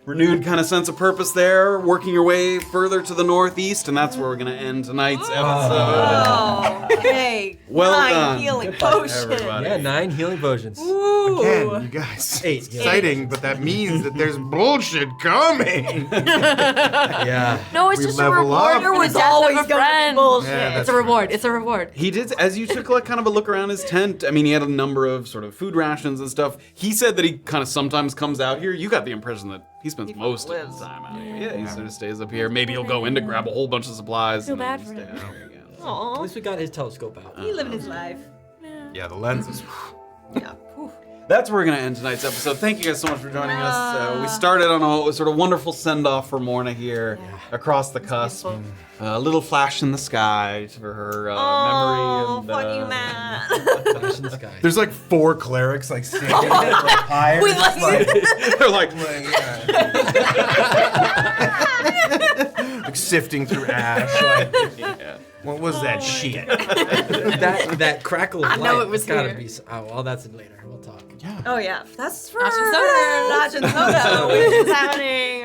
Speaker 1: renewed kind of sense of purpose there, working your way further to the northeast, and that's where we're going to end tonight's episode.
Speaker 6: Oh, okay.
Speaker 1: Well
Speaker 6: 9
Speaker 1: done.
Speaker 6: healing potions.
Speaker 1: Everybody.
Speaker 3: Yeah, 9 healing potions.
Speaker 6: Ooh.
Speaker 2: Again, you guys, it's exciting, but that means that there's bullshit coming.
Speaker 3: Yeah.
Speaker 4: No, it's
Speaker 2: We
Speaker 4: just a
Speaker 2: level
Speaker 4: reward
Speaker 2: up.
Speaker 4: for the
Speaker 6: There's
Speaker 4: death
Speaker 6: always
Speaker 4: of a
Speaker 6: gonna be
Speaker 4: friend.
Speaker 6: bullshit.
Speaker 2: Yeah,
Speaker 4: It's a reward. It's a reward.
Speaker 1: He did, as you took like kind of a look around his tent. I mean, he had a number of sort of food rations and stuff. He said that he kind of sometimes comes out here. You got the impression that he spends most of his time out here. Yeah, he sort of stays up here. Maybe he'll go in to grab a whole bunch of supplies.
Speaker 4: Feel
Speaker 1: and then
Speaker 4: bad for
Speaker 1: stay
Speaker 4: him.
Speaker 1: out again.
Speaker 3: At
Speaker 6: Aw.
Speaker 3: least we got his telescope out.
Speaker 6: He living his life.
Speaker 2: Yeah, the lenses.
Speaker 6: Yeah.
Speaker 1: That's where we're going to end tonight's episode. Thank you guys so much for joining us. We started on a sort of wonderful send-off for Morna here across the cusp. A little flash in the sky for her
Speaker 6: Oh,
Speaker 1: memory.
Speaker 6: fuck you, Matt.
Speaker 3: Flash in the sky.
Speaker 2: There's like 4 clerics like standing higher.
Speaker 6: With like,
Speaker 1: They're like,
Speaker 2: like sifting through ash. Like, what was that shit?
Speaker 3: that crackle of light.
Speaker 4: know it was
Speaker 3: gotta
Speaker 4: here.
Speaker 3: be. Oh, well, that's it later. We'll talk.
Speaker 6: oh yeah, that's for
Speaker 4: Notch and soda.
Speaker 6: Notch and soda, which is happening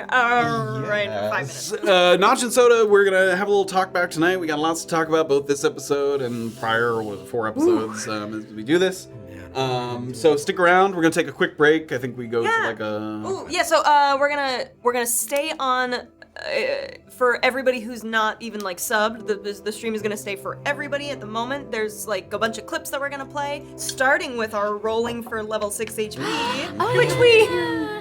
Speaker 6: right in 5 minutes.
Speaker 1: Notch and Soda, we're going to have a little talk back tonight. We got lots to talk about, both this episode and prior 4 episodes as we do this. So stick around. We're going to take a quick break. I think we go to like a...
Speaker 6: Ooh, yeah, so we're gonna stay on for everybody who's not even like subbed. The stream is gonna stay for everybody at the moment. There's like a bunch of clips that we're gonna play, starting with our rolling for level 6 HP,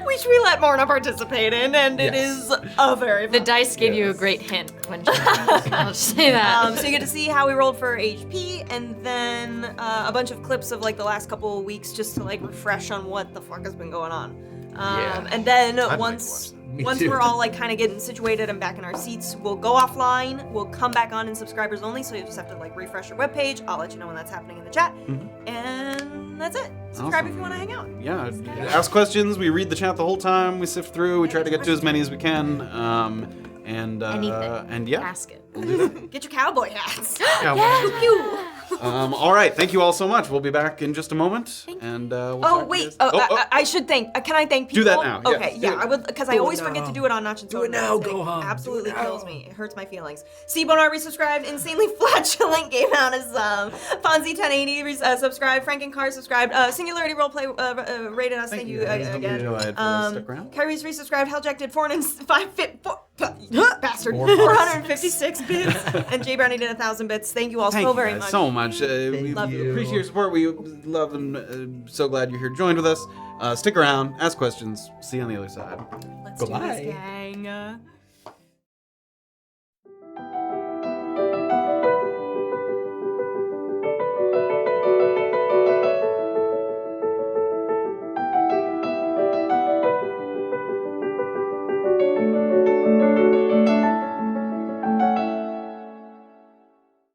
Speaker 6: which we let Morna participate in, and it is a very
Speaker 4: The
Speaker 6: fun.
Speaker 4: dice gave you a great hint when she I'll just say that.
Speaker 6: So you get to see how we rolled for HP, and then a bunch of clips of like the last couple of weeks just to like refresh on what the fuck has been going on. And then once we're all like kind of getting situated and back in our seats, we'll go offline. We'll come back on in subscribers only, so you just have to like refresh your webpage. I'll let you know when that's happening in the chat. And that's it. Subscribe if you want to hang out.
Speaker 1: Yeah, ask questions. We read the chat the whole time. We sift through. We try to get to as many as we can. And yeah.
Speaker 4: Ask it.
Speaker 6: Get your cowboy hats.
Speaker 1: All right. Thank you all so much. We'll be back in just a moment. And we'll
Speaker 6: Oh
Speaker 1: talk to
Speaker 6: wait!
Speaker 1: you guys.
Speaker 6: I should thank. Can I thank people?
Speaker 1: Do that now, yes.
Speaker 6: Okay,
Speaker 1: Do
Speaker 6: yeah,
Speaker 1: it.
Speaker 6: I would, because I always forget to do it on Notch and Soda.
Speaker 3: it now,
Speaker 6: It
Speaker 3: go home.
Speaker 6: Absolutely kills me. It hurts my feelings. C-Bonar resubscribed. Insanely flatulent game out is Fonzie 1080 subscribed. Frankencar subscribed. Singularity Roleplay rated us. Thank you again.
Speaker 1: Stick around.
Speaker 6: Kyrie's resubscribed. Helljack did 456 bits, and Jay Brownie did 1,000 bits. Thank you all
Speaker 1: Thank
Speaker 6: so
Speaker 1: you
Speaker 6: very
Speaker 1: guys
Speaker 6: much.
Speaker 1: so much. We
Speaker 6: Love you.
Speaker 1: appreciate your support. We love and so glad you're here joined with us. Stick around, ask questions. See you on the other side.
Speaker 6: Let's do
Speaker 3: Goodbye.
Speaker 6: this, gang.